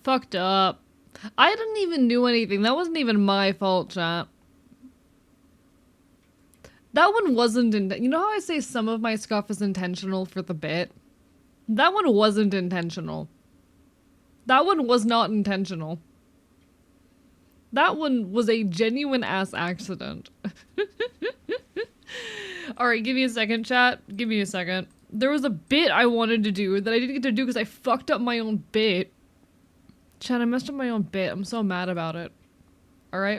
Fucked up. I didn't even do anything. That wasn't even my fault, chat. That one wasn't you know how I say some of my scuff is intentional for the bit? That one wasn't intentional. That one was not intentional. That one was a genuine ass accident. Alright, give me a second, chat. Give me a second. There was a bit I wanted to do that I didn't get to do because I fucked up my own bit. Chat, I messed up my own bit. I'm so mad about it. Alright.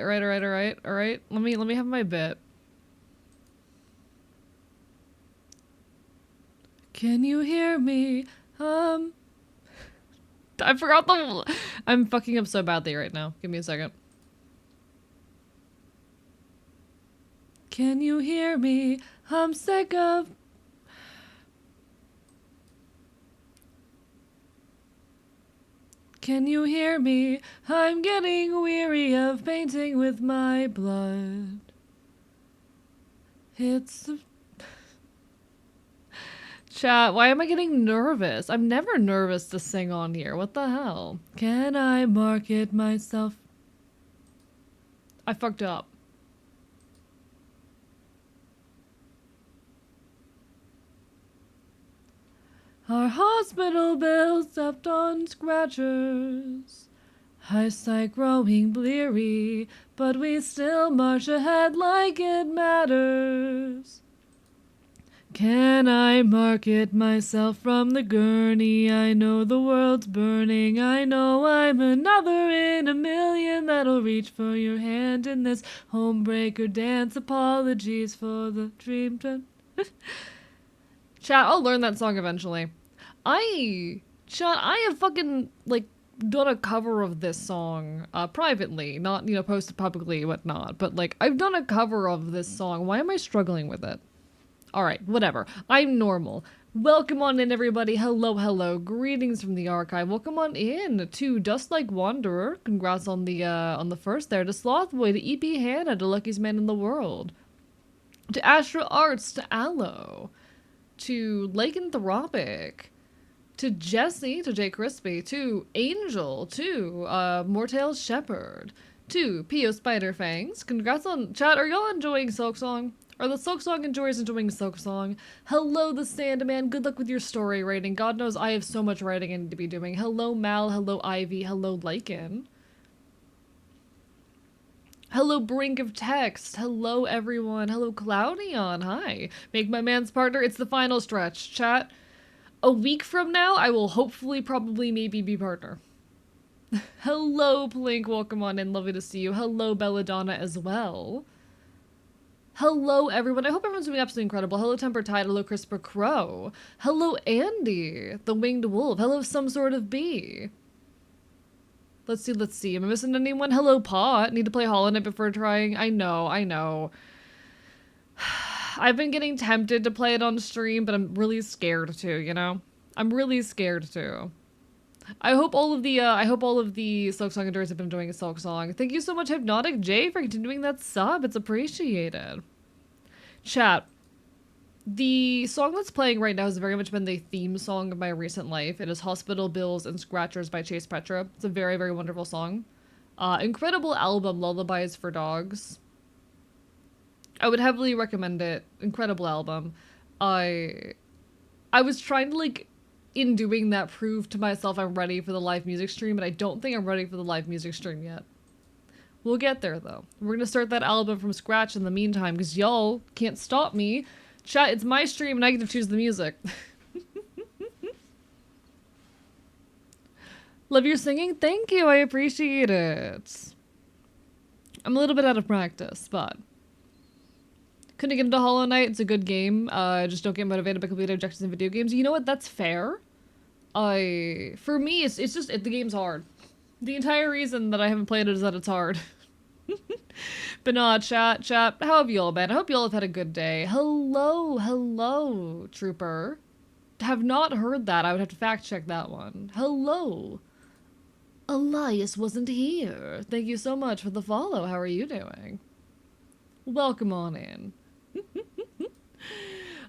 Let me have my bit. Can you hear me? I forgot the... I'm fucking up so badly right now. Give me a second. Can you hear me? I'm sick of... Can you hear me? I'm getting weary of painting with my blood. It's... Chat, why am I getting nervous? I'm never nervous to sing on here. What the hell? Can I market myself? I fucked up. Our hospital bills stepped on scratchers. Eyesight growing bleary, but we still march ahead like it matters. Can I market myself from the gurney? I know the world's burning. I know I'm another in a million that'll reach for your hand in this homebreaker dance. Apologies for the dream. Chat, I'll learn that song eventually. I have fucking, like, done a cover of this song, privately, not, you know, posted publicly, whatnot, but, like, I've done a cover of this song. Why am I struggling with it? Alright, whatever. I'm normal. Welcome on in, everybody. Hello. Greetings from the archive. Welcome on in to Dust Like Wanderer. Congrats on the first there. To Slothboy, to EP Hannah, to Luckiest Man in the World. To Astra Arts, to Aloe. To Lycanthropic. To Jesse, to Jay Crispy, to Angel, to Mortail Shepherd, to Pio Spiderfangs. Congrats on chat. Are y'all enjoying Silksong? Are the Silksong enjoyers enjoying Silksong? Hello, the Sandman. Good luck with your story writing. God knows I have so much writing I need to be doing. Hello, Mal. Hello, Ivy. Hello, Lycan. Hello, Brink of Text. Hello, everyone. Hello, Cloudion. Hi. Make my man's partner. It's the final stretch. Chat. A week from now, I will hopefully, probably, maybe be partner. Hello, Plink. Welcome on in. Lovely to see you. Hello, Belladonna as well. Hello, everyone. I hope everyone's doing absolutely incredible. Hello, Temper Tide. Hello, Crisper Crow. Hello, Andy, the Winged Wolf. Hello, Some Sort of Bee. Let's see. Am I missing anyone? Hello, Pot. Need to play Hollow Knight before trying. I know. I've been getting tempted to play it on stream, but I'm really scared to, you know? I'm really scared to. I hope all of the Silksong enjoyers have been enjoying a Silksong. Thank you so much, Hypnotic J, for continuing that sub. It's appreciated. Chat. The song that's playing right now has very much been the theme song of my recent life. It is Hospital Bills and Scratchers by Chase Petra. It's a very, very wonderful song. Incredible album, Lullabies for Dogs. I would heavily recommend it. Incredible album. I was trying to, like, in doing that, prove to myself I'm ready for the live music stream, but I don't think I'm ready for the live music stream yet. We'll get there, though. We're gonna start that album from scratch in the meantime, because y'all can't stop me. Chat, it's my stream and I get to choose the music. Love your singing? Thank you, I appreciate it. I'm a little bit out of practice, but... Couldn't get into Hollow Knight. It's a good game. Just don't get motivated by completing objectives in video games. You know what? That's fair. For me, it's just, the game's hard. The entire reason that I haven't played it is that it's hard. But nah, chat, how have y'all been? I hope y'all have had a good day. Hello, Trooper. Have not heard that. I would have to fact check that one. Hello. Elias wasn't here. Thank you so much for the follow. How are you doing? Welcome on in.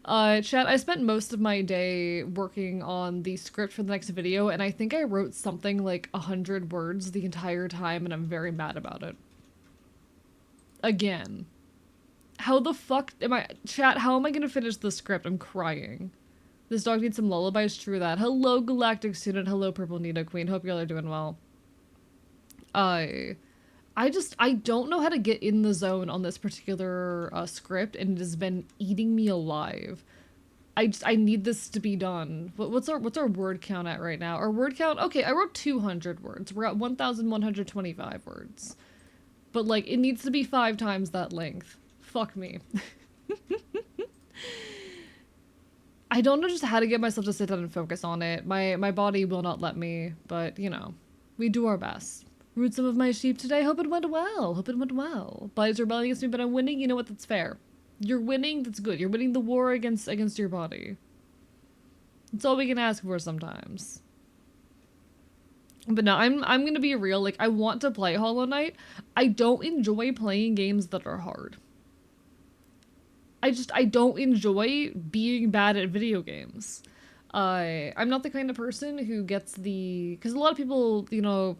Chat, I spent most of my day working on the script for the next video, and I think I wrote something like 100 words the entire time, and I'm very mad about it. Again. How the fuck am I- Chat, how am I gonna finish the script? I'm crying. This dog needs some lullabies, true that. Hello, Galactic Student. Hello, Purple Nita Queen. Hope y'all are doing well. I don't know how to get in the zone on this particular script, and it has been eating me alive. I need this to be done. What's our word count at right now? Our word count, okay, I wrote 200 words. We're at 1,125 words. But like, it needs to be 5 times that length. Fuck me. I don't know just how to get myself to sit down and focus on it. My body will not let me, but you know, we do our best. Root some of my sheep today. Hope it went well. Hope it went well. Body's rebelling against me, but I'm winning. You know what? That's fair. You're winning. That's good. You're winning the war against your body. That's all we can ask for sometimes. But no, I'm gonna be real. Like, I want to play Hollow Knight. I don't enjoy playing games that are hard. I don't enjoy being bad at video games. I'm not the kind of person who gets the, because a lot of people, you know,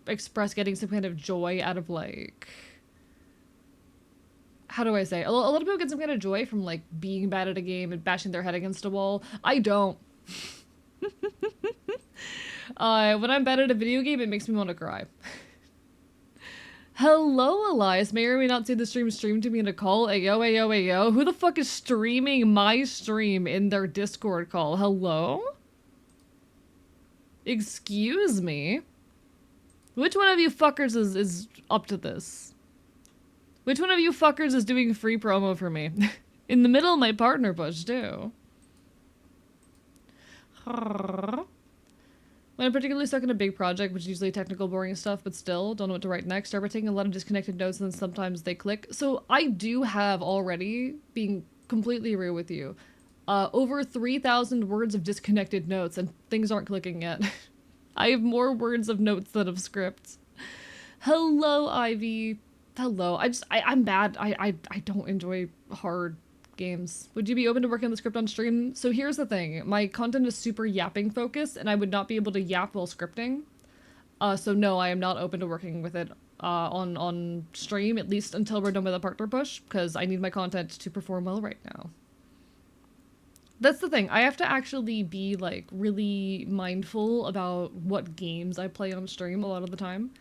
express getting some kind of joy out of like, how do I say? A lot of people get some kind of joy from like being bad at a game and bashing their head against a wall. I don't. When I'm bad at a video game, it makes me want to cry. Hello, Elias. May or may not see the stream to me in a call. Ayo, ayo, ayo. Who the fuck is streaming my stream in their Discord call? Hello? Excuse me? Which one of you fuckers is up to this? Which one of you fuckers is doing free promo for me? In the middle of my partner push, too. When I'm particularly stuck in a big project, which is usually technical, boring stuff, but still, don't know what to write next, start by taking a lot of disconnected notes and then sometimes they click. So I do have already, being completely real with you, over 3,000 words of disconnected notes and things aren't clicking yet. I have more words of notes than of scripts. Hello, Ivy. Hello. I'm bad. I don't enjoy hard games. Would you be open to working on the script on stream? So here's the thing. My content is super yapping focused, and I would not be able to yap while scripting. So no, I am not open to working with it on stream, at least until we're done with the partner push, because I need my content to perform well right now. That's the thing. I have to actually be, like, really mindful about what games I play on stream a lot of the time.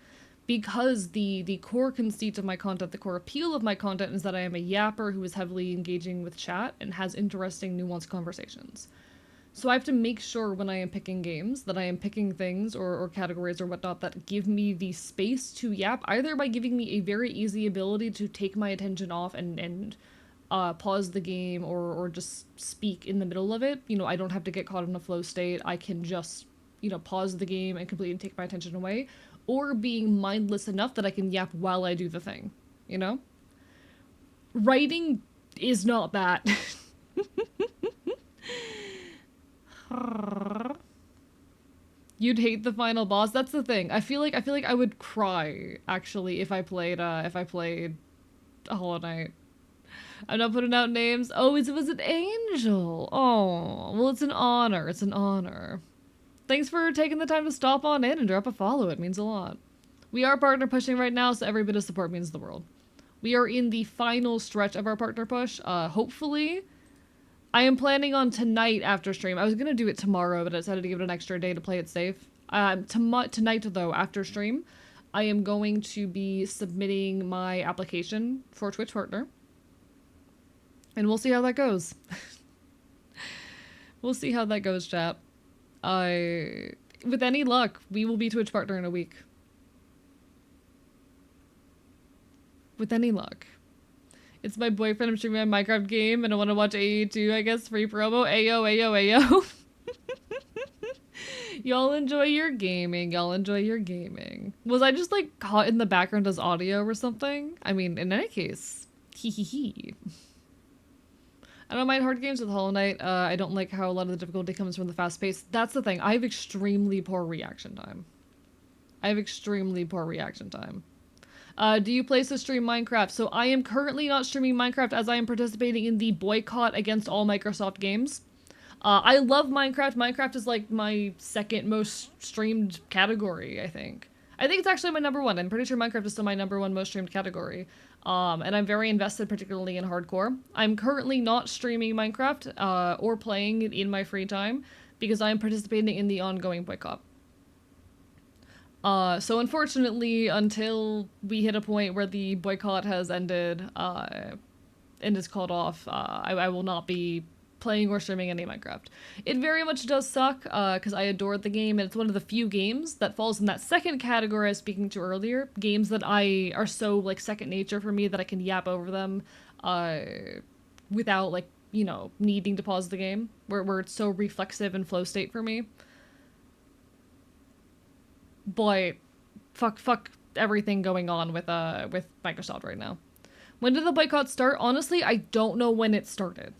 Because the core conceit of my content, the core appeal of my content is that I am a yapper who is heavily engaging with chat and has interesting, nuanced conversations. So I have to make sure when I am picking games that I am picking things or categories or whatnot that give me the space to yap, either by giving me a very easy ability to take my attention off and pause the game or just speak in the middle of it. You know, I don't have to get caught in a flow state. I can just, you know, pause the game and completely take my attention away. Or being mindless enough that I can yap while I do the thing, you know? Writing is not that. You'd hate the final boss. That's the thing. I feel like I would cry actually if I played Hollow Knight. I'm not putting out names. Oh, it was an angel. Oh, well, it's an honor. It's an honor. Thanks for taking the time to stop on in and drop a follow. It means a lot. We are partner pushing right now, so every bit of support means the world. We are in the final stretch of our partner push. Hopefully, I am planning on tonight after stream. I was going to do it tomorrow, but I decided to give it an extra day to play it safe. Tonight, though, after stream, I am going to be submitting my application for Twitch Partner. And we'll see how that goes. We'll see how that goes, chat. With any luck, we will be Twitch Partner in a week. With any luck. It's my boyfriend. I'm streaming my Minecraft game and I want to watch AE2, I guess. Free promo. Ayo, ayo, ayo. Y'all enjoy your gaming. Y'all enjoy your gaming. Was I just like caught in the background as audio or something? I mean, in any case. Hee hee hee. I don't mind hard games with Hollow Knight. I don't like how a lot of the difficulty comes from the fast pace. That's the thing. I have extremely poor reaction time. Do you place to stream Minecraft? So I am currently not streaming Minecraft as I am participating in the boycott against all Microsoft games. I love Minecraft. Minecraft is like my second most streamed category, I think. I think it's actually my number one. I'm pretty sure Minecraft is still my number one most streamed category. And I'm very invested, particularly in hardcore. I'm currently not streaming Minecraft or playing it in my free time because I'm participating in the ongoing boycott. So unfortunately, until we hit a point where the boycott has ended and is called off, I will not be playing or streaming any Minecraft. It very much does suck, because I adored the game, and it's one of the few games that falls in that second category I was speaking to earlier. Games that I are so, like, second nature for me that I can yap over them, without, like, you know, needing to pause the game, where it's so reflexive and flow state for me. But fuck everything going on with Microsoft right now. When did the boycott start? Honestly, I don't know when it started.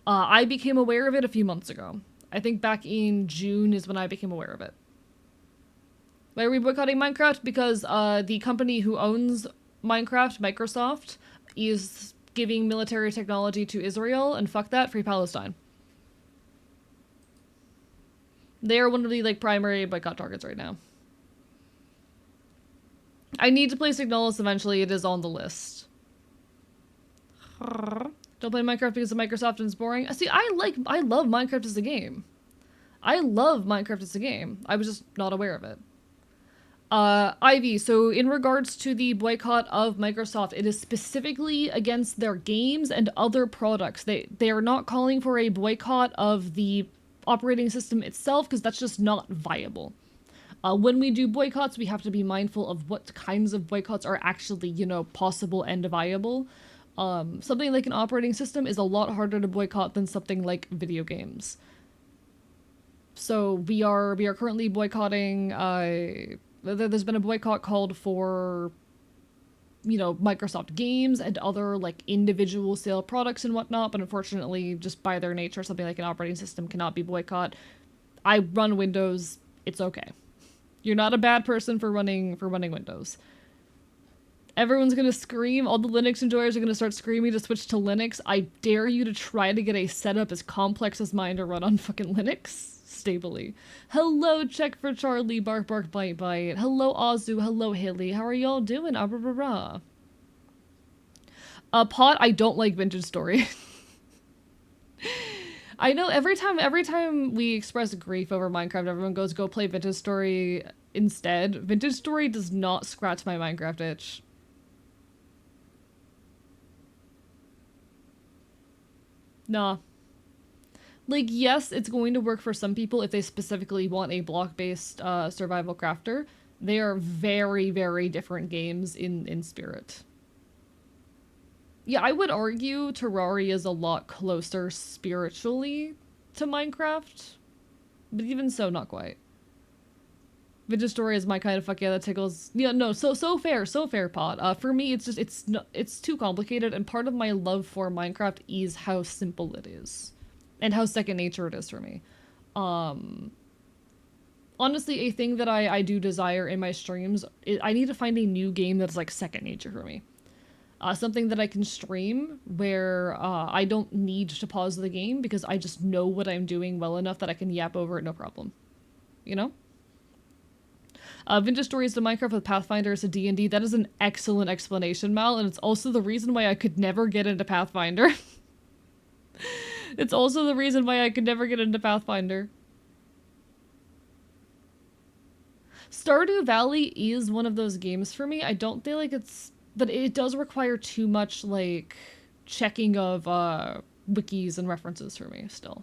I became aware of it a few months ago. I think back in June is when I became aware of it. Why are we boycotting Minecraft? Because the company who owns Minecraft, Microsoft, is giving military technology to Israel, and fuck that, free Palestine. They are one of the, like, primary boycott targets right now. I need to play Signalis eventually. It is on the list. Don't play Minecraft because of Microsoft and it's boring. See, I love Minecraft as a game. I love Minecraft as a game. I was just not aware of it. Ivy, so in regards to the boycott of Microsoft, it is specifically against their games and other products. They are not calling for a boycott of the operating system itself because that's just not viable. When we do boycotts, we have to be mindful of what kinds of boycotts are actually, you know, possible and viable. Something like an operating system is a lot harder to boycott than something like video games. So we are currently boycotting. There's been a boycott called for, you know, Microsoft games and other, like, individual sale products and whatnot. But unfortunately, just by their nature, something like an operating system cannot be boycotted. I run Windows. It's okay. You're not a bad person for running Windows. Everyone's gonna scream. All the Linux enjoyers are gonna start screaming to switch to Linux. I dare you to try to get a setup as complex as mine to run on fucking Linux stably. Hello, Check for Charlie, Bark Bark Bite Bite. Hello, Azu. Hello, Haley. How are y'all doing? Pot, I don't like Vintage Story. I know every time we express grief over Minecraft, everyone goes, go play Vintage Story instead. Vintage Story does not scratch my Minecraft itch. Nah. Like, yes, it's going to work for some people if they specifically want a block-based survival crafter. They are very, very different games in spirit. Yeah, I would argue Terraria is a lot closer spiritually to Minecraft, but even so, not quite. Vintage Story is my kind of fuck yeah that tickles. Yeah, no, so fair, Pod. For me, it's just it's too complicated, and part of my love for Minecraft is how simple it is, and how second nature it is for me. Honestly, a thing that I do desire in my streams, I need to find a new game that's like second nature for me. Something that I can stream where I don't need to pause the game because I just know what I'm doing well enough that I can yap over it no problem. You know? Vintage Stories to Minecraft with Pathfinder is a D&D. That is an excellent explanation, Mal, and it's also the reason why I could never get into Pathfinder. It's also the reason why I could never get into Pathfinder. Stardew Valley is one of those games for me. I don't feel like it's... But it does require too much, like, checking of wikis and references for me, still.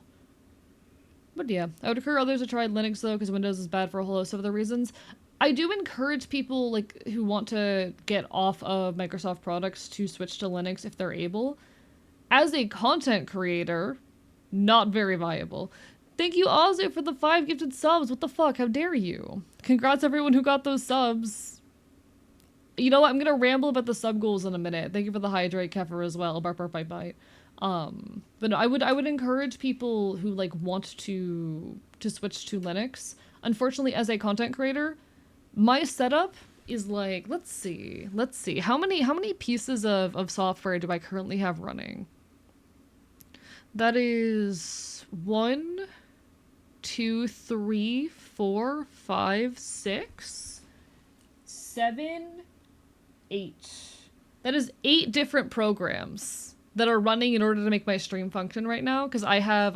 But yeah, I would encourage others to try Linux, though, because Windows is bad for a whole host of other reasons. I do encourage people, like, who want to get off of Microsoft products to switch to Linux if they're able. As a content creator, not very viable. Thank you, Ozu, for the 5 gifted subs. What the fuck? How dare you? Congrats everyone who got those subs. You know what? I'm gonna ramble about the sub goals in a minute. Thank you for the hydrate, Kefir, as well. Bark, bark, bite, bite. But no, I would encourage people who, like, want to switch to Linux. Unfortunately, as a content creator, my setup is like, let's see. How many pieces of software do I currently have running? That is 1, 2, 3, 4, 5, 6, 7, 8. That is 8 different programs that are running in order to make my stream function right now, because I have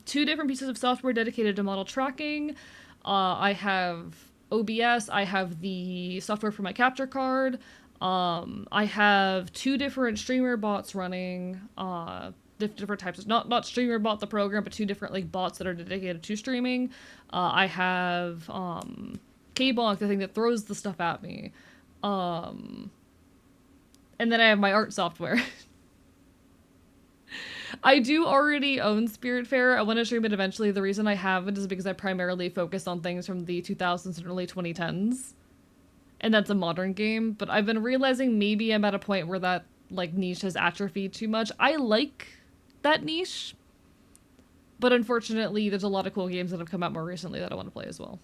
2 different pieces of software dedicated to model tracking. I have OBS, I have the software for my capture card. I have 2 different streamer bots running. Different types of not streamer bot the program, but 2 different like bots that are dedicated to streaming. I have K-Bonk, the thing that throws the stuff at me. And then I have my art software. I do already own Spiritfarer. I want to stream it eventually. The reason I haven't is because I primarily focus on things from the 2000s and early 2010s. And that's a modern game. But I've been realizing maybe I'm at a point where that like niche has atrophied too much. I like that niche. But unfortunately, there's a lot of cool games that have come out more recently that I want to play as well.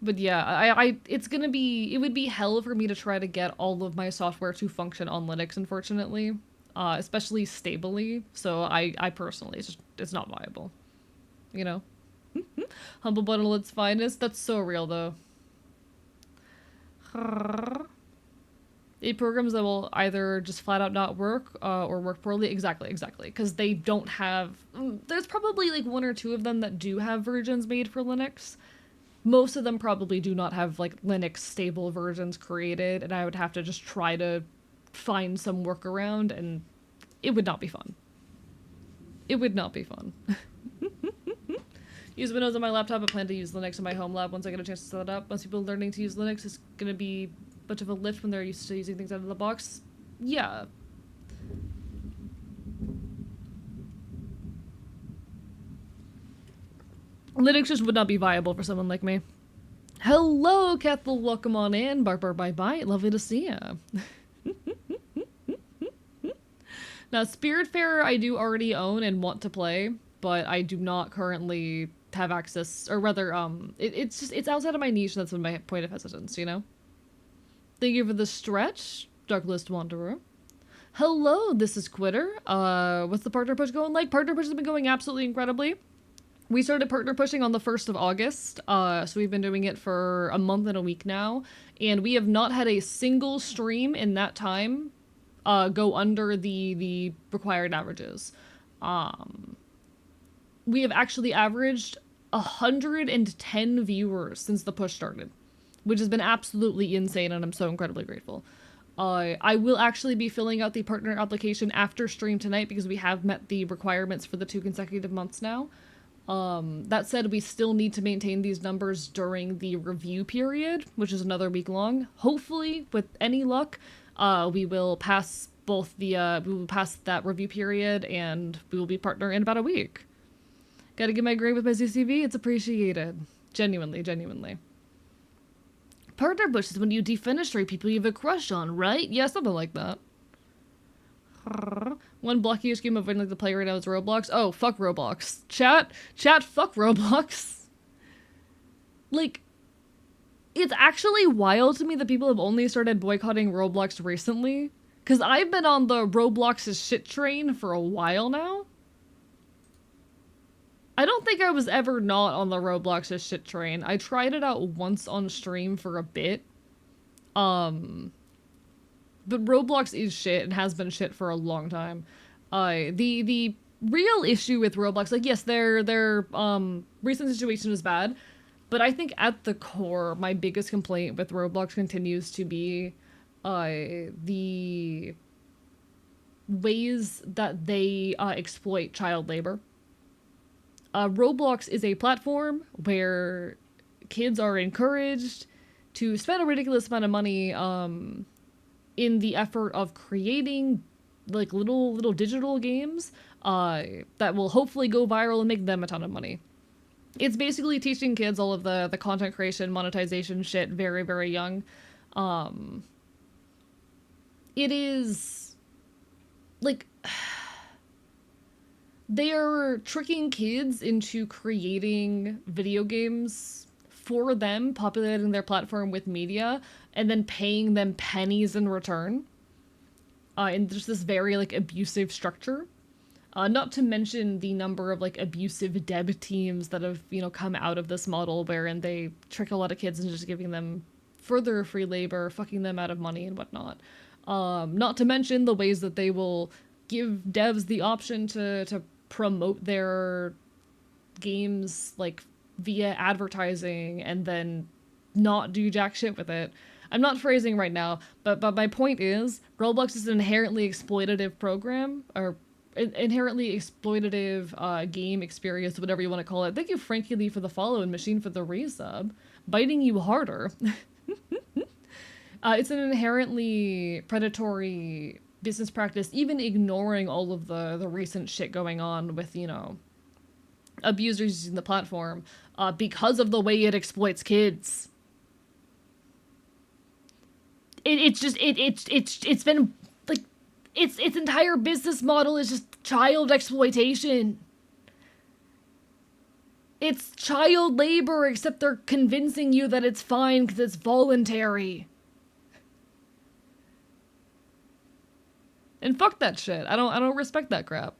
But yeah, it would be hell for me to try to get all of my software to function on Linux, unfortunately. Especially stably. So I personally, it's not viable. You know? Humble Bundle its finest. That's so real, though. 8 programs that will either just flat out not work or work poorly. Exactly. Because they don't have... There's probably like 1 or 2 of them that do have versions made for Linux. Most of them probably do not have like Linux stable versions created, and I would have to just try to find some workaround, and it would not be fun. It would not be fun. Use Windows on my laptop, but plan to use Linux in my home lab once I get a chance to set it up. Most people learning to use Linux is going to be much of a lift when they're used to using things out of the box. Yeah. Linux just would not be viable for someone like me. Hello, Cathal. Welcome on in. Barbar, bye-bye. Lovely to see ya. Now, Spiritfarer I do already own and want to play, but I do not currently have access, or rather, it's outside of my niche, and that's my point of hesitance, you know? Thank you for the stretch, Darklist Wanderer. Hello, this is Quitter. What's the partner push going like? Partner push has been going absolutely incredibly. We started partner pushing on the 1st of August, so we've been doing it for a month and a week now, and we have not had a single stream in that time go under the required averages. We have actually averaged 110 viewers since the push started, which has been absolutely insane, and I'm so incredibly grateful. I will actually be filling out the partner application after stream tonight because we have met the requirements for the 2 consecutive months now. That said, we still need to maintain these numbers during the review period, which is another week long. Hopefully, with any luck, we will pass that review period, and we will be partner in about a week. Gotta get my grade with my CCV, it's appreciated. Genuinely. Partner push is when you defenestrate people you have a crush on, right? Yeah, something like that. One blockiest game I've been like to play right now is Roblox. Oh, fuck Roblox. Chat, fuck Roblox. Like, it's actually wild to me that people have only started boycotting Roblox recently. Because I've been on the Roblox's shit train for a while now. I don't think I was ever not on the Roblox's shit train. I tried it out once on stream for a bit. But Roblox is shit and has been shit for a long time. The real issue with Roblox, like, yes, their recent situation is bad, but I think at the core, my biggest complaint with Roblox continues to be the ways that they exploit child labor. Roblox is a platform where kids are encouraged to spend a ridiculous amount of money in the effort of creating like little digital games that will hopefully go viral and make them a ton of money. It's basically teaching kids all of the content creation, monetization shit very, very young. It is like they are tricking kids into creating video games for them populating their platform with media and then paying them pennies in return. And there's this very like abusive structure. Not to mention the number of like abusive dev teams that have, you know, come out of this model wherein they trick a lot of kids into just giving them further free labor, fucking them out of money and whatnot. Not to mention the ways that they will give devs the option to promote their games like via advertising and then not do jack shit with it. I'm not phrasing right now, but my point is Roblox is an inherently exploitative program or inherently exploitative game experience, whatever you want to call it. Thank you, Frankie Lee, for the follow and Machine for the resub. Biting you harder. It's an inherently predatory business practice, even ignoring all of the recent shit going on with, you know, abusers using the platform because of the way it exploits kids. It's been like its entire business model is just child exploitation. It's child labor, except they're convincing you that it's fine because it's voluntary. And fuck that shit. I don't respect that crap.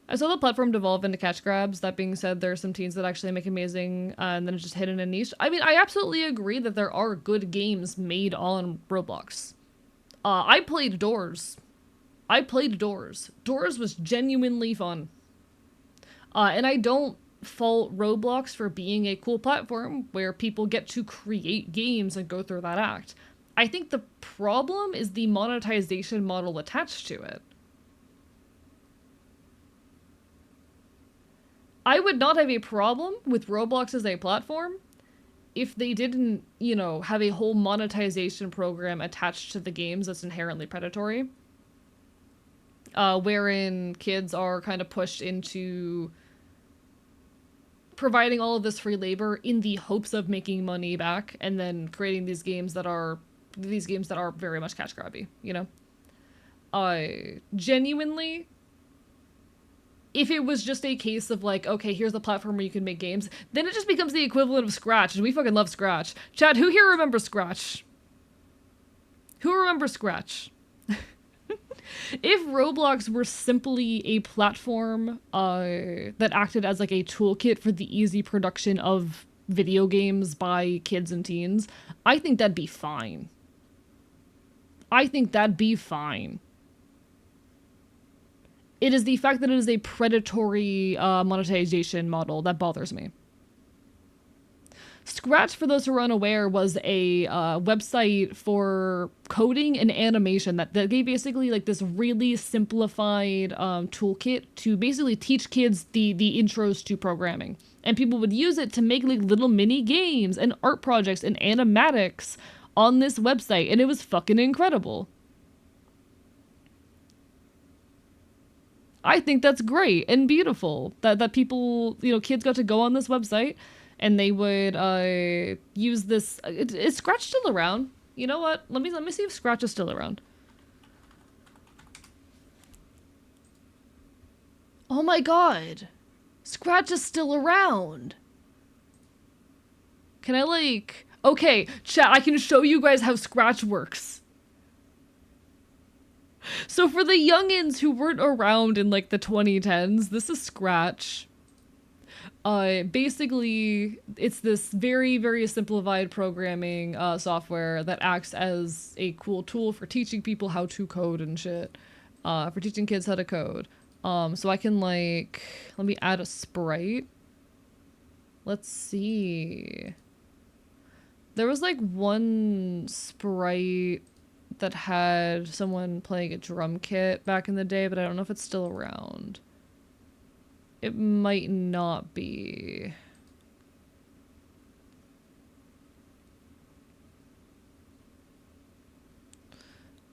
I saw the platform devolve into cash grabs. That being said, there are some teens that actually make amazing and then it's just hidden in a niche. I mean, I absolutely agree that there are good games made on Roblox. I played Doors. Doors was genuinely fun. And I don't fault Roblox for being a cool platform where people get to create games and go through that act. I think the problem is the monetization model attached to it. I would not have a problem with Roblox as a platform if they didn't, you know, have a whole monetization program attached to the games that's inherently predatory. Wherein kids are kind of pushed into providing all of this free labor in the hopes of making money back and then creating these games that are very much cash grabby, you know? Genuinely, if it was just a case of like, okay, here's the platform where you can make games, then it just becomes the equivalent of Scratch, and we fucking love Scratch. Chad, who here remembers Scratch? Who remembers Scratch? If Roblox were simply a platform that acted as like a toolkit for the easy production of video games by kids and teens, I think that'd be fine. It is the fact that it is a predatory monetization model that bothers me. Scratch, for those who are unaware, was a website for coding and animation that gave basically like this really simplified toolkit to basically teach kids the intros to programming. And people would use it to make like little mini games and art projects and animatics on this website, and it was fucking incredible. I think that's great and beautiful that people, you know, kids got to go on this website and they would use this. Is Scratch still around? You know what? Let me see if Scratch is still around. Oh my god. Scratch is still around. Can I like... Okay, chat, I can show you guys how Scratch works. So for the youngins who weren't around in like the 2010s, this is Scratch. Basically, it's this very, very simplified programming software that acts as a cool tool for teaching people how to code and shit. For teaching kids how to code. So I can like, let me add a sprite. Let's see. There was like one sprite that had someone playing a drum kit back in the day, but I don't know if it's still around. It might not be.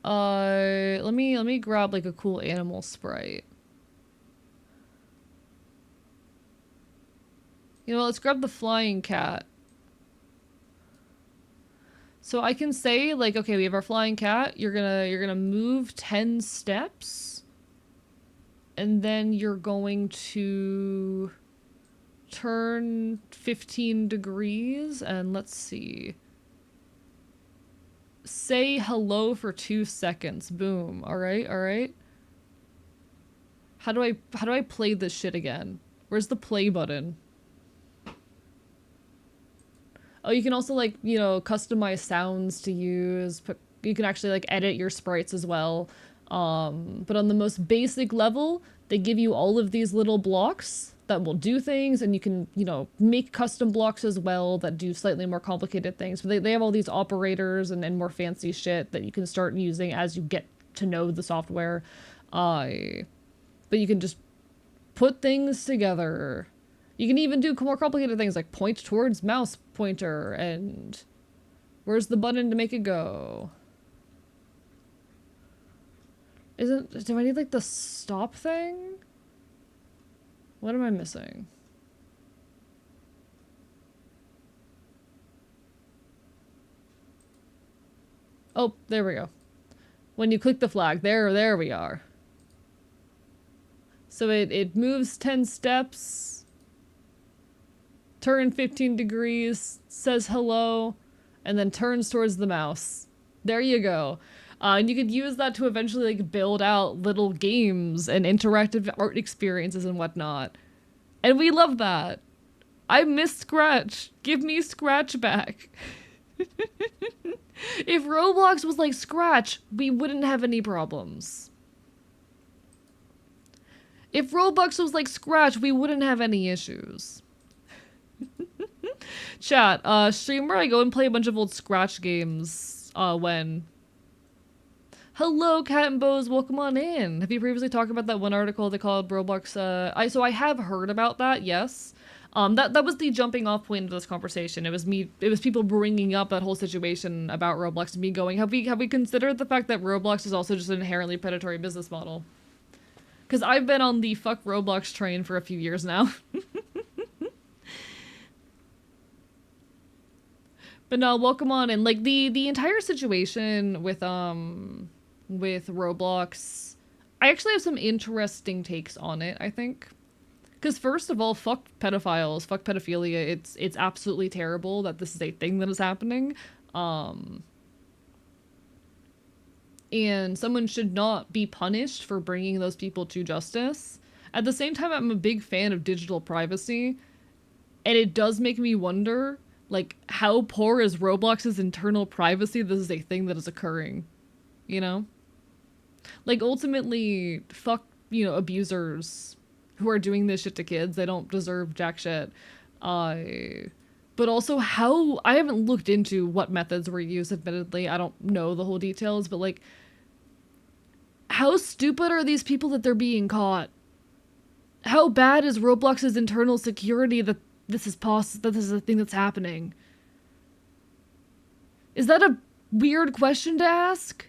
Let me grab like a cool animal sprite. You know, let's grab the flying cat. So I can say like, okay, we have our flying cat. You're gonna move 10 steps. And then you're going to turn 15 degrees and let's see. Say hello for 2 seconds. Boom. All right. How do I play this shit again? Where's the play button? Oh, you can also like, you know, customize sounds to use. You can actually like edit your sprites as well. But on the most basic level, they give you all of these little blocks that will do things, and you can, you know, make custom blocks as well that do slightly more complicated things. But they have all these operators and more fancy shit that you can start using as you get to know the software. But you can just put things together. You can even do more complicated things like point towards mouse pointer and where's the button to make it go? Do I need like the stop thing? What am I missing? Oh, there we go. When you click the flag, there we are. So it moves 10 steps, turn 15 degrees, says hello, and then turns towards the mouse. There you go. And you could use that to eventually like build out little games and interactive art experiences and whatnot. And we love that. I miss Scratch. Give me Scratch back. If Roblox was like Scratch, we wouldn't have any problems. If Roblox was like Scratch, we wouldn't have any issues. Chat, stream where I go and play a bunch of old Scratch games, when? Hello, Cat and Bows, welcome on in. Have you previously talked about that one article they called Roblox, so I have heard about that, yes. That was the jumping off point of this conversation. It was people bringing up that whole situation about Roblox and me going, have we considered the fact that Roblox is also just an inherently predatory business model? Because I've been on the fuck Roblox train for a few years now. But no, welcome on in. Like the entire situation with Roblox, I actually have some interesting takes on it, I think. Because first of all, fuck pedophiles, fuck pedophilia. It's absolutely terrible that this is a thing that is happening. And someone should not be punished for bringing those people to justice. At the same time, I'm a big fan of digital privacy, and it does make me wonder, like, how poor is Roblox's internal privacy this is a thing that is occurring, you know? Like, ultimately, fuck, you know, abusers who are doing this shit to kids. They don't deserve jack shit. But also how, I haven't looked into what methods were used, admittedly. I don't know the whole details, but like, how stupid are these people that they're being caught? How bad is Roblox's internal security that this is that this is a thing that's happening? Is that a weird question to ask?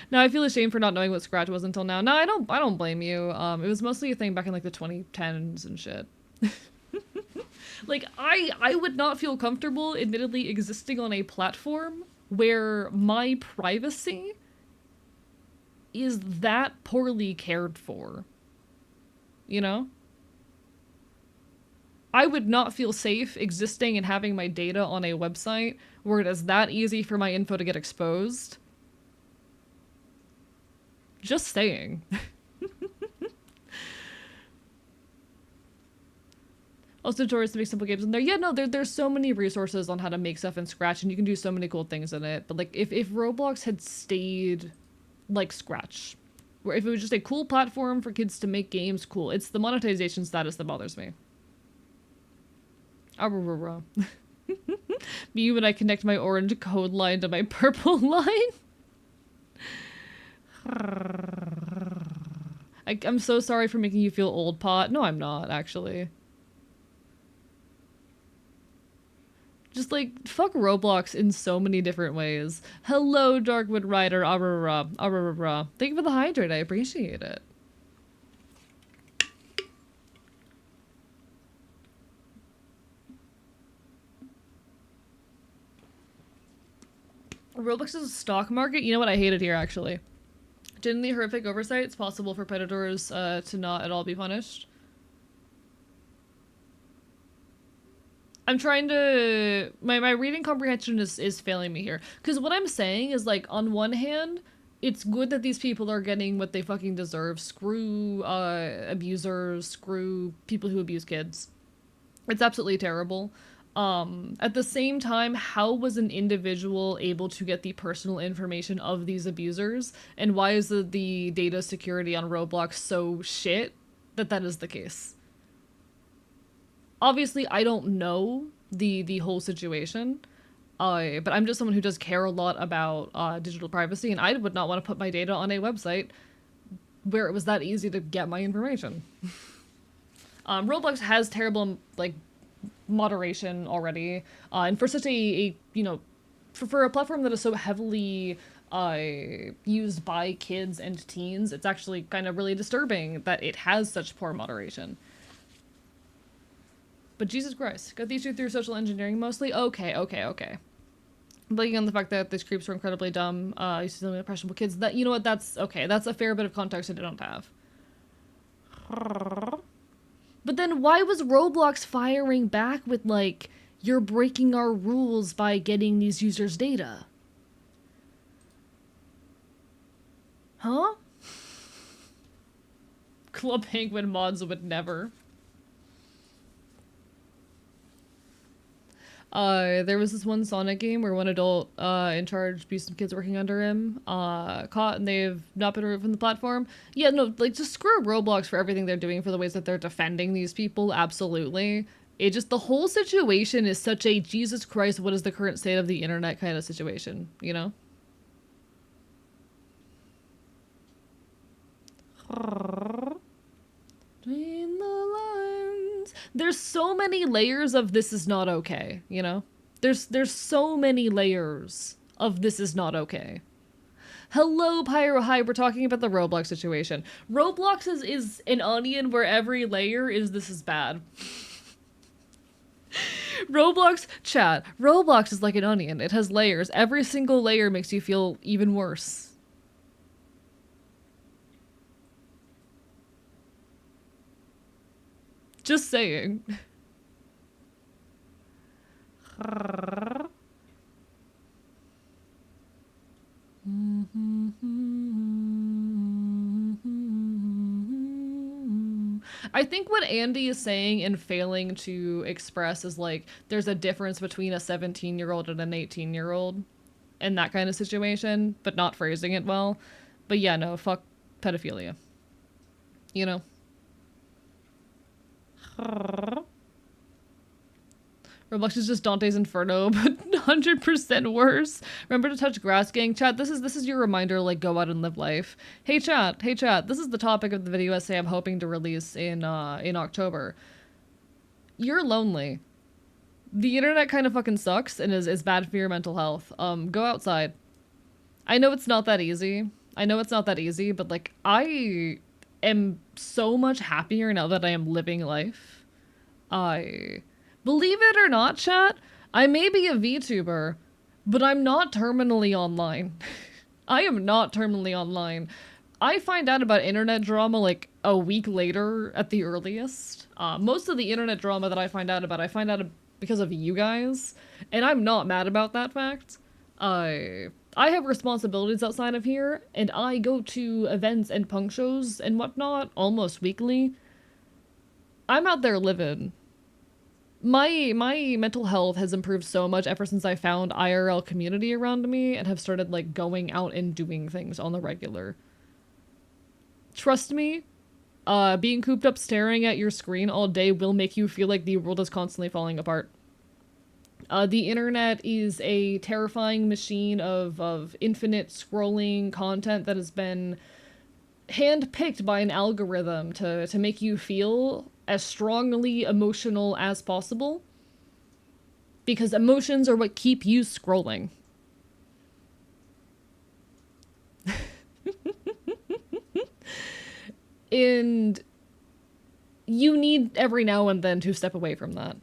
No, I feel ashamed for not knowing what Scratch was until now. No, I don't blame you. It was mostly a thing back in like the 2010s and shit. Like, I would not feel comfortable, admittedly, existing on a platform where my privacy is that poorly cared for. You know? I would not feel safe existing and having my data on a website where it is that easy for my info to get exposed. Just saying. Also, tutorials to make simple games in there. Yeah, no, there's so many resources on how to make stuff in Scratch, and you can do so many cool things in it. But like, if Roblox had stayed like Scratch, where if it was just a cool platform for kids to make games, cool. It's the monetization status that bothers me. Me when I connect my orange code line to my purple line. I'm so sorry for making you feel old, Pot. No, I'm not, actually. Just, like, fuck Roblox in so many different ways. Hello, Darkwood Rider. Thank you for the hydrate. I appreciate it. Roblox's stock market, you know what, I hate it here actually. Didn't the horrific oversights possible for predators to not at all be punished? I'm trying to... My reading comprehension is failing me here. Because what I'm saying is, like, on one hand, it's good that these people are getting what they fucking deserve. Screw abusers, screw people who abuse kids. It's absolutely terrible. At the same time, how was an individual able to get the personal information of these abusers? And why is the data security on Roblox so shit that that is the case? Obviously, I don't know the whole situation, but I'm just someone who does care a lot about digital privacy, and I would not want to put my data on a website where it was that easy to get my information. Roblox has terrible, like, moderation already, and for such a you know, for a platform that is so heavily used by kids and teens, it's actually kind of really disturbing that it has such poor moderation. But Jesus Christ, got these two through social engineering mostly? Okay. Blaming on the fact that these creeps were incredibly dumb, used to dealing with impressionable kids. That, you know what, that's okay. That's a fair bit of context I don't have. But then why was Roblox firing back with, like, you're breaking our rules by getting these users' data? Huh? Club Penguin mods would never. There was this one Sonic game where one adult, in charge abused some kids working under him, caught, and they've not been removed from the platform. Yeah, no, like, just screw Roblox for everything they're doing, for the ways that they're defending these people, absolutely. It just, the whole situation is such a Jesus Christ, what is the current state of the internet kind of situation, you know? Between the lines. There's so many layers of this is not okay, you know? There's so many layers of this is not okay. Hello, Pyro. Hi, we're talking about the Roblox situation. Roblox is an onion where every layer is this is bad. Roblox, chat. Roblox is like an onion. It has layers. Every single layer makes you feel even worse. Just saying. I think what Andy is saying and failing to express is, like, there's a difference between a 17-year-old and an 18-year-old in that kind of situation, but not phrasing it well. But yeah, no, fuck pedophilia. You know? Roblox is just Dante's Inferno, but 100% worse. Remember to touch grass, gang. Chat, this is your reminder to, like, go out and live life. Hey chat, this is the topic of the video essay I'm hoping to release in October. You're lonely. The internet kind of fucking sucks and is bad for your mental health. Go outside. I know it's not that easy. But, like, I am so much happier now that I am living life. Believe it or not, chat, I may be a VTuber, but I'm not terminally online. I am not terminally online. I find out about internet drama like a week later at the earliest. Most of the internet drama that I find out because of you guys, and I'm not mad about that fact. I have responsibilities outside of here, and I go to events and punk shows and whatnot almost weekly. I'm out there living. My mental health has improved so much ever since I found IRL community around me and have started, like, going out and doing things on the regular. Trust me, being cooped up staring at your screen all day will make you feel like the world is constantly falling apart. The internet is a terrifying machine of infinite scrolling content that has been handpicked by an algorithm to make you feel as strongly emotional as possible, because emotions are what keep you scrolling. And you need every now and then to step away from that.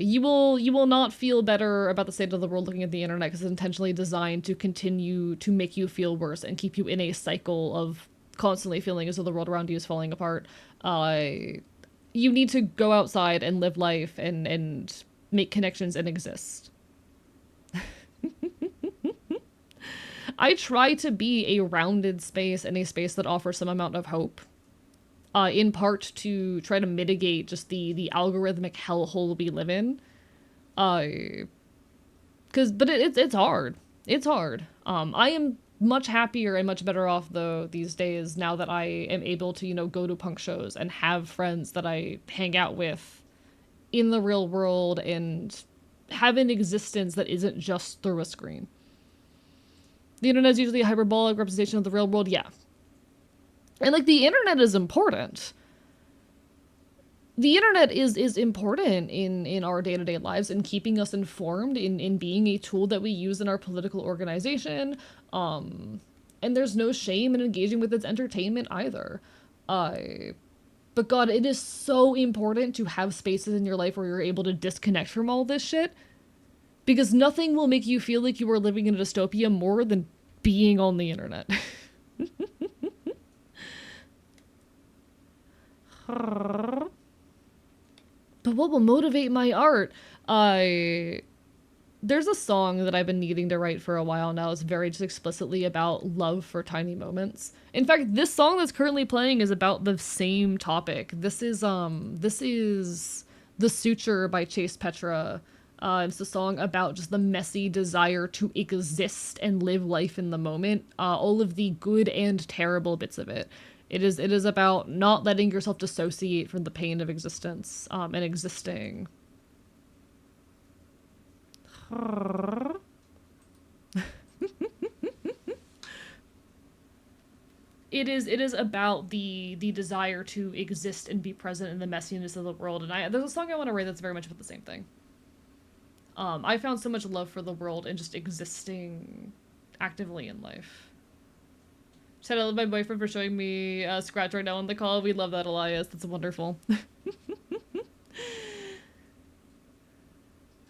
You will not feel better about the state of the world looking at the internet because it's intentionally designed to continue to make you feel worse and keep you in a cycle of constantly feeling as though the world around you is falling apart. You need to go outside and live life and make connections and exist. I try to be a rounded space and a space that offers some amount of hope. In part to try to mitigate just the algorithmic hellhole we live in. But it's hard. It's hard. I am much happier and much better off though these days now that I am able to, go to punk shows and have friends that I hang out with in the real world and have an existence that isn't just through a screen. The internet is usually a hyperbolic representation of the real world, yeah. And like the internet is important. The internet is important in our day-to-day lives and keeping us informed in being a tool that we use in our political organization. And there's no shame in engaging with its entertainment either. But God, it is so important to have spaces in your life where you're able to disconnect from all this shit. Because nothing will make you feel like you are living in a dystopia more than being on the internet. But what will motivate my art? There's a song that I've been needing to write for a while now. It's very just explicitly about love for tiny moments. In fact, this song that's currently playing is about the same topic. This is The Suture by Chase Petra. It's a song about just the messy desire to exist and live life in the moment. All of the good and terrible bits of it. It is about not letting yourself dissociate from the pain of existence, and existing. It is about the desire to exist and be present in the messiness of the world. And there's a song I want to write that's very much about the same thing. I found so much love for the world and just existing actively in life. Said I love my boyfriend for showing me a scratch right now on the call. We love that, Elias. That's wonderful.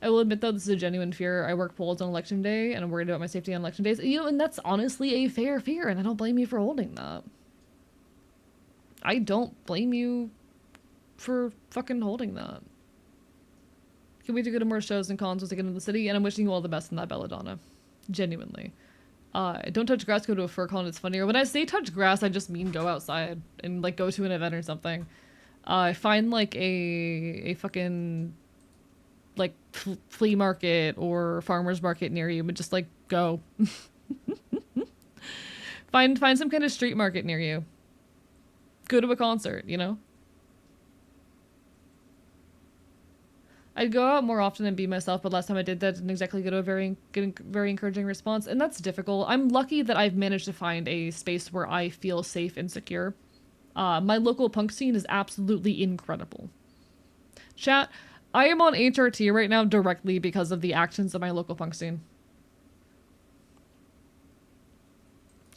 I will admit, though, this is a genuine fear. I work polls on election day, and I'm worried about my safety on election days. And that's honestly a fair fear, and I don't blame you for holding that. I don't blame you for fucking holding that. Can't wait to go to more shows and cons once I get into the city, and I'm wishing you all the best in that, Belladonna. Genuinely. Don't touch grass, go to a fur con, it's funnier. When I say touch grass, I just mean go outside and, like, go to an event or something. Find, like, a fucking, like, flea market or farmer's market near you, but just, like, go. Find some kind of street market near you. Go to a concert, you know? I'd go out more often and be myself, but last time I did that didn't exactly get a very encouraging response, and that's difficult. I'm lucky that I've managed to find a space where I feel safe and secure. My local punk scene is absolutely incredible. Chat, I am on HRT right now directly because of the actions of my local punk scene.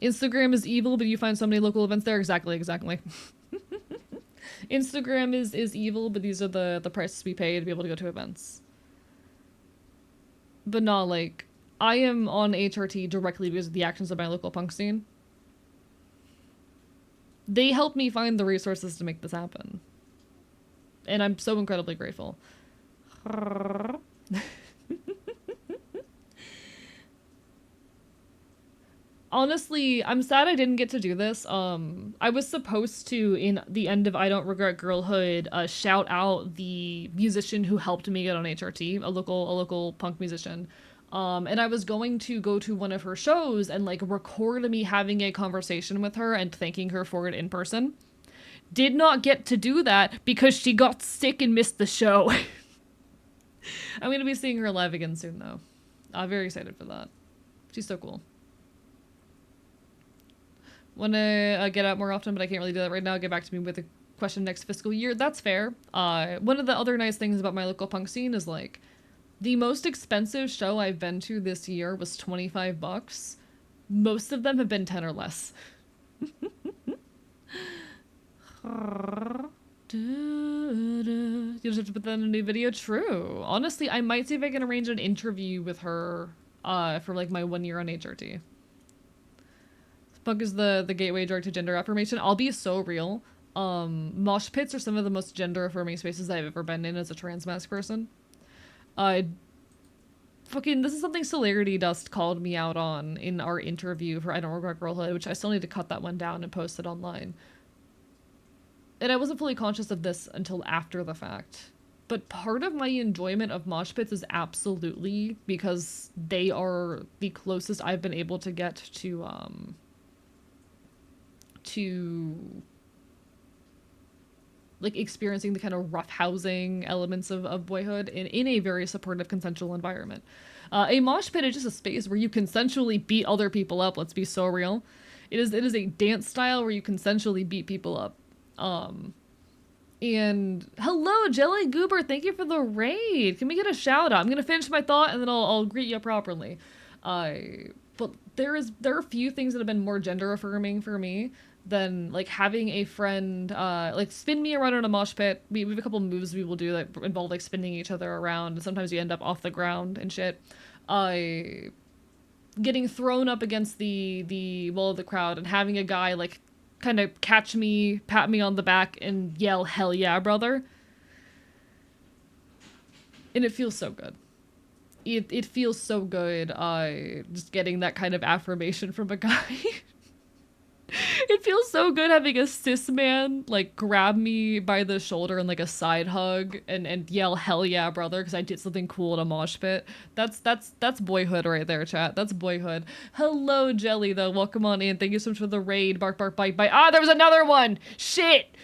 Instagram is evil, but you find so many local events there. Exactly. Instagram is evil, but these are the prices we pay to be able to go to events. But not like, I am on HRT directly because of the actions of my local punk scene. They helped me find the resources to make this happen. And I'm so incredibly grateful. Honestly, I'm sad I didn't get to do this. I was supposed to, in the end of I Don't Regret Girlhood, shout out the musician who helped me get on HRT, a local punk musician. And I was going to go to one of her shows and, like, record me having a conversation with her and thanking her for it in person. Did not get to do that because she got sick and missed the show. I'm gonna be seeing her live again soon, though. I'm very excited for that. She's so cool. Want to get out more often, but I can't really do that right now. Get back to me with a question next fiscal year. That's fair. One of the other nice things about my local punk scene is, like, the most expensive show I've been to this year was $25. Most of them have been 10 or less. You just have to put that in a new video. True. Honestly, I might see if I can arrange an interview with her for like my 1 year on HRT. Spunk is the gateway drug to gender affirmation. I'll be so real. Mosh pits are some of the most gender affirming spaces I've ever been in as a trans mask person. Fucking, this is something Celerity Dust called me out on in our interview for I Don't Regret Girlhood, which I still need to cut that one down and post it online. And I wasn't fully conscious of this until after the fact. But part of my enjoyment of mosh pits is absolutely because they are the closest I've been able to get to like experiencing the kind of rough housing elements of boyhood in a very supportive consensual environment. A mosh pit is just a space where you consensually beat other people up. Let's be so real. It is a dance style where you consensually beat people up. And hello, Jelly Goober. Thank you for the raid. Can we get a shout out? I'm gonna finish my thought and then I'll greet you properly. But there are a few things that have been more gender affirming for me than like having a friend like spin me around in a mosh pit. We have a couple moves we will do that involve like spinning each other around, and sometimes you end up off the ground and shit. Getting thrown up against the wall of the crowd and having a guy like kind of catch me, pat me on the back, and yell, "Hell yeah, brother!" And it feels so good. It feels so good. Just getting that kind of affirmation from a guy. It feels so good having a cis man like grab me by the shoulder and like a side hug and yell "Hell yeah, brother!" because I did something cool in a mosh pit. That's boyhood right there, chat. That's boyhood. Hello, Jelly though. Welcome on in. Thank you so much for the raid. Bark, bark, bite, bite. Ah, there was another one. Shit.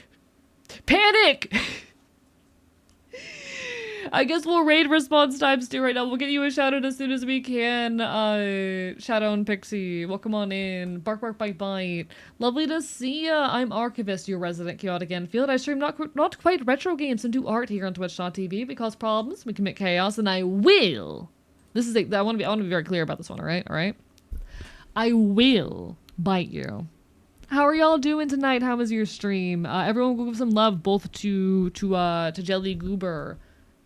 Panic. I guess we'll raid response times too right now. We'll get you a shout out as soon as we can. Shadow and Pixie, welcome on in. Bark, bark, bite, bite. Lovely to see ya. I'm Archivist, your resident chaotic Enfield. I stream not quite retro games and do art here on Twitch.tv. We cause problems, we commit chaos, and I will. I want to be very clear about this one. All right. I will bite you. How are y'all doing tonight? How was your stream? Everyone go give some love both to Jelly Goober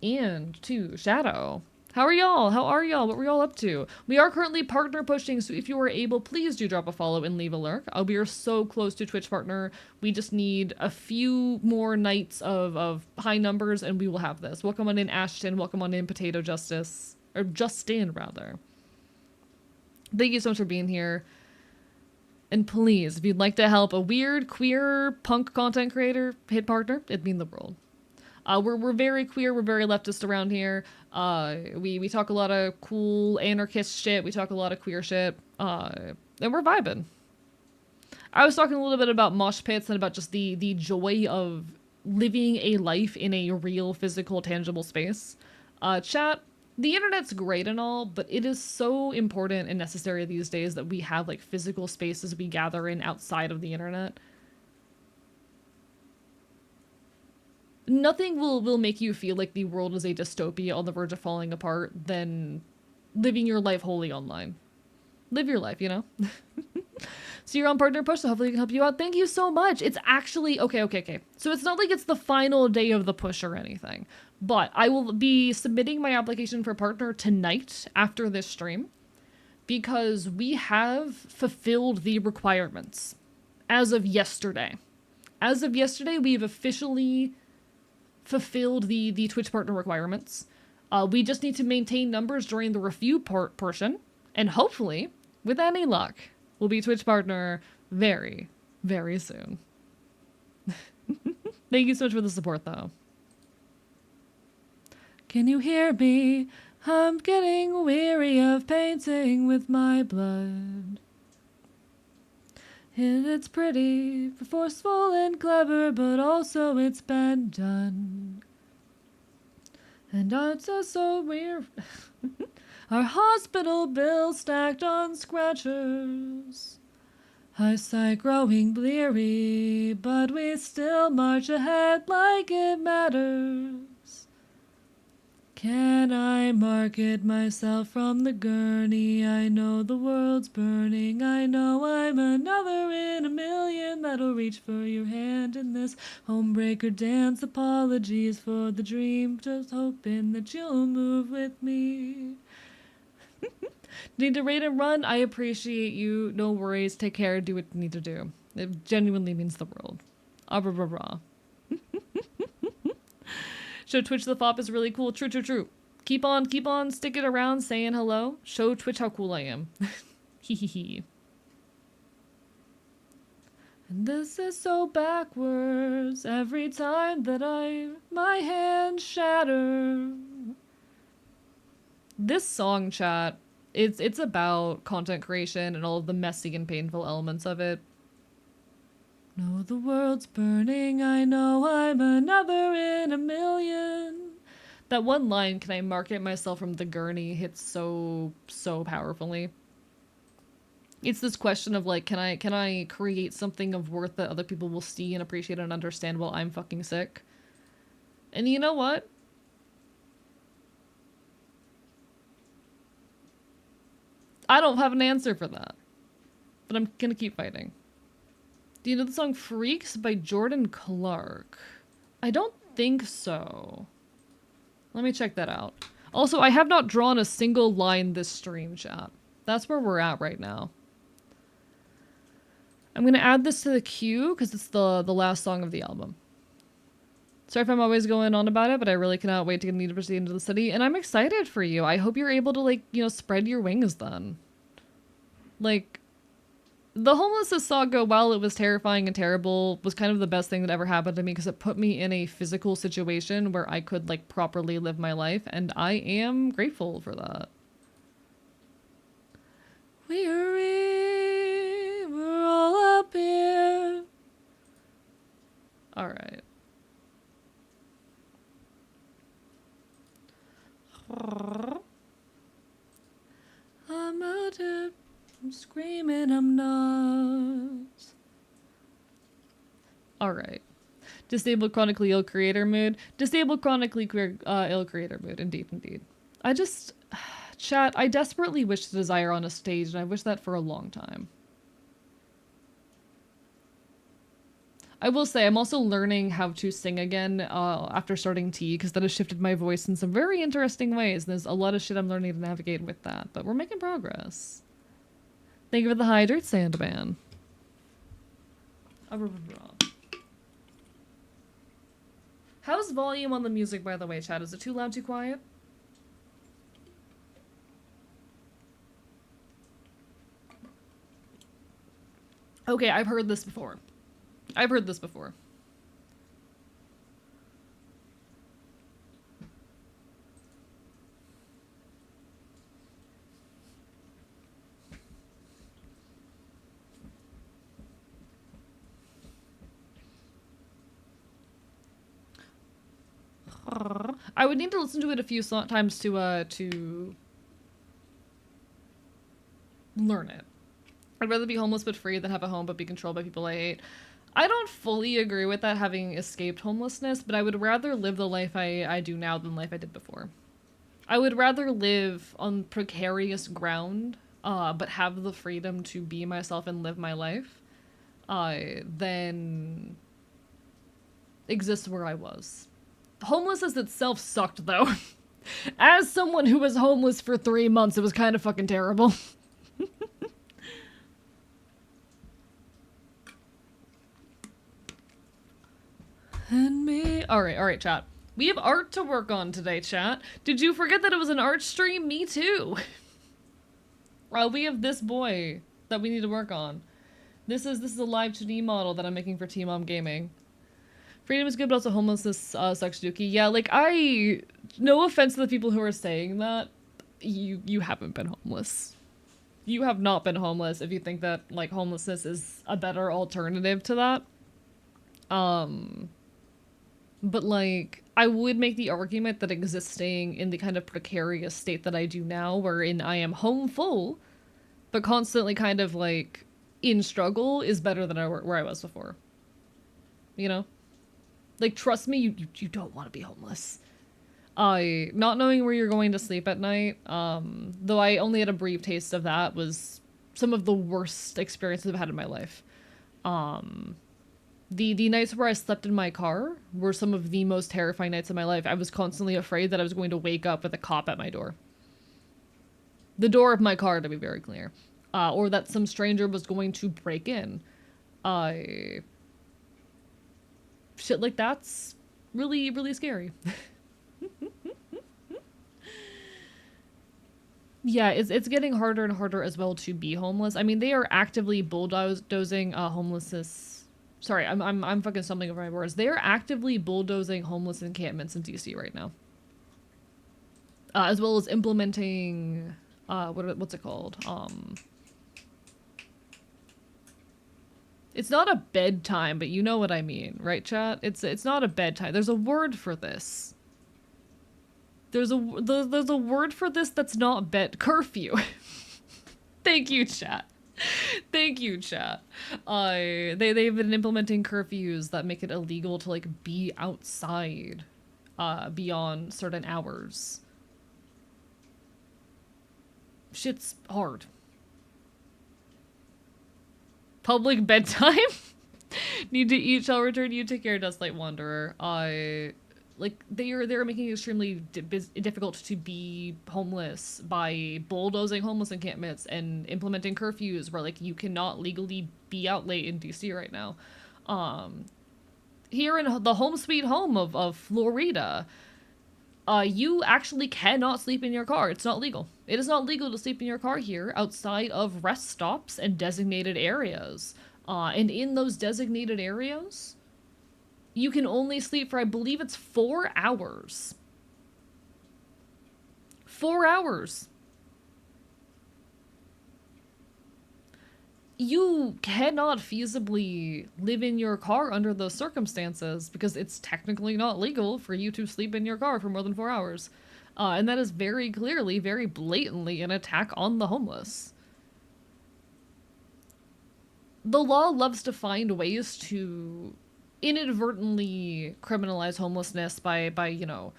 and to Shadow. How are y'all? What were y'all up to? We are currently partner pushing, so if you are able, please do drop a follow and leave a lurk. We are so close to Twitch partner. We just need a few more nights of high numbers and we will have this. Welcome on in, Ashton. Welcome on in, Potato Justice. Or Justin, rather. Thank you so much for being here. And please, if you'd like to help a weird, queer, punk content creator hit partner, it'd mean the world. We're very queer, we're very leftist around here. We talk a lot of cool anarchist shit, we talk a lot of queer shit, and we're vibing. I was talking a little bit about mosh pits and about just the joy of living a life in a real, physical, tangible space. Chat, the internet's great and all, but it is so important and necessary these days that we have like physical spaces we gather in outside of the internet. Nothing will make you feel like the world is a dystopia on the verge of falling apart than living your life wholly online. Live your life, you know? So you're on partner push, so hopefully we can help you out. Thank you so much. It's actually, okay. So it's not like it's the final day of the push or anything, but I will be submitting my application for partner tonight after this stream because we have fulfilled the requirements as of yesterday. As of yesterday, we've officially fulfilled the Twitch partner requirements. We just need to maintain numbers during the review portion, and hopefully, with any luck, we'll be Twitch partner very, very soon. Thank you so much for the support, though. Can you hear me? I'm getting weary of painting with my blood. And it's pretty, forceful and clever, but also it's been done. And I'm so weird. Our hospital bill stacked on scratchers. Eyesight growing bleary, but we still march ahead like it matters. Can I market myself from the gurney? I know the world's burning. I know I'm another in a million that'll reach for your hand in this homebreaker dance. Apologies for the dream, just hoping that you'll move with me. Need to raid and run? I appreciate you. No worries. Take care. Do what you need to do. It genuinely means the world. Ah, rah, rah, rah. Show Twitch the FOP is really cool. True, true, true. Keep on sticking around saying hello. Show Twitch how cool I am. Hee hee hee. And this is so backwards every time that my hands shatter. This song, chat, it's about content creation and all of the messy and painful elements of it. No, the world's burning. I know I'm another in a million. That one line, can I market myself from the gurney, hits so powerfully. It's this question of like, can I create something of worth that other people will see and appreciate and understand while I'm fucking sick? And you know what? I don't have an answer for that. But I'm gonna keep fighting. Do you know the song Freaks by Jordan Clark? I don't think so. Let me check that out. Also, I have not drawn a single line this stream, chat. That's where we're at right now. I'm gonna add this to the queue because it's the last song of the album. Sorry if I'm always going on about it, but I really cannot wait to get Need to Proceed into the city, and I'm excited for you. I hope you're able to, like, you know, spread your wings then. Like, the homelessness saga, while it was terrifying and terrible, was kind of the best thing that ever happened to me because it put me in a physical situation where I could, like, properly live my life, and I am grateful for that. We're all up here. Alright. I'm out here. I'm screaming, I'm not. Alright. Disabled chronically ill creator mood. Disabled chronically ill creator mood. Indeed, indeed. I just... Chat, I desperately wish to desire on a stage, and I wish that for a long time. I will say, I'm also learning how to sing again after starting T, because that has shifted my voice in some very interesting ways. There's a lot of shit I'm learning to navigate with that, but we're making progress. Thank you for the hydrate, Sandman. How's volume on the music, by the way, chat? Is it too loud, too quiet? Okay, I've heard this before. I've heard this before. I would need to listen to it a few times to learn it. I'd rather be homeless but free than have a home but be controlled by people I hate. I don't fully agree with that, having escaped homelessness, but I would rather live the life I do now than the life I did before. I would rather live on precarious ground, but have the freedom to be myself and live my life, than exist where I was. Homelessness itself sucked, though. As someone who was homeless for 3 months, it was kind of fucking terrible. And me. Alright, chat. We have art to work on today, chat. Did you forget that it was an art stream? Me too. We have this boy that we need to work on. This is a live 2D model that I'm making for T-Mom Gaming. Freedom is good, but also homelessness sucks, Dookie. Yeah, like, no offense to the people who are saying that, you haven't been homeless. You have not been homeless if you think that, like, homelessness is a better alternative to that. But, like, I would make the argument that existing in the kind of precarious state that I do now, wherein I am home full, but constantly kind of, like, in struggle, is better than where I was before. You know? Like, trust me, you don't want to be homeless. I not knowing where you're going to sleep at night, though I only had a brief taste of that, was some of the worst experiences I've had in my life. The nights where I slept in my car were some of the most terrifying nights of my life. I was constantly afraid that I was going to wake up with a cop at my door. The door of my car, to be very clear. Or that some stranger was going to break in. I Shit like that's really, really scary. Yeah, it's getting harder and harder as well to be homeless. I mean, they are actively bulldozing homelessness. Sorry, I'm fucking stumbling over my words. They are actively bulldozing homeless encampments in DC right now, as well as implementing what's it called? It's not a bedtime, but you know what I mean, right, chat? It's not a bedtime. There's a word for this. There's a word for this that's not bed curfew. Thank you, chat. Thank you, chat. They've been implementing curfews that make it illegal to like be outside beyond certain hours. Shit's hard. Public bedtime? Need to eat, shall return you. Take care, Dustlight Wanderer. Like they're making it extremely difficult to be homeless by bulldozing homeless encampments and implementing curfews where like you cannot legally be out late in DC right now. Here in the home sweet home of Florida, you actually cannot sleep in your car. It's not legal. It is not legal to sleep in your car here outside of rest stops and designated areas. And in those designated areas, you can only sleep for, I believe it's 4 hours. 4 hours. You cannot feasibly live in your car under those circumstances because it's technically not legal for you to sleep in your car for more than 4 hours. And that is very clearly, very blatantly an attack on the homeless. The law loves to find ways to inadvertently criminalize homelessness by you know,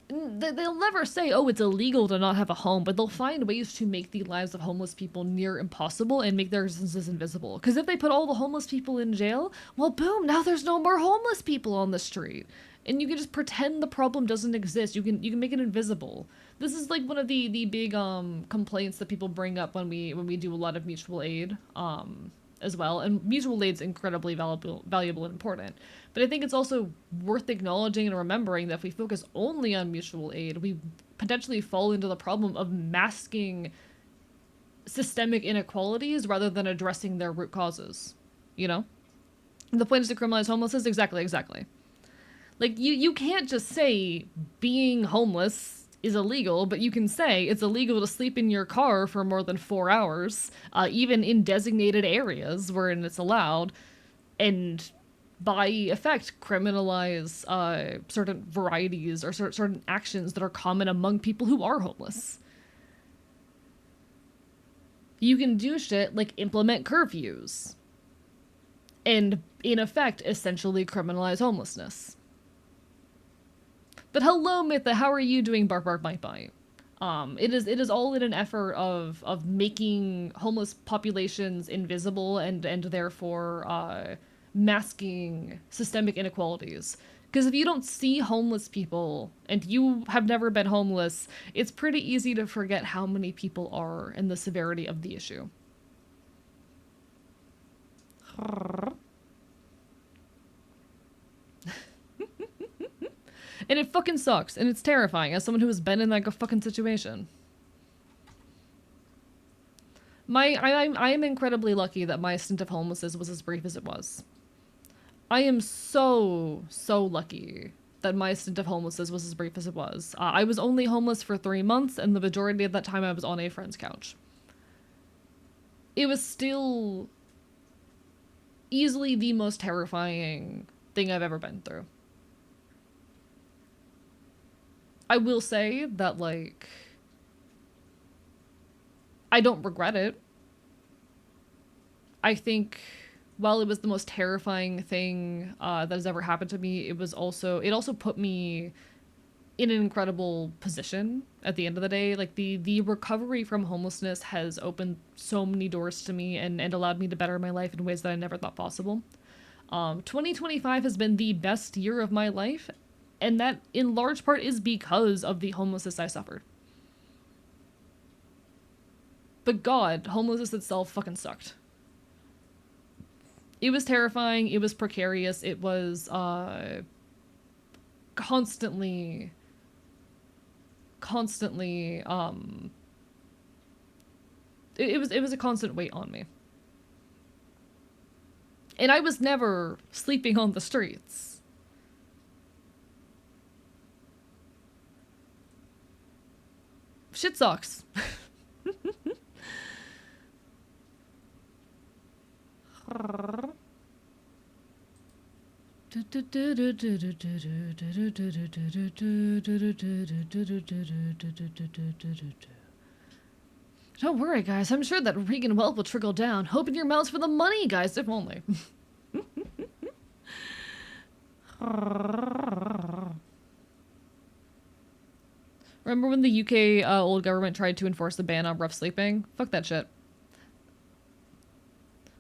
they'll never say, oh, it's illegal to not have a home, but they'll find ways to make the lives of homeless people near impossible and make their existences invisible. Because if they put all the homeless people in jail, well, boom, now there's no more homeless people on the street. And you can just pretend the problem doesn't exist. You can make it invisible. This is like one of the big complaints that people bring up when we do a lot of mutual aid as well. And mutual aid's incredibly valuable and important. But I think it's also worth acknowledging and remembering that if we focus only on mutual aid, we potentially fall into the problem of masking systemic inequalities rather than addressing their root causes. You know? The point is to criminalize homelessness? Exactly. Like, you can't just say being homeless is illegal, but you can say it's illegal to sleep in your car for more than 4 hours, even in designated areas wherein it's allowed, and by effect criminalize certain varieties or certain actions that are common among people who are homeless. You can do shit like implement curfews and, in effect, essentially criminalize homelessness. But hello, Mytha, how are you doing, Bark Bark Bite Bite? It is all in an effort of making homeless populations invisible and therefore masking systemic inequalities. Because if you don't see homeless people and you have never been homeless, it's pretty easy to forget how many people are and the severity of the issue. And it fucking sucks, and it's terrifying as someone who has been in like a fucking situation. I am incredibly lucky that my stint of homelessness was as brief as it was. I am so lucky that my stint of homelessness was as brief as it was. I was only homeless for 3 months, and the majority of that time I was on a friend's couch. It was still easily the most terrifying thing I've ever been through. I will say that, like, I don't regret it. I think while it was the most terrifying thing that has ever happened to me, it also put me in an incredible position at the end of the day. Like the recovery from homelessness has opened so many doors to me and allowed me to better my life in ways that I never thought possible. 2025 has been the best year of my life, and that in large part is because of the homelessness I suffered. But God, homelessness itself fucking sucked. It was terrifying, it was precarious, it was constantly constantly it was a constant weight on me. And I was never sleeping on the streets. Shit sucks. Don't worry, guys. I'm sure that Regan wealth will trickle down. Open your mouths for the money, guys, if only. Remember when the UK old government tried to enforce a ban on rough sleeping? Fuck that shit.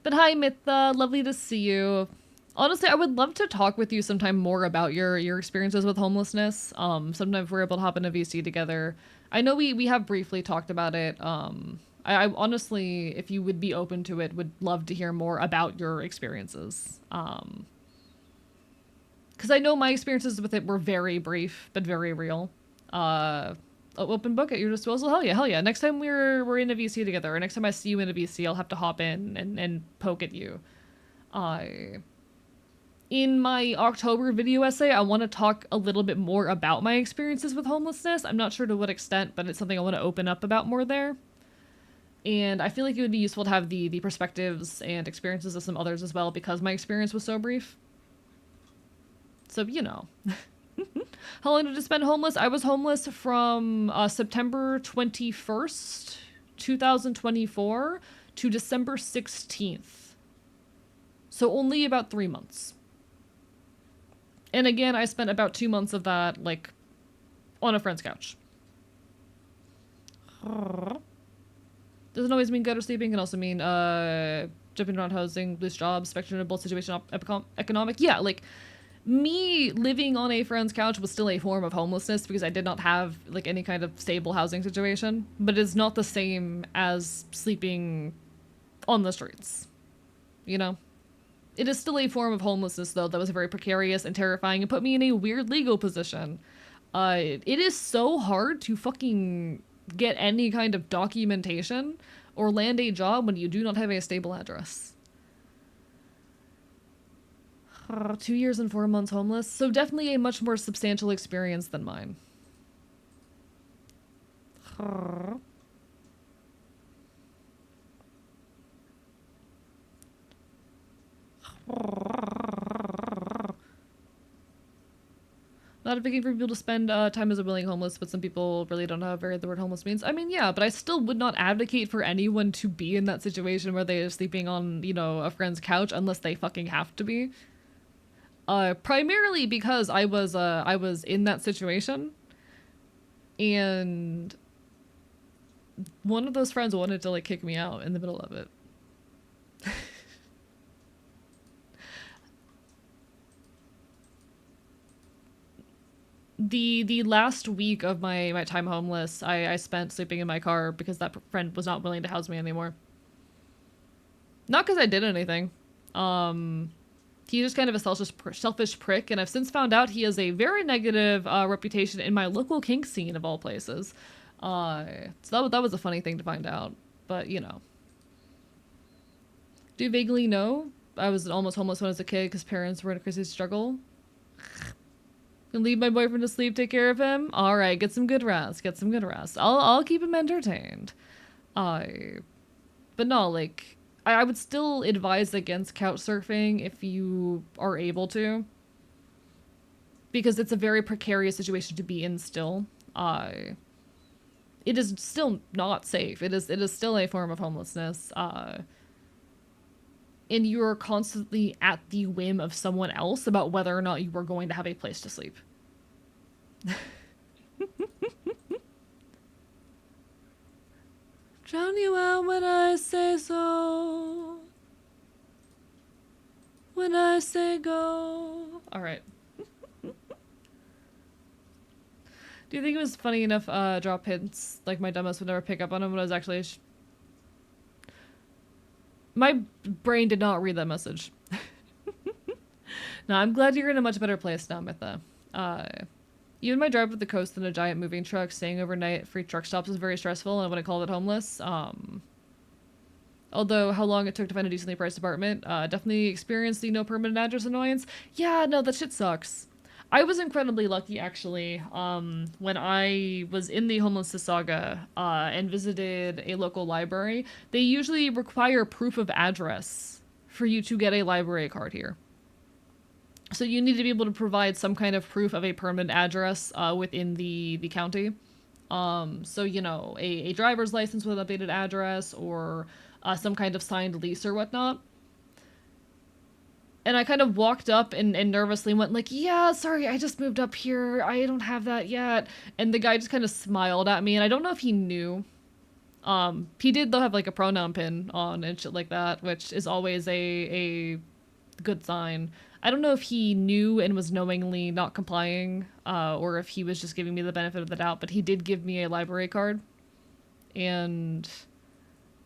But hi, Mitha. Lovely to see you. Honestly, I would love to talk with you sometime more about your experiences with homelessness. Sometime if we're able to hop in a VC together. I know we have briefly talked about it. I honestly, if you would be open to it, would love to hear more about your experiences. Because I know my experiences with it were very brief, but very real. Open book at your disposal. Hell yeah, hell yeah. Next time we're in a VC together, or next time I see you in a VC, I'll have to hop in and poke at you. In my October video essay, I want to talk a little bit more about my experiences with homelessness. I'm not sure to what extent, but it's something I want to open up about more there. And I feel like it would be useful to have the perspectives and experiences of some others as well, because my experience was so brief. So, you know. How long did I spend homeless? I was homeless from September 21st, 2024 to December 16th. So only about 3 months. And again, I spent about 2 months of that, like, on a friend's couch. Doesn't always mean gutter sleeping. Can also mean jumping around housing, loose jobs, spectrum situation, economic. Yeah, like, me living on a friend's couch was still a form of homelessness because I did not have, like, any kind of stable housing situation. But it's not the same as sleeping on the streets. You know? It is still a form of homelessness, though, that was very precarious and terrifying and put me in a weird legal position. It is so hard to fucking get any kind of documentation or land a job when you do not have a stable address. 2 years and 4 months homeless, so definitely a much more substantial experience than mine. Not advocating for people to spend time as a willing homeless, but some people really don't know how varied the word homeless means. I mean, yeah, but I still would not advocate for anyone to be in that situation where they are sleeping on, you know, a friend's couch unless they fucking have to be. Primarily because I was in that situation, and one of those friends wanted to, like, kick me out in the middle of it. The last week of my time homeless, I spent sleeping in my car because that friend was not willing to house me anymore. Not because I did anything. He's just kind of a selfish prick, and I've since found out he has a very negative reputation in my local kink scene, of all places. So that was a funny thing to find out, but, you know. Do you vaguely know? I was almost homeless when I was a kid because parents were in a crazy struggle. Can leave my boyfriend to sleep, take care of him? Alright, get some good rest, get some good rest. I'll keep him entertained. But no, like, I would still advise against couch surfing if you are able to. Because it's a very precarious situation to be in still. It is still not safe. It is still a form of homelessness. And you are constantly at the whim of someone else about whether or not you are going to have a place to sleep. you out when I say so. When I say go. Alright. Do you think it was funny enough, drop hints, like my dumbass would never pick up on them when I was actually my brain did not read that message. No, I'm glad you're in a much better place now, Mitha. Even my drive up the coast in a giant moving truck, staying overnight at free truck stops was very stressful, and I wouldn't call it homeless. Although how long it took to find a decently priced apartment, definitely experienced the no permanent address annoyance. Yeah, no, that shit sucks. I was incredibly lucky, actually, when I was in the homelessness saga and visited a local library. They usually require proof of address for you to get a library card here. So you need to be able to provide some kind of proof of a permanent address within the county. So, you know, a driver's license with an updated address or some kind of signed lease or whatnot. And I kind of walked up and nervously went like, yeah, sorry, I just moved up here. I don't have that yet. And the guy just kind of smiled at me, and I don't know if he knew. He did, though, have like a pronoun pin on and shit like that, which is always a good sign. I don't know if he knew and was knowingly not complying, or if he was just giving me the benefit of the doubt, but he did give me a library card. And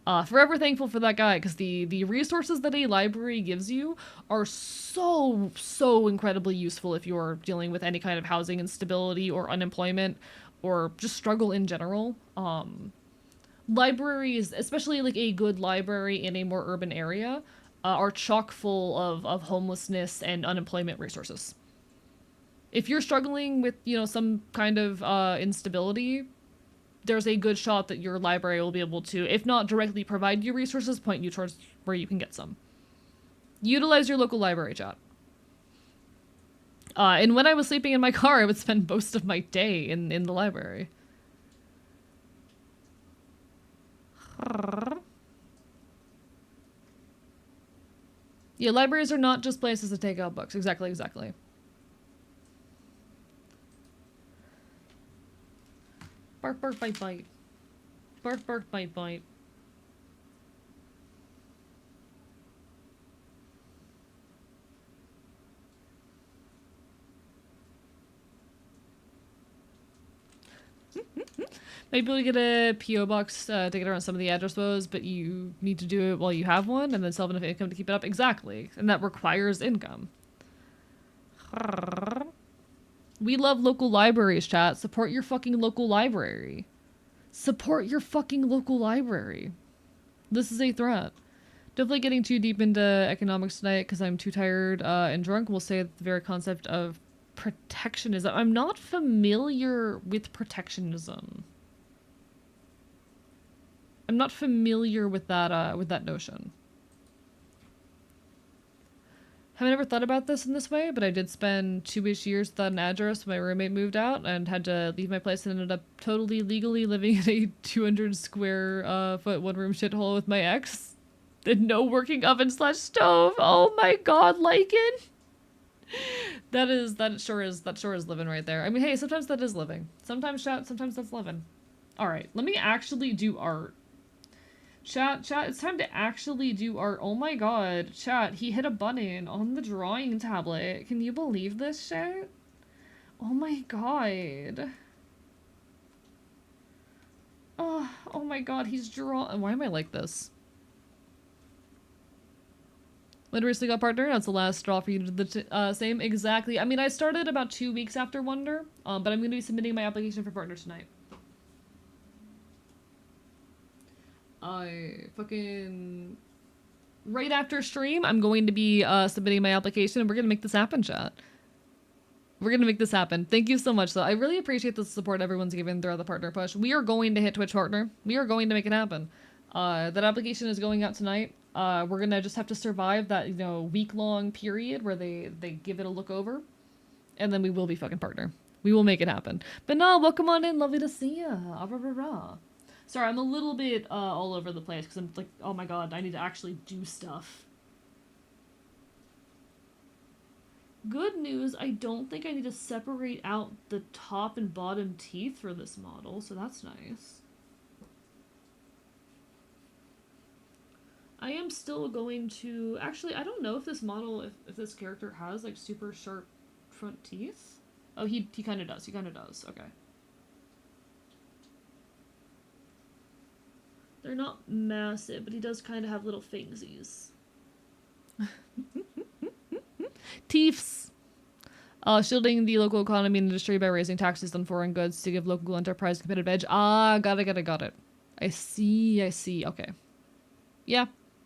forever thankful for that guy, because the resources that a library gives you are so incredibly useful if you're dealing with any kind of housing instability or unemployment or just struggle in general. Libraries, especially like a good library in a more urban area, are chock full of homelessness and unemployment resources. If you're struggling with, you know, some kind of instability, there's a good shot that your library will be able to, if not directly provide you resources, point you towards where you can get some. Utilize your local library, chat. And when I was sleeping in my car, I would spend most of my day in the library. Yeah, libraries are not just places to take out books. Exactly. Bark, bark, bite, bite. Bark, bark, bite, bite. Maybe we'll get a P.O. box to get around some of the address woes, but you need to do it while you have one, and then sell enough income to keep it up. Exactly. And that requires income. We love local libraries, chat. Support your fucking local library. Support your fucking local library. This is a threat. Definitely getting too deep into economics tonight because I'm too tired and drunk. We'll say the very concept of protectionism. I'm not familiar with protectionism. I'm not familiar with that notion. Haven't ever thought about this in this way, but I did spend 2-ish years without an address when my roommate moved out and had to leave my place and ended up totally legally living in a 200 square foot one-room shithole with my ex. And no working oven / stove. Oh my god, Lycan! That sure is living right there. I mean, hey, sometimes that is living. Sometimes sometimes that's living. Alright, let me actually do art. Chat, it's time to actually do art. Oh my god, chat, he hit a button on the drawing tablet. Can you believe this shit? Oh my god. Oh my god, he's drawn. Why am I like this? When recently got partner, that's the last straw for you to do the same. Exactly. I mean, I started about 2 weeks after Wonder, but I'm going to be submitting my application for partner tonight. Fucking right after stream, I'm going to be submitting my application, and we're gonna make this happen, chat. We're gonna make this happen. Thank you so much, though. I really appreciate the support everyone's given throughout the partner push. We are going to hit Twitch partner. We are going to make it happen. That application is going out tonight. We're gonna just have to survive that, you know, week-long period where they give it a look over, and then we will be fucking partner. We will make it happen. But no, welcome on in. Lovely to see ya. Sorry, I'm a little bit all over the place because I'm like, oh my god, I need to actually do stuff. Good news, I don't think I need to separate out the top and bottom teeth for this model, so that's nice. I am still going to... Actually, I don't know if this model, if this character has, like, super sharp front teeth. Oh, he kind of does. He kind of does. Okay. They're not massive, but he does kind of have little fingsies. Teeths! Shielding the local economy and industry by raising taxes on foreign goods to give local enterprise competitive edge. Ah, got it. I see. Okay.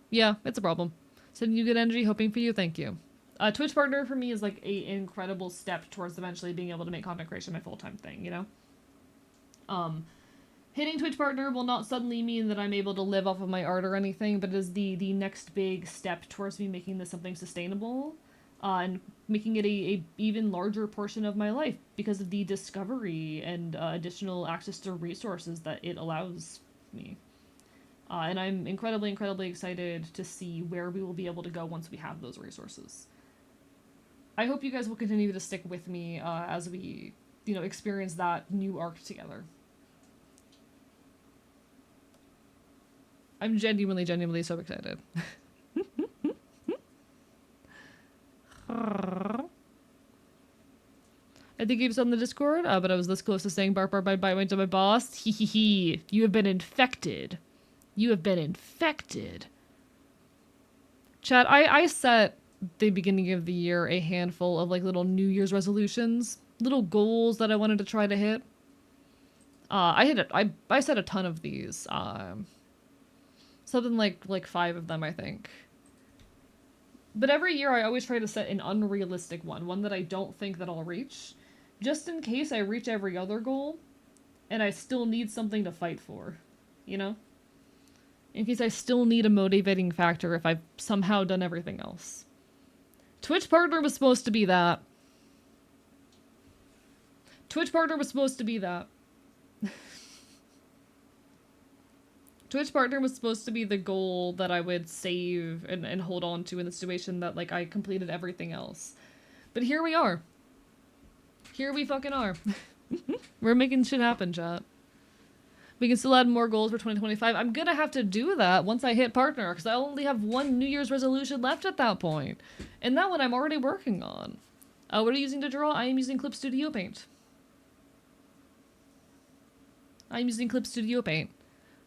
Yeah, it's a problem. Sending you good energy, hoping for you, thank you. Twitch partner for me is like an incredible step towards eventually being able to make content creation my full-time thing, you know? Hitting Twitch partner will not suddenly mean that I'm able to live off of my art or anything, but it is the next big step towards me making this something sustainable, and making it a even larger portion of my life because of the discovery and additional access to resources that it allows me. And I'm incredibly, incredibly excited to see where we will be able to go once we have those resources. I hope you guys will continue to stick with me as we, experience that new arc together. I'm genuinely, genuinely so excited. I think he was on the Discord, but I was this close to saying bark bark bite bite to my boss. Hee hee hee. You have been infected. Chat, I set the beginning of the year a handful of like little New Year's resolutions, little goals that I wanted to try to hit. I set a ton of these. Something like 5 of them, I think. But every year I always try to set an unrealistic one that I don't think that I'll reach, just in case I reach every other goal, and I still need something to fight for, you know? In case I still need a motivating factor if I've somehow done everything else. Twitch partner was supposed to be that. Twitch partner was supposed to be that. Twitch partner was supposed to be the goal that I would save and hold on to in the situation that, like, I completed everything else. But here we are. Here we fucking are. We're making shit happen, chat. We can still add more goals for 2025. I'm gonna have to do that once I hit partner, because I only have one New Year's resolution left at that point. And that one I'm already working on. What are you using to draw? I am using Clip Studio Paint.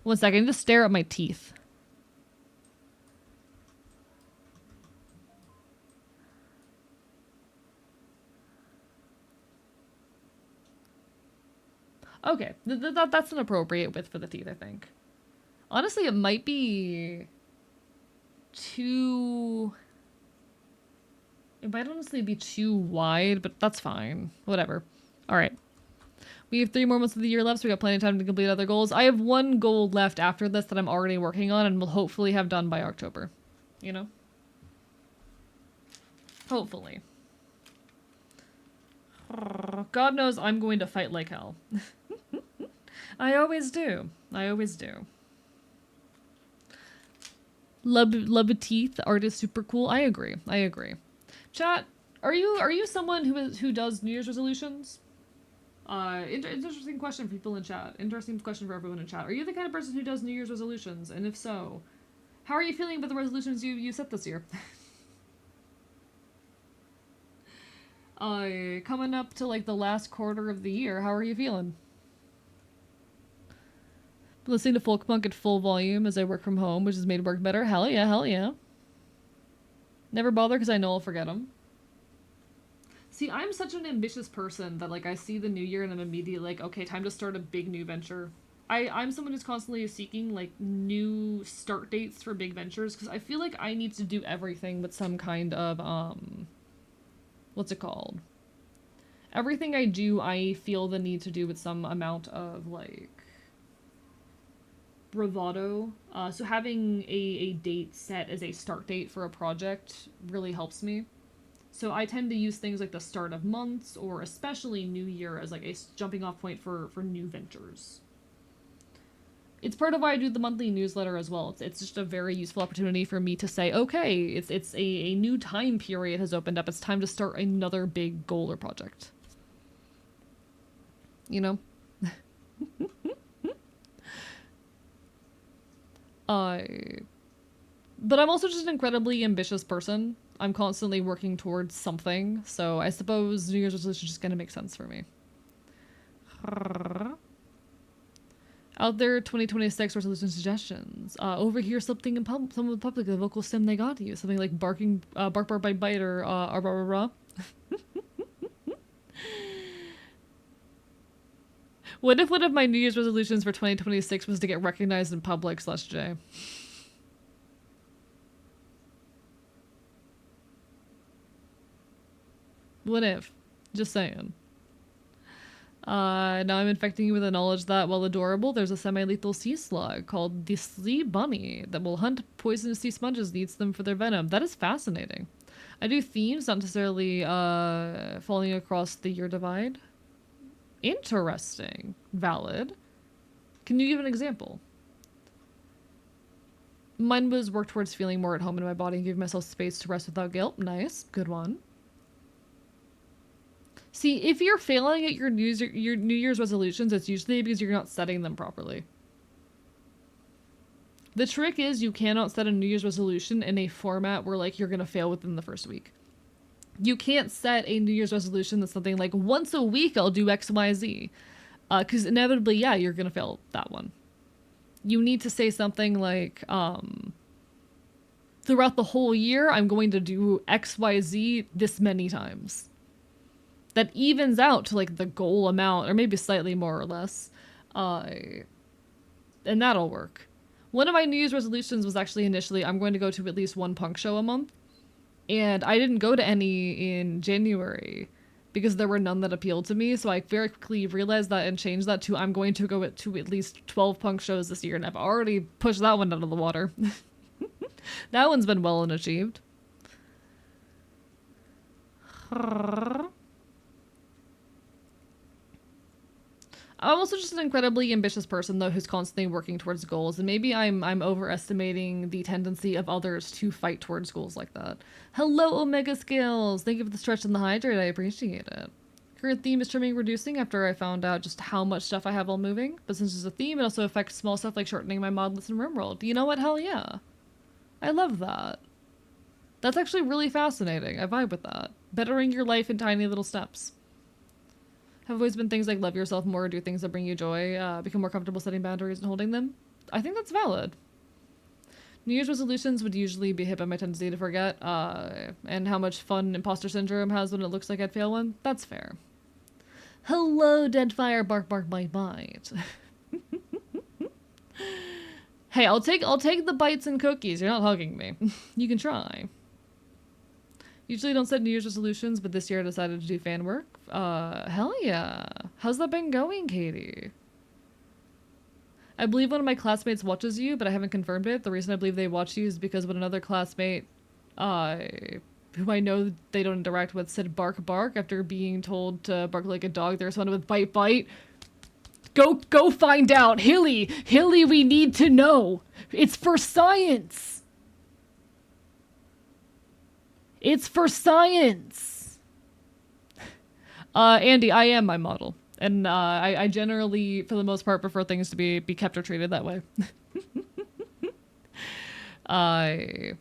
One second, I need to stare at my teeth. Okay, that's an appropriate width for the teeth, I think. Honestly, it might be too... It might honestly be too wide, but that's fine. Whatever. Alright. We have 3 more months of the year left, so we got plenty of time to complete other goals. I have 1 goal left after this that I'm already working on and will hopefully have done by October. You know? Hopefully. God knows I'm going to fight like hell. I always do. Love teeth. Art is super cool. I agree. Chat, are you someone who does New Year's resolutions? Interesting question for people in chat. Interesting question for everyone in chat. Are you the kind of person who does New Year's resolutions? And if so, how are you feeling about the resolutions you set this year? Coming up to like the last quarter of the year, how are you feeling? Listening to folk punk at full volume as I work from home, which has made work better. Hell yeah. Never bother because I know I'll forget them. See, I'm such an ambitious person that like I see the new year and I'm immediately like, okay, time to start a big new venture. I'm someone who's constantly seeking like new start dates for big ventures because I feel like I need to do everything with some kind of what's it called? Everything I do, I feel the need to do with some amount of like bravado. So having a date set as a start date for a project really helps me. So I tend to use things like the start of months or especially New Year as like a jumping off point for new ventures. It's part of why I do the monthly newsletter as well. It's just a very useful opportunity for me to say, okay, it's a new time period has opened up. It's time to start another big goal or project. You know? But I'm also just an incredibly ambitious person. I'm constantly working towards something, so I suppose New Year's resolution is just gonna make sense for me. Out there, 2026 resolution suggestions. Overhear something in someone in public, the vocal stem they got to you. Something like barking, bark, bark, bite, bite, or rah, rah, rah. What if one of my New Year's resolutions for 2026 was to get recognized in public /J? What if? Just saying. Now I'm infecting you with the knowledge that, while adorable, there's a semi-lethal sea slug called the sea bunny that will hunt poisonous sea sponges and eats them for their venom. That is fascinating. I do themes, not necessarily falling across the year divide. Interesting. Valid. Can you give an example? Mine was work towards feeling more at home in my body and giving myself space to rest without guilt. Nice. Good one. See, if you're failing at your New Year's resolutions, it's usually because you're not setting them properly. The trick is you cannot set a New Year's resolution in a format where, like, you're going to fail within the first week. You can't set a New Year's resolution that's something like, once a week I'll do X, Y, Z. Because inevitably, yeah, you're going to fail that one. You need to say something like, throughout the whole year, I'm going to do X, Y, Z this many times. That evens out to, like, the goal amount, or maybe slightly more or less. And that'll work. One of my New Year's resolutions was actually initially, I'm going to go to at least one punk show a month. And I didn't go to any in January because there were none that appealed to me. So I very quickly realized that and changed that to, I'm going to go to at least 12 punk shows this year. And I've already pushed that one out of the water. That one's been well and achieved. I'm also just an incredibly ambitious person, though, who's constantly working towards goals, and maybe I'm overestimating the tendency of others to fight towards goals like that. Hello, Omega Skills! Thank you for the stretch and the hydrate, I appreciate it. Current theme is trimming reducing after I found out just how much stuff I have all moving, but since it's a theme, it also affects small stuff like shortening my mod list in RimWorld. You know what? Hell yeah. I love that. That's actually really fascinating. I vibe with that. Bettering your life in tiny little steps. Have always been things like love yourself more, do things that bring you joy, become more comfortable setting boundaries and holding them. I think that's valid. New Year's resolutions would usually be hit by my tendency to forget, and how much fun imposter syndrome has when it looks like I'd fail one. That's fair. Hello, Deadfire, bark, bark, bite, bite. Hey, I'll take the bites and cookies. You're not hugging me. You can try. Usually don't set New Year's resolutions, but this year I decided to do fan work. Hell yeah. How's that been going, Katie? I believe one of my classmates watches you, but I haven't confirmed it. The reason I believe they watch you is because when another classmate, who I know they don't interact with, said bark bark after being told to bark like a dog, there's one with bite bite. Go find out. Hilly, we need to know. It's for science. It's for science! Andy, I am my model. And I generally, for the most part, prefer things to be kept or treated that way. Gotta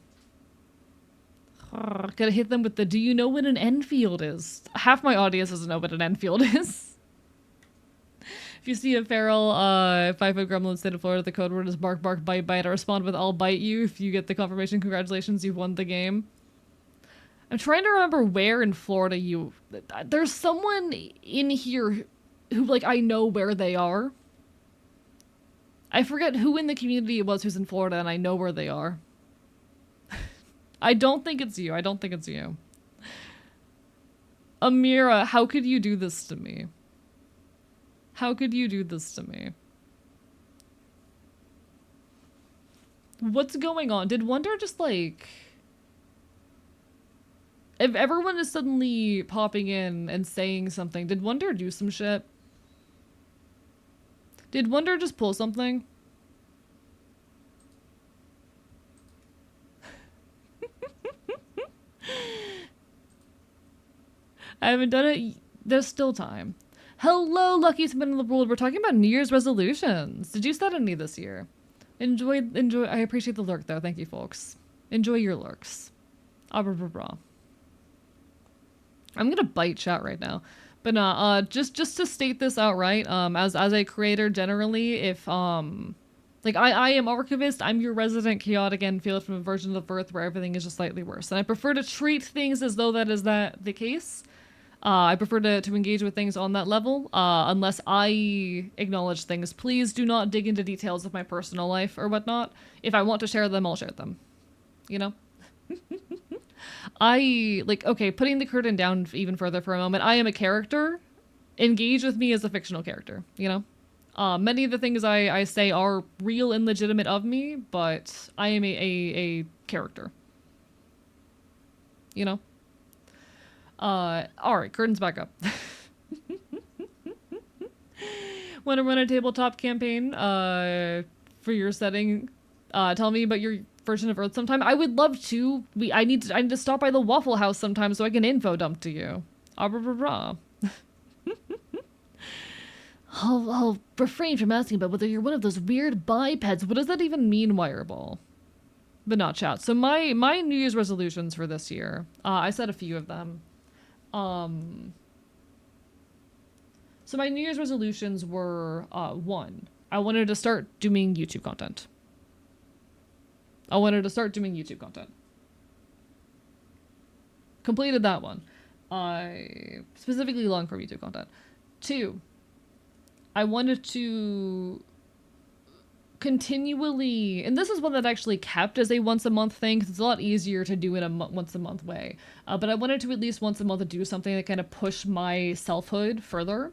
hit them with the, do you know what an Enfield is? Half my audience doesn't know what an Enfield is. If you see a feral 5-foot gremlin in the state of Florida, the code word is bark, bark, bite, bite. I respond with I'll bite you. If you get the confirmation, congratulations, you've won the game. I'm trying to remember where in Florida there's someone in here who, like, I know where they are. I forget who in the community it was who's in Florida, and I know where they are. I don't think it's you. Amira, how could you do this to me? How could you do this to me? What's going on? Did Wonder just, like... If everyone is suddenly popping in and saying something, did Wonder do some shit? Did Wonder just pull something? I haven't done it. There's still time. Hello, Lucky Spin in the World. We're talking about New Year's resolutions. Did you set any this year? Enjoy. I appreciate the lurk, though. Thank you, folks. Enjoy your lurks. Ah, blah, blah, blah. I'm gonna bite chat right now. But just to state this outright, as a creator generally, if like I am archivist, I'm your resident chaotic and feel from a version of Earth where everything is just slightly worse. And I prefer to treat things as though that is the case. I prefer to engage with things on that level, unless I acknowledge things. Please do not dig into details of my personal life or whatnot. If I want to share them, I'll share them. You know? Okay, putting the curtain down even further for a moment, I am a character. Engage with me as a fictional character, you know? Many of the things I say are real and legitimate of me, but I am a character. You know? Alright, curtains back up. Want to run a tabletop campaign, for your setting? Tell me about your version of Earth sometime. I would love to. I need to stop by the Waffle House sometime so I can info dump to you. Ah, blah, blah, blah. I'll refrain from asking about whether you're one of those weird bipeds. What does that even mean, Wireball? But not chat. So my New Year's resolutions for this year, I set a few of them. So my New Year's resolutions were, one, I wanted to start doing YouTube content. Completed that one. Specifically long form YouTube content. Two, I wanted to continually, and this is one that actually kept as a once a month thing because it's a lot easier to do in a once a month way. But I wanted to at least once a month do something that kind of push my selfhood further.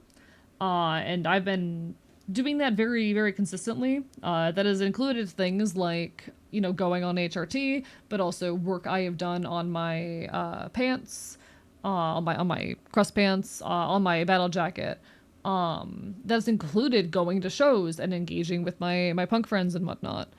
And I've been doing that very, very consistently. That has included things like, you know, going on HRT, but also work I have done on my pants, on my crust pants, on my battle jacket. That's included going to shows and engaging with my punk friends and whatnot.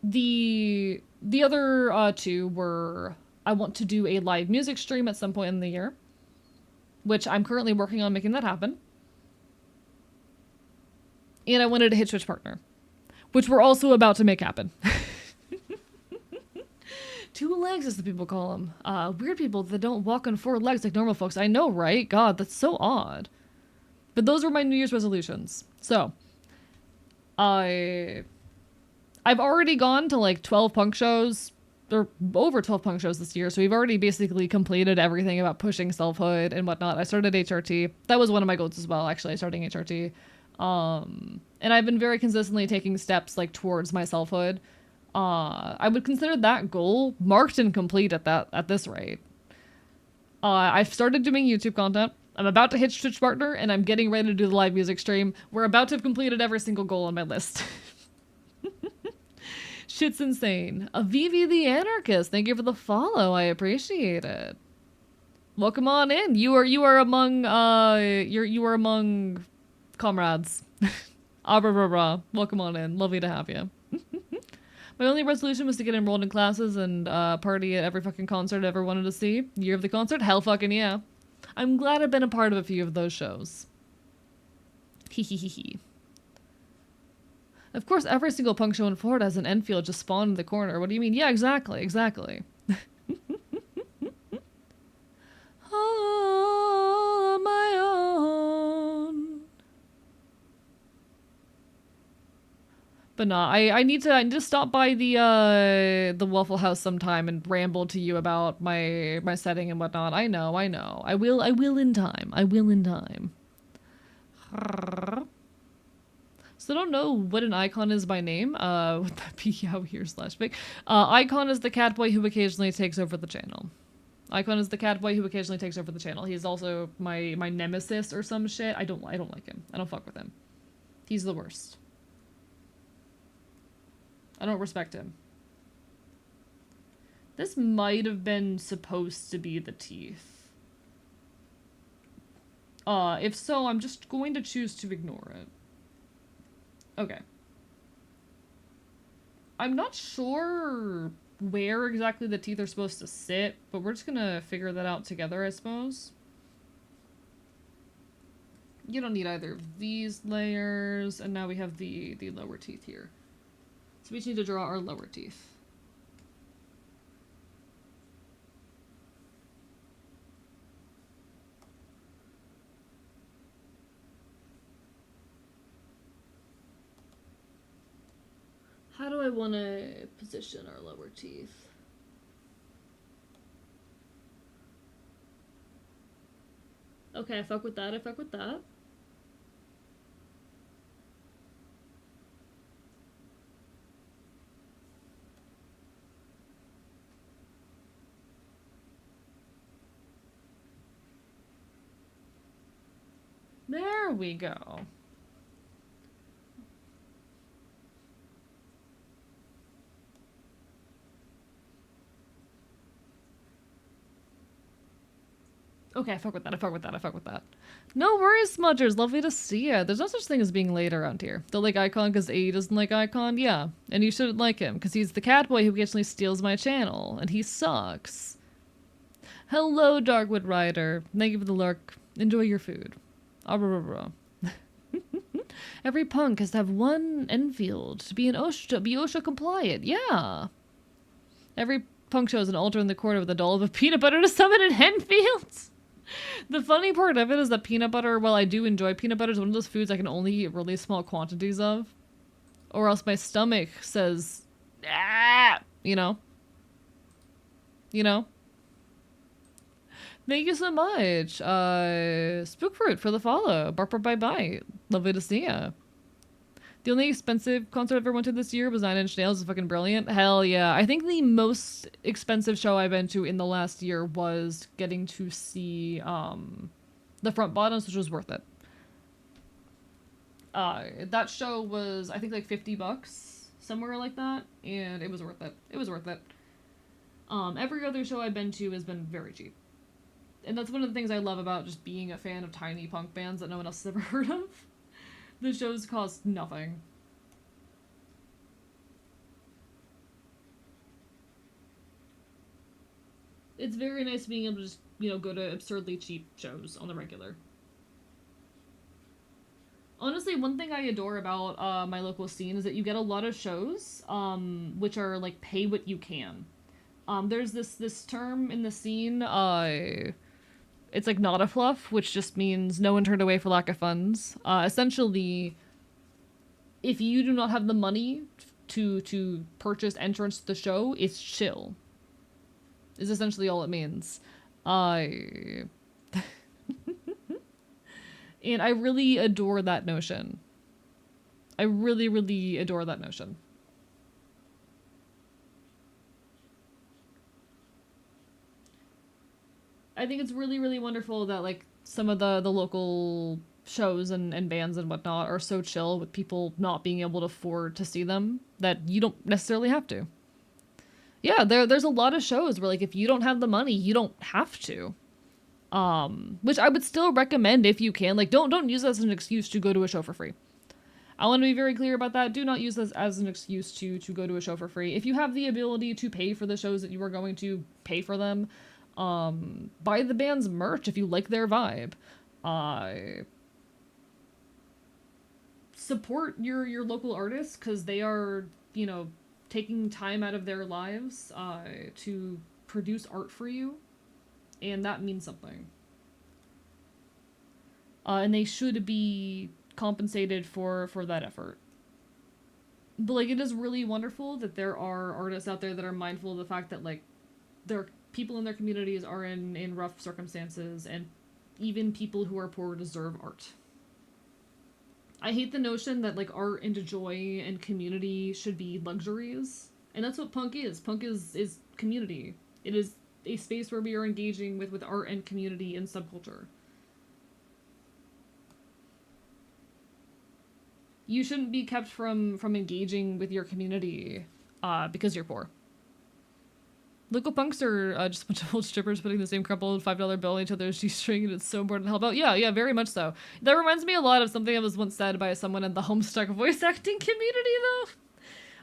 The other two were, I want to do a live music stream at some point in the year, which I'm currently working on making that happen. And I wanted a hit Twitch partner, which we're also about to make happen. Two legs, as the people call them. Weird people that don't walk on four legs like normal folks. I know, right? God, that's so odd. But those were my New Year's resolutions. So, I've already gone to like 12 punk shows, or over 12 punk shows this year, so we've already basically completed everything about pushing selfhood and whatnot. I started HRT. That was one of my goals as well, actually, starting HRT. And I've been very consistently taking steps like towards my selfhood. I would consider that goal marked and complete at this rate. I've started doing YouTube content. I'm about to hit Twitch partner, and I'm getting ready to do the live music stream. We're about to have completed every single goal on my list. Shit's insane. A VV the Anarchist, thank you for the follow. I appreciate it. Welcome on in. You are among you are among comrades. Welcome on in. Lovely to have you. My only resolution was to get enrolled in classes and party at every fucking concert I ever wanted to see. Year of the concert? Hell fucking yeah. I'm glad I've been a part of a few of those shows. Hee. Of course, every single punk show in Florida has an Enfield just spawned in the corner. What do you mean? Yeah, exactly. All on my own. But nah, I need to stop by the Waffle House sometime and ramble to you about my setting and whatnot. I know. I will in time. So I don't know what an icon is by name. Would that be out here /big? Icon is the cat boy who occasionally takes over the channel. He's also my nemesis or some shit. I don't like him. I don't fuck with him. He's the worst. I don't respect him. This might have been supposed to be the teeth. If so, I'm just going to choose to ignore it. Okay. I'm not sure where exactly the teeth are supposed to sit, but we're just gonna figure that out together, I suppose. You don't need either of these layers, and now we have the lower teeth here. So we just need to draw our lower teeth. How do I want to position our lower teeth? Okay, I fuck with that, I fuck with that. There we go. Okay, I fuck with that, I fuck with that, I fuck with that. No worries, Smudgers. Lovely to see ya. There's no such thing as being late around here. Don't like Icon because A doesn't like Icon? Yeah. And you shouldn't like him because he's the cat boy who occasionally steals my channel. And he sucks. Hello, Darkwood Rider. Thank you for the lurk. Enjoy your food. Every punk has to have one Enfield to be OSHA compliant. Yeah. Every punk shows an altar in the corner with a doll of peanut butter to summon an Enfield. The funny part of it is that peanut butter, while I do enjoy peanut butter, is one of those foods I can only eat really small quantities of. Or else my stomach says, ah, you know? You know? Thank you so much. Spookfruit for the follow. Barper bye bye. Lovely to see ya. The only expensive concert I ever went to this year was Nine Inch Nails. It's fucking brilliant. Hell yeah. I think the most expensive show I've been to in the last year was getting to see the Front Bottoms, which was worth it. That show was, I think, like $50, somewhere like that, and it was worth it. It was worth it. Every other show I've been to has been very cheap. And that's one of the things I love about just being a fan of tiny punk bands that no one else has ever heard of. The shows cost nothing. It's very nice being able to just, you know, go to absurdly cheap shows on the regular. Honestly, one thing I adore about my local scene is that you get a lot of shows, which are like pay what you can. There's this term in the scene, it's like not a fluff, which just means no one turned away for lack of funds. Essentially, if you do not have the money to purchase entrance to the show, it's chill. Is essentially all it means. And I really adore that notion. I really, really adore that notion. I think it's really, really wonderful that, like, some of the local shows and bands and whatnot are so chill with people not being able to afford to see them that you don't necessarily have to. Yeah, there's a lot of shows where, like, if you don't have the money, you don't have to. Which I would still recommend if you can. Like, don't use that as an excuse to go to a show for free. I want to be very clear about that. Do not use this as an excuse to go to a show for free. If you have the ability to pay for the shows that you are going to, pay for them. Buy the band's merch if you like their vibe. Support your local artists because they are, you know, taking time out of their lives to produce art for you, and that means something. And they should be compensated for that effort. But like, it is really wonderful that there are artists out there that are mindful of the fact that, like, their people in their communities are in rough circumstances, and even people who are poor deserve art. I hate the notion that, like, art and joy and community should be luxuries. And that's what punk is. Punk is community. It is a space where we are engaging with art and community and subculture. You shouldn't be kept from engaging with your community because you're poor. Local punks are just a bunch of old strippers putting the same crumpled $5 bill on each other's G-string, and it's so important to help out. Yeah, very much so. That reminds me a lot of something that was once said by someone in the Homestuck voice acting community,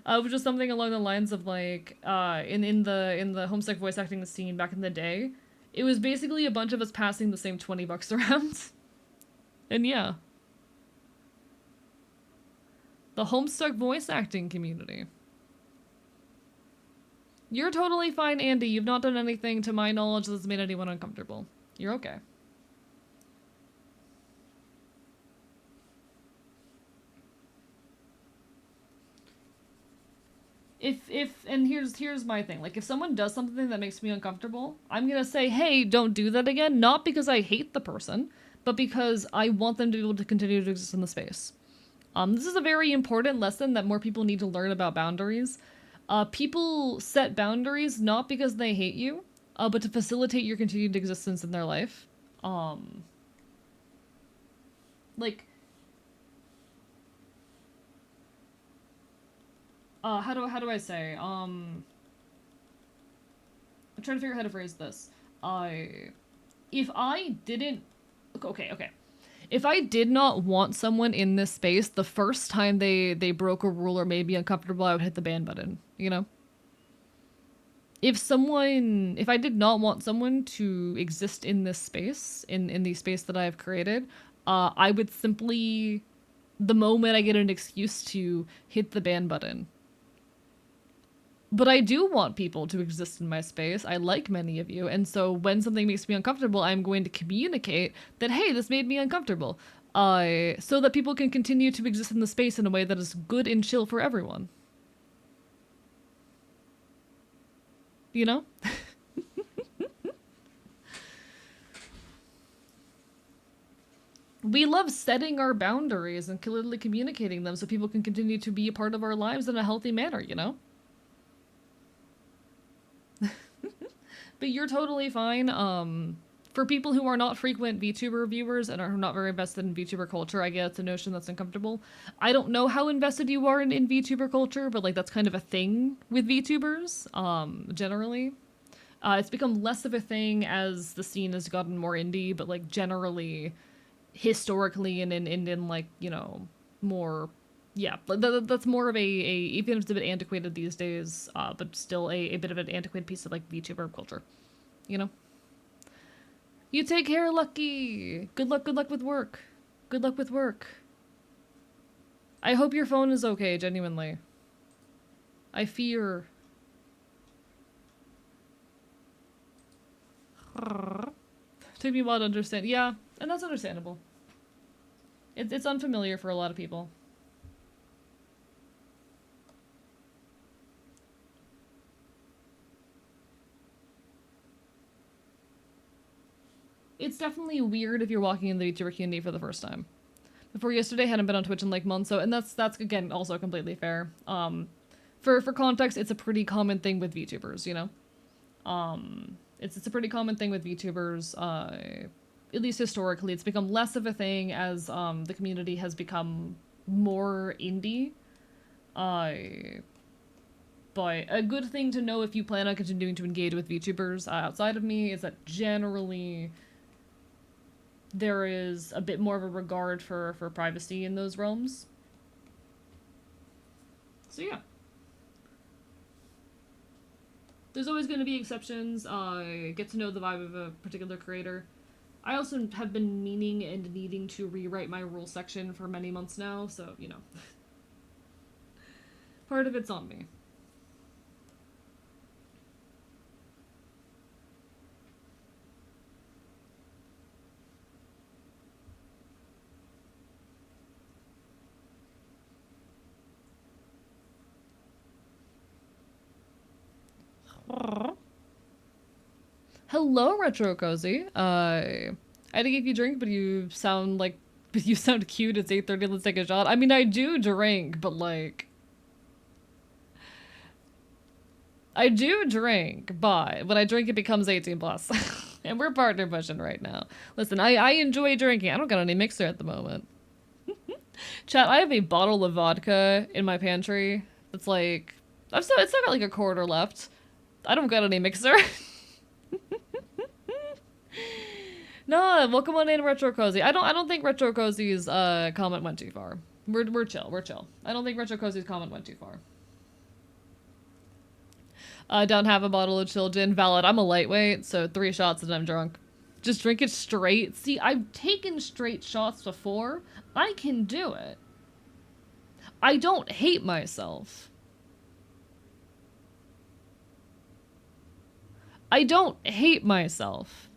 though. Which was something along the lines of, like, in the Homestuck voice acting scene back in the day, it was basically a bunch of us passing the same $20 around. And yeah, the Homestuck voice acting community. You're totally fine, Andy. You've not done anything to my knowledge that's made anyone uncomfortable. You're okay. And here's my thing. Like if someone does something that makes me uncomfortable, I'm gonna say, hey, don't do that again. Not because I hate the person, but because I want them to be able to continue to exist in the space. This is a very important lesson that more people need to learn about boundaries. People set boundaries not because they hate you, but to facilitate your continued existence in their life. Um, like, how do I say? I'm trying to figure out how to phrase this. I, if I didn't, okay. If I did not want someone in this space, the first time they broke a rule or made me uncomfortable, I would hit the ban button. You know. If I did not want someone to exist in this space, in the space that I have created, I would simply, the moment I get an excuse to, hit the ban button. But I do want people to exist in my space. I like many of you, and so when something makes me uncomfortable, I'm going to communicate that, hey, this made me uncomfortable. So that people can continue to exist in the space in a way that is good and chill for everyone. You know? We love setting our boundaries and clearly communicating them so people can continue to be a part of our lives in a healthy manner, you know? But you're totally fine. For people who are not frequent VTuber viewers and are not very invested in VTuber culture, I get it's a notion that's uncomfortable. I don't know how invested you are in VTuber culture, but like that's kind of a thing with VTubers, generally. It's become less of a thing as the scene has gotten more indie, but like generally, historically and in like, you know, more, yeah, that's more of a even if it's a bit antiquated these days, but still a bit of an antiquated piece of like VTuber culture, you know. You take care, Lucky. Good luck with work. Good luck with work. I hope your phone is okay, genuinely. I fear. Took me a while to understand. Yeah, and that's understandable. It's unfamiliar for a lot of people. It's definitely weird if you're walking in the VTuber community for the first time. Before yesterday, hadn't been on Twitch in like months, so and that's again also completely fair. For context, it's a pretty common thing with VTubers, you know. It's a pretty common thing with VTubers. At least historically, it's become less of a thing as the community has become more indie. But a good thing to know if you plan on continuing to engage with VTubers outside of me is that generally there is a bit more of a regard for privacy in those realms. So yeah. There's always going to be exceptions. Get to know the vibe of a particular creator. I also have been meaning and needing to rewrite my rule section for many months now, so, you know. Part of it's on me. Hello, Retro Cozy. I had to give you a drink, but you sound like you sound cute. It's 8:30. Let's take a shot. I mean, I do drink, but like I do drink, but when I drink, it becomes 18 plus, and we're partner pushing right now. Listen, I enjoy drinking. I don't got any mixer at the moment. Chat, I have a bottle of vodka in my pantry. It's like it's still got like a quarter left. I don't got any mixer. No, welcome on in, Retro Cozy. I don't think Retro Cozy's comment went too far. We're chill. We're chill. I don't think Retro Cozy's comment went too far. Don't have a bottle of chill gin. Valid. I'm a lightweight, so 3 shots and I'm drunk. Just drink it straight. See, I've taken straight shots before. I can do it. I don't hate myself. I don't hate myself.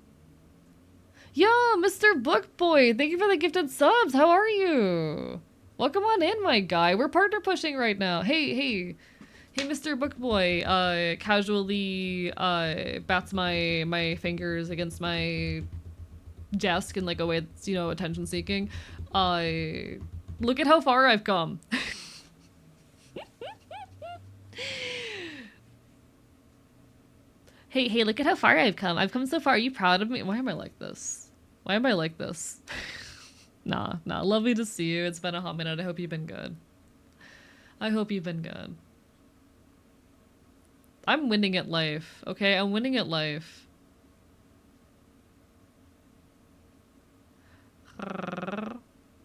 Yo, Mr. Bookboy, thank you for the gifted subs. How are you? Welcome on in, my guy. We're partner pushing right now. Hey, Mr. Bookboy, casually, bats my fingers against my desk in like a way that's, you know, attention seeking. Look at how far I've come. Hey, look at how far I've come. I've come so far. Are you proud of me? Why am I like this? Why am I like this? Nah. Lovely to see you. It's been a hot minute. I hope you've been good. I hope you've been good. I'm winning at life, okay? I'm winning at life.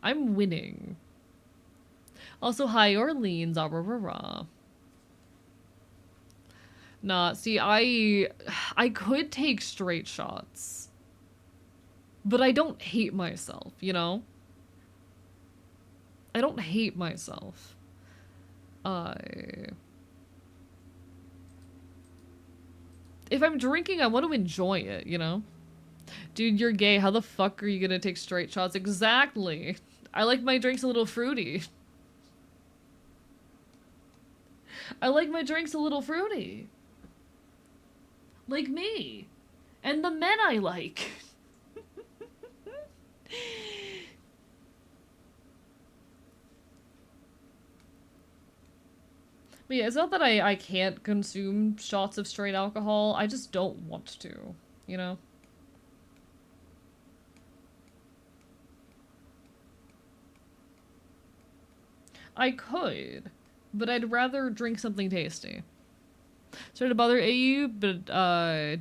I'm winning. Also, hi, Orleans. Nah, see, I could take straight shots. But I don't hate myself, you know? I don't hate myself. If I'm drinking, I want to enjoy it, you know? Dude, you're gay. How the fuck are you gonna take straight shots? Exactly. I like my drinks a little fruity. I like my drinks a little fruity. Like me. And the men I like. But yeah, it's not that I can't consume shots of straight alcohol. I just don't want to, you know? I could, but I'd rather drink something tasty. Sorry to bother AU, but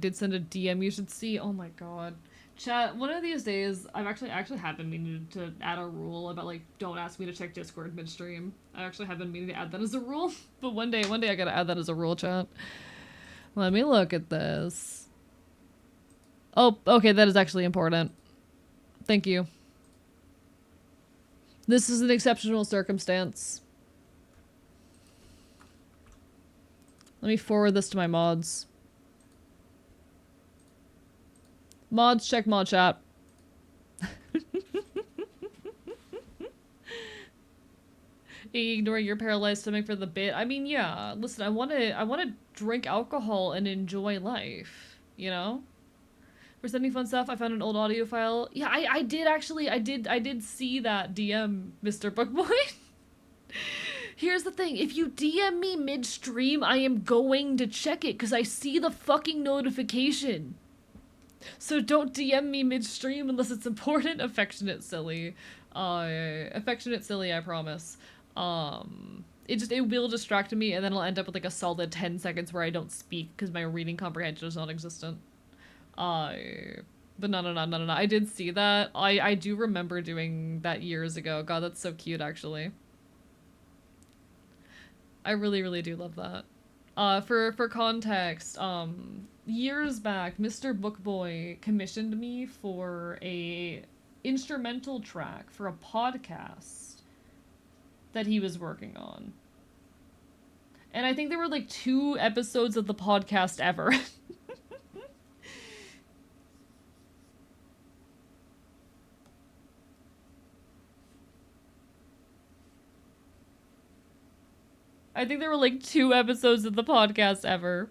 did send a DM you should see. Oh my god. Chat, one of these days, I actually have been meaning to add a rule about, like, don't ask me to check Discord midstream. I actually have been meaning to add that as a rule, but one day I gotta add that as a rule, chat. Let me look at this. Oh, okay, that is actually important. Thank you. This is an exceptional circumstance. Let me forward this to my mods. Mods, check mod chat. Ignoring your paralyzed stomach for the bit. I mean, yeah. Listen, I wanna drink alcohol and enjoy life. You know? For sending fun stuff, I found an old audio file. Yeah, I did see that DM, Mr. Bookboy. Here's the thing, if you DM me midstream, I am going to check it, because I see the fucking notification. So don't DM me midstream unless it's important. Affectionate silly. Affectionate silly, I promise. It will distract me, and then I'll end up with like a solid 10 seconds where I don't speak, because my reading comprehension is non-existent. But no. I did see that. I do remember doing that years ago. God, that's so cute, actually. I really do love that. For context, years back, Mr. Bookboy commissioned me for a instrumental track for a podcast that he was working on. And I think there were like 2 episodes of the podcast ever. I think there were like 2 episodes of the podcast ever.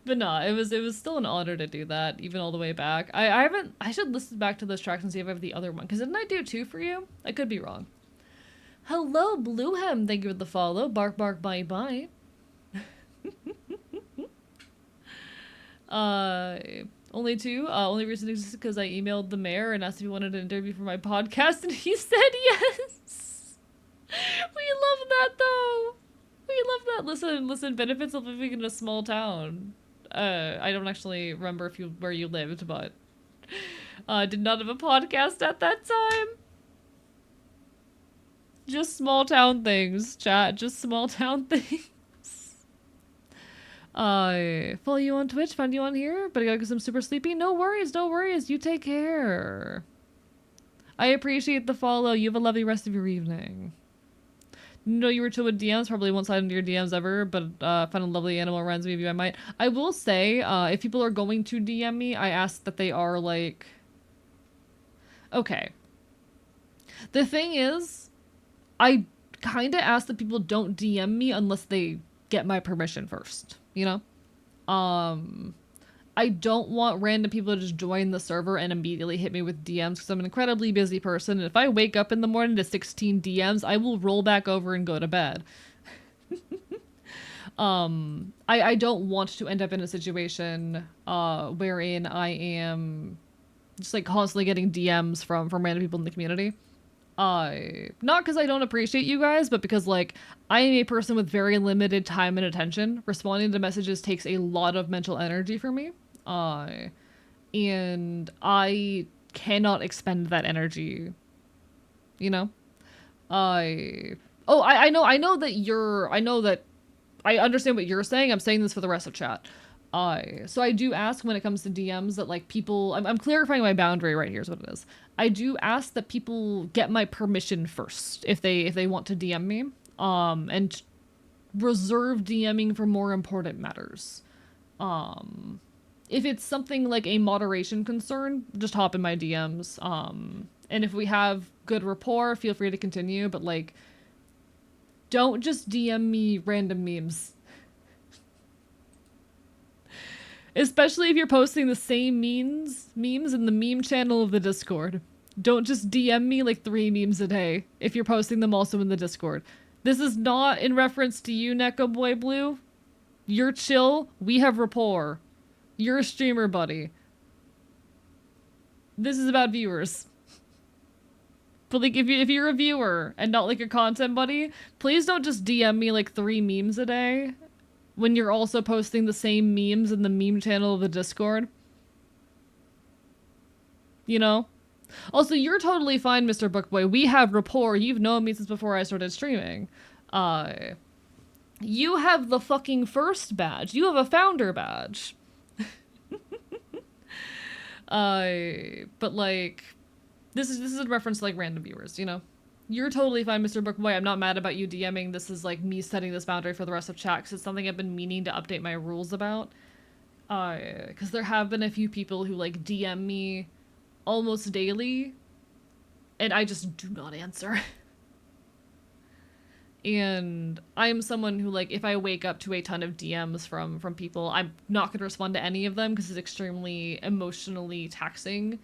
But nah, it was still an honor to do that, even all the way back. I should listen back to those tracks and see if I have the other one, because didn't I do 2 for you? I could be wrong. Hello, Bluehem, thank you for the follow. Bark, bark, bye, bye. Only 2. Only reason is because I emailed the mayor and asked if he wanted an interview for my podcast, and he said yes. We love that, though. We love that. Listen. Benefits of living in a small town. I don't actually remember where you lived, but did not have a podcast at that time. Just small town things, chat. Just small town things. Follow you on Twitch, find you on here, but I gotta because I'm super sleepy. No worries, no worries. You take care. I appreciate the follow. You have a lovely rest of your evening. No, you were chill with DMs. Probably won't slide into your DMs ever, but find a lovely animal reminds me of you. I might. I will say, if people are going to DM me, I ask that they are like. Okay. The thing is, I kind of ask that people don't DM me unless they get my permission first. You know. I don't want random people to just join the server and immediately hit me with DMs because I'm an incredibly busy person. And if I wake up in the morning to 16 DMs, I will roll back over and go to bed. I don't want to end up in a situation wherein I am just like constantly getting DMs from random people in the community. Not because I don't appreciate you guys, but because like I am a person with very limited time and attention. Responding to messages takes a lot of mental energy for me. And I cannot expend that energy, you know? I know that I understand what you're saying. I'm saying this for the rest of chat. So I do ask when it comes to DMs that like people, I'm clarifying my boundary right here is what it is. I do ask that people get my permission first if they want to DM me, and reserve DMing for more important matters. If it's something like a moderation concern, just hop in my DMs. And if we have good rapport, feel free to continue, but like, don't just DM me random memes. Especially if you're posting the same memes in the meme channel of the Discord. Don't just DM me like 3 memes a day if you're posting them also in the Discord. This is not in reference to you, Neko Boy Blue. You're chill. We have rapport. You're a streamer, buddy. This is about viewers. But like, if you're a viewer and not like a content buddy, please don't just DM me like 3 memes a day when you're also posting the same memes in the meme channel of the Discord. You know? Also, you're totally fine, Mr. Bookboy. We have rapport. You've known me since before I started streaming. You have the fucking first badge. You have a founder badge. But like, this is in reference to like random viewers, you know? You're totally fine, Mr. Bookboy. I'm not mad about you DMing. This is like me setting this boundary for the rest of chat because it's something I've been meaning to update my rules about. Because there have been a few people who like DM me almost daily and I just do not answer. And I'm someone who like, if I wake up to a ton of DMs from people, I'm not going to respond to any of them because it's extremely emotionally taxing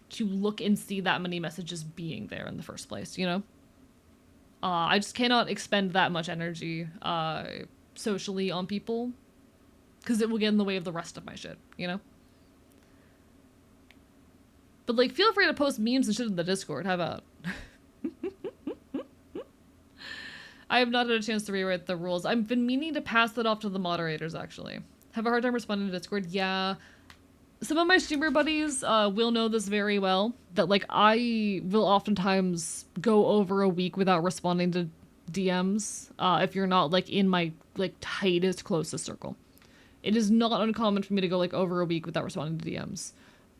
to look and see that many messages being there in the first place, you know? I just cannot expend that much energy socially on people because it will get in the way of the rest of my shit, you know? But like, feel free to post memes and shit in the Discord. How about? I have not had a chance to rewrite the rules. I've been meaning to pass that off to the moderators, actually. Have a hard time responding to Discord? Yeah. Some of my streamer buddies will know this very well, that like I will oftentimes go over a week without responding to DMs if you're not like in my like tightest, closest circle. It is not uncommon for me to go like over a week without responding to DMs.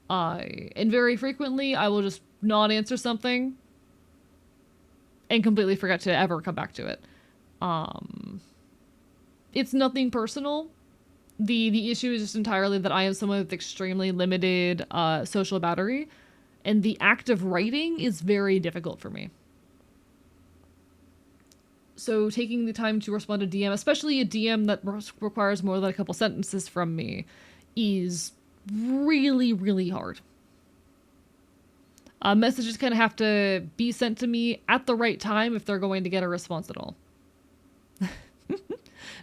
And very frequently I will just not answer something and completely forget to ever come back to it. It's nothing personal. The issue is just entirely that I am someone with extremely limited social battery, and the act of writing is very difficult for me. So taking the time to respond to DM, especially a DM that requires more than a couple sentences from me, is really, really hard. Messages kind of have to be sent to me at the right time if they're going to get a response at all.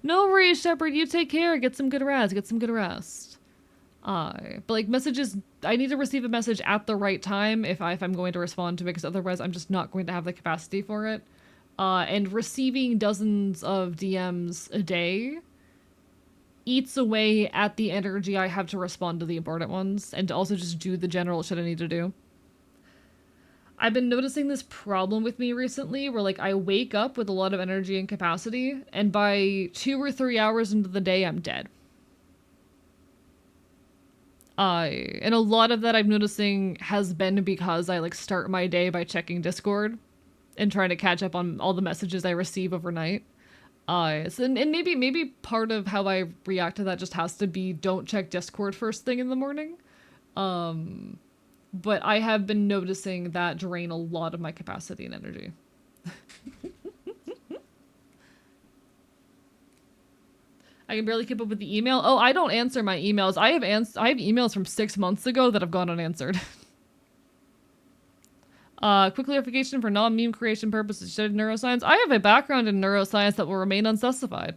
No worries, Shepard. You take care. Get some good rest. Get some good rest. But like messages, I need to receive a message at the right time if I'm going to respond to it, because otherwise I'm just not going to have the capacity for it. And receiving dozens of DMs a day eats away at the energy I have to respond to the important ones and to also just do the general shit I need to do. I've been noticing this problem with me recently where like I wake up with a lot of energy and capacity, and by 2 or 3 hours into the day, I'm dead. And a lot of that I'm noticing has been because I like start my day by checking Discord and trying to catch up on all the messages I receive overnight. And maybe part of how I react to that just has to be don't check Discord first thing in the morning. But I have been noticing that drain a lot of my capacity and energy. I can barely keep up with the email. Oh, I don't answer my emails. I have emails from 6 months ago that have gone unanswered. Quick clarification for non-meme creation purposes. You studied neuroscience. I have a background in neuroscience that will remain unspecified.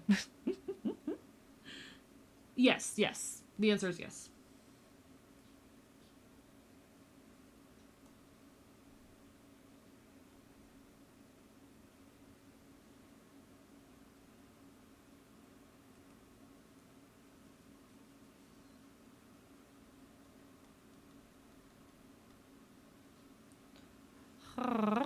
Yes, yes. The answer is yes.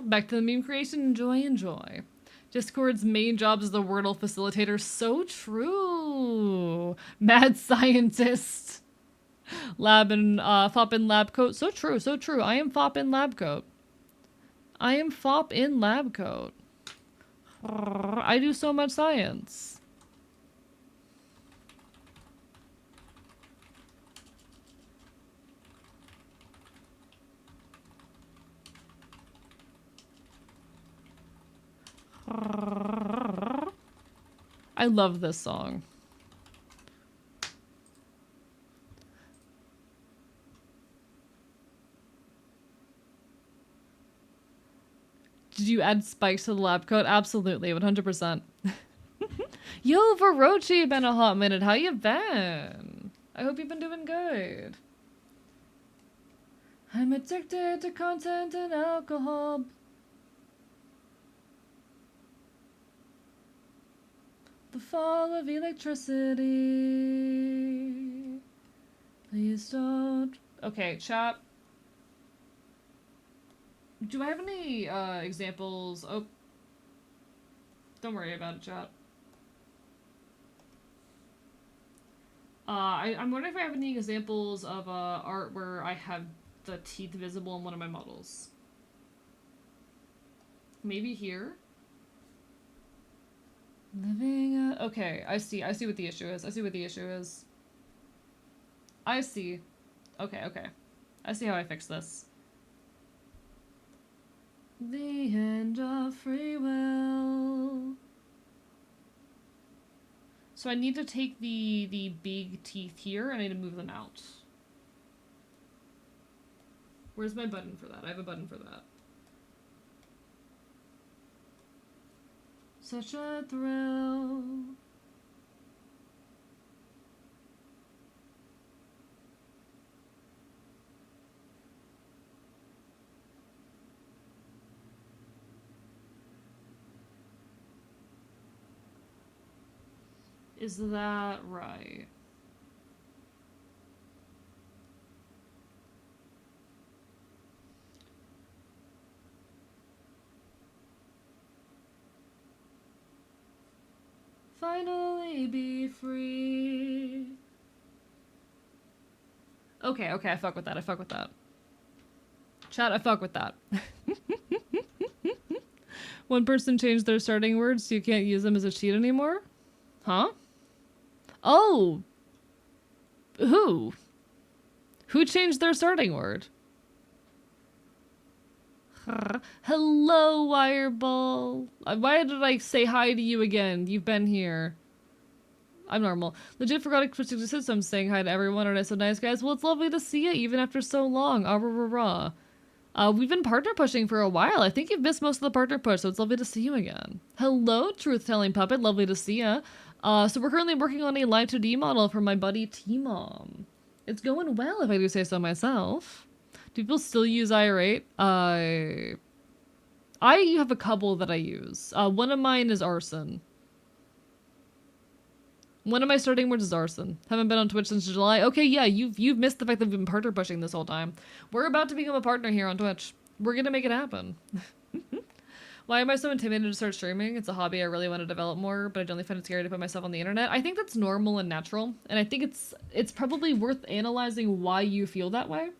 Back to the meme creation. Enjoy, enjoy. Discord's main job is the Wordle facilitator. So true. Mad scientist. Lab and Fop in lab coat. So true, so true. I am Fop in lab coat. I am Fop in lab coat. I do so much science. I love this song. Did you add spikes to the lab coat? Absolutely, 100%. Yo, Verochi, been a hot minute. How you been? I hope you've been doing good. I'm addicted to content and alcohol. The fall of electricity. Please don't. Okay, chat. Do I have any examples? Oh, don't worry about it, chat. I'm wondering if I have any examples of art where I have the teeth visible in one of my models. Maybe here. Living. Okay, I see what the issue is. I see what the issue is. I see. Okay, okay. I see how I fix this. The end of free will. So I need to take the big teeth here and I need to move them out. Where's my button for that? I have a button for that. Such a thrill. Is that right? Finally be free. Okay, okay, I fuck with that. I fuck with that. Chat, I fuck with that. One person changed their starting words so you can't use them as a cheat anymore? Huh? Oh! Who? Who changed their starting word? Hello, Wireball. Why did I say hi to you again? You've been here. I'm normal. Legit forgot to switch to system saying hi to everyone. Aren't I so nice, guys? Well, it's lovely to see you even after so long. Ah, rah, rah, rah. We've been partner pushing for a while. I think you've missed most of the partner push, so it's lovely to see you again. Hello, Truth-Telling Puppet. Lovely to see ya. So we're currently working on a live 2D model for my buddy T-Mom. It's going well, if I do say so myself. Do people still use IR8? I have a couple that I use. One of mine is arson. One of my starting words is arson. Haven't been on Twitch since July. Okay, yeah, you've missed the fact that we've been partner pushing this whole time. We're about to become a partner here on Twitch. We're gonna make it happen. Why am I so intimidated to start streaming? It's a hobby I really want to develop more, but I generally find it scary to put myself on the internet. I think that's normal and natural, and I think it's probably worth analyzing why you feel that way.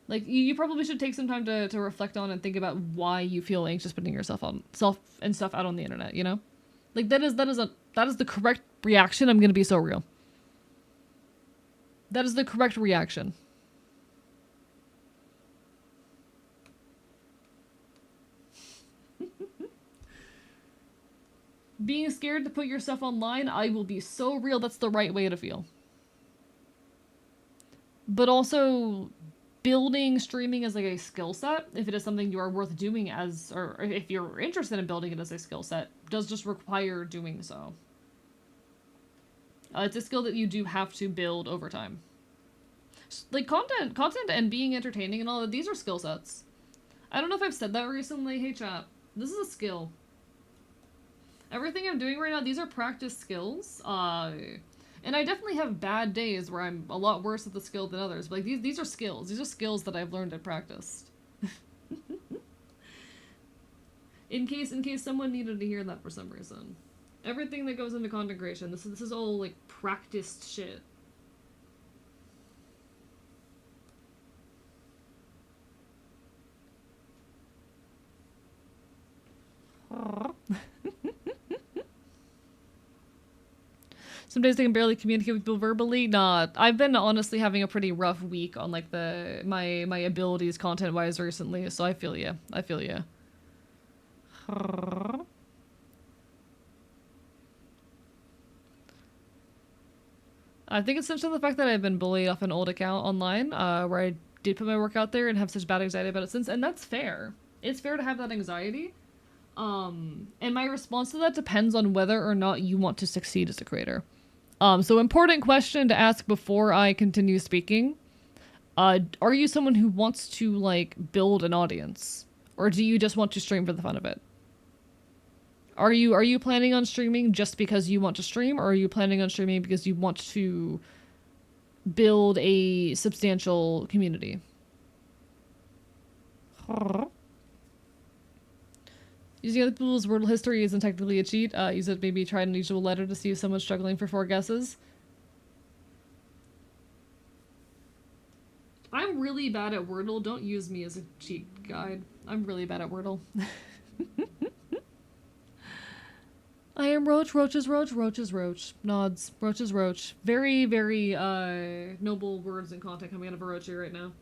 Like you probably should take some time to reflect on and think about why you feel anxious putting yourself on self and stuff out on the internet, you know? Like that is the correct reaction. I'm gonna be so real. That is the correct reaction. Being scared to put yourself online, I will be so real, that's the right way to feel. But also building streaming as like a skill set, if it is something you are worth doing as, or if you're interested in building it as a skill set, does just require doing so. It's a skill that you do have to build over time. Like content and being entertaining and all that, these are skill sets. I don't know if I've said that recently. Hey chat, this is a skill. Everything I'm doing right now, these are practice skills. And I definitely have bad days where I'm a lot worse at the skill than others. But like these are skills. These are skills that I've learned and practiced. in case someone needed to hear that for some reason. Everything that goes into content creation, this is all like practiced shit. Some days I can barely communicate with people verbally. Nah, I've been honestly having a pretty rough week on like my abilities content wise recently, so I feel ya. I feel ya. I think it's essentially the fact that I've been bullied off an old account online, where I did put my work out there and have such bad anxiety about it since, and that's fair. It's fair to have that anxiety. And my response to that depends on whether or not you want to succeed as a creator. So important question to ask before I continue speaking. Are you someone who wants to, like, build an audience? Or do you just want to stream for the fun of it? Are you planning on streaming just because you want to stream, or are you planning on streaming because you want to build a substantial community? Using other people's wordle history isn't technically a cheat. Use it, maybe try an unusual letter to see if someone's struggling for 4 guesses. I'm really bad at Wordle. Don't use me as a cheat guide. I'm really bad at Wordle. I am Roach, Roach is Roach, Roach is Roach. Nods, Roach is Roach. Very, very, noble words and content coming out of Orochi right now.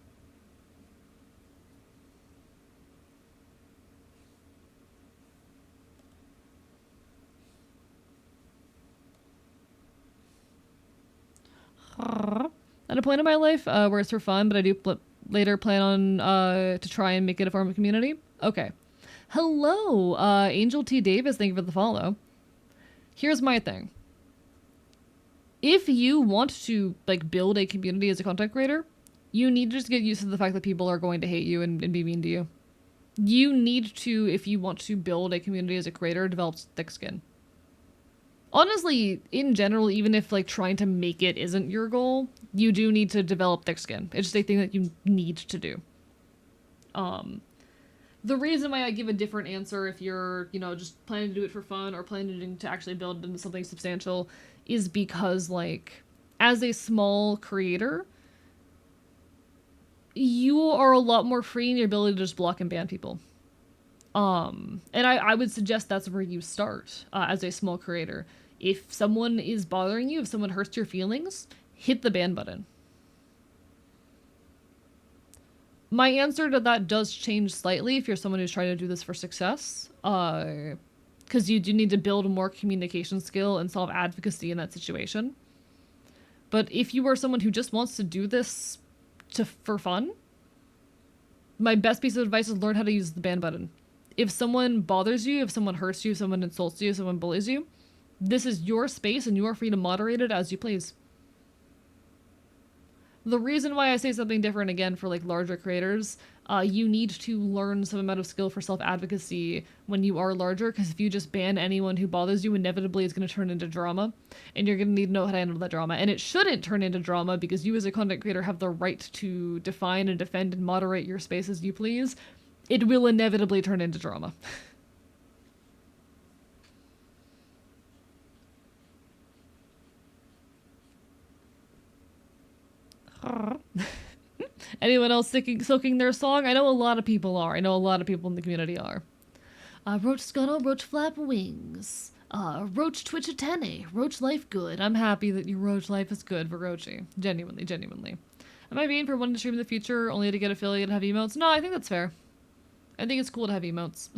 At a point in my life where it's for fun, but I do later plan on to try and make it a form of community. Okay. Hello, Angel T. Davis. Thank you for the follow. Here's my thing. If you want to like build a community as a content creator, you need to just get used to the fact that people are going to hate you and be mean to you. You need to, if you want to build a community as a creator, develop thick skin. Honestly, in general, even if like trying to make it isn't your goal, you do need to develop thick skin. It's just a thing that you need to do. The reason why I give a different answer if you're, you know, just planning to do it for fun or planning to actually build into something substantial is because, like, as a small creator, you are a lot more free in your ability to just block and ban people. And I would suggest that's where you start as a small creator. If someone is bothering you, if someone hurts your feelings, hit the ban button. My answer to that does change slightly if you're someone who's trying to do this for success. Because you do need to build more communication skill and solve advocacy in that situation. But if you are someone who just wants to do this for fun, my best piece of advice is learn how to use the ban button. If someone bothers you, if someone hurts you, if someone insults you, if someone bullies you, this is your space and you are free to moderate it as you please. The reason why I say something different again for like larger creators, you need to learn some amount of skill for self-advocacy when you are larger, because if you just ban anyone who bothers you, inevitably it's going to turn into drama, and you're going to need to know how to handle that drama. And it shouldn't turn into drama because you as a content creator have the right to define and defend and moderate your space as you please. It will inevitably turn into drama. Anyone else soaking their song? I know a lot of people are. I know a lot of people in the community are. Roach Scuttle, Roach Flap Wings. Roach Twitch Atene, Roach Life Good. I'm happy that your Roach Life is good for Roachy. Genuinely, genuinely. Am I being for wanting to stream in the future only to get affiliate and have emotes? No, I think that's fair. I think it's cool to have emotes.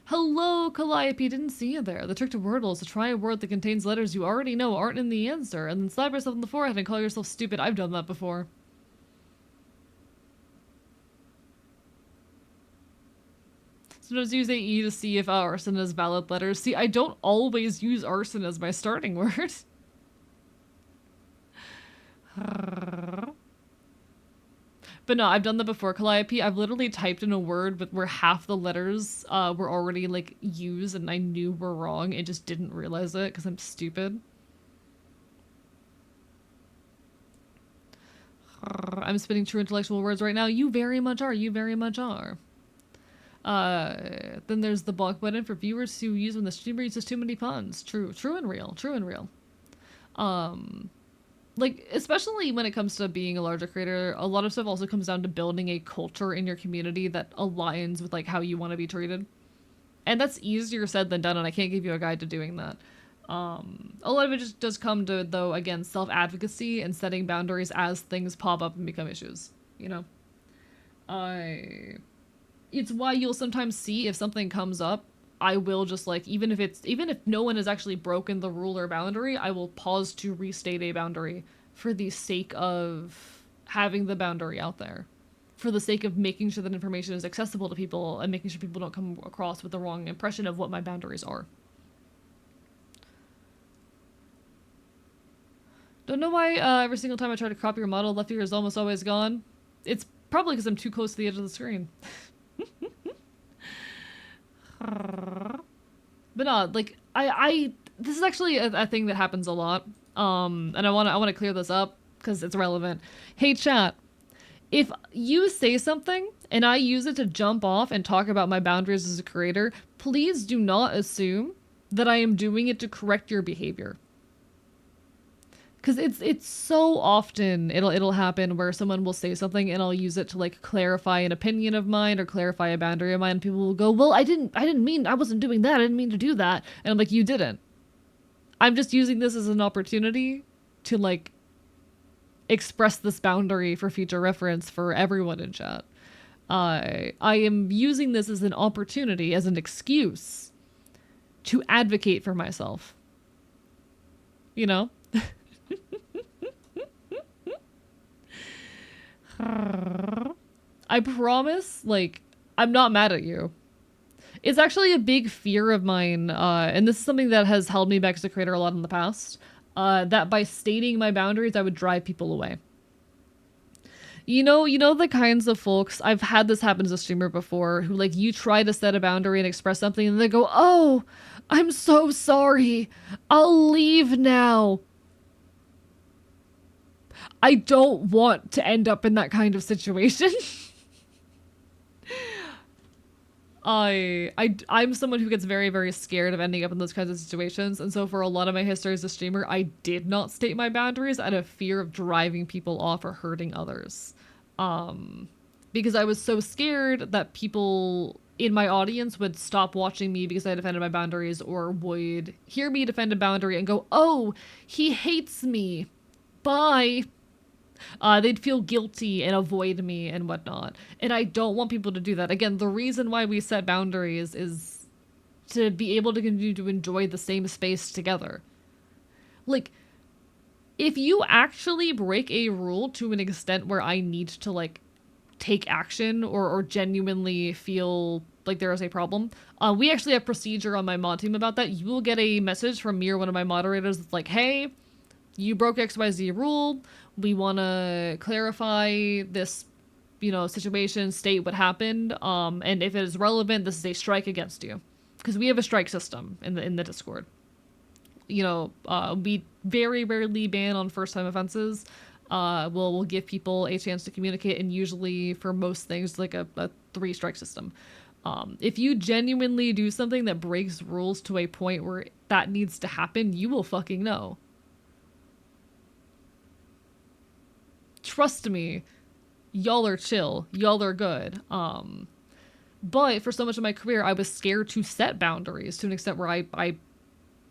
Hello, Calliope, didn't see you there. The trick to Wordle is to try a word that contains letters you already know aren't in the answer, and then slap yourself in the forehead and call yourself stupid. I've done that before. Sometimes use AE to see if arson has valid letters. See, I don't always use arson as my starting word. But no, I've done that before, Calliope. I've literally typed in a word but where half the letters were already like used and I knew were wrong and just didn't realize it because I'm stupid. I'm spitting true intellectual words right now. You very much are. You very much are. Then there's the block button for viewers who use when the streamer uses too many puns. True. True and real. True and real. Like, especially when it comes to being a larger creator, a lot of stuff also comes down to building a culture in your community that aligns with, like, how you want to be treated. And that's easier said than done, and I can't give you a guide to doing that. A lot of it just does come to, though, again, self-advocacy and setting boundaries as things pop up and become issues, you know? It's why you'll sometimes see if something comes up, I will just like, even if no one has actually broken the rule or boundary, I will pause to restate a boundary for the sake of having the boundary out there. For the sake of making sure that information is accessible to people and making sure people don't come across with the wrong impression of what my boundaries are. Don't know why every single time I try to crop your model, left ear is almost always gone. It's probably because I'm too close to the edge of the screen. But no, like this is actually a thing that happens a lot. And I want to clear this up because it's relevant. Hey chat, if you say something and I use it to jump off and talk about my boundaries as a creator, please do not assume that I am doing it to correct your behavior. Because it's so often it'll happen where someone will say something and I'll use it to like clarify an opinion of mine or clarify a boundary of mine, and people will go, well, I wasn't doing that, I didn't mean to do that. And I'm like, you didn't. I'm just using this as an opportunity to like express this boundary for future reference for everyone in chat. I am using this as an opportunity, as an excuse to advocate for myself. You know? I promise, like, I'm not mad at you. It's actually a big fear of mine, and this is something that has held me back as a creator a lot in the past, that by stating my boundaries, I would drive people away. You know the kinds of folks, I've had this happen as a streamer before, who, like, you try to set a boundary and express something, and they go, oh, I'm so sorry, I'll leave now. I don't want to end up in that kind of situation. I'm someone who gets very, very scared of ending up in those kinds of situations, and so for a lot of my history as a streamer, I did not state my boundaries out of fear of driving people off or hurting others. Because I was so scared that people in my audience would stop watching me because I defended my boundaries, or would hear me defend a boundary and go, oh, he hates me, bye. They'd feel guilty and avoid me and whatnot. And I don't want people to do that. Again, the reason why we set boundaries is to be able to continue to enjoy the same space together. Like, if you actually break a rule to an extent where I need to, like, take action or genuinely feel like there is a problem. We actually have procedure on my mod team about that. You will get a message from me or one of my moderators that's like, hey, you broke XYZ rule. We want to clarify this, situation, state what happened. And if it is relevant, this is a strike against you. Because we have a strike system in the Discord. We very rarely ban on first time offenses. We'll give people a chance to communicate, and usually for most things, like a 3 strike system. If you genuinely do something that breaks rules to a point where that needs to happen, you will fucking know. Trust me, y'all are chill. Y'all are good. But for so much of my career, I was scared to set boundaries to an extent where I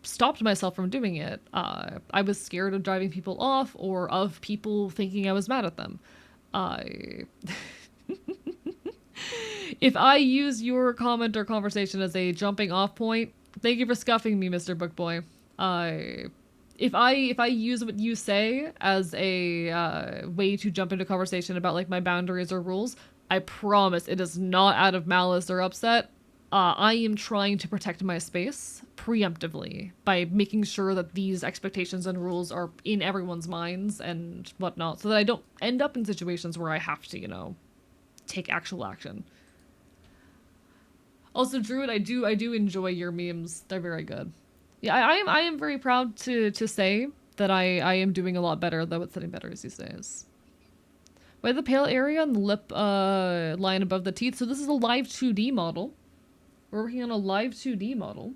stopped myself from doing it. I was scared of driving people off or of people thinking I was mad at them. If I use your comment or conversation as a jumping off point, thank you for scuffing me, Mr. Bookboy. If I use what you say as a way to jump into conversation about like my boundaries or rules, I promise it is not out of malice or upset. I am trying to protect my space preemptively by making sure that these expectations and rules are in everyone's minds and whatnot, so that I don't end up in situations where I have to, take actual action. Also, Druid, I do enjoy your memes. They're very good. Yeah, I am very proud to say that I am doing a lot better though at setting boundaries these days. Why the pale area on the lip line above the teeth? So this is a live 2D model. We're working on a live 2D model.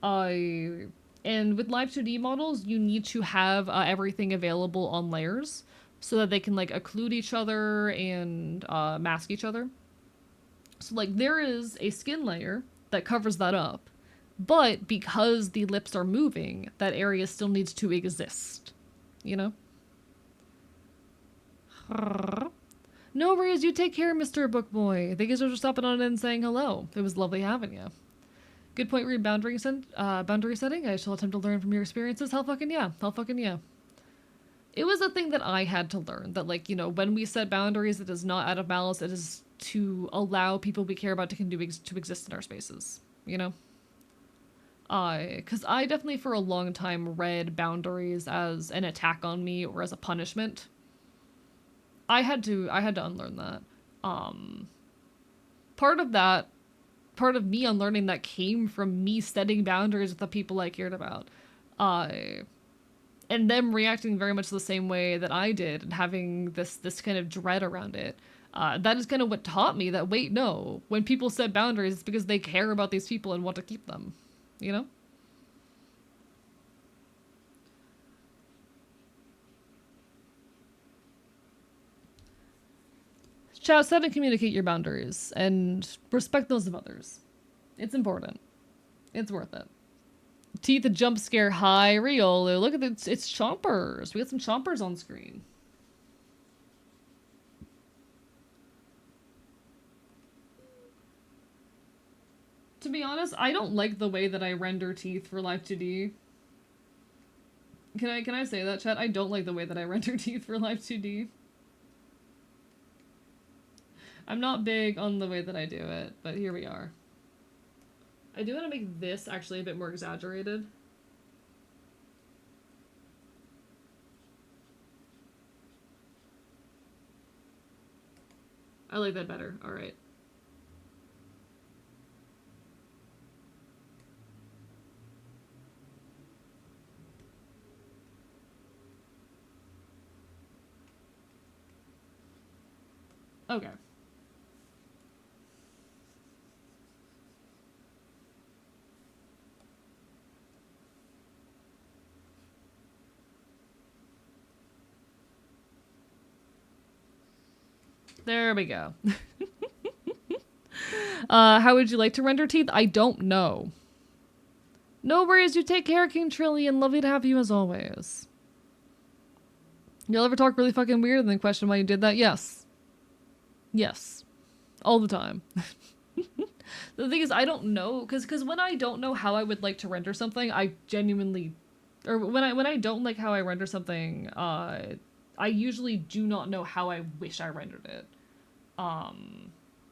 And with live 2D models, you need to have everything available on layers so that they can like occlude each other and mask each other. So like there is a skin layer that covers that up, but because the lips are moving, that area still needs to exist, No worries, you take care, Mr. Bookboy. Thank you so much for stopping on and saying hello. It was lovely having you. Good point, read boundary setting. I shall attempt to learn from your experiences. Hell fucking yeah. Hell fucking yeah. It was a thing that I had to learn, that like, when we set boundaries, it is not out of malice, it is to allow people we care about to exist in our spaces, because I definitely for a long time read boundaries as an attack on me or as a punishment. I had to unlearn that. Part of me unlearning that came from me setting boundaries with the people I cared about. And them reacting very much the same way that I did and having this kind of dread around it. That is kind of what taught me that, wait, no, when people set boundaries, it's because they care about these people and want to keep them, Chat, set and communicate your boundaries and respect those of others. It's important. It's worth it. Teeth, a jump scare. Hi, Riolu. Look at this. It's chompers. We got some chompers on screen. To be honest, I don't like the way that I render teeth for Live 2D. Can I say that, chat? I don't like the way that I render teeth for Live 2D. I'm not big on the way that I do it, but here we are. I do want to make this actually a bit more exaggerated. I like that better. All right. Okay. There we go. How would you like to render teeth? I don't know. No worries, you take care, King Trillion. Lovely to have you as always. You'll ever talk really fucking weird and then question why you did that? Yes. Yes. All the time. The thing is, I don't know, because when I don't know how I would like to render something, I genuinely, or when I don't like how I render something, I usually do not know how I wish I rendered it.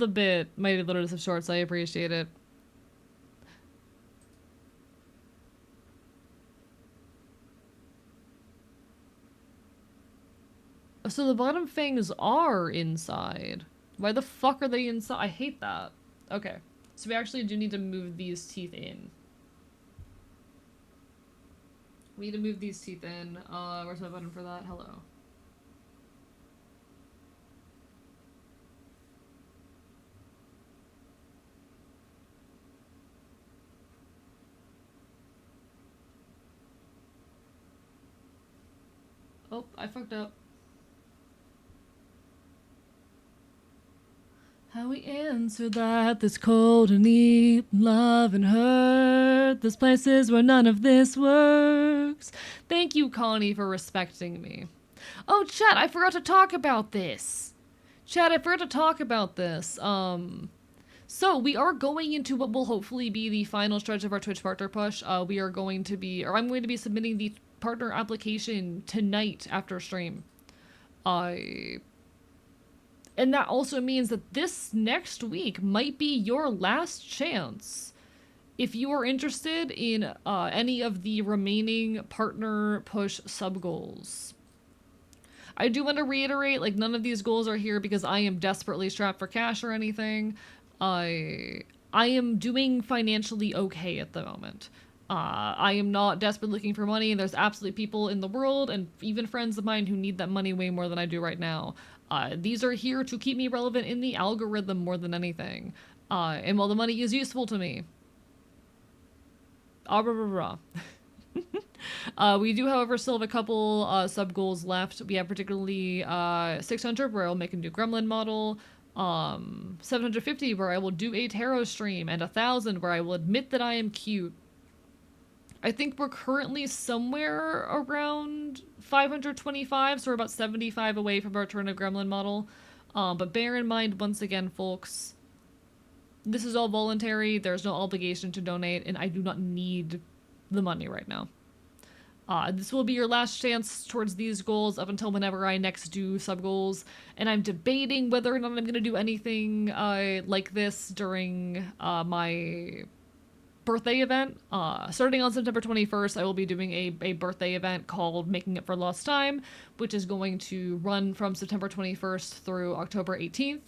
the bit, Mighty Lotus of Shorts. I appreciate it. So the bottom fangs are inside. Why the fuck are they inside? I hate that. Okay. So we actually do need to move these teeth in. We need to move these teeth in. Where's my button for that? Hello. Oh, I fucked up. How we answer that, this cold and deep love and hurt. This place is where none of this works. Thank you, Connie, for respecting me. Oh, chat, I forgot to talk about this. Chat, I forgot to talk about this. So we are going into what will hopefully be the final stretch of our Twitch partner push. I'm going to be submitting the partner application tonight after stream. And that also means that this next week might be your last chance. If you are interested in any of the remaining partner push sub goals. I do want to reiterate, like, none of these goals are here because I am desperately strapped for cash or anything. I am doing financially okay at the moment. I am not desperately looking for money. There's absolutely people in the world and even friends of mine who need that money way more than I do right now. These are here to keep me relevant in the algorithm more than anything. And while the money is useful to me, blah, blah, blah, blah. We do, however, still have a couple sub goals left. We have particularly 600, where I'll make a new gremlin model. 750, where I will do a tarot stream, and 1,000, where I will admit that I am cute. I think we're currently somewhere around 525, so we're about 75 away from our turn of gremlin model. But bear in mind, once again, folks, this is all voluntary. There's no obligation to donate, and I do not need the money right now. This will be your last chance towards these goals up until whenever I next do sub goals, and I'm debating whether or not I'm going to do anything like this during my birthday event. Starting on September 21st, I will be doing a birthday event called Making Up for Lost Time, which is going to run from September 21st through October 18th,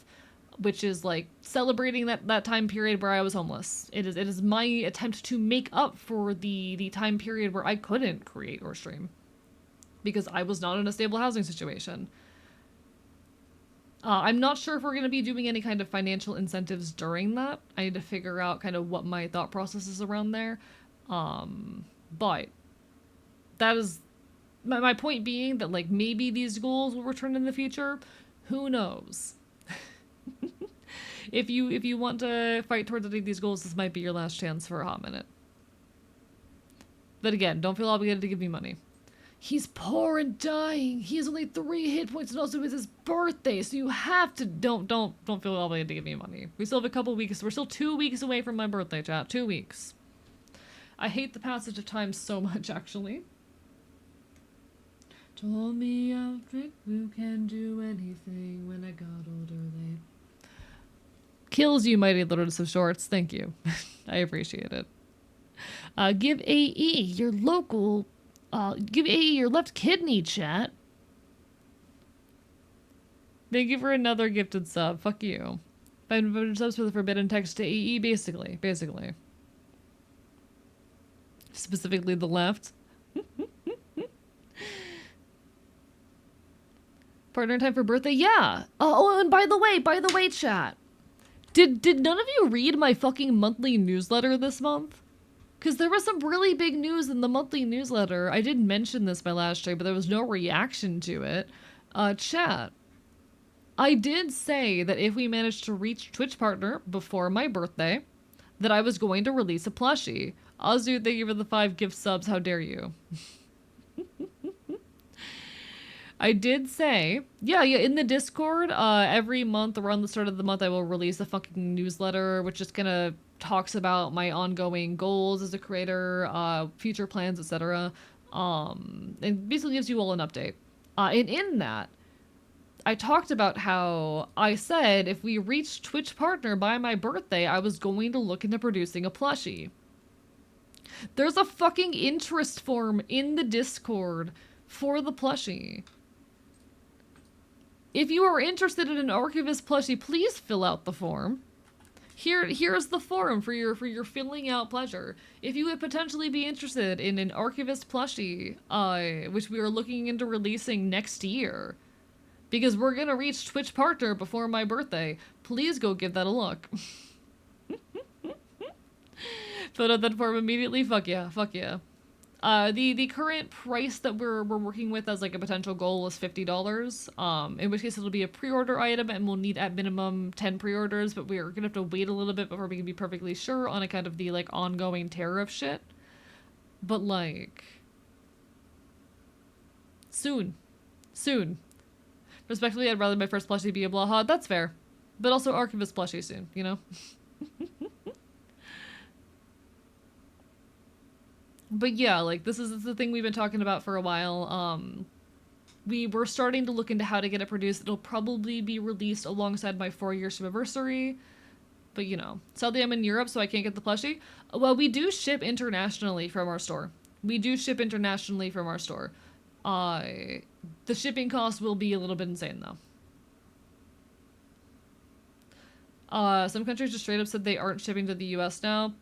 which is like celebrating that time period where I was homeless. It is my attempt to make up for the time period where I couldn't create or stream because I was not in a stable housing situation. I'm not sure if we're going to be doing any kind of financial incentives during that. I need to figure out kind of what my thought process is around there. But that is my point being that like maybe these goals will return in the future. Who knows? If you want to fight towards any of these goals, this might be your last chance for a hot minute. But again, don't feel obligated to give me money. He's poor and dying. He has only 3 hit points, and also it's his birthday, so you have to don't feel obligated to give me money. We still have a couple weeks. We're still 2 weeks away from my birthday, chat. 2 weeks. I hate the passage of time so much, actually. Told me I'll drink, you can do anything. When I got older, they kills you, mighty lords of shorts. Thank you. I appreciate it. Give AE your local. Give AE your left kidney, chat. Thank you for another gifted sub. Fuck you. 500 subs for the forbidden text to AE, basically. Specifically the left. Partner in time for birthday? Yeah. Oh, and by the way, chat. Did none of you read my fucking monthly newsletter this month? Because there was some really big news in the monthly newsletter. I did mention this my last stream, but there was no reaction to it. Chat. I did say that if we managed to reach Twitch partner before my birthday, that I was going to release a plushie. Azu, thank you for the 5 gift subs. How dare you? I did say, yeah, in the Discord, every month around the start of the month, I will release a fucking newsletter, which just kind of talks about my ongoing goals as a creator, future plans, etc. And basically gives you all an update. And in that, I talked about how I said if we reached Twitch partner by my birthday, I was going to look into producing a plushie. There's a fucking interest form in the Discord for the plushie. If you are interested in an Archivist plushie, please fill out the form. Here's the form for your filling out pleasure. If you would potentially be interested in an Archivist plushie, which we are looking into releasing next year, because we're gonna reach Twitch partner before my birthday, please go give that a look. Fill out that form immediately. Fuck yeah. The current price that we're working with as like a potential goal is $50. In which case it'll be a pre-order item and we'll need at minimum 10 pre-orders, but we're gonna have to wait a little bit before we can be perfectly sure on account of the like ongoing tariff shit. But like soon. Respectfully, I'd rather my first plushie be a Blaha. That's fair. But also Archivist plushie soon, you know? But yeah, like this is the thing we've been talking about for a while. We were starting to look into how to get it produced. It'll probably be released alongside my 4-year anniversary. But you know, sadly I'm in Europe, so I can't get the plushie. Well, we do ship internationally from our store. The shipping cost will be a little bit insane though. Some countries just straight up said they aren't shipping to the US now.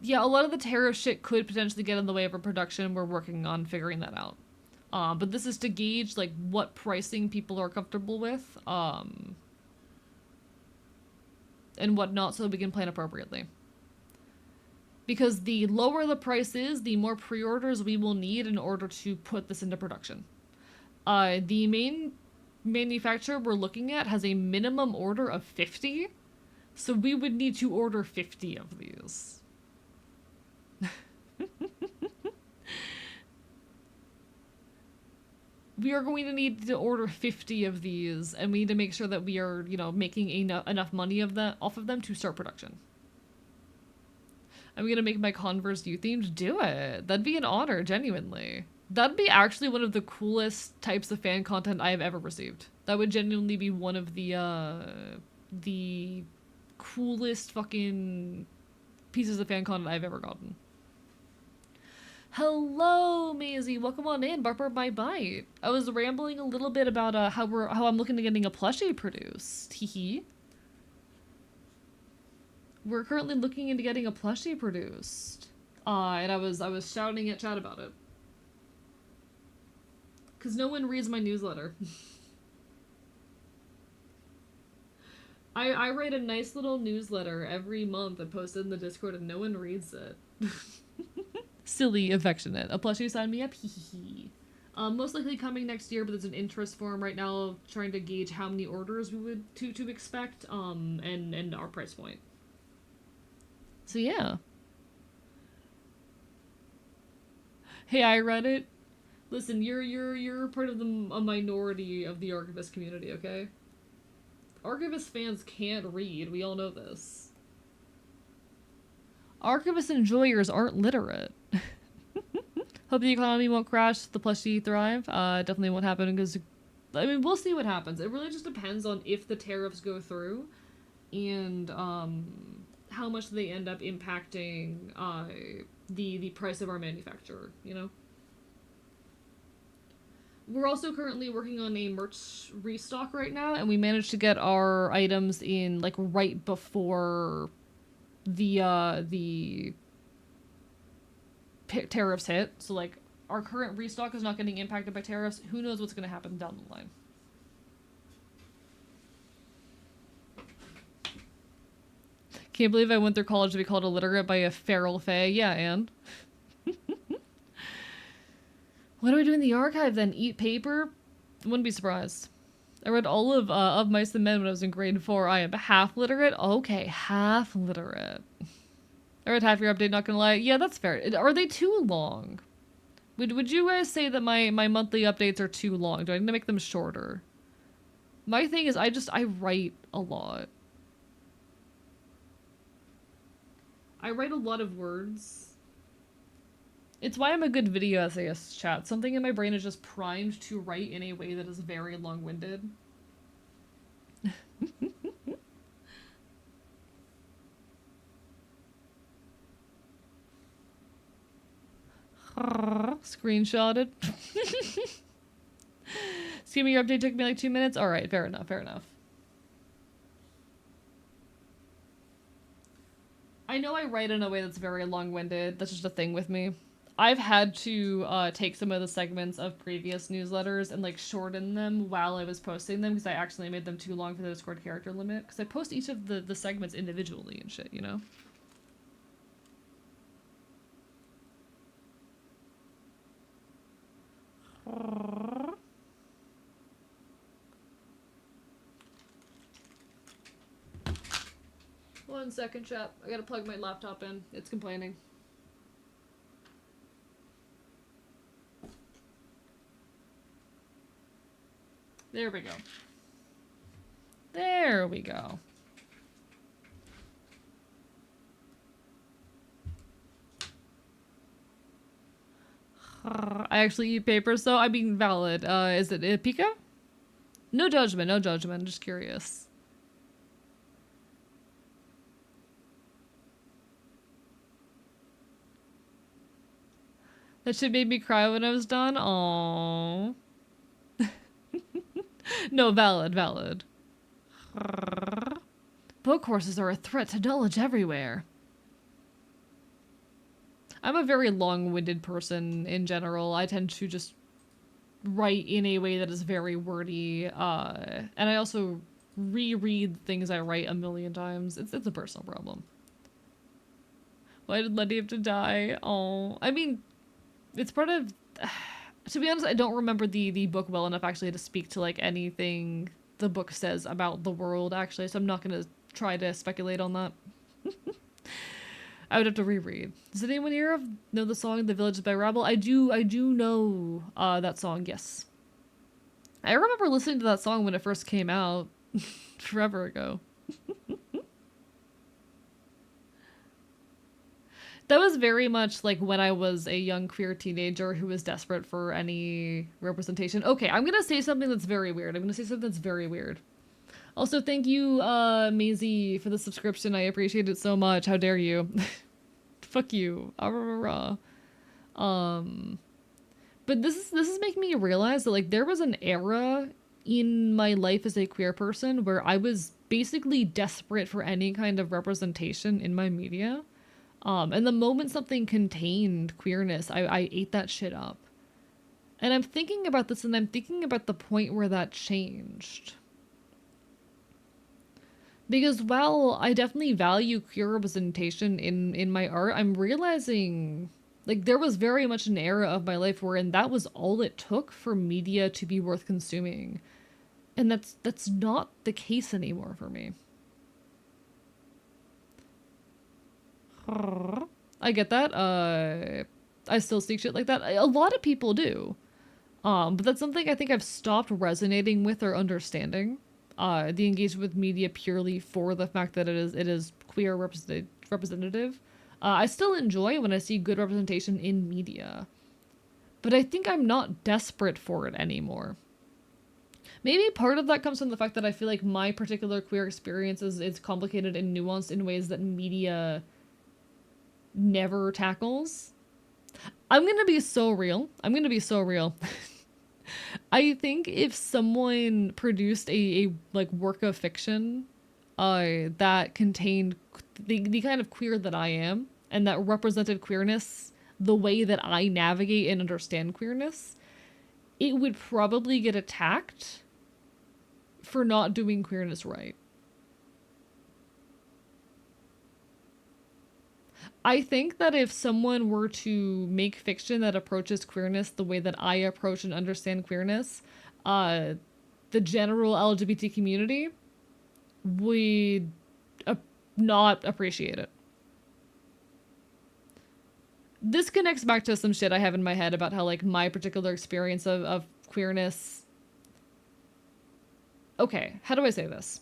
Yeah, a lot of the tariff shit could potentially get in the way of our production. We're working on figuring that out. But this is to gauge like what pricing people are comfortable with, and whatnot, so that we can plan appropriately. Because the lower the price is, the more pre-orders we will need in order to put this into production. The main manufacturer we're looking at has a minimum order of 50, so we would need to order 50 of these. We are going to need to order 50 of these, and we need to make sure that we are, making enough money off of them to start production. I'm gonna make my Converse U themed. Do it. That'd be an honor, genuinely. That'd be actually one of the coolest types of fan content I have ever received. That would genuinely be one of the coolest fucking pieces of fan content I've ever gotten. Hello, Maisie. Welcome on in. Barber by Bite. I was rambling a little bit about how I'm looking at getting a plushie produced. Hee. We're currently looking into getting a plushie produced. And I was shouting at chat about it. Cause no one reads my newsletter. I write a nice little newsletter every month and post it in the Discord, and no one reads it. Silly, affectionate. A plushie, sign me up. Hee hee hee. Most likely coming next year, but there's an interest form right now trying to gauge how many orders we would to expect, and our price point. So yeah. Hey, I read it. Listen, you're part of a minority of the Archivist community, okay? Archivist fans can't read. We all know this. Archivist enjoyers aren't literate. Hope the economy won't crash, the plushie thrive. Definitely won't happen because, I mean, we'll see what happens. It really just depends on if the tariffs go through, and how much they end up impacting the price of our manufacturer. We're also currently working on a merch restock right now, and we managed to get our items in like right before the tariffs hit. So like our current restock is not getting impacted by tariffs. Who knows what's going to happen down the line. Can't believe I went through college to be called illiterate by a feral fae. Yeah, and what do I do in the archive then? Eat paper? Wouldn't be surprised. I read all of Mice and Men when I was in grade 4. I am half literate. Okay, half literate. I read half your update, not gonna lie. Yeah, that's fair. Are they too long? Would you guys say that my monthly updates are too long? Do I need to make them shorter? My thing is I write a lot. I write a lot of words. It's why I'm a good video essayist, chat. Something in my brain is just primed to write in a way that is very long-winded. Screenshotted. Excuse me, your update took me like 2 minutes? Alright, fair enough, fair enough. I know I write in a way that's very long-winded. That's just a thing with me. I've had to take some of the segments of previous newsletters and like shorten them while I was posting them because I actually made them too long for the Discord character limit. Because I post each of the segments individually and shit, One second, chat. I gotta plug my laptop in. It's complaining. There we go. There we go. I actually eat paper, so I mean valid. Is it Pika? No judgment, no judgment. I'm just curious. That shit made me cry when I was done. Aww. No, valid, valid. Book horses are a threat to knowledge everywhere. I'm a very long-winded person in general. I tend to just write in a way that is very wordy, and I also reread things I write a million times. It's a personal problem. Why did Letty have to die? Oh, I mean, it's part of. To be honest, I don't remember the book well enough actually to speak to like anything the book says about the world actually, so I'm not gonna try to speculate on that. I would have to reread. Does anyone here know the song "The Village" by Rabble? I do know that song. Yes, I remember listening to that song when it first came out, forever ago. That was very much like when I was a young queer teenager who was desperate for any representation. Okay, I'm gonna say something that's very weird. I'm gonna say something that's very weird. Also, thank you, Maisie, for the subscription. I appreciate it so much. How dare you? Fuck you. Um, but this is making me realize that like there was an era in my life as a queer person where I was basically desperate for any kind of representation in my media. And the moment something contained queerness, I ate that shit up. And I'm thinking about this and I'm thinking about the point where that changed. Because while I definitely value queer representation in my art, I'm realizing like there was very much an era of my life wherein that was all it took for media to be worth consuming. And that's not the case anymore for me. I get that. I still see shit like that. A lot of people do. But that's something I think I've stopped resonating with or understanding. The engagement with media purely for the fact that it is queer representative. I still enjoy when I see good representation in media, but I think I'm not desperate for it anymore. Maybe part of that comes from the fact that I feel like my particular queer experience is complicated and nuanced in ways that media never tackles. I'm gonna be so real. I'm gonna be so real. I think if someone produced a like work of fiction that contained the kind of queer that I am and that represented queerness the way that I navigate and understand queerness, it would probably get attacked for not doing queerness right. I think that if someone were to make fiction that approaches queerness the way that I approach and understand queerness, uh, the general LGBT community would uh, not appreciate it. This connects back to some shit I have in my head about how, like, my particular experience of queerness. Okay, how do I say this?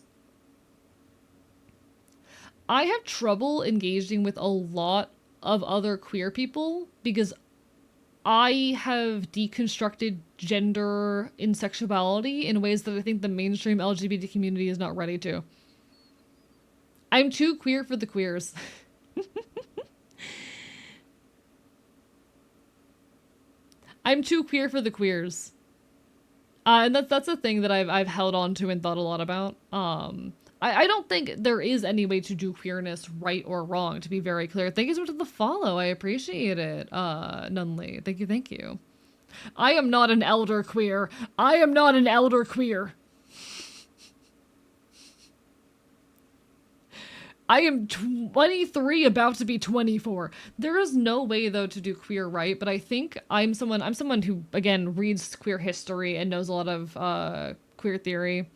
I have trouble engaging with a lot of other queer people because I have deconstructed gender and sexuality in ways that I think the mainstream LGBT community is not ready to. I'm too queer for the queers. I'm too queer for the queers. And that's a thing that I've held on to and thought a lot about. I don't think there is any way to do queerness right or wrong, to be very clear. Thank you so much for the follow. I appreciate it. Nunley. Thank you, thank you. I am not an elder queer. I am not an elder queer. I am 23, about to be 24. There is no way though to do queer right, but I think I'm someone who again reads queer history and knows a lot of queer theory.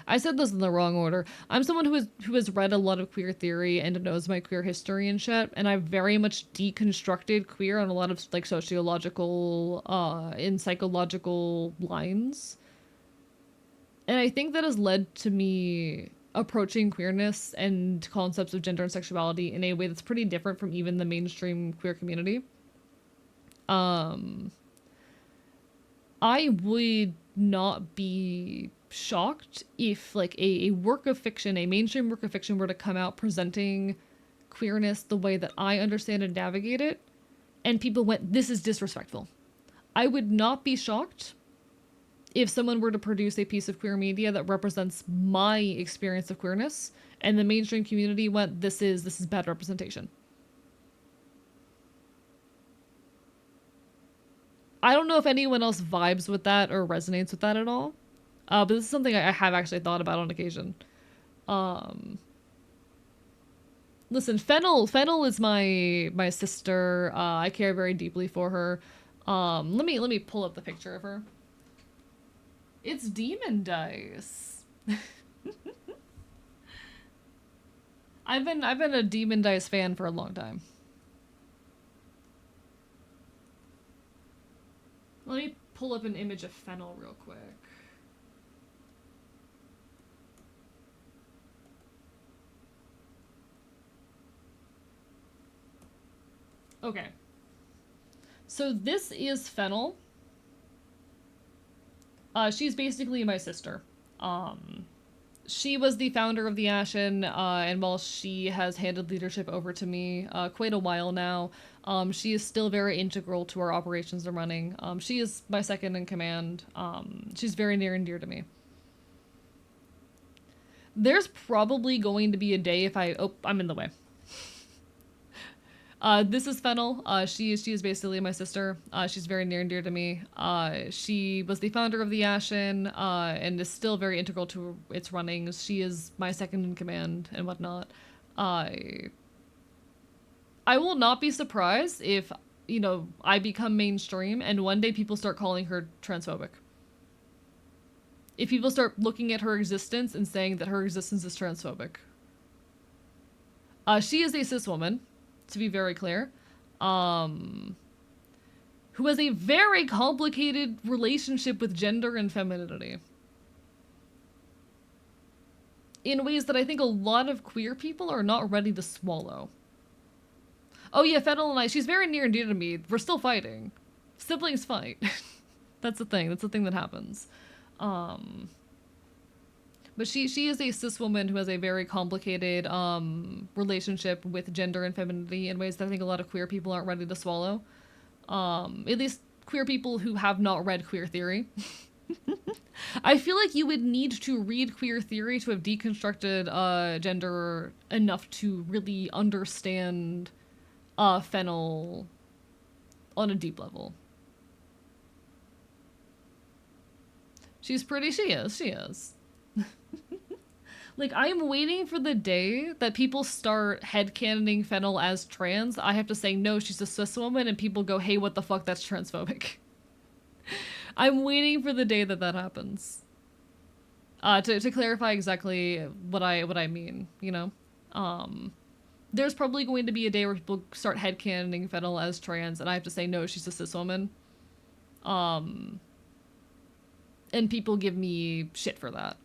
I said this in the wrong order. I'm someone who has read a lot of queer theory and knows my queer history and shit, and I've very much deconstructed queer on a lot of like sociological and psychological lines. And I think that has led to me approaching queerness and concepts of gender and sexuality in a way that's pretty different from even the mainstream queer community. Um, I would not be shocked if like a work of fiction, a mainstream work of fiction were to come out presenting queerness the way that I understand and navigate it, and people went, this is disrespectful. I would not be shocked if someone were to produce a piece of queer media that represents my experience of queerness and the mainstream community went, this is bad representation. I don't know if anyone else vibes with that or resonates with that at all. But this is something I have actually thought about on occasion. Um, Listen, Fennel is my sister. I care very deeply for her. Let me pull up the picture of her. It's Demon Dice. I've been a Demon Dice fan for a long time. Let me pull up an image of Fennel real quick. Okay. So this is Fennel. She's basically my sister. Um, she was the founder of the Ashen, and while she has handed leadership over to me quite a while now, she is still very integral to our operations and running. She is my second in command. She's very near and dear to me. There's probably going to be a day if I... Oh, I'm in the way. This is Fennel. She is basically my sister. She's very near and dear to me. She was the founder of the Ashen, and is still very integral to its running. She is my second in command and whatnot. I I will not be surprised if, I become mainstream and one day people start calling her transphobic. If people start looking at her existence and saying that her existence is transphobic. She is a cis woman, to be very clear, um, who has a very complicated relationship with gender and femininity. In ways that I think a lot of queer people are not ready to swallow. Oh yeah, Fennel and I, she's very near and dear to me. We're still fighting. Siblings fight. That's the thing. That's the thing that happens. Um, but she is a cis woman who has a very complicated relationship with gender and femininity in ways that I think a lot of queer people aren't ready to swallow. At least queer people who have not read queer theory. I feel like you would need to read queer theory to have deconstructed gender enough to really understand Fennel on a deep level. She's pretty. She is. She is. Like, I am waiting for the day that people start headcanoning Fennel as trans. I have to say, no, she's a cis woman, and people go, hey, what the fuck, that's transphobic. I'm waiting for the day that that happens. To clarify exactly what I mean, there's probably going to be a day where people start headcanoning Fennel as trans, and I have to say, no, she's a cis woman. And people give me shit for that.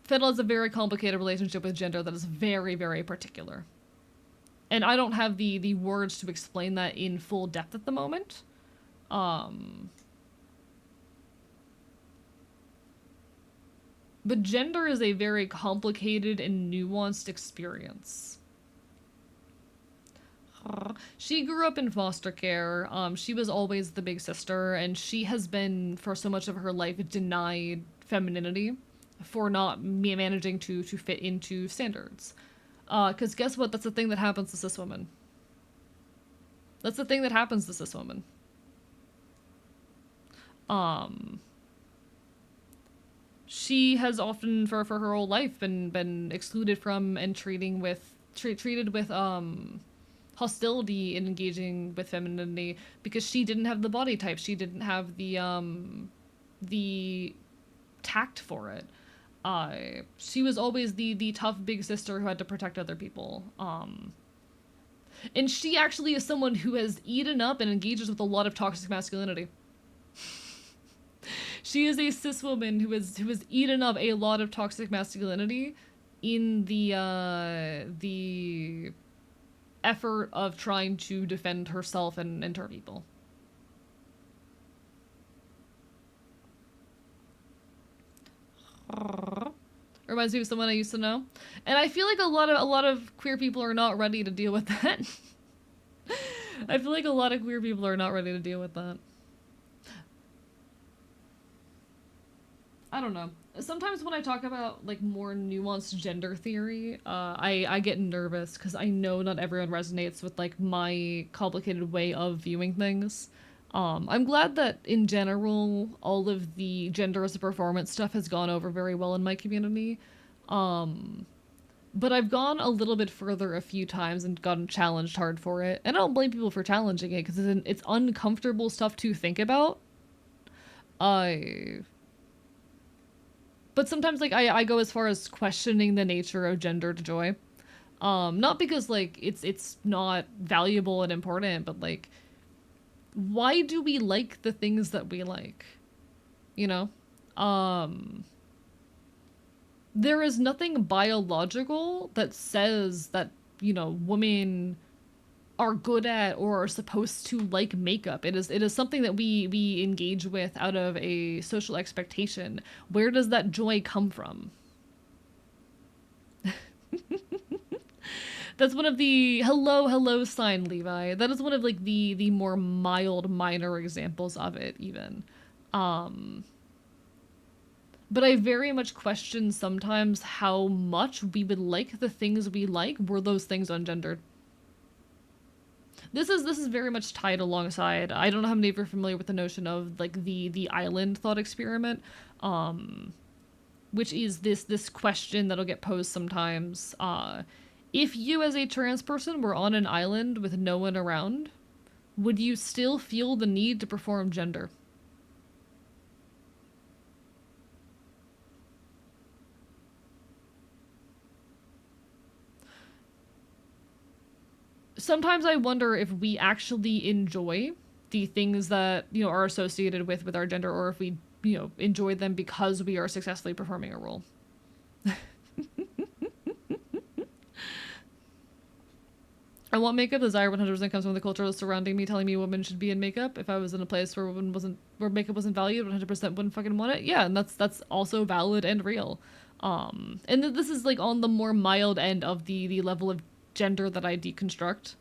Fennel has a very complicated relationship with gender that is very, very particular. And I don't have the words to explain that in full depth at the moment. But gender is a very complicated and nuanced experience. She grew up in foster care. She was always the big sister, and she has been, for so much of her life, denied femininity for not managing to fit into standards. Because guess what? That's the thing that happens to cis women. That's the thing that happens to cis women. She has often, for her whole life, been excluded from and treated with hostility in engaging with femininity because she didn't have the body type. She didn't have the tact for it. She was always the tough big sister who had to protect other people. And she actually is someone who has eaten up and engages with a lot of toxic masculinity. She is a cis woman who has eaten up a lot of toxic masculinity in the effort of trying to defend herself and her people. Reminds me of someone I used to know, and I feel like a lot of queer people are not ready to deal with that. I feel like a lot of queer people are not ready to deal with that. I don't know. Sometimes when I talk about like more nuanced gender theory, I get nervous because I know not everyone resonates with like my complicated way of viewing things. I'm glad that in general all of the gender as a performance stuff has gone over very well in my community. Um, but I've gone a little bit further a few times and gotten challenged hard for it, and I don't blame people for challenging it because it's uncomfortable stuff to think about. I But sometimes like I go as far as questioning the nature of gendered joy. Not because like it's not valuable and important, but like why do we like the things that we like? You know? Um there is nothing biological that says that, women are good at or are supposed to like makeup. It is something that we engage with out of a social expectation. Where does that joy come from? That's one of the hello sign, Levi. That is one of like the more mild minor examples of it even. Um but I very much question sometimes how much we would like the things we like were those things ungendered. This is very much tied alongside. I don't know how many of you are familiar with the notion of like the island thought experiment, um, which is this question that'll get posed sometimes. If you as a trans person were on an island with no one around, would you still feel the need to perform gender? Sometimes I wonder if we actually enjoy the things that are associated with our gender, or if we enjoy them because we are successfully performing a role. I want makeup. Desire 100% comes from the culture surrounding me telling me women should be in makeup. If I was in a place where makeup wasn't valued, 100% wouldn't fucking want it. Yeah, and that's also valid and real. And this is like on the more mild end of the level of gender that I deconstruct.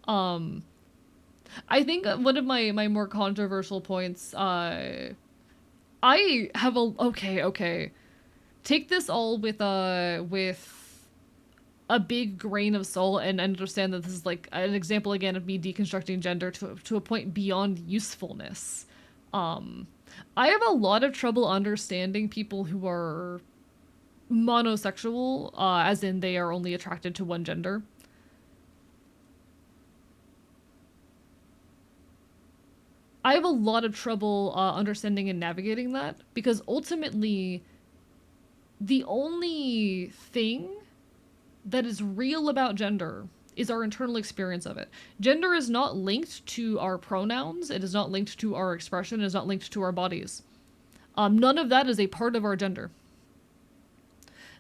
Um, I think one of my more controversial points. I have a okay. Take this all with a big grain of salt and understand that this is like an example again of me deconstructing gender to a point beyond usefulness. Um, I have a lot of trouble understanding people who are monosexual, as in they are only attracted to one gender. I have a lot of trouble understanding and navigating that because ultimately, the only thing that is real about gender is our internal experience of it. Gender is not linked to our pronouns, it is not linked to our expression, it is not linked to our bodies. None of that is a part of our gender.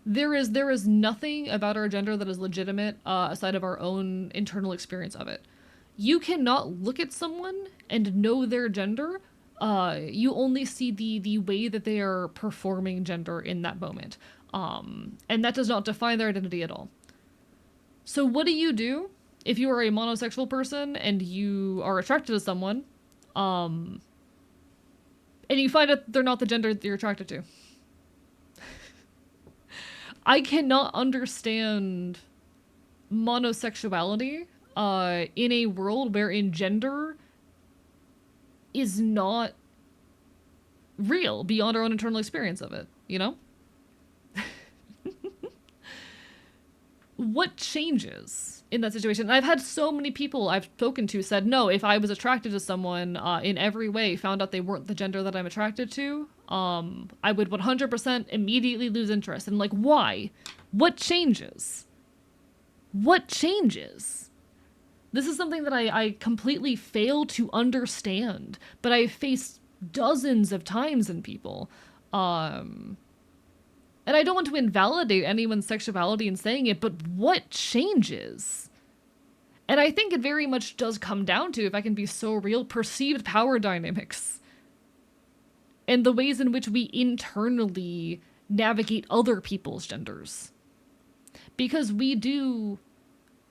There is nothing about our gender that is legitimate aside of our own internal experience of it. You cannot look at someone and know their gender. You only see the way that they are performing gender in that moment, and that does not define their identity at all. So what do you do if you are a monosexual person and you are attracted to someone, um, and you find out they're not the gender that you're attracted to? I cannot understand monosexuality in a world wherein gender is not real beyond our own internal experience of it, you know? What changes in that situation? And I've had so many people I've spoken to said, no, if I was attracted to someone in every way, found out they weren't the gender that I'm attracted to, I would 100% immediately lose interest. And like, why? What changes? What changes? This is something that I completely fail to understand, but I've faced dozens of times in people. And I don't want to invalidate anyone's sexuality in saying it, but what changes? And I think it very much does come down to, if I can be so real, perceived power dynamics and the ways in which we internally navigate other people's genders. Because we do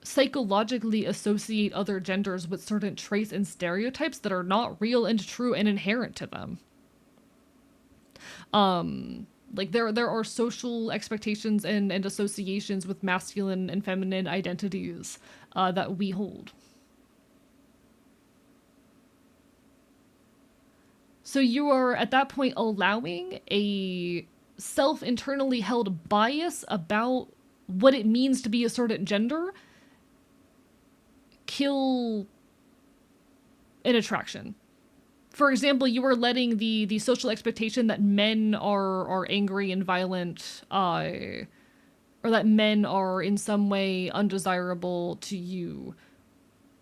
psychologically associate other genders with certain traits and stereotypes that are not real and true and inherent to them. Like there are social expectations and associations with masculine and feminine identities that we hold. So you are at that point allowing a self internally held bias about what it means to be a certain gender kill an attraction. For example, you are letting the social expectation that men are angry and violent, or that men are in some way undesirable to you,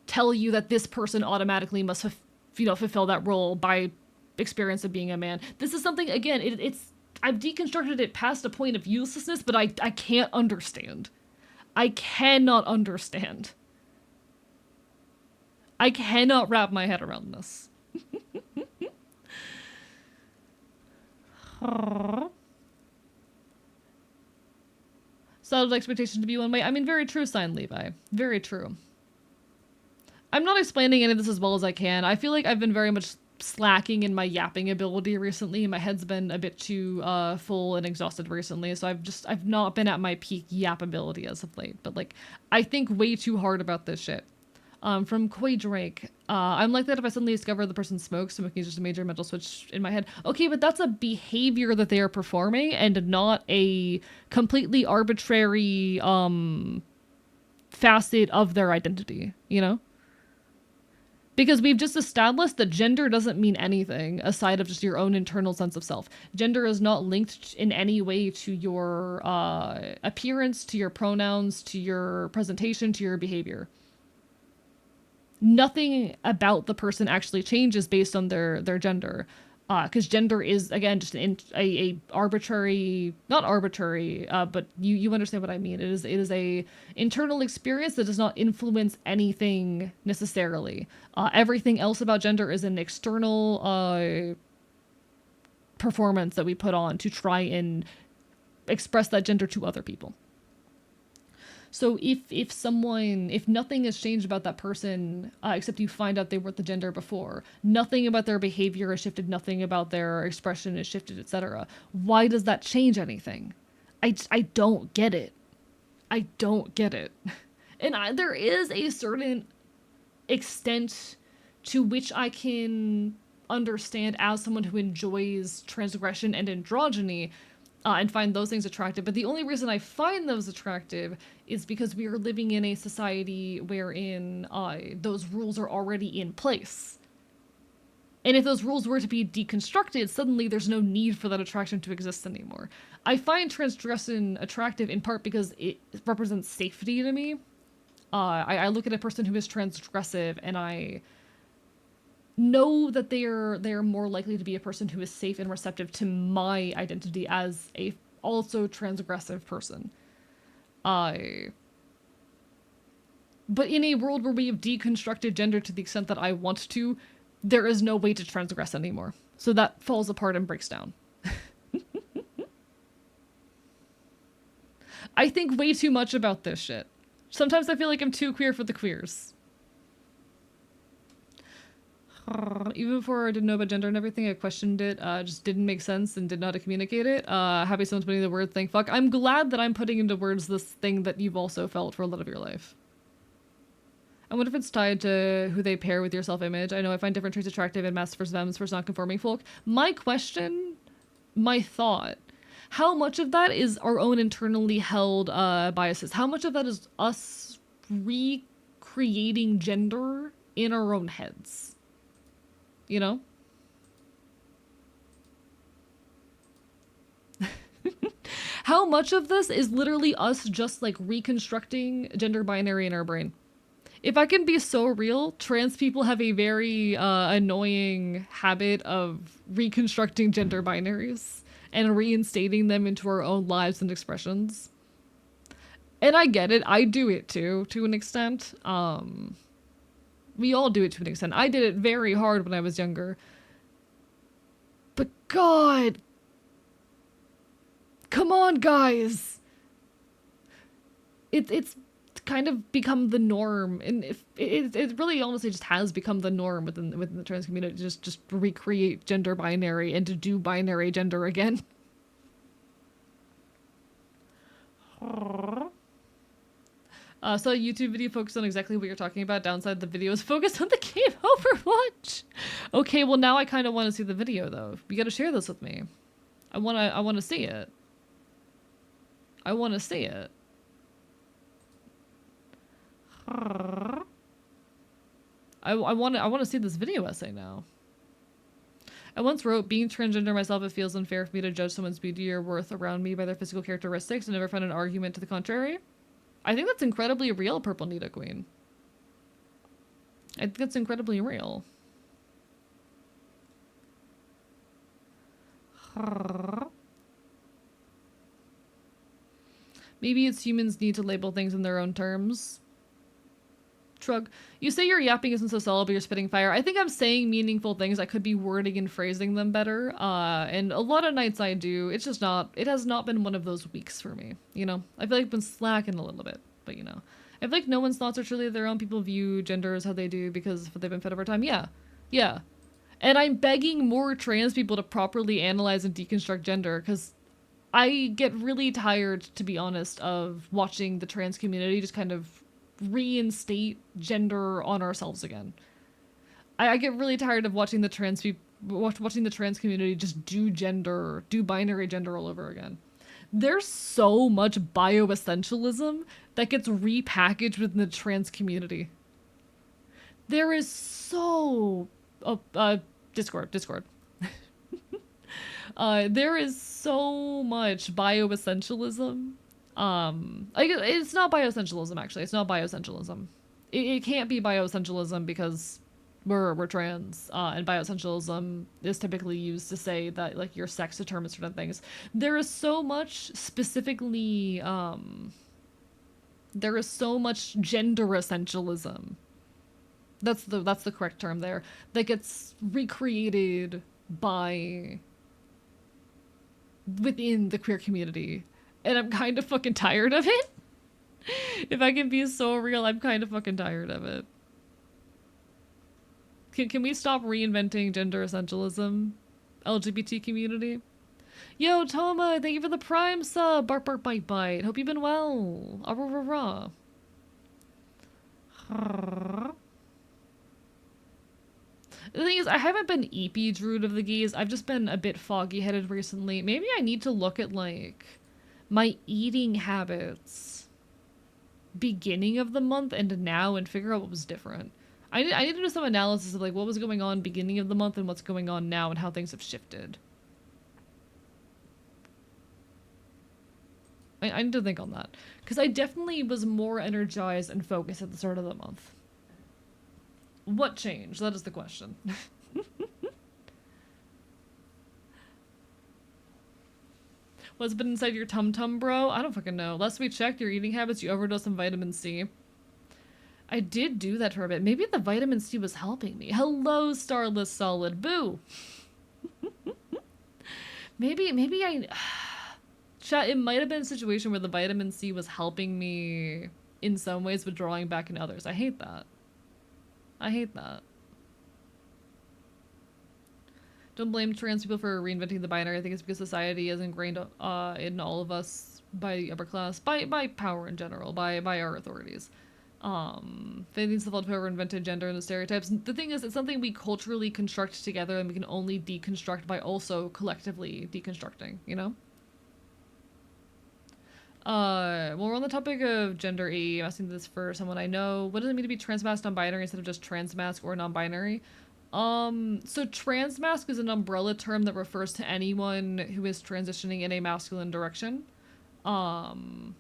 tell you that this person automatically must fulfill that role by experience of being a man. This is something, again, it's I've deconstructed it past a point of uselessness, but I can't understand. I cannot understand. I cannot wrap my head around this. Settled expectation to be one way. I mean, very true, sign Levi. Very true. I'm not explaining any of this as well as I can. I feel like I've been very much slacking in my yapping ability recently. My head's been a bit too full and exhausted recently, so I've not been at my peak yap ability as of late. But like, I think way too hard about this shit. From Koi Drake, I'm like that if I suddenly discover the person smokes. Smoking is just a major mental switch in my head. Okay, but that's a behavior that they are performing and not a completely arbitrary facet of their identity, you know? Because we've just established that gender doesn't mean anything aside of just your own internal sense of self. Gender is not linked in any way to your appearance, to your pronouns, to your presentation, to your behavior. Nothing about the person actually changes based on their gender, because gender is, again, just a arbitrary, not arbitrary, but you understand what I mean. It is a internal experience that does not influence anything necessarily. Everything else about gender is an external performance that we put on to try and express that gender to other people. So if nothing has changed about that person, except you find out they were the gender before, nothing about their behavior has shifted, nothing about their expression has shifted, etc. Why does that change anything? I don't get it. I don't get it. And there is a certain extent to which I can understand as someone who enjoys transgression and androgyny, and find those things attractive. But the only reason I find those attractive is because we are living in a society wherein those rules are already in place. And if those rules were to be deconstructed, suddenly there's no need for that attraction to exist anymore. I find transgression attractive in part because it represents safety to me. I look at a person who is transgressive and I know that they're more likely to be a person who is safe and receptive to my identity as a also transgressive person. But in a world where we have deconstructed gender to the extent that I want to, there is no way to transgress anymore. So that falls apart and breaks down. I think way too much about this shit. Sometimes I feel like I'm too queer for the queers. Even before I didn't know about gender and everything, I questioned it, just didn't make sense and didn't know how to communicate it. Happy someone's putting the word thank fuck. I'm glad that I'm putting into words this thing that you've also felt for a lot of your life. I wonder if it's tied to who they pair with your self-image. I know I find different traits attractive in masks versus femmes versus non-conforming folk. My question, my thought, how much of that is our own internally held biases? How much of that is us recreating gender in our own heads? You know? How much of this is literally us just like reconstructing gender binary in our brain? If I can be so real, trans people have a very annoying habit of reconstructing gender binaries and reinstating them into our own lives and expressions. And I get it. I do it too, to an extent. We all do it to an extent. I did it very hard when I was younger. But God! Come on, guys! It's kind of become the norm, and it really honestly just has become the norm within the trans community, just recreate gender binary and to do binary gender again. Saw a YouTube video focused on exactly what you're talking about. Downside, the video is focused on the game Overwatch. Okay, well now I kind of want to see the video though. You got to share this with me. I wanna see it. I want to see it. I want to see this video essay now. I once wrote, being transgender myself, it feels unfair for me to judge someone's beauty or worth around me by their physical characteristics and never found an argument to the contrary. I think that's incredibly real, Purple Nita Queen. I think that's incredibly real. Maybe it's humans need to label things in their own terms. Shrug. You say your yapping isn't so solid, but you're spitting fire. I think I'm saying meaningful things. I could be wording and phrasing them better. And a lot of nights I do. It's just not, it has not been one of those weeks for me. You know? I feel like I've been slacking a little bit, but you know. I feel like no one's thoughts are truly their own. People view gender as how they do because they've been fed over time. Yeah. Yeah. And I'm begging more trans people to properly analyze and deconstruct gender because I get really tired, to be honest, of watching the trans community just kind of reinstate gender on ourselves again. I get really tired of watching the trans watching the trans community just do binary gender all over again. There's so much bioessentialism that gets repackaged within the trans community. There is so Discord. There is so much bioessentialism. It's not bioessentialism actually. It's not bioessentialism. It can't be bioessentialism because we're trans, and bioessentialism is typically used to say that like your sex determines certain things. There is so much specifically, there is so much gender essentialism. That's the correct term there. That gets recreated by within the queer community. And I'm kind of fucking tired of it. If I can be so real, I'm kind of fucking tired of it. Can we stop reinventing gender essentialism? LGBT community? Yo, Toma, thank you for the Prime sub. Bark, bark, bite, bite. Hope you've been well. Ah, rah, rah, rah. The thing is, I haven't been EP Druid of the Gaze. I've just been a bit foggy-headed recently. Maybe I need to look at, like, my eating habits beginning of the month and now and figure out what was different. I need to do some analysis of, like, what was going on beginning of the month and what's going on now and how things have shifted. I need to think on that. Because I definitely was more energized and focused at the start of the month. What changed? That is the question. What's been inside your tum-tum, bro? I don't fucking know. Last we checked your eating habits, you overdosed on vitamin C. I did do that for a bit. Maybe the vitamin C was helping me. Hello, Starless Solid. Boo! maybe I... Chat, it might have been a situation where the vitamin C was helping me in some ways, but drawing back in others. I hate that. I hate that. Don't blame trans people for reinventing the binary. I think it's because society is ingrained in all of us by the upper class, by power in general, by our authorities. They need to fault whoever invented gender and the stereotypes. The thing is, it's something we culturally construct together and we can only deconstruct by also collectively deconstructing, you know? Well, we're on the topic of gender E. I'm asking this for someone I know. What does it mean to be transmasc non-binary instead of just transmasc or non-binary? So transmasc is an umbrella term that refers to anyone who is transitioning in a masculine direction. And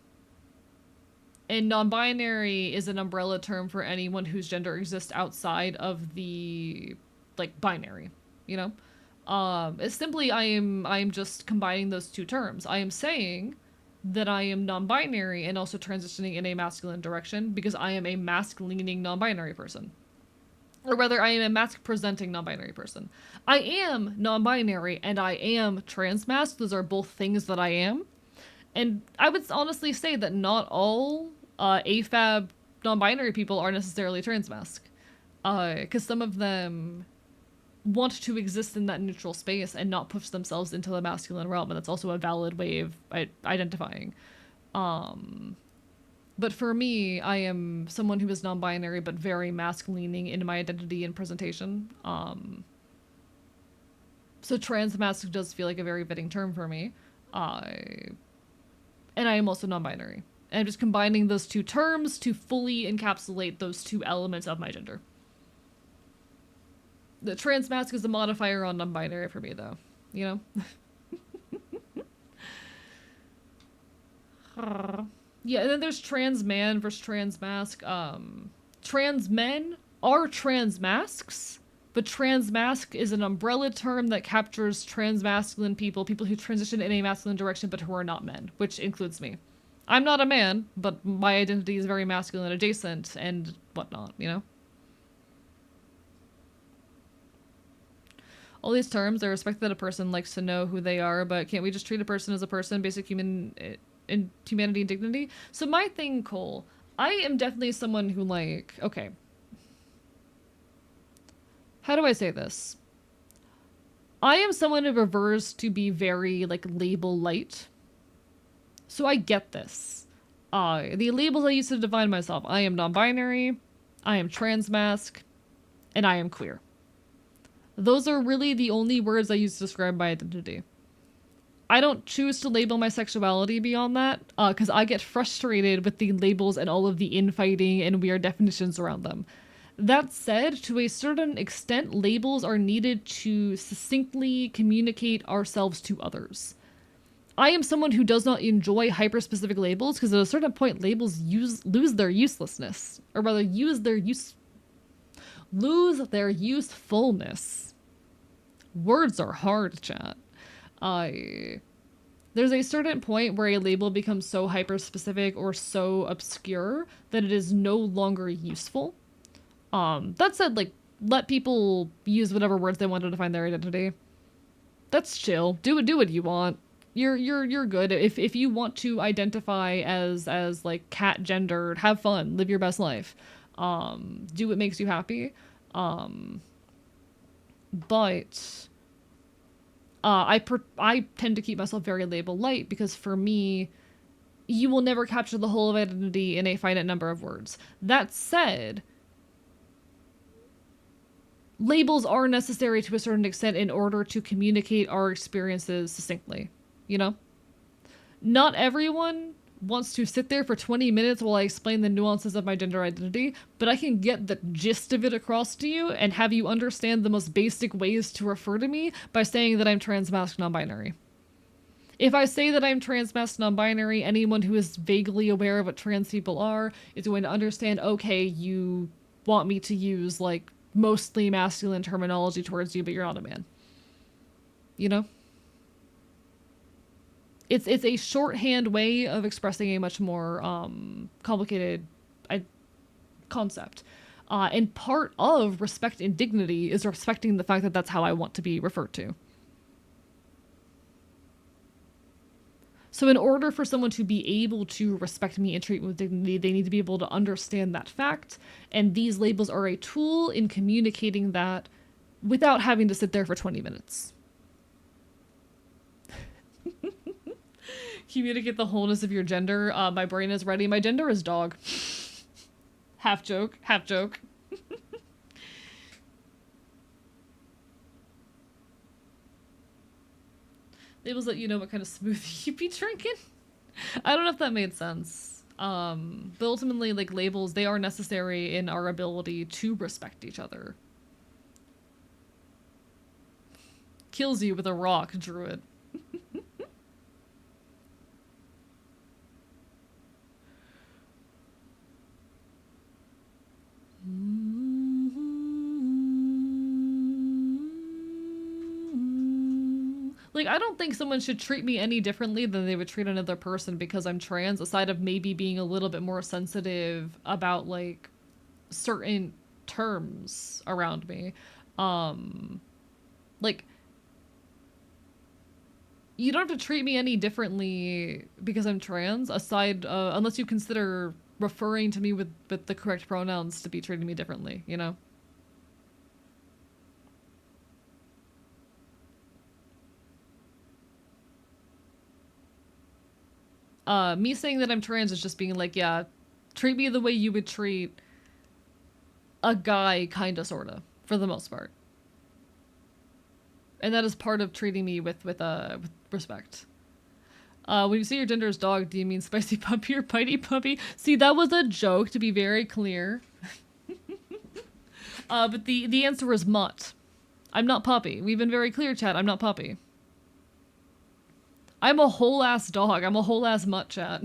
non-binary is an umbrella term for anyone whose gender exists outside of the, like, binary, you know? It's simply I am just combining those two terms. I am saying that I am non-binary and also transitioning in a masculine direction because I am a mask-leaning non-binary person. Or rather, I am a mask-presenting non-binary person. I am non-binary and I am transmasc. Those are both things that I am. And I would honestly say that not all AFAB non-binary people are necessarily transmasc. Because some of them want to exist in that neutral space and not push themselves into the masculine realm, and that's also a valid way of identifying. But for me, I am someone who is non-binary but very masculine in my identity and presentation. So trans masc does feel like a very fitting term for me. I and I am also non-binary. And I'm just combining those two terms to fully encapsulate those two elements of my gender. The trans masc is a modifier on non-binary for me, though. You know? Yeah, and then there's trans man versus trans masc. Trans men are trans mascs, but trans masc is an umbrella term that captures trans masculine people, people who transition in a masculine direction but who are not men, which includes me. I'm not a man, but my identity is very masculine adjacent and whatnot, you know? All these terms, I respect that a person likes to know who they are, but can't we just treat a person as a person, basic human in humanity and dignity? So my thing, Cole, I am definitely someone who like, okay, how do I say this? I am someone who prefers to be very like label light. So I get this. The labels I use to define myself, I am non-binary, I am trans masc, and I am queer. Those are really the only words I use to describe my identity. I don't choose to label my sexuality beyond that, because I get frustrated with the labels and all of the infighting and weird definitions around them. That said, to a certain extent, labels are needed to succinctly communicate ourselves to others. I am someone who does not enjoy hyper-specific labels because at a certain point, labels lose their uselessness, or rather, lose their usefulness. Words are hard, chat. I there's a certain point where a label becomes so hyper specific or so obscure that it is no longer useful. That said, like, let people use whatever words they want to define their identity. That's chill. Do what you want. You're good. If you want to identify as like cat gendered, have fun, live your best life. Do what makes you happy. But I tend to keep myself very label light because for me, you will never capture the whole of identity in a finite number of words. That said, labels are necessary to a certain extent in order to communicate our experiences succinctly, you know? Not everyone wants to sit there for 20 minutes while I explain the nuances of my gender identity, but I can get the gist of it across to you and have you understand the most basic ways to refer to me by saying that I'm trans masc non-binary. If I say that I'm trans masc non-binary, anyone who is vaguely aware of what trans people are is going to understand, okay, you want me to use like mostly masculine terminology towards you, but you're not a man. You know? It's a shorthand way of expressing a much more complicated concept. And part of respect and dignity is respecting the fact that that's how I want to be referred to. So in order for someone to be able to respect me and treat me with dignity, they need to be able to understand that fact. And these labels are a tool in communicating that without having to sit there for 20 minutes. Communicate the wholeness of your gender. My brain is ready. My gender is dog. Half joke, half joke. Labels let you know what kind of smoothie you be drinking. I don't know if that made sense. But ultimately, like, labels, they are necessary in our ability to respect each other. Kills you with a rock, druid. Like, I don't think someone should treat me any differently than they would treat another person because I'm trans, aside of maybe being a little bit more sensitive about, like, certain terms around me. Like, you don't have to treat me any differently because I'm trans, aside, unless you consider referring to me with the correct pronouns to be treating me differently, you know? Me saying that I'm trans is just being like, yeah, Treat me the way you would treat a guy, kinda, sorta, for the most part. And that is part of treating me with respect. When you say your gender is dog, do you mean spicy puppy or bitey puppy? See, that was a joke, to be very clear. But the answer is mutt. I'm not puppy. We've been very clear, chat. I'm not puppy. I'm a whole ass dog. I'm a whole ass mutt, chat.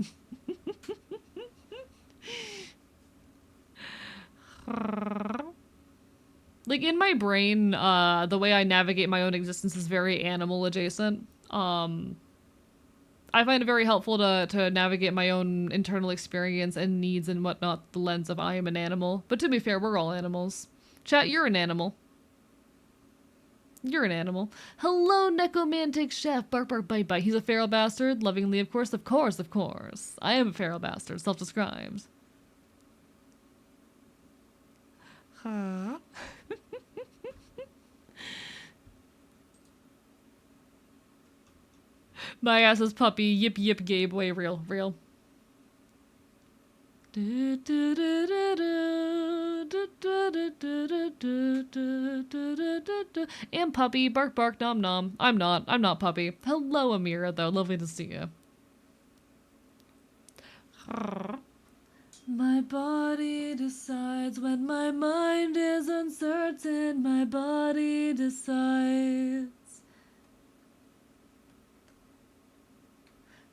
Like, in my brain, the way I navigate my own existence is very animal adjacent. I find it very helpful to navigate my own internal experience and needs and whatnot, the lens of I am an animal. But to be fair, we're all animals. Chat, you're an animal. You're an animal. Hello, necromantic chef. Bark, bark, bite, bite. He's a feral bastard. Lovingly, of course. Of course, of course. I am a feral bastard. Self-described. Huh? My ass is puppy. Yip, yip, gay boy. Real, real. And puppy, bark bark, nom nom. I'm not puppy. Hello, Amira, though. Lovely to see you. My body decides when my mind is uncertain. My body decides.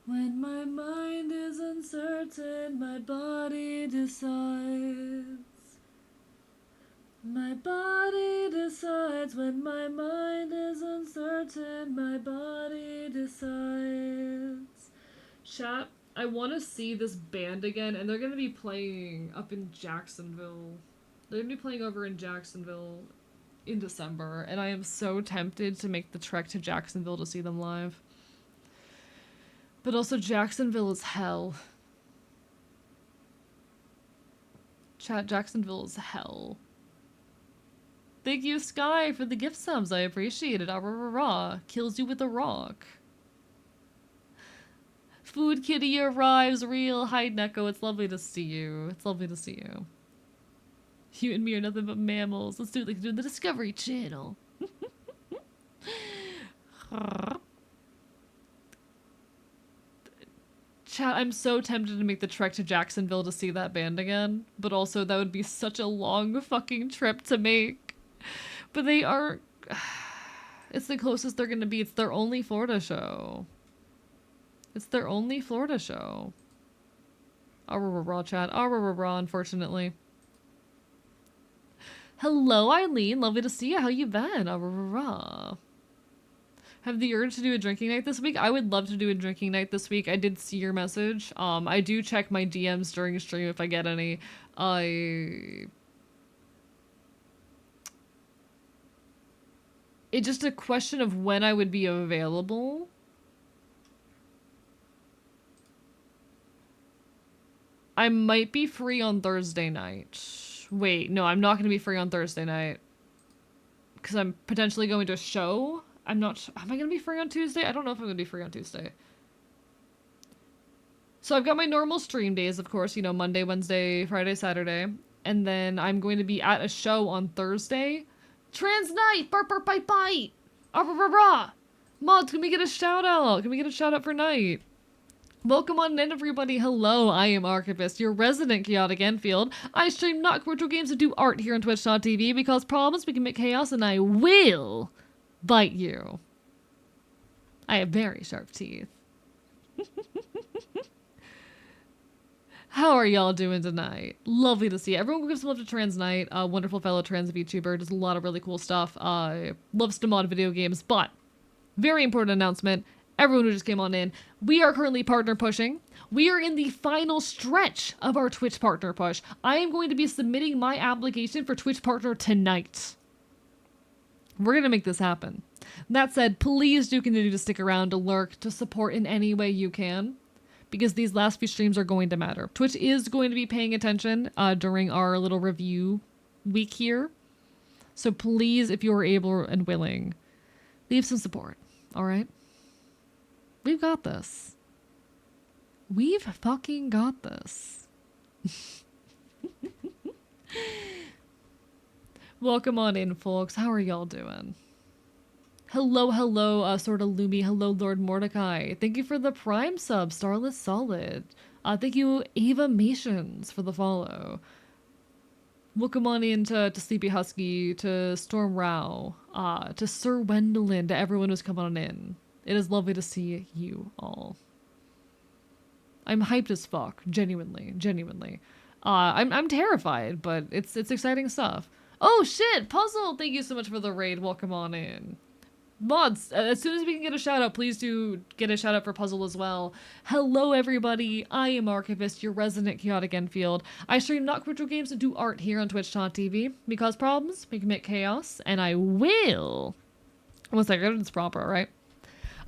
When my mind is uncertain, my body decides. My body decides when my mind is uncertain, my body decides. Chat, I want to see this band again, and they're going to be playing up in Jacksonville. They're going to be playing over in Jacksonville in December, and I am so tempted to make the trek to Jacksonville to see them live. But also, Jacksonville is hell. Chat, Jacksonville is hell. Thank you, Sky, for the gift subs. I appreciate it. Ah, rah, rah, rah. Kills you with a rock. Food Kitty arrives. Real. Hi, Neko. It's lovely to see you. It's lovely to see you. You and me are nothing but mammals. Let's do it like we do in the Discovery Channel. Chat, I'm so tempted to make the trek to Jacksonville to see that band again, but also that would be such a long fucking trip to make. But they are... It's the closest they're gonna be. It's their only Florida show. It's their only Florida show. Raw, chat. Raw, unfortunately. Hello, Eileen. Lovely to see you. How you been? Raw. Have the urge to do a drinking night this week? I would love to do a drinking night this week. I did see your message. I do check my DMs during stream if I get any. It's just a question of when I would be available. I might be free on Thursday night. Wait, no, I'm not going to be free on Thursday night. Because I'm potentially going to a show. I'm not sure. Am I going to be free on Tuesday? I don't know if I'm going to be free on Tuesday. So I've got my normal stream days, of course, you know, Monday, Wednesday, Friday, Saturday. And then I'm going to be at a show on Thursday. Trans night! Bark, bark, bite, bite! Ah, rah, rah, rah! Mods, can we get a shout out? Can we get a shout out for night? Welcome on in, everybody. Hello, I am Archivist, your resident chaotic Enfield. I stream not virtual games and do art here on Twitch.tv because promise we can make chaos and I will bite you. I have very sharp teeth. How are y'all doing tonight? Lovely to see you. Everyone gives love to Trans Night. A wonderful fellow trans VTuber. Does a lot of really cool stuff. Loves to mod video games. But, very important announcement. Everyone who just came on in. We are currently partner pushing. We are in the final stretch of our Twitch partner push. I am going to be submitting my application for Twitch partner tonight. We're going to make this happen. That said, please do continue to stick around, to lurk, to support in any way you can. Because these last few streams are going to matter. Twitch is going to be paying attention during our little review week here. So please, if you're able and willing, leave some support. All right? We've got this. We've fucking got this. Welcome on in, folks. How are y'all doing? Hello, hello, sort of Lumi. Hello, Lord Mordecai. Thank you for the Prime sub, Starless Solid. Thank you, Ava Mations, for the follow. Welcome on in to Sleepy Husky, to Storm Rao, to Sir Wendelin, to everyone who's come on in. It is lovely to see you all. I'm hyped as fuck, genuinely, genuinely. I'm terrified, but it's exciting stuff. Oh shit, Puzzle! Thank you so much for the raid. Welcome on in. Mods, as soon as we can get a shout out, please do get a shout out for Puzzle as well. Hello everybody, I am Archivist, your resident chaotic Enfield. I stream not crypto games and do art here on twitch.tv. We cause problems, we commit chaos, and I will... One second, it's proper, right?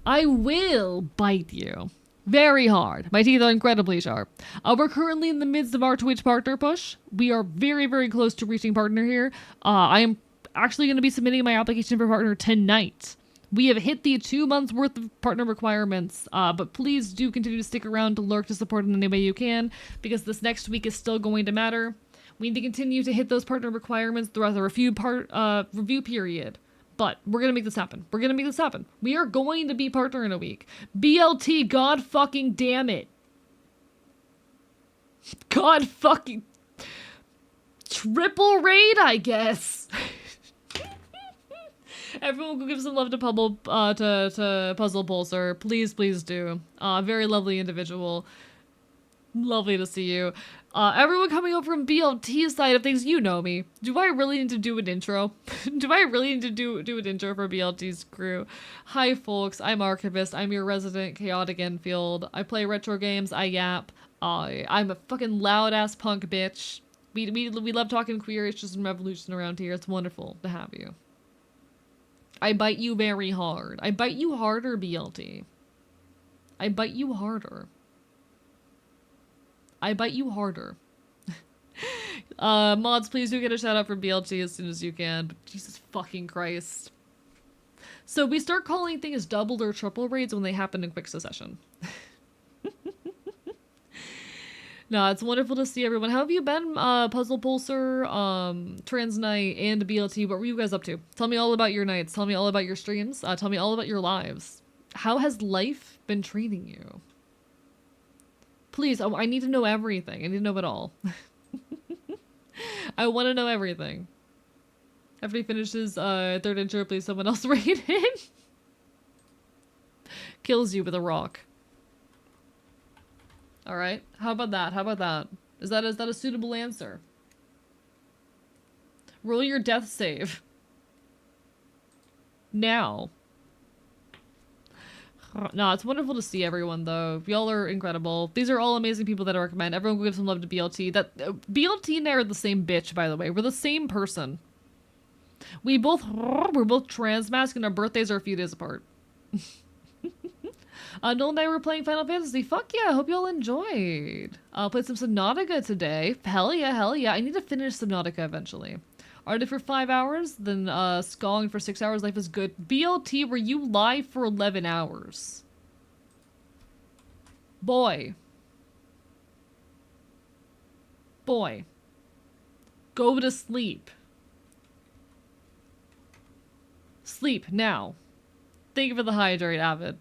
I will bite you. Very hard. My teeth are incredibly sharp. We're currently in the midst of our Twitch partner push. We are very, very close to reaching partner here. I am actually going to be submitting my application for partner tonight. We have hit the 2 months worth of partner requirements, but please do continue to stick around to lurk to support in any way you can, because this next week is still going to matter. We need to continue to hit those partner requirements throughout the review period. But we're going to make this happen. We're going to make this happen. We are going to be partner in a week. BLT, god fucking damn it. God fucking... Triple raid, I guess. Everyone go give some love to Puzzle Pulsar. Please, please do. Very lovely individual. Lovely to see you. Everyone coming over from BLT's side of things, you know me. Do I really need to do an intro? Do I really need to do an intro for BLT's crew? Hi folks, I'm Archivist. I'm your resident chaotic Enfield. I play retro games, I yap. I'm a fucking loud ass punk bitch. We love talking queer issues and revolution around here. It's wonderful to have you. I bite you very hard. I bite you harder, BLT. I bite you harder. I bite you harder. Mods, please do get a shout out for BLT as soon as you can. Jesus fucking Christ. So we start calling things double or triple raids when they happen in quick succession. No, it's wonderful to see everyone. How have you been, Puzzle Pulsar, Transnight, and BLT? What were you guys up to? Tell me all about your nights. Tell me all about your streams. Tell me all about your lives. How has life been treating you? Please, I need to know everything. I need to know it all. I want to know everything. After he finishes third intro, please someone else raid him. Kills you with a rock. Alright, how about that? How about that? Is that a suitable answer? Roll your death save. Now. No, it's wonderful to see everyone, though. Y'all are incredible. These are all amazing people that I recommend. Everyone go give some love to BLT. BLT and I are the same bitch, by the way. We're the same person. We're both transmask and our birthdays are a few days apart. Noel and I were playing Final Fantasy. Fuck yeah, I hope y'all enjoyed. Played some Subnautica today. Hell yeah, hell yeah. I need to finish Subnautica eventually. Art for 5 hours, then Skong for 6 hours. Life is good. BLT, were you live for 11 hours? Boy. Boy. Go to sleep. Sleep now. Thank you for the hydrate, Avid.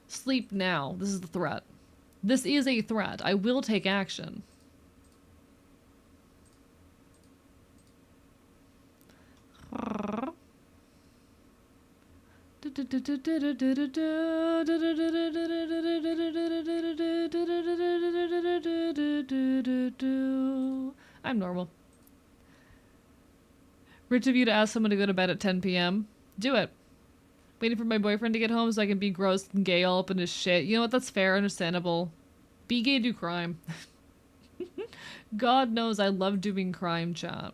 Sleep now. This is the threat. This is a threat. I will take action. I'm normal. Rich of you to ask someone to go to bed at 10 p.m. Do it. Waiting for my boyfriend to get home so I can be gross and gay all up in his shit. You know what? That's fair. Understandable. Be gay, do crime. God knows I love doing crime, chat.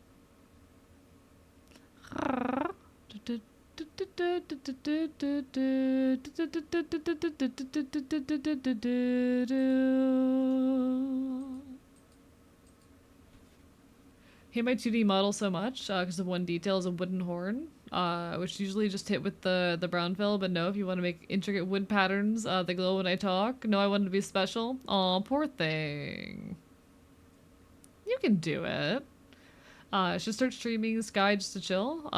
Hate my 2D model so much because of one detail is a wooden horn. which usually just hit with the brown fill, but no, if you want to make intricate wood patterns, they glow when I talk. No, I wanted to be special. Aw, poor thing. You can do it. Should start streaming Sky just to chill.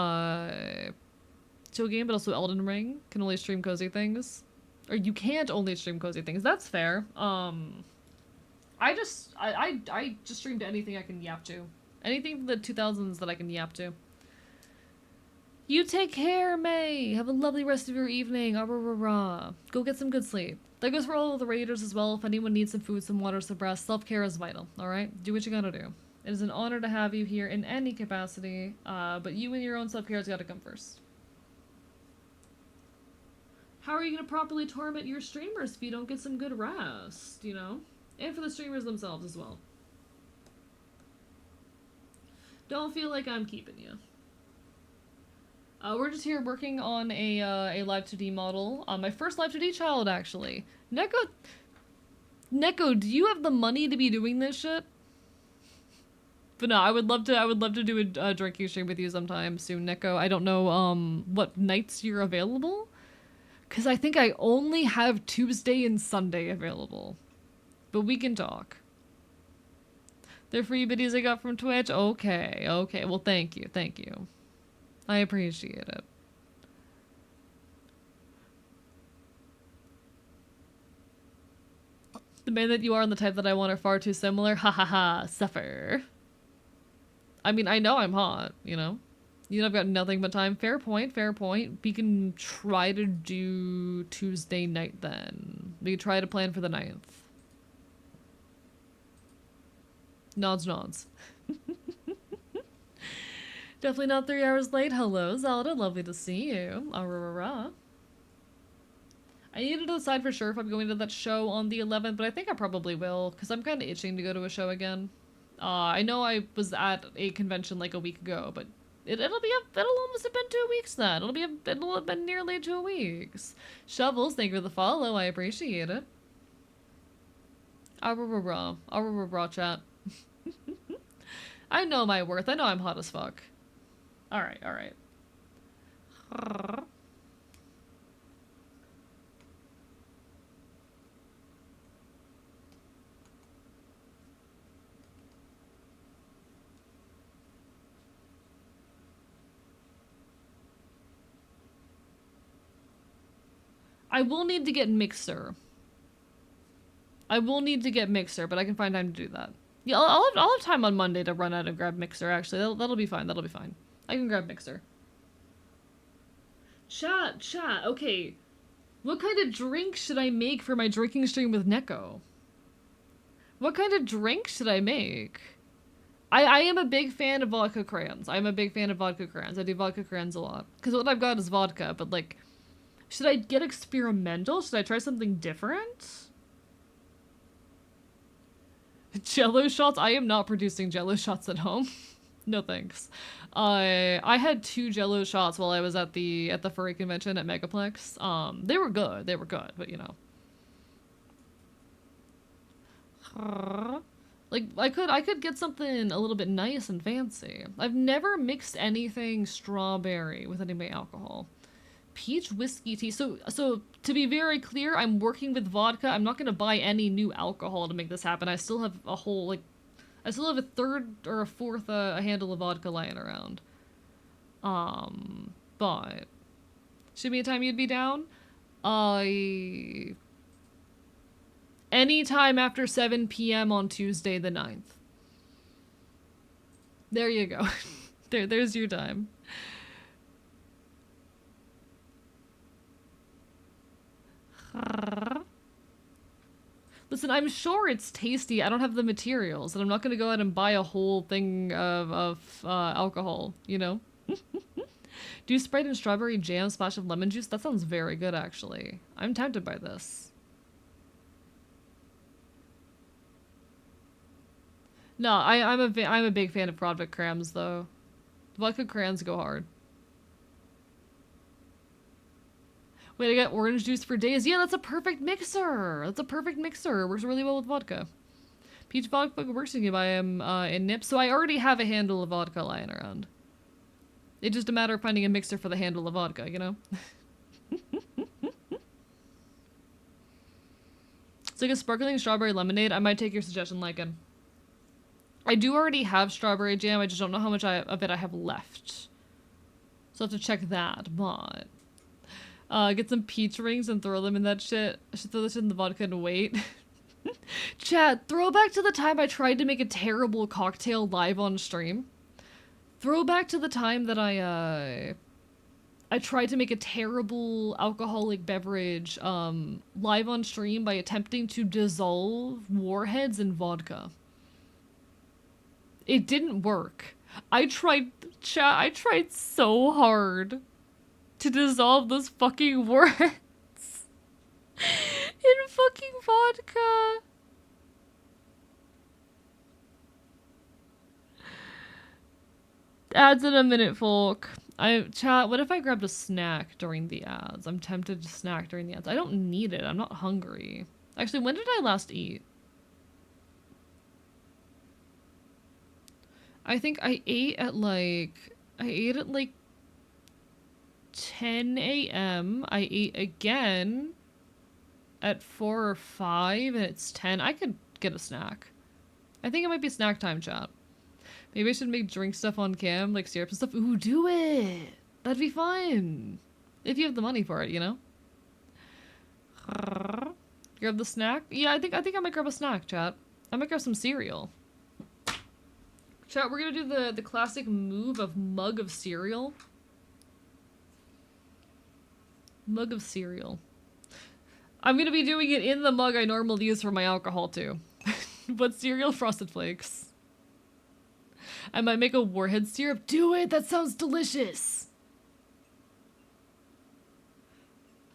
Chill game, but also Elden Ring. Can only stream cozy things. Or you can't only stream cozy things. That's fair. I just streamed anything I can yap to. Anything from the 2000s that I can yap to. You take care, May. Have a lovely rest of your evening. Ah, rah, rah, rah. Go get some good sleep. That goes for all of the raiders as well. If anyone needs some food, some water, some rest, self-care is vital, alright? Do what you gotta do. It is an honor to have you here in any capacity, but you and your own self-care has gotta come first. How are you gonna properly torment your streamers if you don't get some good rest, you know? And for the streamers themselves as well. Don't feel like I'm keeping you. We're just here working on a Live 2D model. My first Live 2D child, actually. Neko, do you have the money to be doing this shit? But no, I would love to do a drinking stream with you sometime soon, Neko. I don't know, what nights you're available? Because I think I only have Tuesday and Sunday available. But we can talk. They're free videos I got from Twitch? Okay. Well, thank you. I appreciate it. The man that you are and the type that I want are far too similar. Ha ha ha. Suffer. I mean, I know I'm hot, you know? You know, I've got nothing but time. Fair point. We can try to do Tuesday night then. We can try to plan for the 9th. Nods. Definitely not 3 hours late. Hello, Zelda. Lovely to see you. I needed to decide for sure if I'm going to that show on the 11th, but I think I probably will, because I'm kind of itching to go to a show again. I know I was at a convention like a week ago, but it'll almost have been 2 weeks then. It'll have been nearly 2 weeks. Shovels, thank you for the follow. I appreciate it. Chat. I know my worth. I know I'm hot as fuck. Alright. I will need to get Mixer. But I can find time to do that. Yeah, I'll have time on Monday to run out and grab Mixer, actually. That'll be fine. I can grab Mixer. Chat, okay. What kind of drink should I make for my drinking stream with Neko? What kind of drink should I make? I am a big fan of vodka crayons. I do vodka crayons a lot. Because what I've got is vodka, but like... Should I get experimental? Should I try something different? Jello shots? I am not producing Jello shots at home. No thanks. I had 2 Jello shots while I was at the furry convention at Megaplex. They were good, but you know. Like, I could get something a little bit nice and fancy. I've never mixed anything strawberry with any of my alcohol. Peach whiskey tea. So to be very clear, I'm working with vodka. I'm not gonna buy any new alcohol to make this happen. I still have a whole, like, I still have a third or a fourth a handle of vodka lying around. But should be a time you'd be down? Anytime after 7 p.m. on Tuesday the 9th. There you go. There's your time. Listen, I'm sure it's tasty. I don't have the materials, and I'm not gonna go out and buy a whole thing of alcohol, you know? Do Sprite and strawberry jam, splash of lemon juice? That sounds very good, actually. I'm tempted by this. No, I'm a big fan of vodka crayons, though. Vodka crayons go hard. Wait, I got orange juice for days. Yeah, that's a perfect mixer. Works really well with vodka. Peach vodka works when you buy them in nips. So I already have a handle of vodka lying around. It's just a matter of finding a mixer for the handle of vodka, you know? It's like a sparkling strawberry lemonade. I might take your suggestion, Lycan. I do already have strawberry jam. I just don't know how much of it I have left. So I'll have to check that, but... get some peach rings and throw them in that shit. I should throw this in the vodka and wait. Chat, throwback to the time I tried to make a terrible cocktail live on stream. Throwback to the time that I tried to make a terrible alcoholic beverage live on stream by attempting to dissolve warheads in vodka. It didn't work. I tried so hard to dissolve those fucking warheads in fucking vodka. Ads in a minute, folk. Chat, what if I grabbed a snack during the ads? I'm tempted to snack during the ads. I don't need it. I'm not hungry. Actually, when did I last eat? I think I ate at like 10 a.m. I ate again at 4 or 5 and it's 10. I could get a snack. I think it might be snack time, chat. Maybe I should make drink stuff on cam, like syrup and stuff. Ooh, do it! That'd be fun! If you have the money for it, you know? Grab the snack? Yeah, I think I might grab a snack, chat. I might grab some cereal. Chat, we're gonna do the classic move of mug of cereal. Mug of cereal. I'm gonna be doing it in the mug I normally use for my alcohol, too. But cereal Frosted Flakes. I might make a warhead syrup. Do it! That sounds delicious!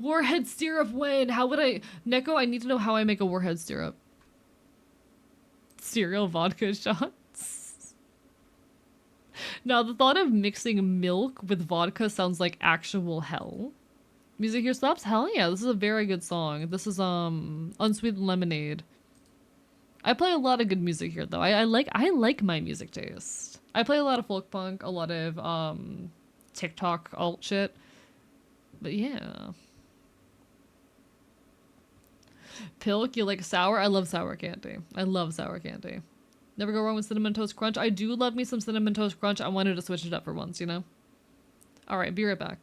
Warhead syrup when? How would I... Neko, I need to know how I make a warhead syrup. Cereal vodka shots? Now, the thought of mixing milk with vodka sounds like actual hell. Music here slaps? Hell yeah, this is a very good song. This is, Unsweet Lemonade. I play a lot of good music here, though. I like my music taste. I play a lot of folk punk, a lot of, TikTok alt shit. But yeah. Pilk, you like sour? I love sour candy. I love sour candy. Never go wrong with Cinnamon Toast Crunch. I do love me some Cinnamon Toast Crunch. I wanted to switch it up for once, you know? Alright, be right back.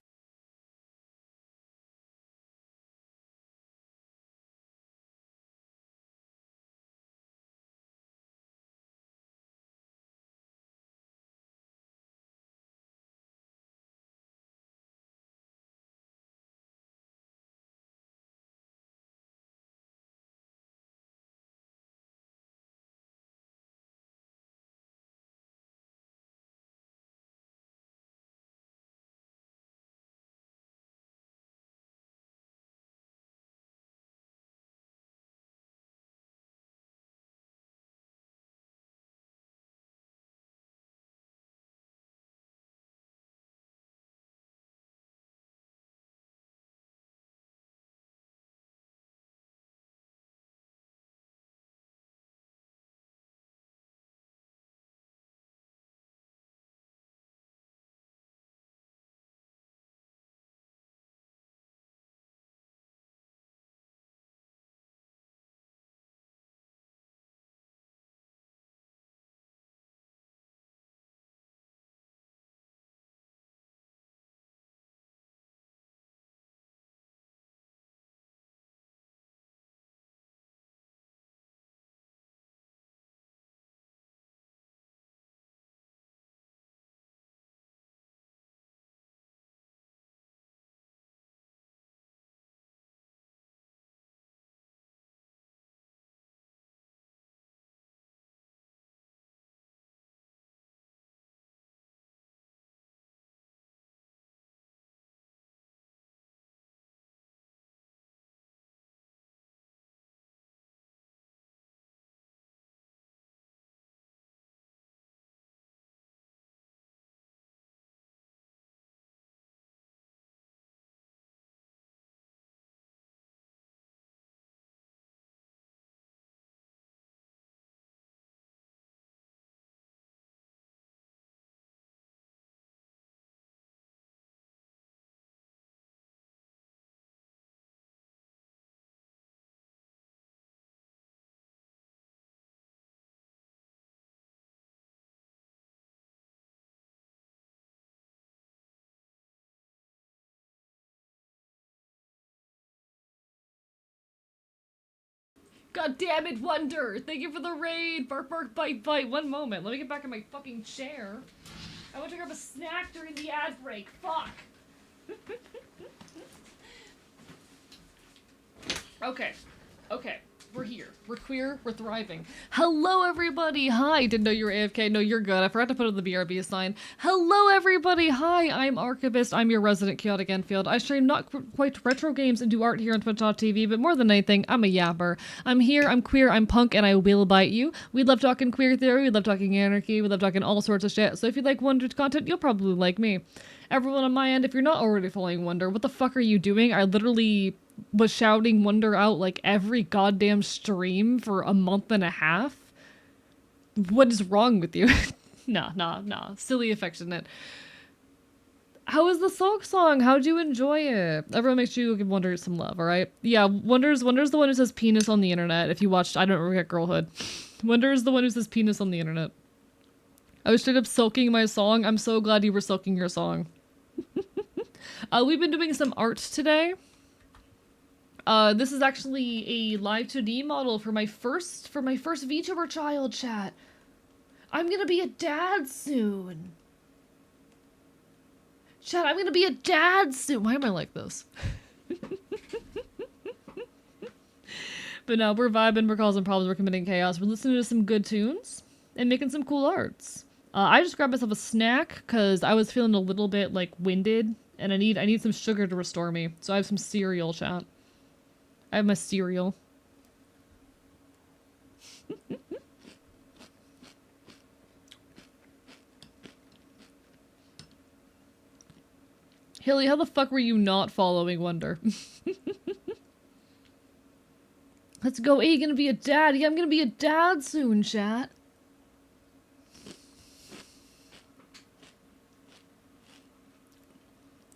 God damn it, Wonder! Thank you for the raid! Bark, bark, bite, bite. One moment. Let me get back in my fucking chair. I went to grab a snack during the ad break. Fuck! Okay. Okay. We're here. We're queer. We're thriving. Hello, everybody. Hi. Didn't know you were AFK. No, you're good. I forgot to put on the BRB sign. Hello, everybody. Hi. I'm Archivist. I'm your resident chaotic Enfield. I stream not quite retro games and do art here on Twitch.tv, but more than anything, I'm a yapper. I'm here. I'm queer. I'm punk, and I will bite you. We love talking queer theory. We love talking anarchy. We love talking all sorts of shit. So if you like Wonder's content, you'll probably like me. Everyone on my end, if you're not already following Wonder, what the fuck are you doing? I literally was shouting Wonder out like every goddamn stream for a month and a half. What is wrong with you? Nah. Silly affectionate. How was the song? How'd you enjoy it? Everyone make sure you give Wonder some love, alright? Yeah, Wonder's the one who says penis on the internet. If you watched I Don't Regret Girlhood. Wonder is the one who says penis on the internet. I was straight up sulking my song. I'm so glad you were sulking your song. We've been doing some art today. This is actually a live 2D model for my first VTuber child, chat. I'm gonna be a dad soon. Chat, I'm gonna be a dad soon. Why am I like this? But no, we're vibing, we're causing problems, we're committing chaos, we're listening to some good tunes, and making some cool arts. I just grabbed myself a snack, because I was feeling a little bit, like, winded, and I need some sugar to restore me. So I have some cereal, chat. I have my cereal. Hilly, how the fuck were you not following Wonder? Let's go. Hey, you gonna be a dad? Yeah, I'm gonna be a dad soon, chat.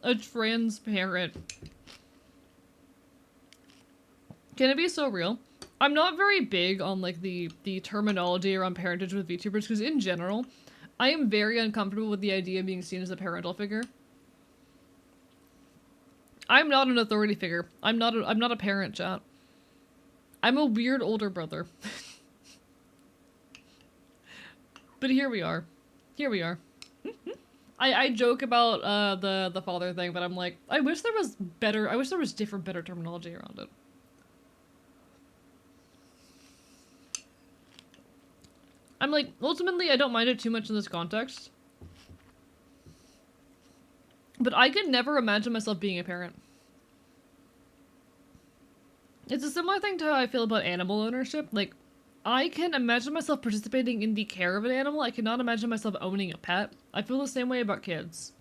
A transparent. Can it be so real? I'm not very big on like the terminology around parentage with VTubers because in general, I am very uncomfortable with the idea of being seen as a parental figure. I'm not an authority figure. I'm not a parent, chat. I'm a weird older brother. But here we are. Here we are. I joke about the father thing, but I'm like, I wish there was different, better terminology around it. I'm like, ultimately, I don't mind it too much in this context. But I could never imagine myself being a parent. It's a similar thing to how I feel about animal ownership. Like, I can imagine myself participating in the care of an animal. I cannot imagine myself owning a pet. I feel the same way about kids.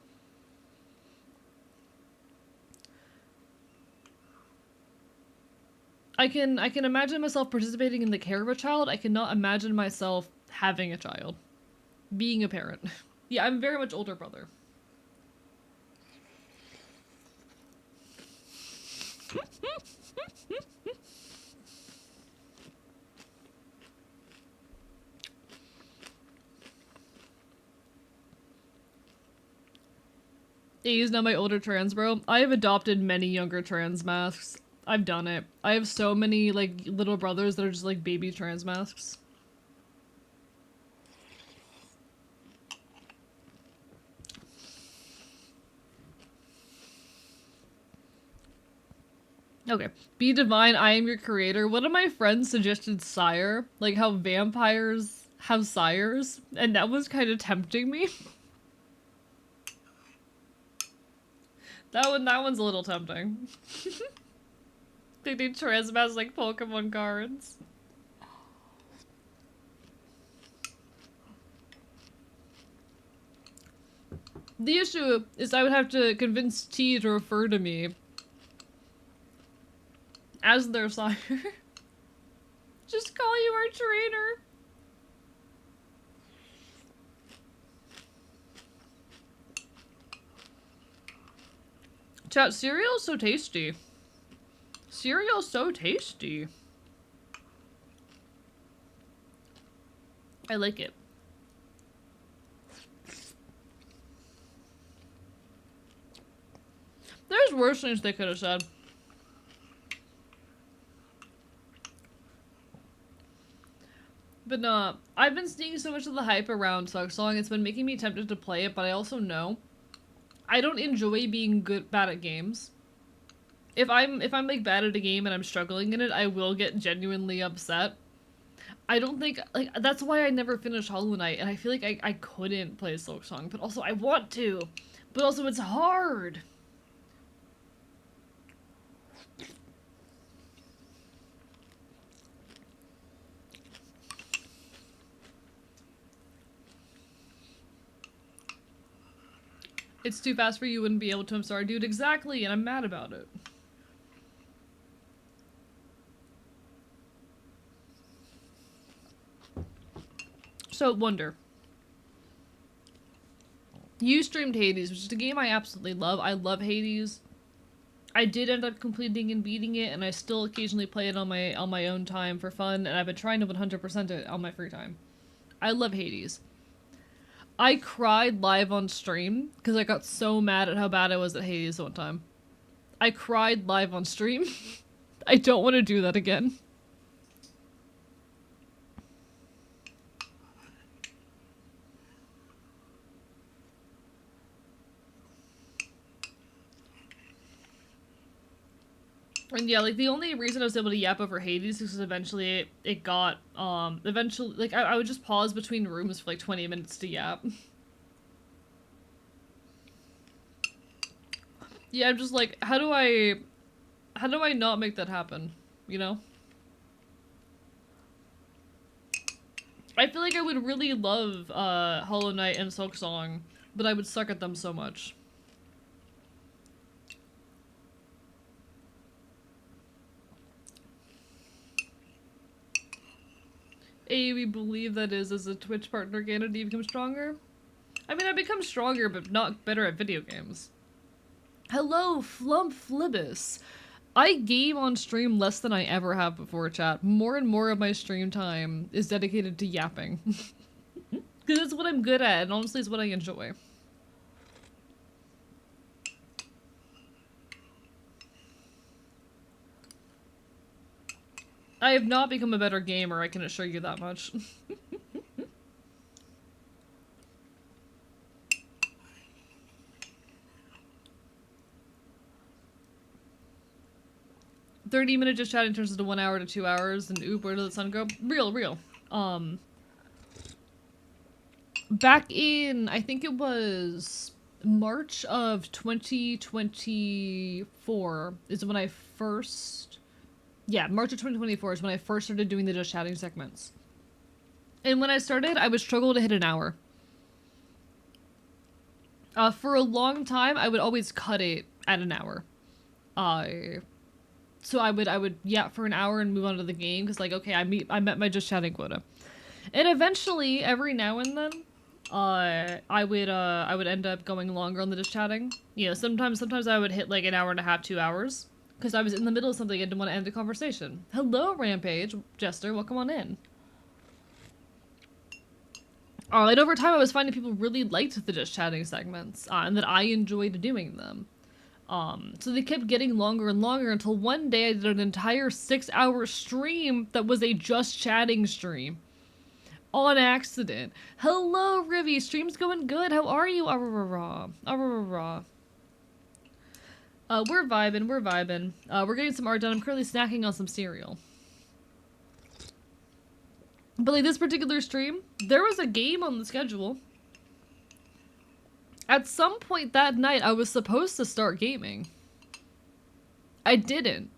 I can imagine myself participating in the care of a child. I cannot imagine myself having a child. Being a parent. Yeah, I'm very much older brother. He's now my older trans bro. I have adopted many younger trans masks. I've done it. I have so many, like, little brothers that are just, like, baby trans masks. Okay. Be divine, I am your creator. One of my friends suggested sire. Like how vampires have sires. And that was kind of tempting me. That one's a little tempting. They do transmas like Pokemon cards. The issue is I would have to convince T to refer to me as their sire. Just call you our trainer. Chat, cereal's so tasty. Cereal's so tasty. I like it. There's worse things they could have said. I've been seeing so much of the hype around Song. It's been making me tempted to play it, but I also know I don't enjoy being bad at games. If I'm like bad at a game and I'm struggling in it, I will get genuinely upset. I don't think like that's why I never finished Hollow Knight, and I feel like I couldn't play Song, but also I want to. But also it's hard. It's too fast for you, wouldn't be able to. I'm sorry, dude. Exactly, and I'm mad about it. So, Wonder. You streamed Hades, which is a game I absolutely love. I love Hades. I did end up completing and beating it, and I still occasionally play it on my own time for fun, and I've been trying to 100% it on my free time. I love Hades. I cried live on stream because I got so mad at how bad I was at Hades one time. I cried live on stream. I don't want to do that again. And yeah, like the only reason I was able to yap over Hades is because eventually it got eventually like I would just pause between rooms for like 20 minutes to yap. Yeah, I'm just like, how do I not make that happen? You know? I feel like I would really love Hollow Knight and Silksong, but I would suck at them so much. We believe that is as a Twitch partner Ganondorf becomes stronger. I mean, I become stronger, but not better at video games. Hello, Flump Flibus. I game on stream less than I ever have before, chat. More and more of my stream time is dedicated to yapping. Because it's what I'm good at, and honestly it's what I enjoy. I have not become a better gamer, I can assure you that much. 30-minute just chatting turns into 1 hour to 2 hours, and oop, where did the sun go? Real. Back in, I think it was March of 2024 is when I first... Yeah, March of 2024 is when I first started doing the just chatting segments. And when I started, I would struggle to hit an hour. For a long time, I would always cut it at an hour. So I would yap for an hour and move on to the game because like okay I met my just chatting quota, and eventually every now and then, I would end up going longer on the just chatting. You know, sometimes I would hit like an hour and a half, 2 hours because I was in the middle of something and didn't want to end the conversation. Hello, Rampage Jester, welcome on in. And over time I was finding people really liked the just chatting segments, and that I enjoyed doing them. So they kept getting longer and longer until one day I did an entire 6-hour stream that was a just chatting stream. On accident. Hello, Rivy. Stream's going good. How are you? We're vibing. We're getting some art done. I'm currently snacking on some cereal. But like this particular stream, there was a game on the schedule. At some point that night, I was supposed to start gaming. I didn't.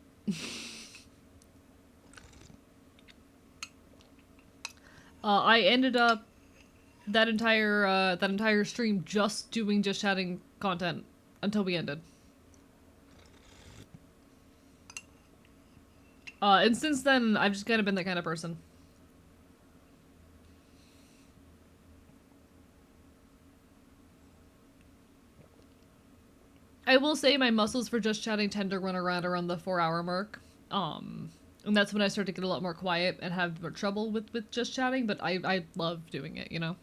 I ended up that entire stream just doing just chatting content until we ended. And since then, I've just kind of been that kind of person. I will say my muscles for just chatting tend to run around the 4-hour mark. And that's when I start to get a lot more quiet and have more trouble with just chatting, but I love doing it, you know?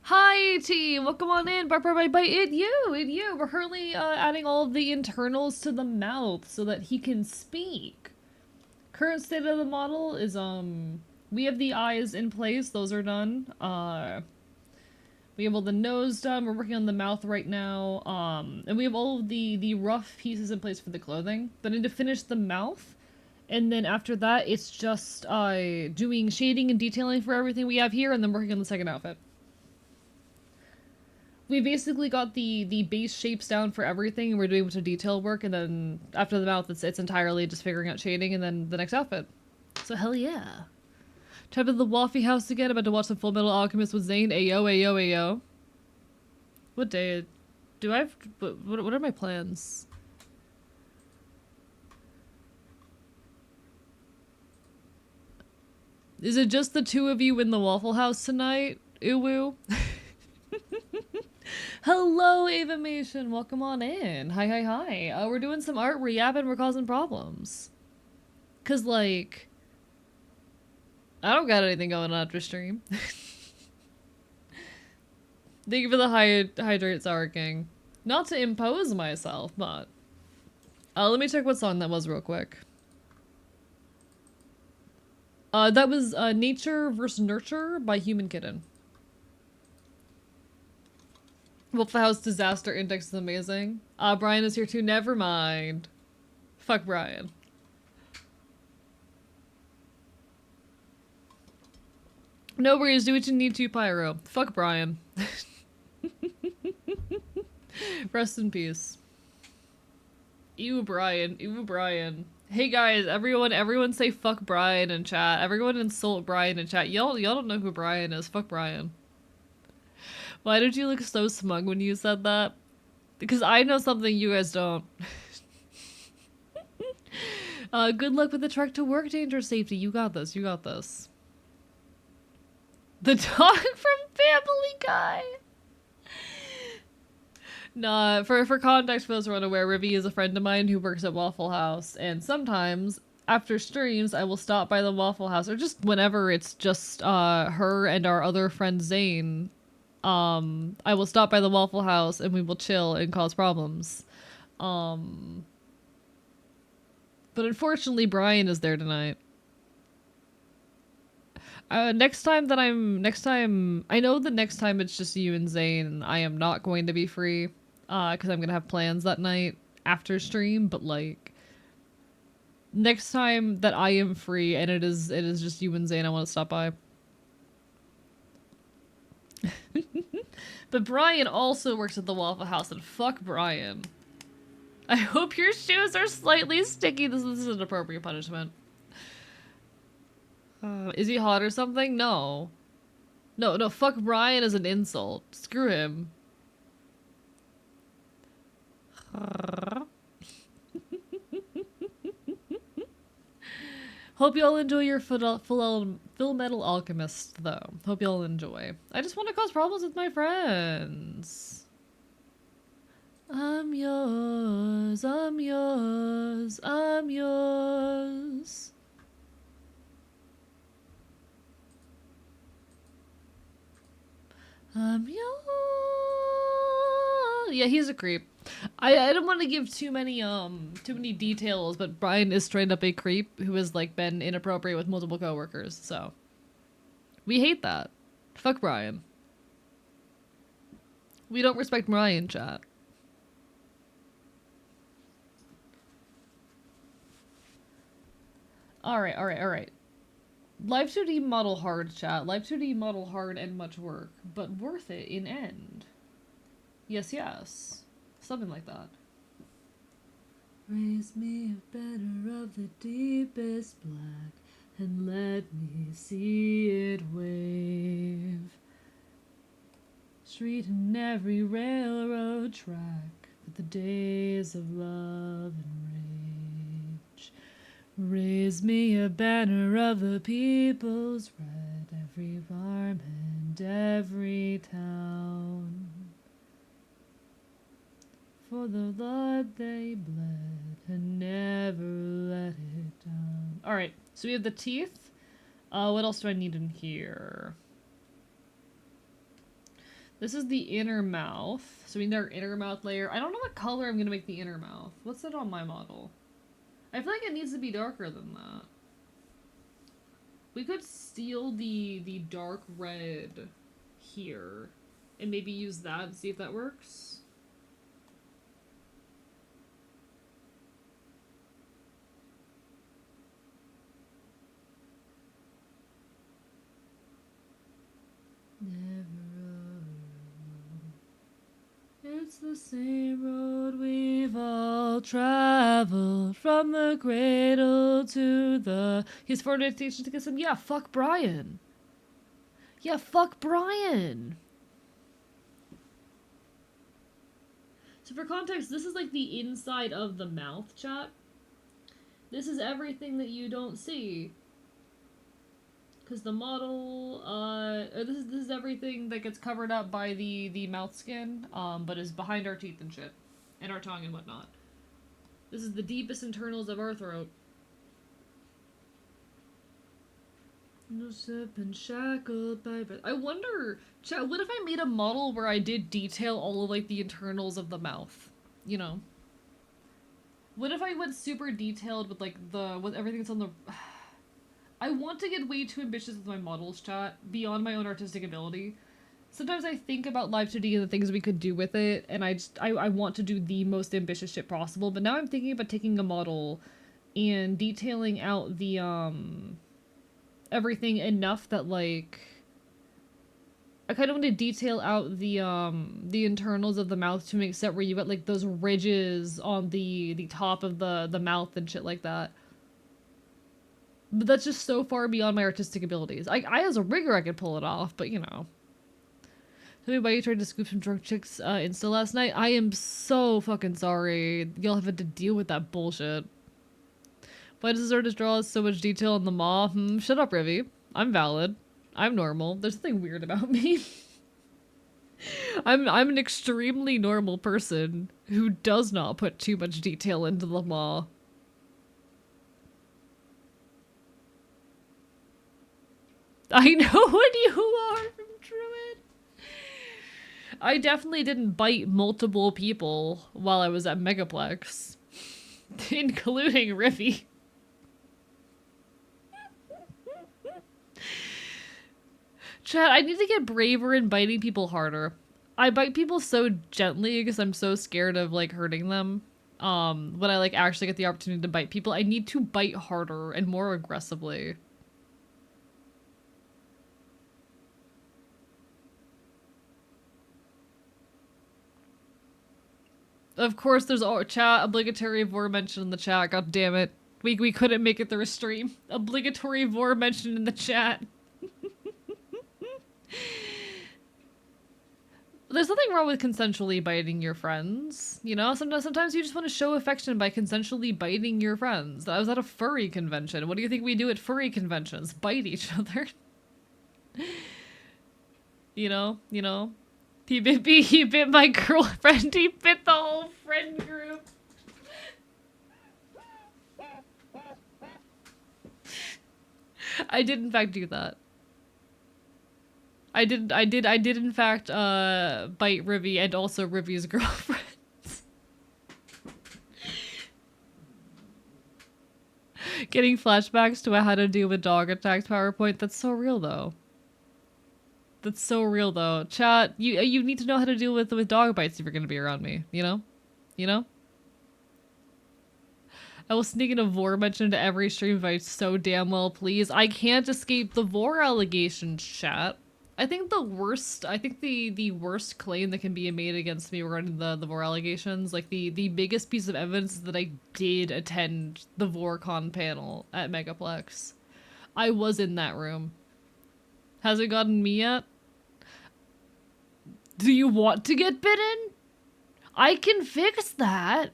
Hi, team. Welcome on in. Bye. It you. We're currently adding all of the internals to the mouth so that he can speak. Current state of the model is we have the eyes in place. Those are done. We have all the nose done. We're working on the mouth right now. And we have all of the rough pieces in place for the clothing. But I need to finish the mouth. And then after that, it's just doing shading and detailing for everything we have here, and then working on the second outfit. We basically got the base shapes down for everything, and we're doing a bunch of detail work, and then after the mouth, it's entirely just figuring out shading, and then the next outfit. So hell yeah. Type of the Waffy House again, about to watch some Full Metal Alchemist with Zane. Ayo. What day? Do I have... What are my plans? Is it just the two of you in the Waffle House tonight? Uwu? Hello, Avimation. Welcome on in. Hi. We're doing some art. We're yapping. We're causing problems. Cause like, I don't got anything going on after stream. Thank you for the hydrate, Sour King. Not to impose myself, but let me check what song that was real quick. That was Nature vs. Nurture by Human Kitten. Waffle House Disaster Index is amazing. Brian is here too. Never mind. Fuck Brian. No worries. Do what you need to, Pyro. Fuck Brian. Rest in peace. Ew, Brian. Hey guys, everyone say fuck Brian in chat. Everyone insult Brian in chat. Y'all don't know who Brian is. Fuck Brian. Why did you look so smug when you said that? Because I know something you guys don't. Good luck with the trek to work, Danger Safety. You got this. The dog from Family Guy. Nah, for context, for those who are unaware, Rivy is a friend of mine who works at Waffle House, and sometimes after streams, I will stop by the Waffle House, or just whenever it's just her and our other friend Zane. I will stop by the Waffle House and we will chill and cause problems. But unfortunately, Brian is there tonight. I know the next time it's just you and Zane, I am not going to be free, because I'm gonna have plans that night after stream, but like, next time that I am free and it is just you and Zane, I want to stop by. But Brian also works at the Waffle House, and fuck Brian. I hope your shoes are slightly sticky. This is an appropriate punishment. Is he hot or something? No. No, fuck Brian is an insult. Screw him. Hope y'all enjoy your Full Metal Alchemist, though. Hope y'all enjoy. I just want to cause problems with my friends. I'm yours. I'm yours. Yeah, he's a creep. I don't want to give too many details, but Brian is straight up a creep who has like been inappropriate with multiple coworkers, so we hate that. Fuck Brian. We don't respect Brian, chat. Alright. Live 2D model hard, chat. Live 2D model hard and much work, but worth it in end. Yes. Something like that. Raise me a banner of the deepest black and let me see it wave. Street and every railroad track for the days of love and rage. Raise me a banner of the people's red, every farm and every town. For the blood they bled and never let it down. Alright, so we have the teeth. What else do I need in here? This is the inner mouth. So we need our inner mouth layer. I don't know what color I'm gonna make the inner mouth. What's it on my model? I feel like it needs to be darker than that. We could steal the dark red here and maybe use that and see if that works. It's the same road we've all traveled, from the cradle to the... He's for an station to get some... Yeah, fuck Brian. Yeah, fuck Brian. So for context, this is like the inside of the mouth, chat. This is everything that you don't see. Because the model, this is everything that gets covered up by the mouth skin, but is behind our teeth and shit. And our tongue and whatnot. This is the deepest internals of our throat. No step and shackled by... I wonder, chat, what if I made a model where I did detail all of, like, the internals of the mouth? You know? What if I went super detailed with, like, with everything that's on the... I want to get way too ambitious with my models, chat, beyond my own artistic ability. Sometimes I think about Live 2D and the things we could do with it, and I want to do the most ambitious shit possible, but now I'm thinking about taking a model and detailing out the, everything enough that, like... I kind of want to detail out the internals of the mouth to make set where you got, like, those ridges on the top of the mouth and shit like that. But that's just so far beyond my artistic abilities. I as a rigger, I could pull it off, but you know. Tell me why you tried to scoop some drunk chicks Insta last night. I am so fucking sorry. Y'all have had to deal with that bullshit. Why does this artist draw so much detail on the maw? Shut up, Rivy. I'm valid. I'm normal. There's nothing weird about me. I'm an extremely normal person who does not put too much detail into the maw. I know what you are from Druid. I definitely didn't bite multiple people while I was at Megaplex. Including Riffy. Chat, I need to get braver in biting people harder. I bite people so gently because I'm so scared of, like, hurting them. When I, like, actually get the opportunity to bite people, I need to bite harder and more aggressively. Of course, there's chat obligatory vor mentioned in the chat. God damn it, we couldn't make it through a stream. Obligatory vor mentioned in the chat. There's nothing wrong with consensually biting your friends. You know, sometimes you just want to show affection by consensually biting your friends. I was at a furry convention. What do you think we do at furry conventions? Bite each other. You know. He bit my girlfriend. He bit the whole friend group. I did in fact do that. I did in fact bite Rivy and also Rivy's girlfriends. Getting flashbacks to a how to deal with dog attacks PowerPoint. That's so real though. That's so real though. Chat, you need to know how to deal with dog bites if you're gonna be around me, you know? You know? I will sneak in a vor mention into every stream invite so damn well, please. I can't escape the vor allegations, chat. I think the worst claim that can be made against me regarding the vor allegations, like the biggest piece of evidence is that I did attend the VorCon panel at Megaplex. I was in that room. Has it gotten me yet? Do you want to get bitten? I can fix that.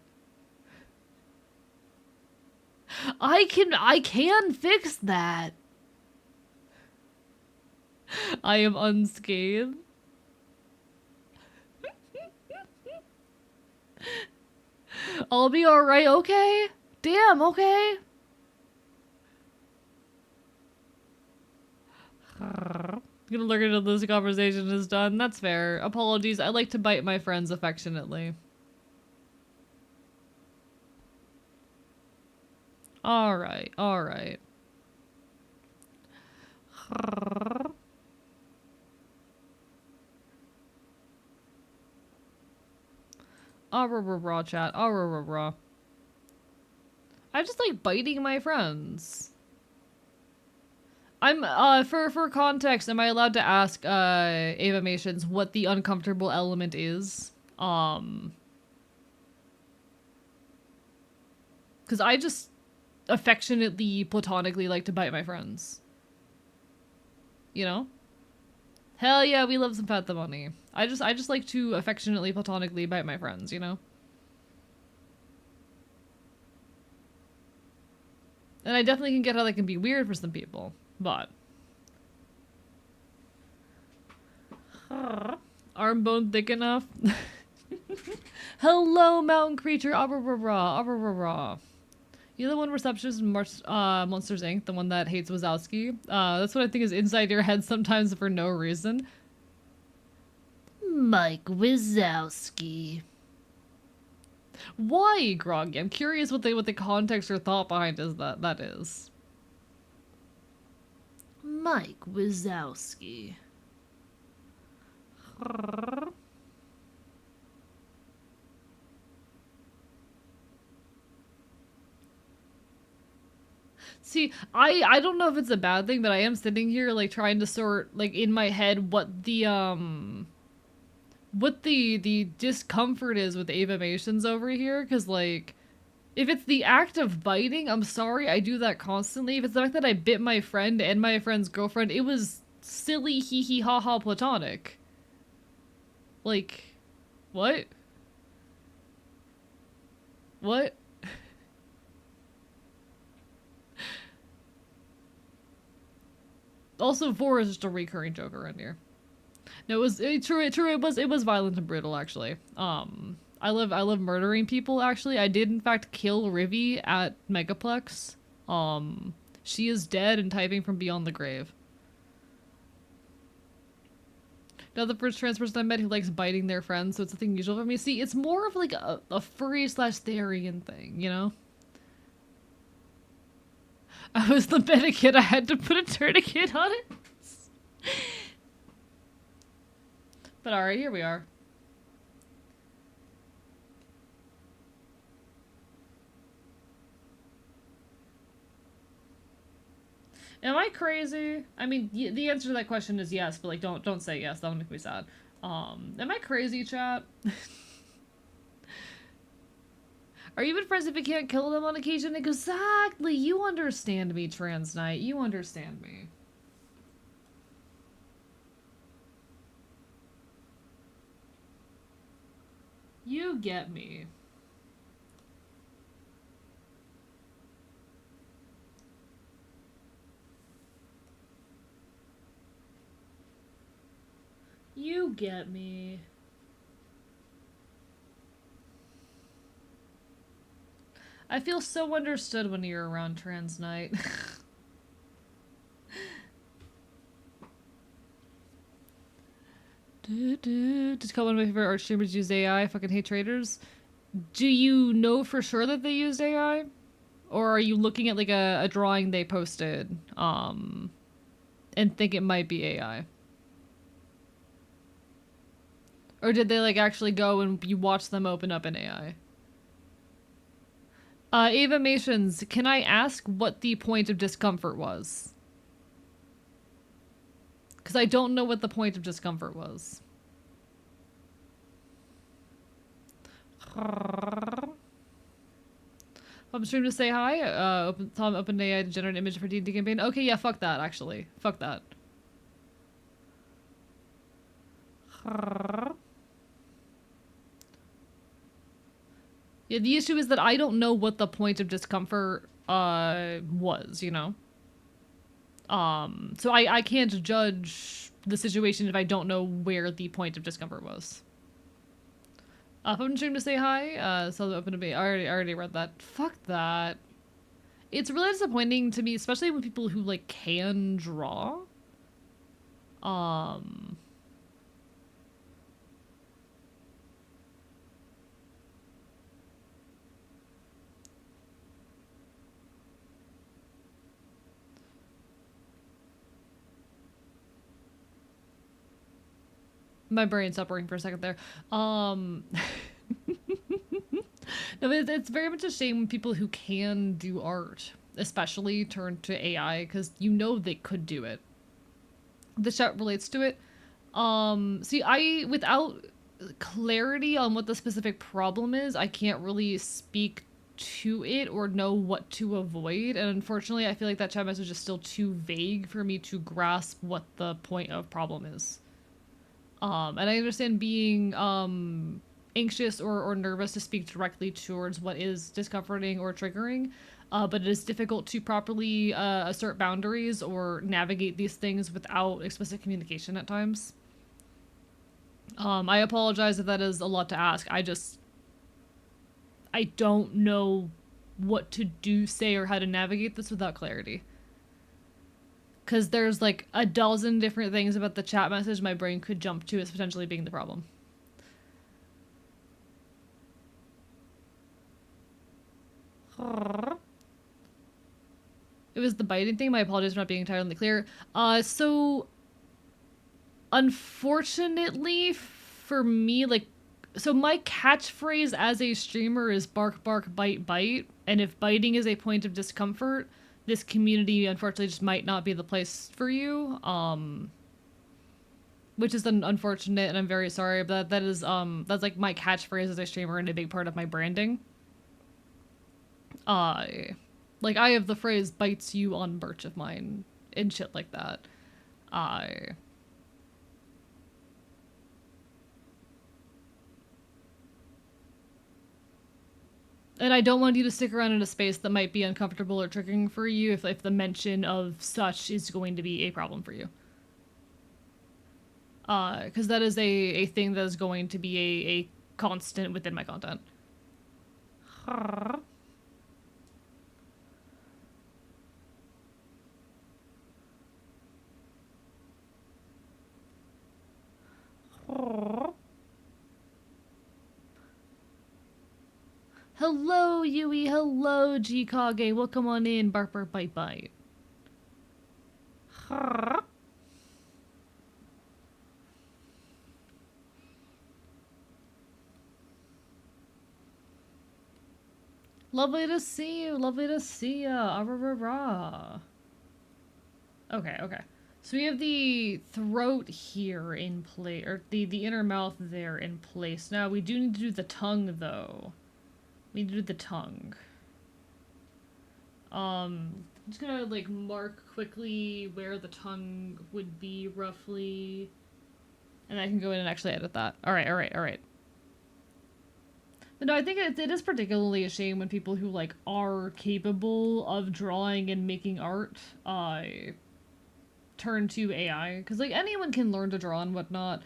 I can fix that. I am unscathed. I'll be alright, okay? Damn, okay. gonna lurk until this conversation is done. That's fair. Apologies. I like to bite my friends affectionately. Alright, alright. Raw chat. Raw. I just like biting my friends. I'm for context, am I allowed to ask Ava Mations what the uncomfortable element is? Cause I just affectionately, platonically like to bite my friends. You know? Hell yeah, we love some fat the money. I just like to affectionately, platonically bite my friends, you know? And I definitely can get how that can be weird for some people, but... Arm bone thick enough? Hello, mountain creature! Abrarara. You're the one receptionist in Monsters Inc., the one that hates Wazowski. That's what I think is inside your head sometimes for no reason. Mike Wazowski. Why, Groggy? I'm curious what the context or thought behind that is. Mike Wazowski. See, I don't know if it's a bad thing, but I am sitting here like trying to sort like in my head what the discomfort is with Avamations over here, because like if it's the act of biting, I'm sorry, I do that constantly. If it's the fact that I bit my friend and my friend's girlfriend, it was silly hee hee ha ha platonic. Like, what? What? Also, 4 is just a recurring joke around here. No, true. It was violent and brutal, actually. I love murdering people. Actually, I did in fact kill Rivy at Megaplex. She is dead and typing from beyond the grave. Now the first trans person I met who likes biting their friends, so it's a thing usual for me. See, it's more of like a furry / Therian thing, you know? I was the medikit, I had to put a tourniquet on it. But alright, here we are. Am I crazy? I mean, the answer to that question is yes, but like, don't say yes. That'll make me sad. Am I crazy, chat? Are you even friends if you can't kill them on occasion? Exactly. You understand me, Trans Knight. You understand me. You get me. You get me. I feel so understood when you're around, Trans Knight. Just call one of my favorite art streamers use AI. I fucking hate traders. Do you know for sure that they used AI? Or are you looking at like a drawing they posted and think it might be AI? Or did they like actually go and you watch them open up an AI? Ava Mations, can I ask what the point of discomfort was? Because I don't know what the point of discomfort was. I'm streaming to say hi. Open AI to generate an image for D&D campaign. Okay, yeah, fuck that, actually. Fuck that. Yeah, the issue is that I don't know what the point of discomfort was, you know? So I can't judge the situation if I don't know where the point of discomfort was. Open stream to say hi. So open to me. I already read that. Fuck that. It's really disappointing to me, especially with people who like can draw. Um, my brain stopped working for a second there. Um, no, it's very much a shame when people who can do art, especially, turn to AI because you know they could do it. The chat relates to it. See, I without clarity on what the specific problem is, I can't really speak to it or know what to avoid. And unfortunately, I feel like that chat message is still too vague for me to grasp what the point of problem is. And I understand being anxious or nervous to speak directly towards what is discomforting or triggering, but it is difficult to properly assert boundaries or navigate these things without explicit communication at times. I apologize if that is a lot to ask. I don't know what to do, say, or how to navigate this without clarity. Because there's like a dozen different things about the chat message my brain could jump to as potentially being the problem. It was the biting thing. My apologies for not being entirely clear. So unfortunately for me, like, so my catchphrase as a streamer is bark, bark, bite, bite. And if biting is a point of discomfort, this community unfortunately just might not be the place for you. Which is unfortunate, and I'm very sorry, but that is that's like my catchphrase as a streamer and a big part of my branding. Uh, like I have the phrase "bites you" on merch of mine and shit like that. I And I don't want you to stick around in a space that might be uncomfortable or triggering for you if the mention of such is going to be a problem for you. Because that is a thing that is going to be a constant within my content. Hello, Yui. Hello, Jikage. Welcome on in. Bark, bark, bite, bite. Lovely to see you. Lovely to see ya. Ah, rah, rah, rah. Okay, okay. So we have the throat here in place, or the inner mouth there in place. Now we do need to do the tongue, though. We need to do the tongue. I'm just gonna like mark quickly where the tongue would be roughly, and I can go in and actually edit that. All right, all right, all right. But no, I think it is particularly a shame when people who like are capable of drawing and making art, turn to AI, because like anyone can learn to draw and whatnot.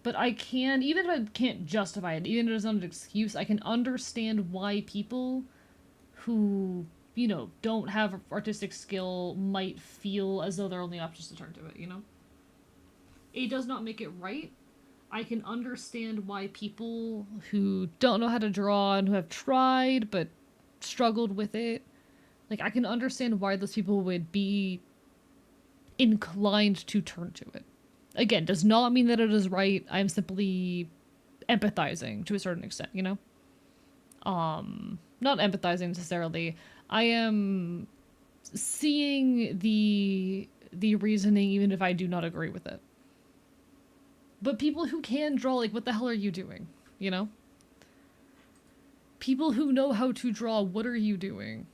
But I can, even if I can't justify it, even if it's not an excuse, I can understand why people who, you know, don't have artistic skill might feel as though their only option is to turn to it, you know? It does not make it right. I can understand why people who don't know how to draw and who have tried but struggled with it, like, I can understand why those people would be inclined to turn to it. Again, does not mean that it is right. I'm simply empathizing to a certain extent, you know? Not empathizing necessarily. I am seeing the reasoning even if I do not agree with it. But people who can draw, like, what the hell are you doing? You know? People who know how to draw, what are you doing?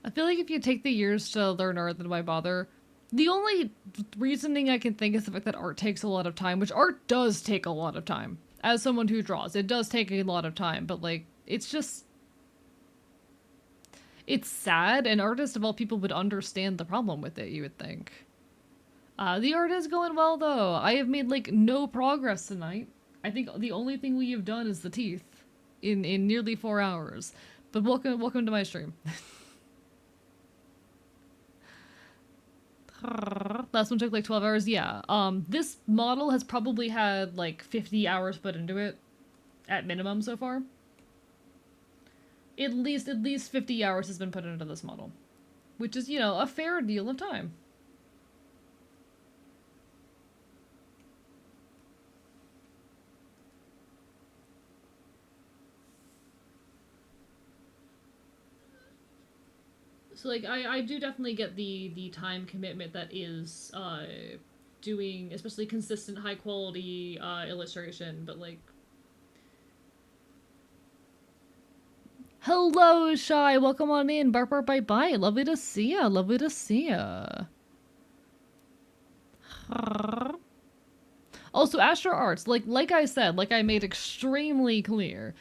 I feel like if you take the years to learn art, then why bother? The only reasoning I can think is the fact that art takes a lot of time, which art does take a lot of time. As someone who draws, it does take a lot of time, but like, it's just. It's sad, and artists of all people would understand the problem with it, you would think. The art is going well, though. I have made, like, no progress tonight. I think the only thing we have done is the teeth in nearly 4 hours. But welcome to my stream. Last one took like 12 hours. Yeah. This model has probably had like 50 hours put into it at minimum so far. At least 50 hours has been put into this model, which is, you know, a fair deal of time. So like I do definitely get the time commitment that is doing especially consistent high quality illustration, but like hello Shy, welcome on in. Bark bark bye bye. Lovely to see ya. Lovely to see ya. Also Astro Arts, like I said, like I made extremely clear.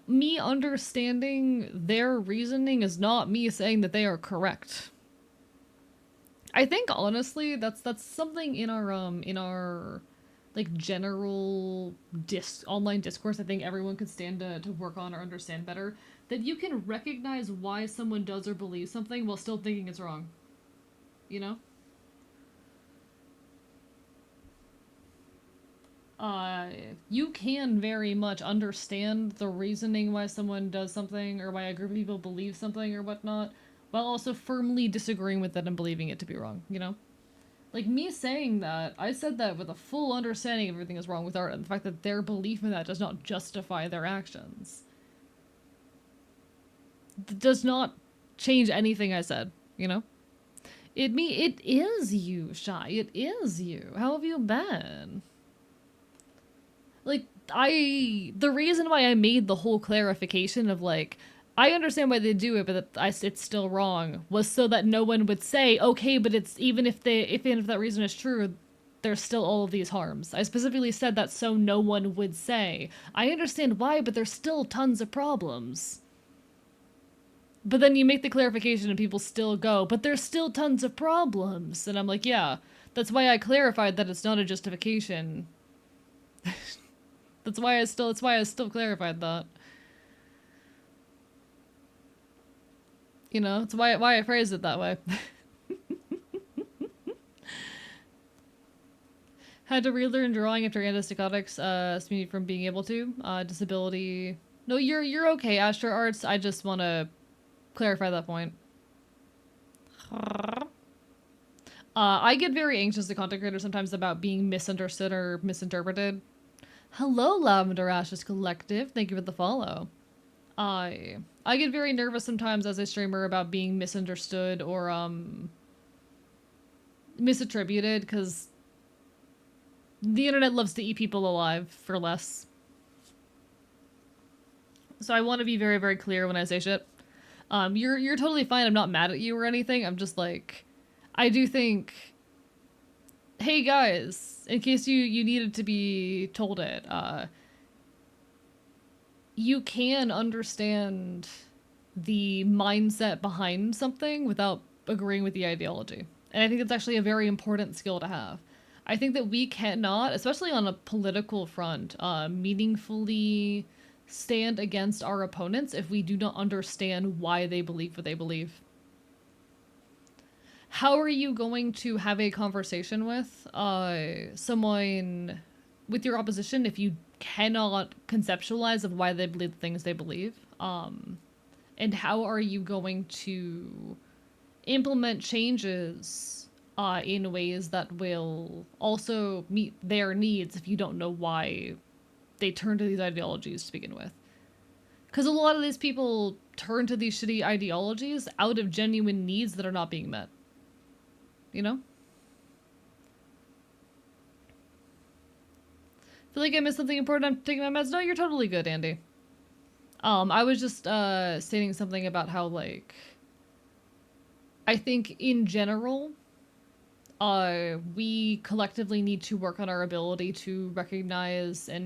Me understanding their reasoning is not me saying that they are correct. I think honestly that's something in our like general online discourse I think everyone could stand to work on or understand better, that you can recognize why someone does or believes something while still thinking it's wrong. You know? Uh you can very much understand the reasoning why someone does something or why a group of people believe something or whatnot, while also firmly disagreeing with it and believing it to be wrong, you know? Like me saying that, I said that with a full understanding of everything is wrong with art and the fact that their belief in that does not justify their actions. It does not change anything I said, you know? It is you, Shy. It is you. How have you been? Like, the reason why I made the whole clarification of like, I understand why they do it, but it's still wrong, was so that no one would say, okay, but it's even if that reason is true, there's still all of these harms. I specifically said that so no one would say, I understand why, but there's still tons of problems. But then you make the clarification and people still go, but there's still tons of problems. And I'm like, yeah, that's why I clarified that it's not a justification. That's why I still clarified that. You know, it's why I phrased it that way. Had to relearn drawing after antipsychotics stopped me from being able to. Disability. No, you're okay, Astro Arts. I just want to clarify that point. I get very anxious as a content creator sometimes about being misunderstood or misinterpreted. Hello, Lavender Ashes Collective. Thank you for the follow. I get very nervous sometimes as a streamer about being misunderstood or misattributed because the internet loves to eat people alive for less. So I want to be very, very clear when I say shit. You're totally fine. I'm not mad at you or anything. I'm just like, I do think, hey guys, in case you needed to be told it, you can understand the mindset behind something without agreeing with the ideology. And I think it's actually a very important skill to have. I think that we cannot, especially on a political front, meaningfully stand against our opponents if we do not understand why they believe what they believe. How are you going to have a conversation with someone with your opposition if you cannot conceptualize of why they believe the things they believe? And how are you going to implement changes in ways that will also meet their needs if you don't know why they turn to these ideologies to begin with? Because a lot of these people turn to these shitty ideologies out of genuine needs that are not being met. You know? Feel like I missed something important. I'm taking my meds. No, you're totally good, Andy. I was just stating something about how like I think in general, we collectively need to work on our ability to recognize the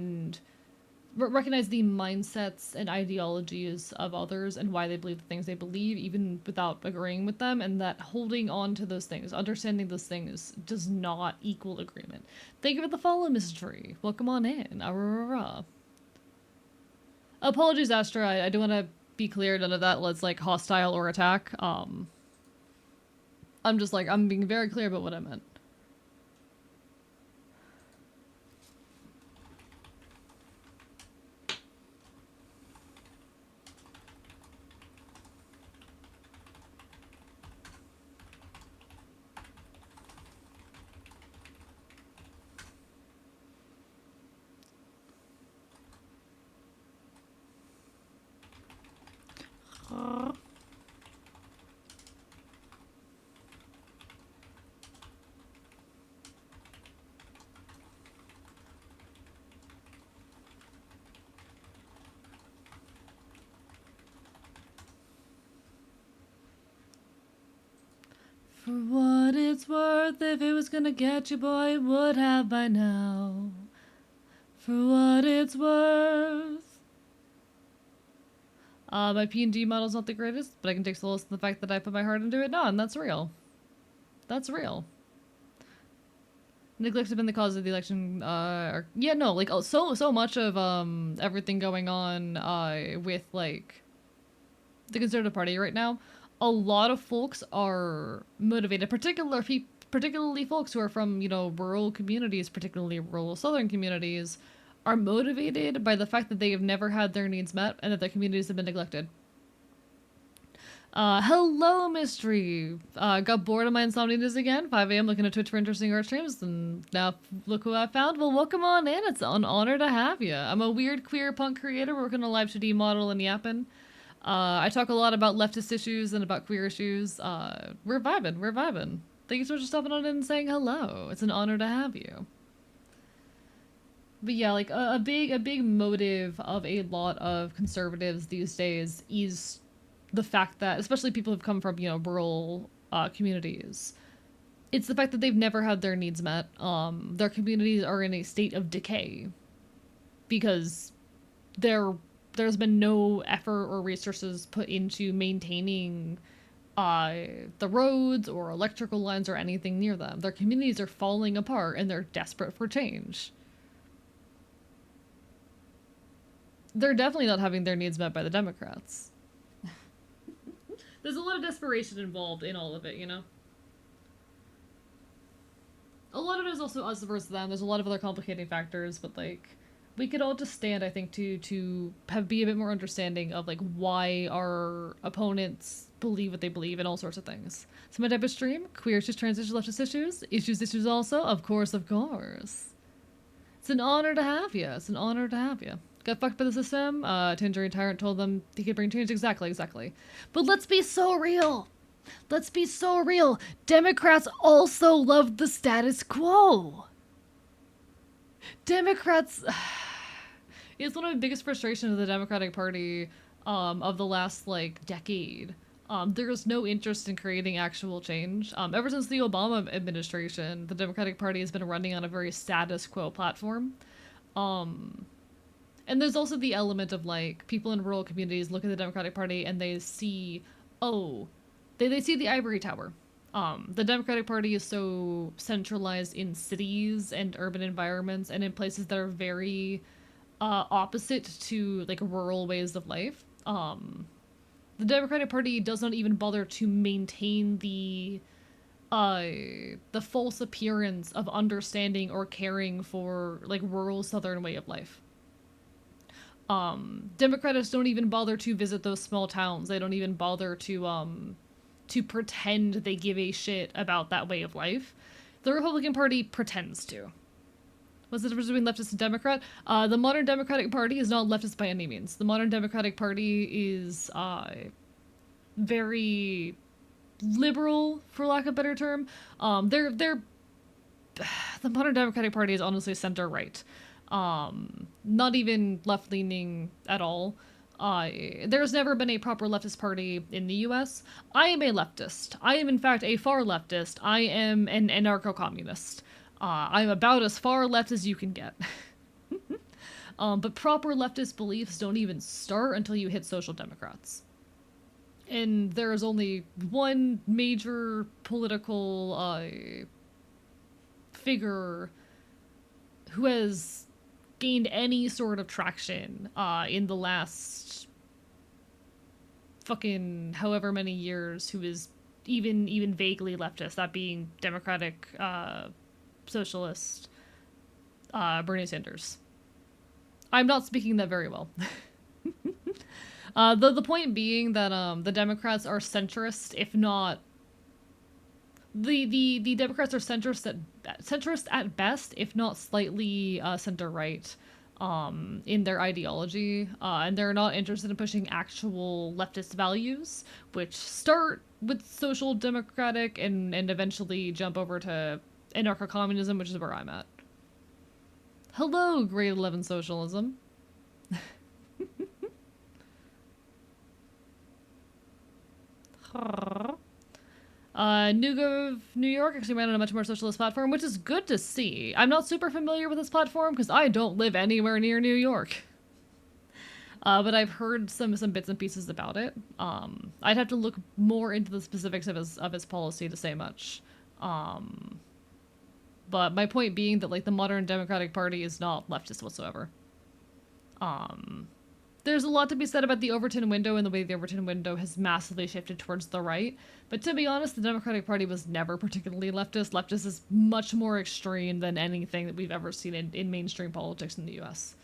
mindsets and ideologies of others and why they believe the things they believe, even without agreeing with them, and that holding on to those things, understanding those things, does not equal agreement. Thank you for the follow, mystery. Welcome on in. Apologies, Astra. I do want to be clear. None of that was like hostile or attack. I'm just like, I'm being very clear about what I meant. For what it's worth, if it was gonna get you, boy, it would have by now. For what it's worth. My P&G model's not the greatest, but I can take solace in the fact that I put my heart into it. No, and that's real. That's real. Neglect have been the cause of the election. Yeah, no, like so much of everything going on with like the Conservative Party right now. A lot of folks are motivated, particularly folks who are from rural communities, particularly rural southern communities, are motivated by the fact that they have never had their needs met and that their communities have been neglected. Hello, Mystery. Got bored of my insomnias again. 5 a.m. looking at Twitch for interesting art streams, and now look who I found. Well, welcome on in. It's an honor to have you. I'm a weird queer punk creator working on live 2D model and yapping. I talk a lot about leftist issues and about queer issues. We're vibing. We're vibing. Thank you so much for stopping on in and saying hello. It's an honor to have you. But yeah, like a big motive of a lot of conservatives these days is the fact that, especially people who've come from rural communities, it's the fact that they've never had their needs met. Their communities are in a state of decay because there's been no effort or resources put into maintaining the roads or electrical lines or anything near them. Their communities are falling apart and they're desperate for change. They're definitely not having their needs met by the Democrats. There's a lot of desperation involved in all of it, A lot of it is also us versus them. There's a lot of other complicating factors, but like we could all just stand, I think, to be a bit more understanding of like why our opponents believe what they believe and all sorts of things. So my type of stream: queer issues, trans issues, leftist issues also, of course, of course. It's an honor to have you. It's an honor to have you. Got fucked by the system. Tangerine Tyrant told them he could bring change. Exactly. But let's be so real. Let's be so real. Democrats also love the status quo. Democrats. It's one of the biggest frustrations of the Democratic Party of the last like decade. There's no interest in creating actual change. Ever since the Obama administration, the Democratic Party has been running on a very status quo platform. And there's also the element of like people in rural communities look at the Democratic Party and they see, they see the ivory tower. The Democratic Party is so centralized in cities and urban environments and in places that are very opposite to like rural ways of life. The Democratic Party does not even bother to maintain the false appearance of understanding or caring for like rural southern way of life. Democrats don't even bother to visit those small towns. They don't even bother to pretend they give a shit about that way of life. The Republican Party pretends to. What's the difference between leftist and Democrat? The modern Democratic Party is not leftist by any means. The modern Democratic Party is very liberal, for lack of a better term. They're the modern Democratic Party is honestly center right. Not even left leaning at all. There's never been a proper leftist party in the US. I am a leftist. I am, in fact, a far leftist. I am an anarcho-communist. I'm about as far left as you can get. But proper leftist beliefs don't even start until you hit social democrats. And there's only one major political figure who has gained any sort of traction in the last fucking however many years, who is even vaguely leftist, that being democratic socialist Bernie Sanders. I'm not speaking that very well. The point being that the Democrats are centrist, if not the Democrats are centrist at best, if not slightly center right, in their ideology, and they're not interested in pushing actual leftist values, which start with social democratic and eventually jump over to anarcho-communism, which is where I'm at. Hello, grade 11 socialism. New York actually ran on a much more socialist platform, which is good to see. I'm not super familiar with this platform because I don't live anywhere near New York. But I've heard some bits and pieces about it. I'd have to look more into the specifics of his policy to say much. But my point being that, like, the modern Democratic Party is not leftist whatsoever. There's a lot to be said about the Overton window and the way the Overton window has massively shifted towards the right. But to be honest, the Democratic Party was never particularly leftist. Leftist is much more extreme than anything that we've ever seen in mainstream politics in the US.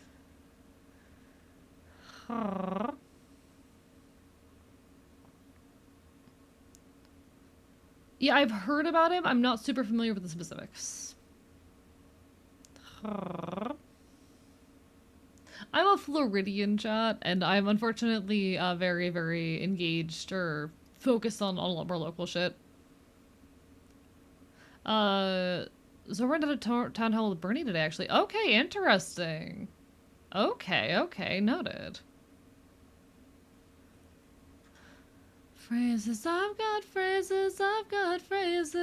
Yeah, I've heard about him. I'm not super familiar with the specifics. I'm a Floridian, chat, and I'm unfortunately very, very engaged or focused on a lot more local shit. So we're at a town hall with Bernie today, actually. Okay, interesting. Okay, noted. Phrases, I've got phrases, I've got phrases.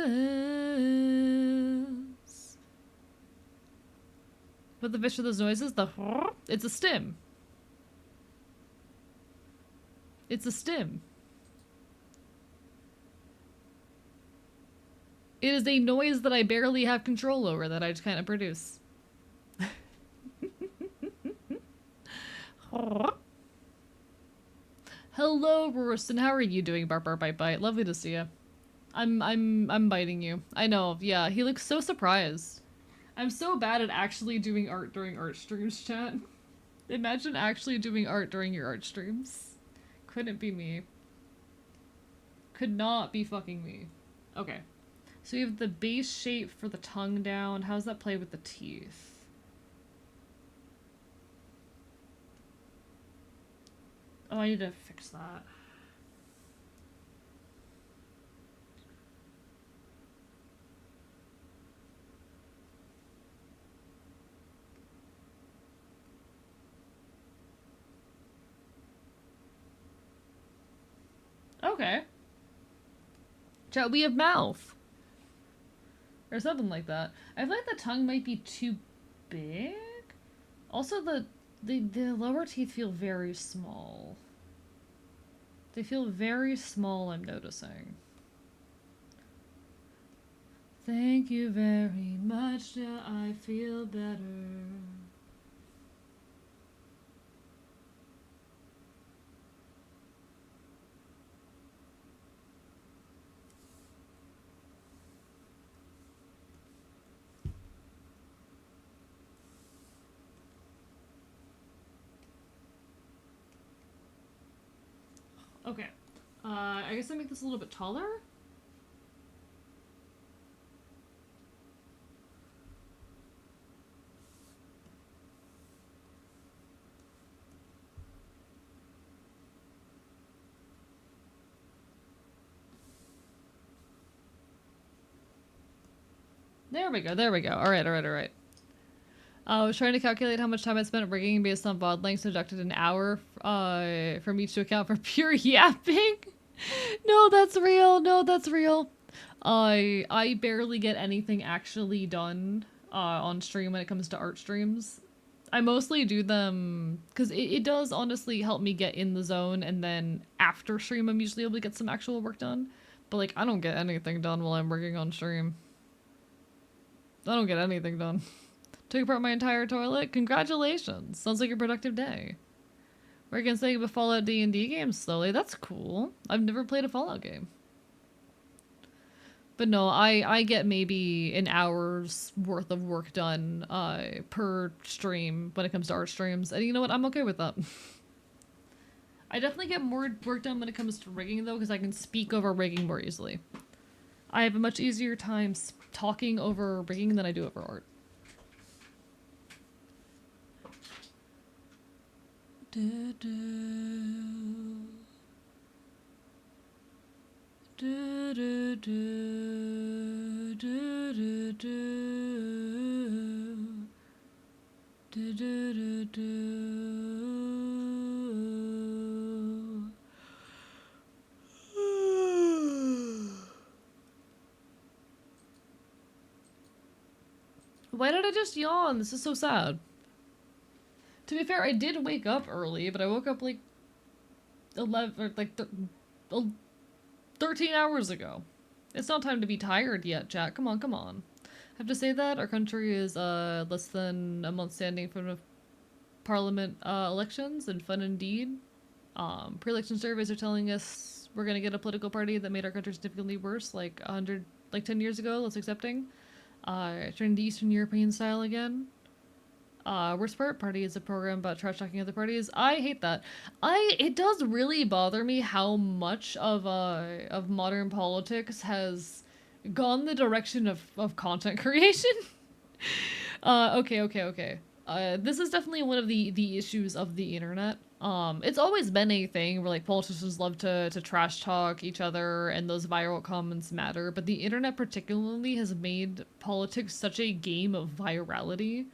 What the fish are those noises? It's a stim. It's a stim. It is a noise that I barely have control over that I just kind of produce. Hello, Royston. How are you doing, Bark Bark Bite Bite? Lovely to see you. I'm biting you. I know. Yeah, he looks so surprised. I'm so bad at actually doing art during art streams, chat. Imagine actually doing art during your art streams. Couldn't be me. Could not be fucking me. Okay. So you have the base shape for the tongue down. How does that play with the teeth? Oh, I need to fix that. Okay. Chat, we have mouth. Or something like that. I feel like the tongue might be too big. Also, the lower teeth feel very small. They feel very small, I'm noticing. Thank you very much, now I feel better. Okay. I guess I make this a little bit taller? There we go. Alright. I was trying to calculate how much time I spent rigging based on VOD lengths, deducted an hour from each to account for pure yapping. No, that's real. No, that's real. I barely get anything actually done on stream when it comes to art streams. I mostly do them because it does honestly help me get in the zone, and then after stream I'm usually able to get some actual work done. But like I don't get anything done while I'm working on stream. I don't get anything done. Took apart my entire toilet? Congratulations. Sounds like a productive day. We're gonna say with Fallout D&D games slowly. That's cool. I've never played a Fallout game. But no, I get maybe an hour's worth of work done per stream when it comes to art streams. And you know what? I'm okay with that. I definitely get more work done when it comes to rigging though, because I can speak over rigging more easily. I have a much easier time talking over rigging than I do over art. Do, do. Do, do, do, do, do, do. Do, do, do, do. Why did I just yawn? This is so sad. To be fair, I did wake up early, but I woke up like 11 or like 13 hours ago. It's not time to be tired yet, Jack. Come on, come on. I have to say that our country is less than a month standing from the parliament elections, and fun indeed. Pre-election surveys are telling us we're gonna get a political party that made our country significantly worse, like 10 years ago. Less accepting. Turning to Eastern European style again. Worst Part Party is a program about trash talking other parties. I hate that. It does really bother me how much of modern politics has gone the direction of content creation. Okay. This is definitely one of the issues of the internet. It's always been a thing where like politicians love to trash talk each other and those viral comments matter, but the internet particularly has made politics such a game of virality.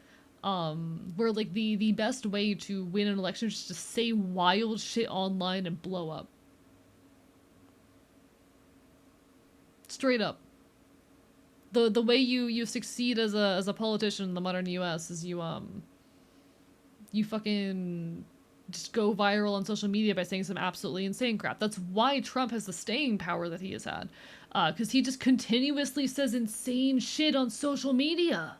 Where like the best way to win an election is just to say wild shit online and blow up. Straight up. The way you succeed as a politician in the modern US is you fucking just go viral on social media by saying some absolutely insane crap. That's why Trump has the staying power that he has had. Because he just continuously says insane shit on social media.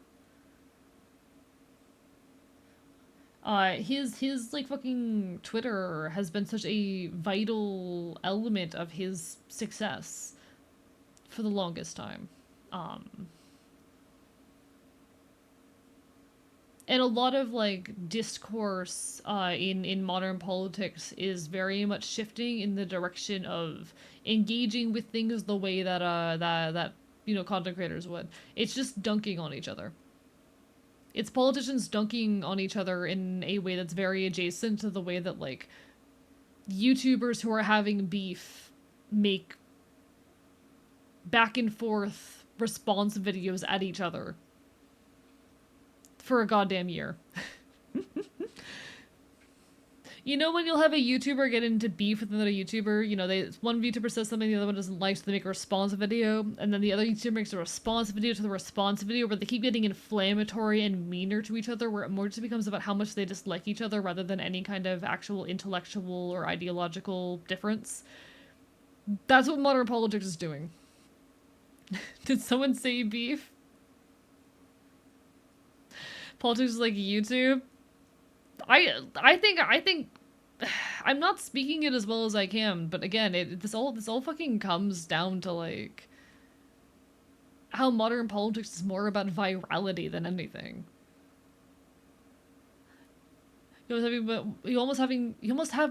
His like fucking Twitter has been such a vital element of his success for the longest time. And a lot of like discourse in modern politics is very much shifting in the direction of engaging with things the way that that you know content creators would. It's just dunking on each other. It's politicians dunking on each other in a way that's very adjacent to the way that like YouTubers who are having beef make back and forth response videos at each other for a goddamn year. You know when you'll have a YouTuber get into beef with another YouTuber, you know, one YouTuber says something the other one doesn't like, so they make a response video, and then the other YouTuber makes a response video to the response video where they keep getting inflammatory and meaner to each other, where it more just becomes about how much they dislike each other rather than any kind of actual intellectual or ideological difference. That's what modern politics is doing. Did someone say beef? Politics is like YouTube. I think I'm not speaking it as well as I can, but again, this all fucking comes down to like how modern politics is more about virality than anything. You almost have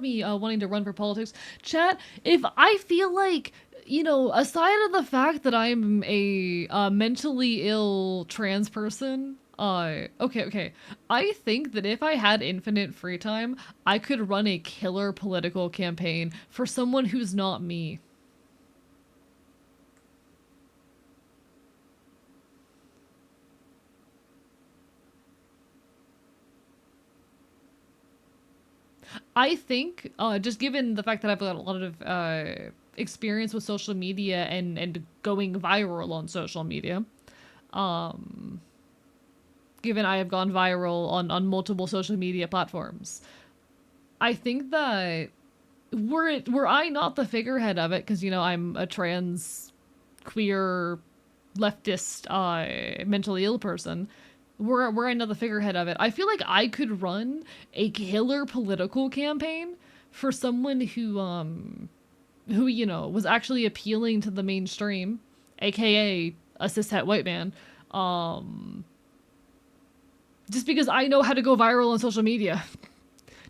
me wanting to run for politics. Chat, if I feel like, you know, aside of the fact that I'm a mentally ill trans person, okay. I think that if I had infinite free time, I could run a killer political campaign for someone who's not me. I think, just given the fact that I've got a lot of experience with social media and going viral on social media, um, given I have gone viral on multiple social media platforms, I think that were I not the figurehead of it, because I'm a trans, queer, leftist, mentally ill person. Were I not the figurehead of it, I feel like I could run a killer political campaign for someone who was actually appealing to the mainstream, aka a cishet white man, um, just because I know how to go viral on social media.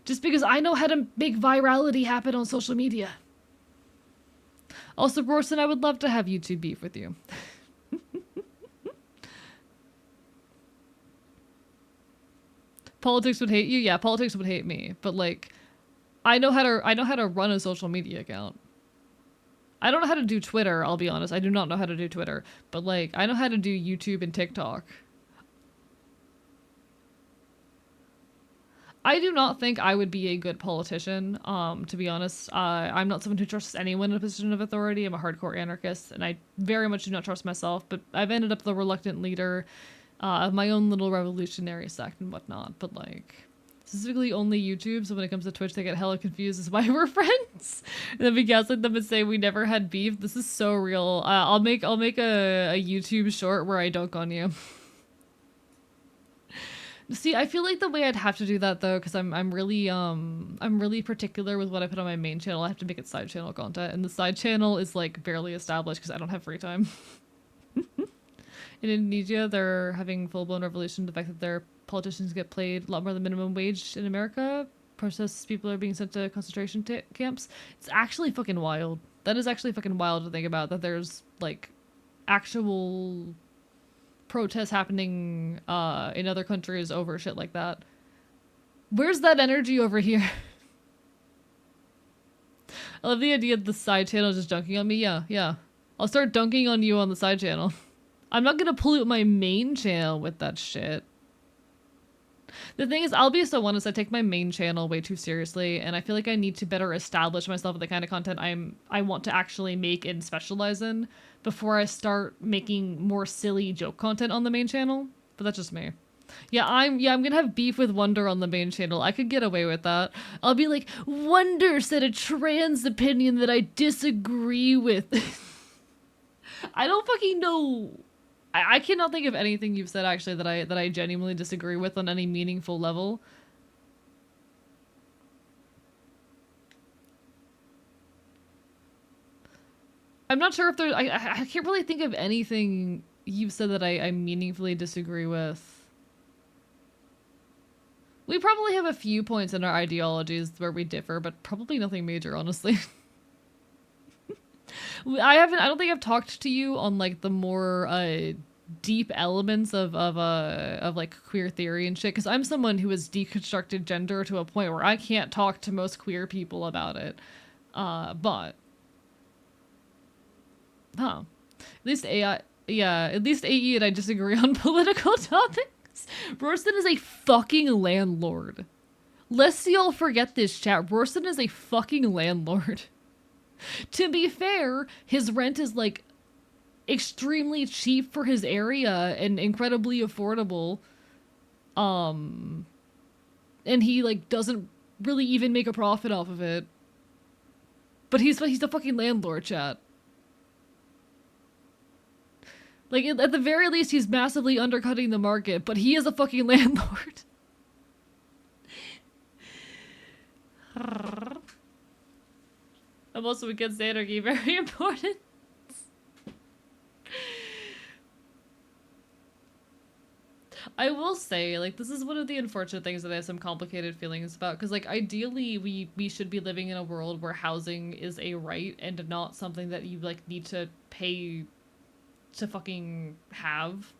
Just because I know how to make virality happen on social media. Also, Borson, I would love to have YouTube beef with you. Politics would hate you? Yeah, politics would hate me. But like, I know how to run a social media account. I don't know how to do Twitter, I'll be honest. I do not know how to do Twitter. But like, I know how to do YouTube and TikTok. I do not think I would be a good politician, to be honest. I'm not someone who trusts anyone in a position of authority. I'm a hardcore anarchist, and I very much do not trust myself, but I've ended up the reluctant leader of my own little revolutionary sect and whatnot. But, like, specifically only YouTube, so when it comes to Twitch, they get hella confused as why we're friends. And then we gaslight them and say we never had beef. This is so real. I'll make a YouTube short where I dunk on you. See, I feel like the way I'd have to do that though, because I'm really particular with what I put on my main channel. I have to make it side channel content, and the side channel is like barely established because I don't have free time. In Indonesia, they're having full blown revolution. The fact that their politicians get paid a lot more than minimum wage in America. Protest people are being sent to concentration camps. It's actually fucking wild. That is actually fucking wild to think about. That there's like actual protests happening in other countries over shit like that. Where's that energy over here? I love the idea of the side channel just dunking on me. Yeah. I'll start dunking on you on the side channel. I'm not gonna pollute my main channel with that shit. The thing is, I'll be so honest, I take my main channel way too seriously, and I feel like I need to better establish myself with the kind of content I want to actually make and specialize in before I start making more silly joke content on the main channel. But that's just me. Yeah, I'm gonna have beef with Wonder on the main channel. I could get away with that. I'll be like, Wonder said a trans opinion that I disagree with. I don't fucking know. I cannot think of anything you've said actually that I genuinely disagree with on any meaningful level. I'm not sure if there's... I can't really think of anything you've said that I meaningfully disagree with. We probably have a few points in our ideologies where we differ, but probably nothing major, honestly. I don't think I've talked to you on like the more deep elements of like queer theory and shit, because I'm someone who has deconstructed gender to a point where I can't talk to most queer people about it. But at least at least AE and I disagree on political topics. Royston is a fucking landlord. Lest y'all forget this, chat. Royston is a fucking landlord. To be fair, his rent is like extremely cheap for his area and incredibly affordable. And he like doesn't really even make a profit off of it. But he's a fucking landlord, chat. Like, at the very least, he's massively undercutting the market, but he is a fucking landlord. I'm also against anarchy, very important. I will say, like, this is one of the unfortunate things that I have some complicated feelings about, because, like, ideally, we should be living in a world where housing is a right and not something that you, like, need to pay to fucking have.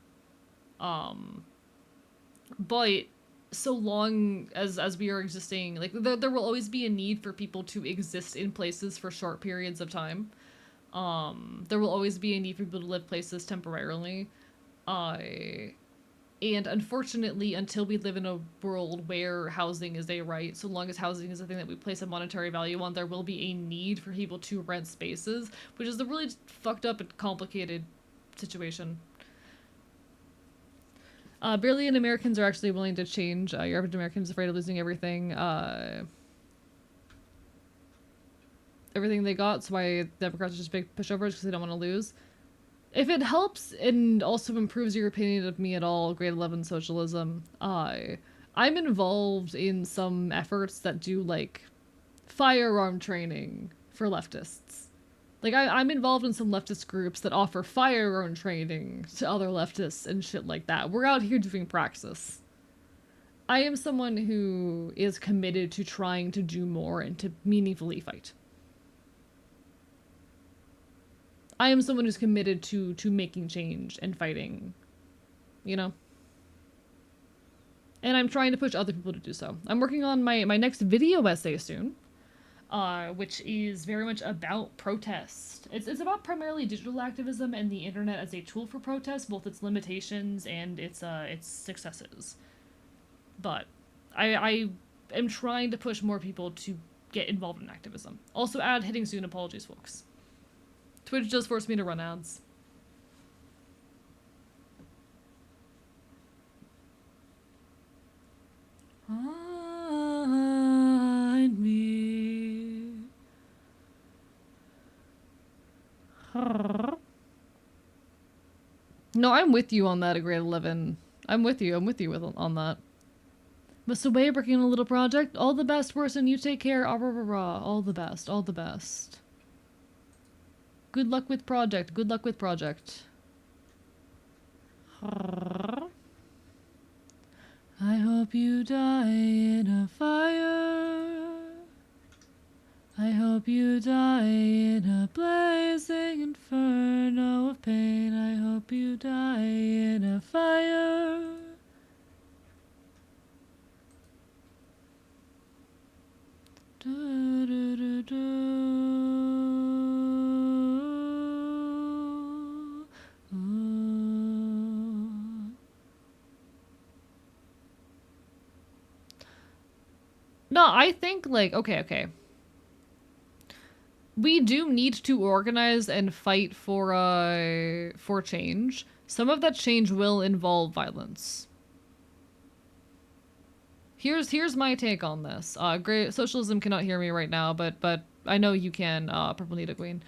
But so long as we are existing, like, there will always be a need for people to exist in places for short periods of time. There will always be a need for people to live places temporarily. And unfortunately, until we live in a world where housing is a right, so long as housing is a thing that we place a monetary value on, there will be a need for people to rent spaces, which is a really fucked up and complicated situation. Barely Americans are actually willing to change. Your average American is afraid of losing everything. Everything they got, so why Democrats are just big pushovers because they don't want to lose. If it helps and also improves your opinion of me at all, grade 11 socialism, I'm involved in some efforts that do, like, firearm training for leftists. Like, I'm involved in some leftist groups that offer firearm training to other leftists and shit like that. We're out here doing praxis. I am someone who is committed to trying to do more and to meaningfully fight. I am someone who's committed to making change and fighting, you know? And I'm trying to push other people to do so. I'm working on my next video essay soon, which is very much about protest. It's about primarily digital activism and the internet as a tool for protest, both its limitations and its successes. But I am trying to push more people to get involved in activism. Also, ad hitting soon. Apologies, folks. Twitch just forced me to run ads. Find me. No, I'm with you on that at grade 11. I'm with you on that. Must away working on a little project. All the best, person. You take care. All the best. All the best. Good luck with project. Good luck with project. I hope you die in a fire. I hope you die in a blazing inferno of pain. I hope you die in a fire. Do, do, do, do. No, I think, like, okay. We do need to organize and fight for change. Some of that change will involve violence. Here's my take on this. Great socialism cannot hear me right now, but I know you can, Purple Nita Queen.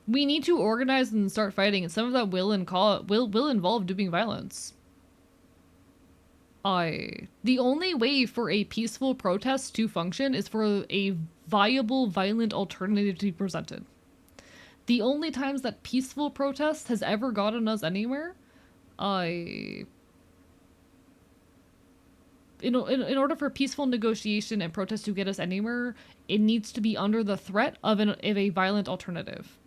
We need to organize and start fighting, and some of that will involve doing violence. The only way for a peaceful protest to function is for a viable, violent alternative to be presented. The only times that peaceful protest has ever gotten us anywhere, in order for peaceful negotiation and protest to get us anywhere, it needs to be under the threat of a violent alternative.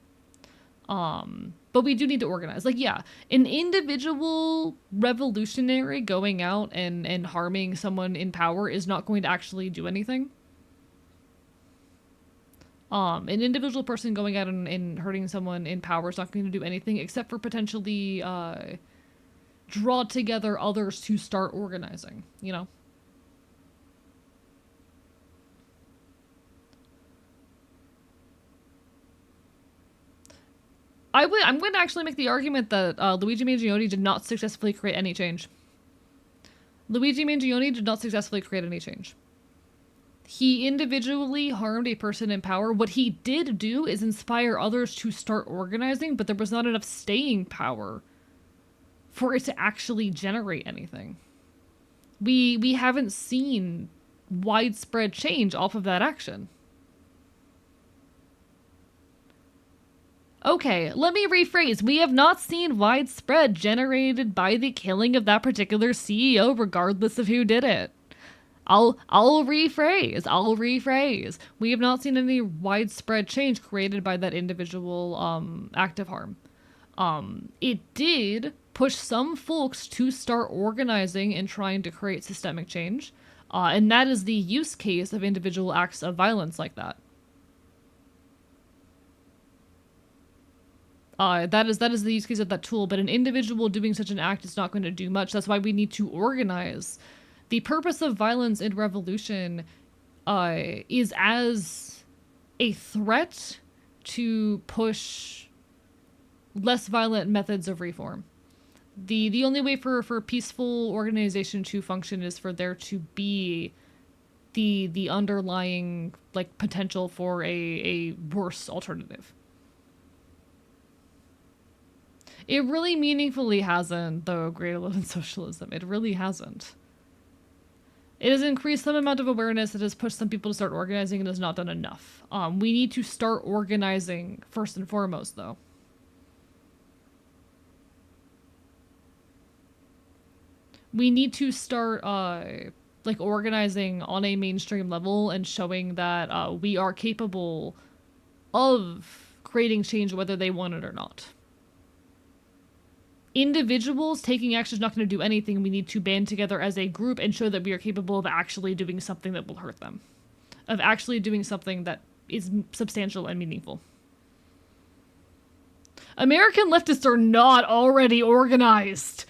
But we do need to organize. Like, yeah, an individual revolutionary going out and harming someone in power is not going to actually do anything. An individual person going out and hurting someone in power is not going to do anything except for potentially, draw together others to start organizing, you know? I'm going to actually make the argument that Luigi Mangione did not successfully create any change. Luigi Mangione did not successfully create any change. He individually harmed a person in power. What he did do is inspire others to start organizing, but there was not enough staying power for it to actually generate anything. We haven't seen widespread change off of that action. Okay, let me rephrase. We have not seen widespread generated by the killing of that particular CEO, regardless of who did it. I'll rephrase. We have not seen any widespread change created by that individual act of harm. It did push some folks to start organizing and trying to create systemic change. And that is the use case of individual acts of violence like that. That is the use case of that tool, but an individual doing such an act is not going to do much. That's why we need to organize. The purpose of violence in revolution is as a threat to push less violent methods of reform. The only way for peaceful organization to function is for there to be the underlying like potential for a worse alternative. It really meaningfully hasn't, though, greater than socialism. It really hasn't. It has increased some amount of awareness. It has pushed some people to start organizing and has not done enough. We need to start organizing first and foremost, though. We need to start, like, organizing on a mainstream level and showing that we are capable of creating change whether they want it or not. Individuals taking action is not going to do anything. We need to band together as a group and show that we are capable of actually doing something that will hurt them. Of actually doing something that is substantial and meaningful. American leftists are not already organized.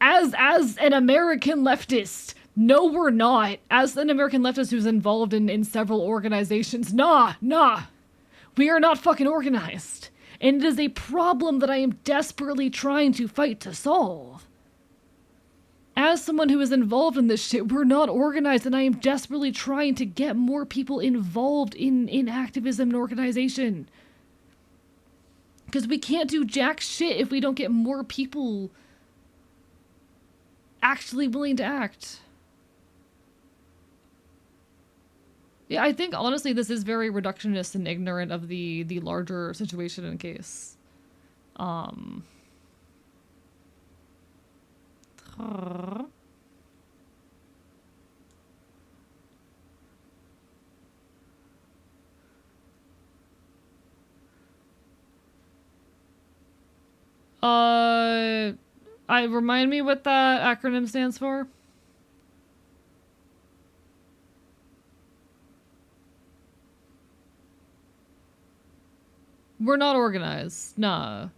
As an American leftist, no, we're not. As an American leftist who's involved in several organizations, nah. We are not fucking organized. And it is a problem that I am desperately trying to fight to solve. As someone who is involved in this shit, we're not organized, and I am desperately trying to get more people involved in activism and organization. Because we can't do jack shit if we don't get more people actually willing to act. Yeah, I think honestly this is very reductionist and ignorant of the larger situation and case. Remind me what that acronym stands for? We're not organized. Nah.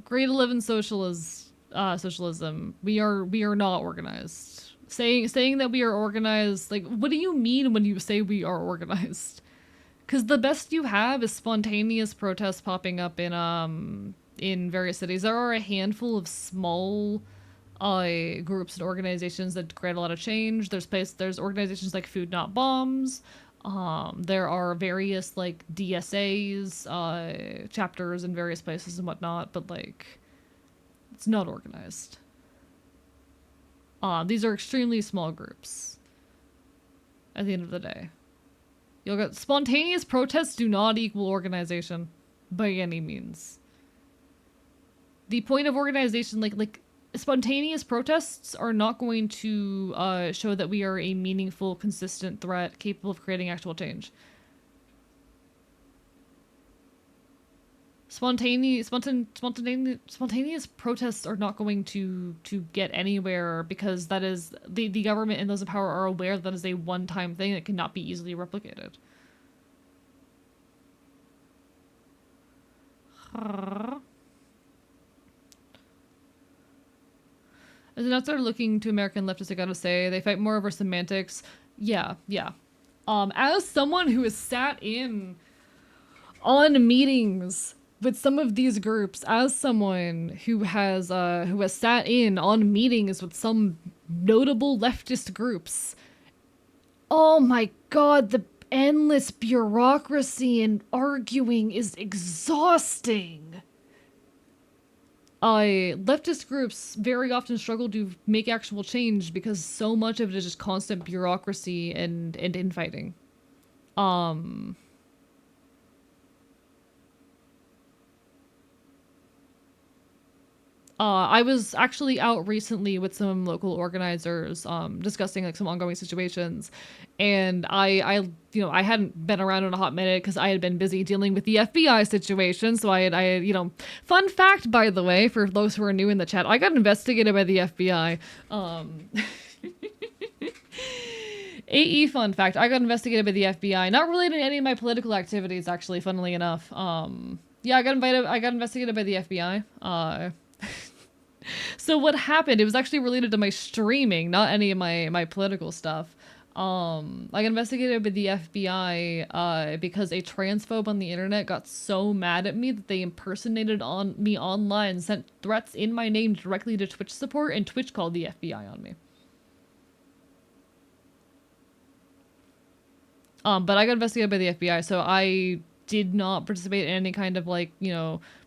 Grade 11 socialism. We are not organized. Saying that we are organized, like, what do you mean when you say we are organized? Because the best you have is spontaneous protests popping up in various cities. There are a handful of small groups and organizations that create a lot of change. There's organizations like Food Not Bombs. There are various like DSAs, chapters in various places and whatnot, but like it's not organized. These are extremely small groups. At the end of the day, you'll get spontaneous protests do not equal organization by any means. The point of organization, like spontaneous protests are not going to show that we are a meaningful, consistent threat capable of creating actual change. Spontaneous protests are not going to get anywhere because that is the government and those in power are aware that is a one-time thing that cannot be easily replicated. As an outsider looking to American leftists, I gotta say, they fight more over semantics. Yeah. As someone who has sat in on meetings with some of these groups, as someone who has sat in on meetings with some notable leftist groups, oh my god, the endless bureaucracy and arguing is exhausting. Leftist groups very often struggle to make actual change because so much of it is just constant bureaucracy and infighting. I was actually out recently with some local organizers, discussing like some ongoing situations, and I hadn't been around in a hot minute because I had been busy dealing with the FBI situation. So I had, fun fact, by the way, for those who are new in the chat, I got investigated by the FBI. AE fun fact, I got investigated by the FBI, not related to any of my political activities, actually, funnily enough. Yeah, I got investigated by the FBI. So what happened, it was actually related to my streaming, not any of my political stuff. I got investigated by the FBI because a transphobe on the internet got so mad at me that they impersonated on me online, sent threats in my name directly to Twitch support, and Twitch called the FBI on me. But I got investigated by the FBI, so I did not participate in any kind of like,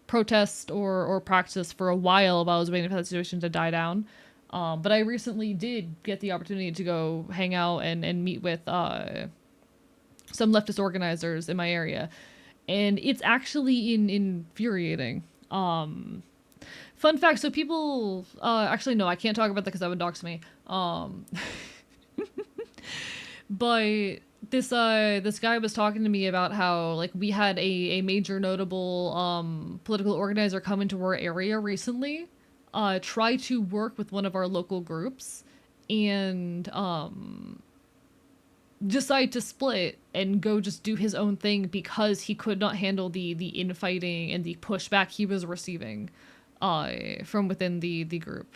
protest or practice for a while while I was waiting for that situation to die down. But I recently did get the opportunity to go hang out and meet with some leftist organizers in my area. And it's actually infuriating. Fun fact, so people actually no, I can't talk about that because that would dox me. But this guy was talking to me about how like we had a major notable political organizer come into our area recently, try to work with one of our local groups, and decide to split and go just do his own thing because he could not handle the infighting and the pushback he was receiving from within the group.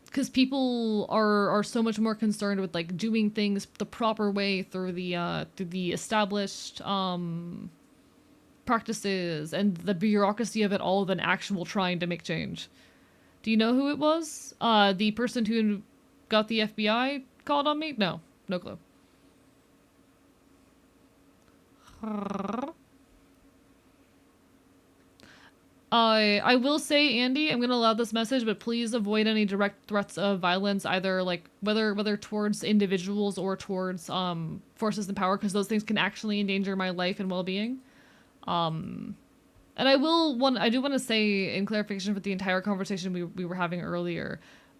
Because people are so much more concerned with like doing things the proper way through the established practices and the bureaucracy of it all than actual trying to make change. Do you know who it was? The person who got the FBI called on me? No, no clue. I will say, Andy, I'm gonna allow this message, but please avoid any direct threats of violence, either like whether towards individuals or towards forces in power, because those things can actually endanger my life and well-being. And I do want to say in clarification for the entire conversation we were having earlier,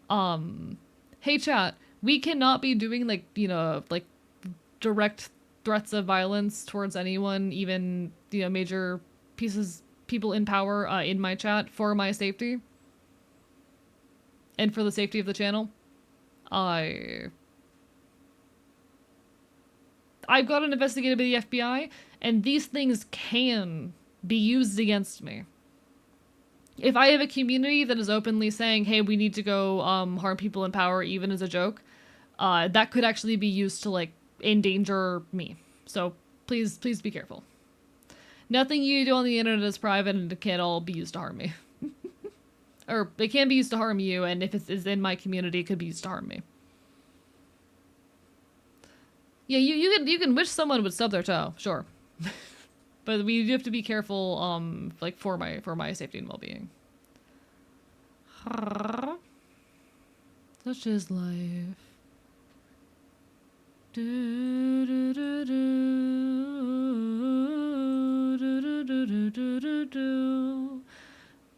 hey chat, we cannot be doing like like direct threats of violence towards anyone, even major people in power in my chat for my safety and for the safety of the channel. I've gotten investigated by the FBI, and these things can be used against me. If I have a community that is openly saying, hey, we need to go harm people in power even as a joke, that could actually be used to like endanger me. So please be careful. Nothing you do on the internet is private, and it can't all be used to harm me. Or it can be used to harm you, and if it is in my community, it could be used to harm me. Yeah, you can wish someone would stub their toe, sure. But we do have to be careful, like for my safety and well-being. Such is life.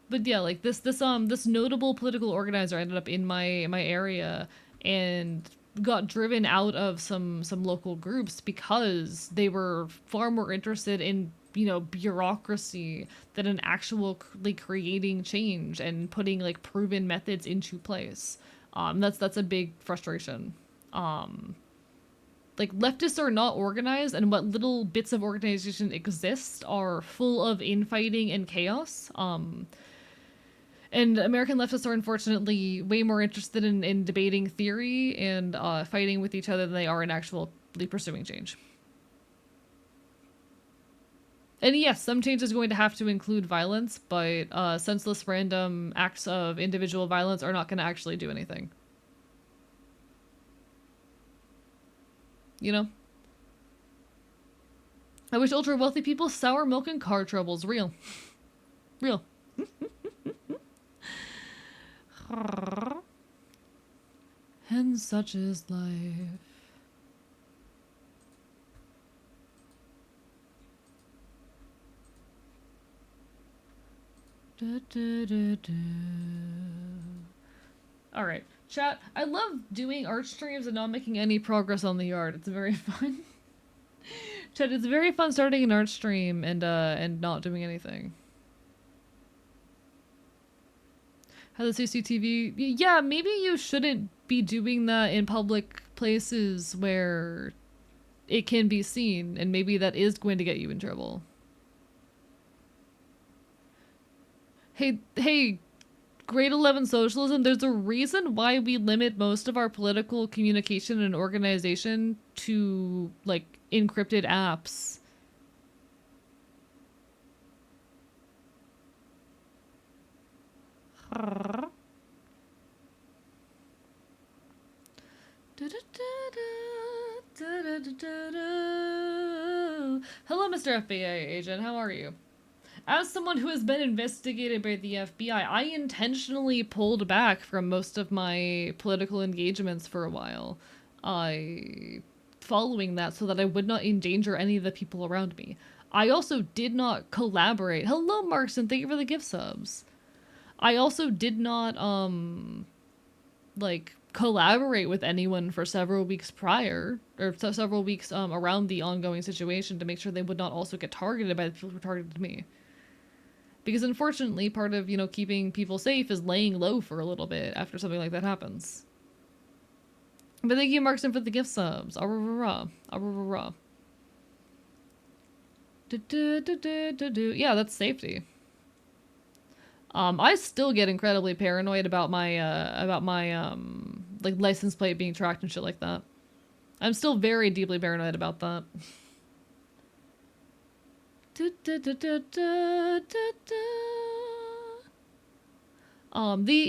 But yeah, like this notable political organizer ended up in my area and got driven out of some local groups because they were far more interested in bureaucracy than in actually creating change and putting like proven methods into place. That's a big frustration. Like leftists are not organized, and what little bits of organization exist are full of infighting and chaos. And American leftists are unfortunately way more interested in debating theory and fighting with each other than they are in actually pursuing change. And yes, some change is going to have to include violence, but senseless random acts of individual violence are not going to actually do anything. You know? I wish ultra wealthy people sour milk and car troubles. Real. Real. And such is life. Alright, chat, I love doing art streams and not making any progress on the art. It's very fun. Chat, it's very fun starting an art stream and not doing anything. How the CCTV? Yeah, maybe you shouldn't be doing that in public places where it can be seen, and maybe that is going to get you in trouble. Hey, grade 11 socialism, there's a reason why we limit most of our political communication and organization to, like, encrypted apps. Hello, Mr. FBI agent. How are you? As someone who has been investigated by the FBI, I intentionally pulled back from most of my political engagements for a while. I following that so that I would not endanger any of the people around me. I also did not collaborate. Hello, Marks, and thank you for the gift subs. I also did not like collaborate with anyone for several weeks prior or several weeks around the ongoing situation to make sure they would not also get targeted by the people who targeted me. Because unfortunately, part of, keeping people safe is laying low for a little bit after something like that happens. But thank you, Markson, for the gift subs. Yeah, that's safety. I still get incredibly paranoid about my like license plate being tracked and shit like that. I'm still very deeply paranoid about that. The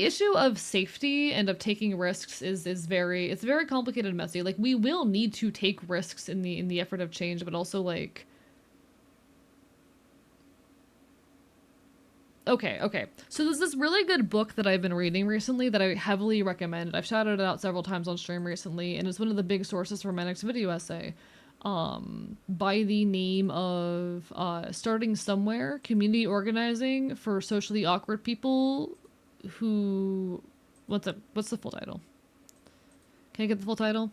issue of safety and of taking risks is very complicated and messy. Like, we will need to take risks in the effort of change, but also, like, okay. So there's this really good book that I've been reading recently that I heavily recommend. I've shouted it out several times on stream recently, and it's one of the big sources for my next video essay. By the name of Starting Somewhere, Community Organizing for Socially Awkward People who... What's the full title? Can I get the full title?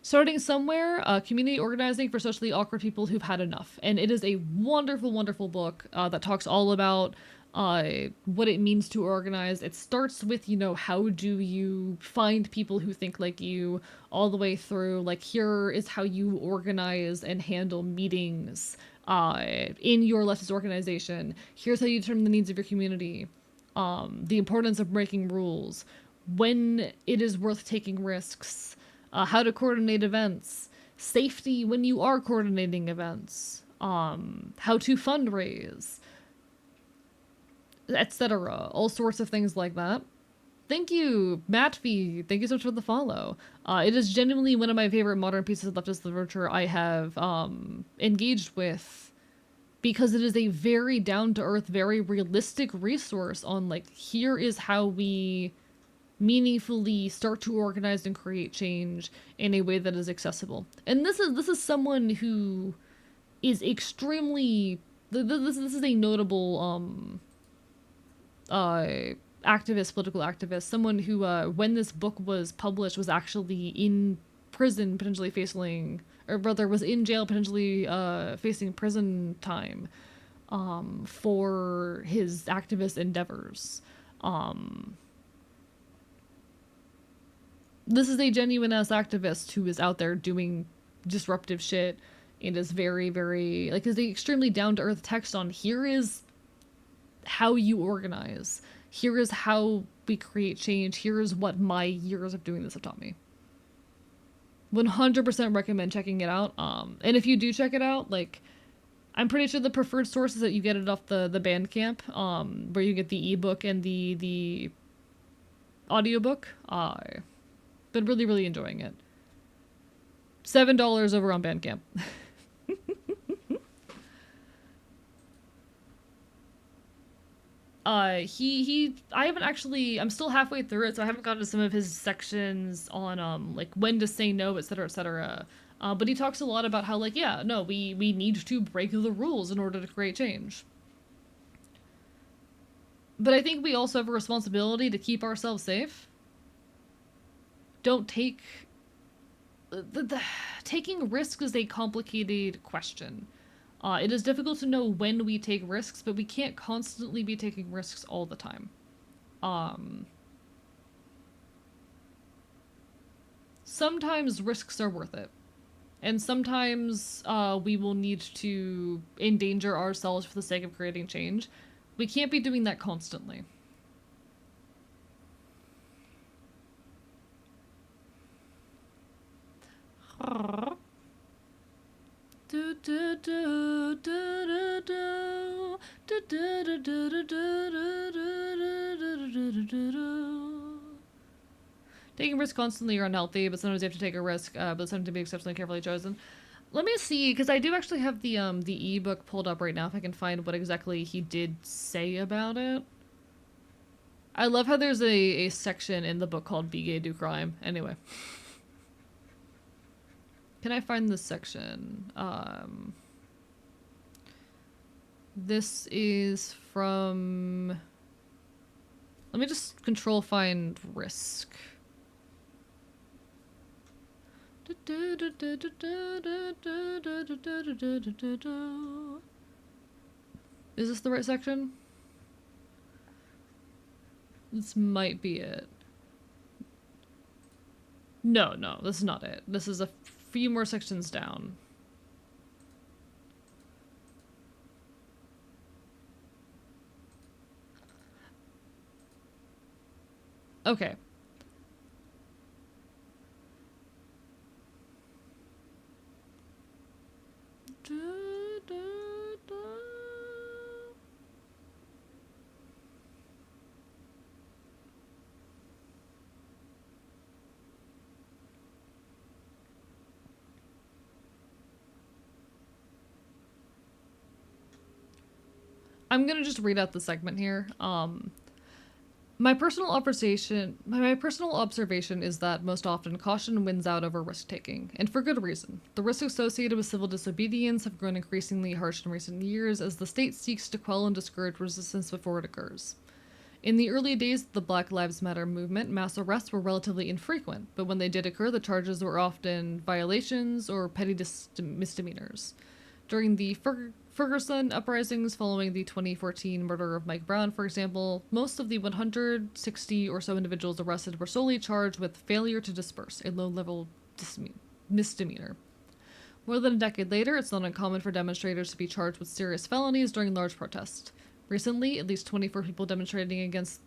Starting Somewhere, Community Organizing for Socially Awkward People Who've Had Enough. And it is a wonderful, wonderful book that talks all about what it means to organize. It starts with, how do you find people who think like you, all the way through, like, here is how you organize and handle meetings in your leftist organization. Here's how you determine the needs of your community. The importance of breaking rules. When it is worth taking risks. How to coordinate events, safety when you are coordinating events, how to fundraise, etc. All sorts of things like that. Thank you, Mattfee. Thank you so much for the follow. It is genuinely one of my favorite modern pieces of leftist literature I have engaged with, because it is a very down-to-earth, very realistic resource on, like, here is how we meaningfully start to organize and create change in a way that is accessible. And this is someone who is extremely this is a notable activist, political activist, someone who when this book was published was actually in prison potentially facing, or rather was in jail potentially facing prison time for his activist endeavors. This is a genuine ass activist who is out there doing disruptive shit and is very, very, like, is the extremely down to earth text on here is how you organize. Here is how we create change. Here is what my years of doing this have taught me. 100% recommend checking it out. And if you do check it out, like, I'm pretty sure the preferred source is that you get it off the Bandcamp, where you get the ebook and the audiobook. Been really, really enjoying it. $7 over on Bandcamp. I haven't actually, I'm still halfway through it, so I haven't gotten to some of his sections on, like, when to say no, etc., etc. But he talks a lot about how, like, yeah, no, we need to break the rules in order to create change. But I think we also have a responsibility to keep ourselves safe. Don't take... taking risks is a complicated question. It is difficult to know when we take risks, but we can't constantly be taking risks all the time. Sometimes risks are worth it. And sometimes we will need to endanger ourselves for the sake of creating change. We can't be doing that constantly. Taking risks constantly are unhealthy, but sometimes you have to take a risk, but sometimes to be exceptionally carefully chosen. Let me see, because I do actually have the ebook pulled up right now. If I can find what exactly he did say about it. I love how there's a section in the book called "Be Gay, Do Crime." Anyway, can I find this section? This is from. Let me just control find risk. Is this the right section? This might be it. No, no, this is not it. This is a few more sections down. Okay. I'm gonna just read out the segment here. My personal observation is that most often caution wins out over risk taking, and for good reason. The risks associated with civil disobedience have grown increasingly harsh in recent years as the state seeks to quell and discourage resistance before it occurs. In the early days of the Black Lives Matter movement, mass arrests were relatively infrequent, but when they did occur, the charges were often violations or petty misdemeanors. During the Ferguson uprisings following the 2014 murder of Mike Brown, for example, most of the 160 or so individuals arrested were solely charged with failure to disperse, a low level misdemeanor. More than a decade later, it's not uncommon for demonstrators to be charged with serious felonies during large protests. Recently, at least 24 people demonstrating against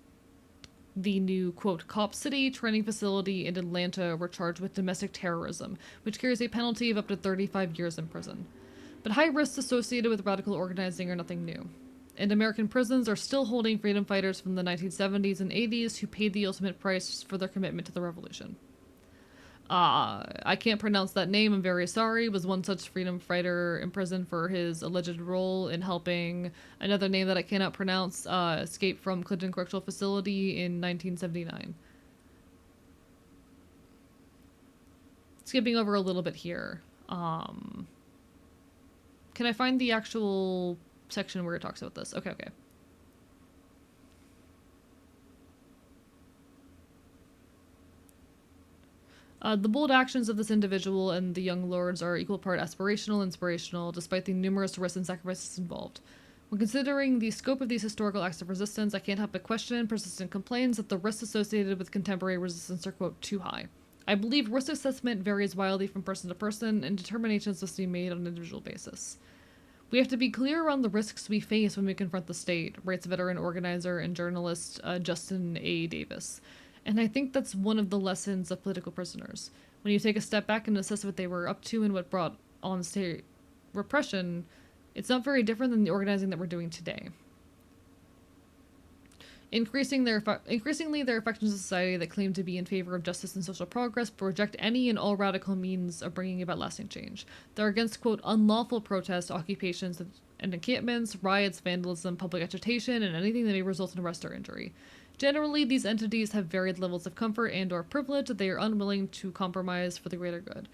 the new, quote, Cop City training facility in Atlanta were charged with domestic terrorism, which carries a penalty of up to 35 years in prison. But high risks associated with radical organizing are nothing new. And American prisons are still holding freedom fighters from the 1970s and 80s who paid the ultimate price for their commitment to the revolution. I can't pronounce that name, I'm very sorry, was one such freedom fighter imprisoned for his alleged role in helping another name that I cannot pronounce escape from Clinton Correctional Facility in 1979. Skipping over a little bit here. Can I find the actual section where it talks about this? Okay. The bold actions of this individual and the young lords are equal part aspirational and inspirational, despite the numerous risks and sacrifices involved. When considering the scope of these historical acts of resistance, I can't help but question persistent complaints that the risks associated with contemporary resistance are, quote, too high. I believe risk assessment varies wildly from person to person, and determinations must be made on an individual basis. We have to be clear around the risks we face when we confront the state, writes veteran organizer and journalist Justin A. Davis. And I think that's one of the lessons of political prisoners. When you take a step back and assess what they were up to and what brought on state repression, it's not very different than the organizing that we're doing today. Increasingly, their effects in society that claim to be in favor of justice and social progress but reject any and all radical means of bringing about lasting change. They're against, quote, unlawful protests, occupations, and encampments, riots, vandalism, public agitation, and anything that may result in arrest or injury. Generally, these entities have varied levels of comfort and or privilege that they are unwilling to compromise for the greater good.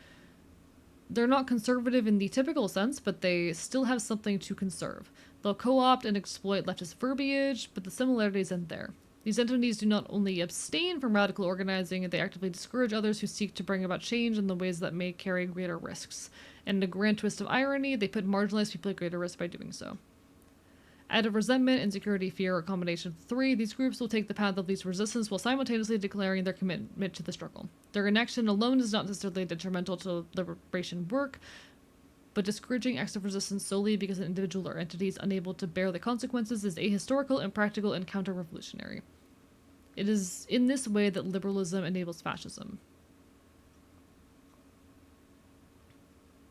They're not conservative in the typical sense, but they still have something to conserve. They'll co-opt and exploit leftist verbiage, but the similarities end there. These entities do not only abstain from radical organizing, they actively discourage others who seek to bring about change in the ways that may carry greater risks. And in a grand twist of irony, they put marginalized people at greater risk by doing so. Out of resentment, insecurity, fear, or a combination of the three, these groups will take the path of least resistance while simultaneously declaring their commitment to the struggle. Their inaction alone is not necessarily detrimental to liberation work, but discouraging acts of resistance solely because an individual or entity is unable to bear the consequences is ahistorical, impractical, and counter-revolutionary. It is in this way that liberalism enables fascism.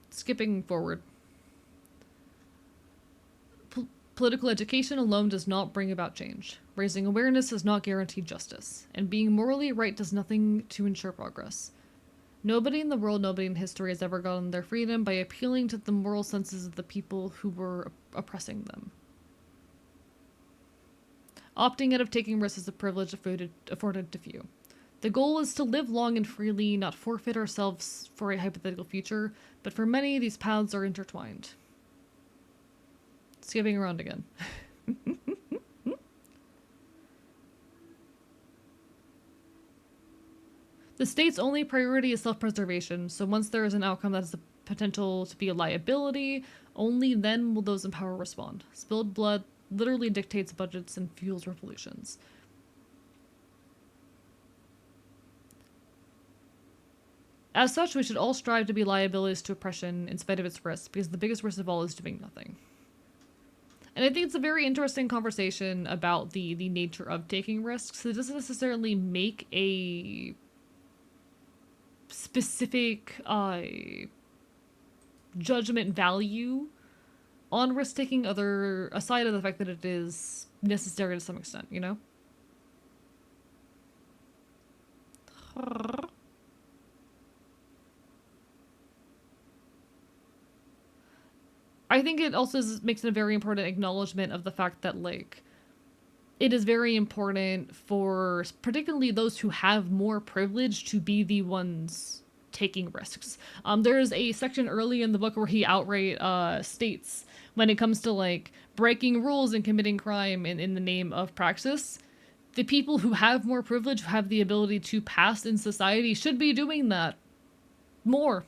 Skipping forward. Political education alone does not bring about change. Raising awareness does not guarantee justice, and being morally right does nothing to ensure progress. Nobody in the world, nobody in history has ever gotten their freedom by appealing to the moral senses of the people who were oppressing them. Opting out of taking risks is a privilege afforded to few. The goal is to live long and freely, not forfeit ourselves for a hypothetical future, but for many, these paths are intertwined. Skipping around again. The state's only priority is self-preservation, so once there is an outcome that has the potential to be a liability, only then will those in power respond. Spilled blood literally dictates budgets and fuels revolutions. As such, we should all strive to be liabilities to oppression in spite of its risks, because the biggest risk of all is doing nothing. And I think it's a very interesting conversation about the nature of taking risks. It doesn't necessarily make a specific judgment value on risk-taking aside of the fact that it is necessary to some extent, you know? I think it also makes a very important acknowledgement of the fact that, like, it is very important for particularly those who have more privilege to be the ones taking risks. There's a section early in the book where he outright states when it comes to, like, breaking rules and committing crime in the name of praxis, the people who have more privilege, who have the ability to pass in society, should be doing that more.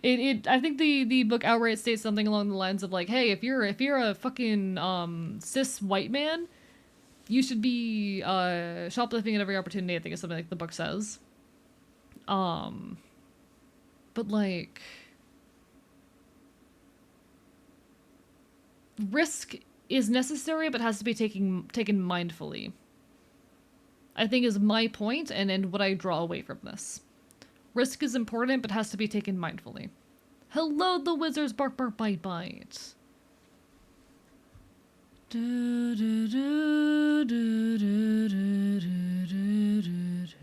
I think the book outright states something along the lines of, like, hey, if you're a fucking cis white man, you should be shoplifting at every opportunity, I think is something like the book says. But, like, risk is necessary but has to be taken mindfully, I think, is my point and what I draw away from this. Risk is important, but has to be taken mindfully. Hello, the wizards, bark, bark, bite, bite. Do, do, do, do, do, do, do, do, do.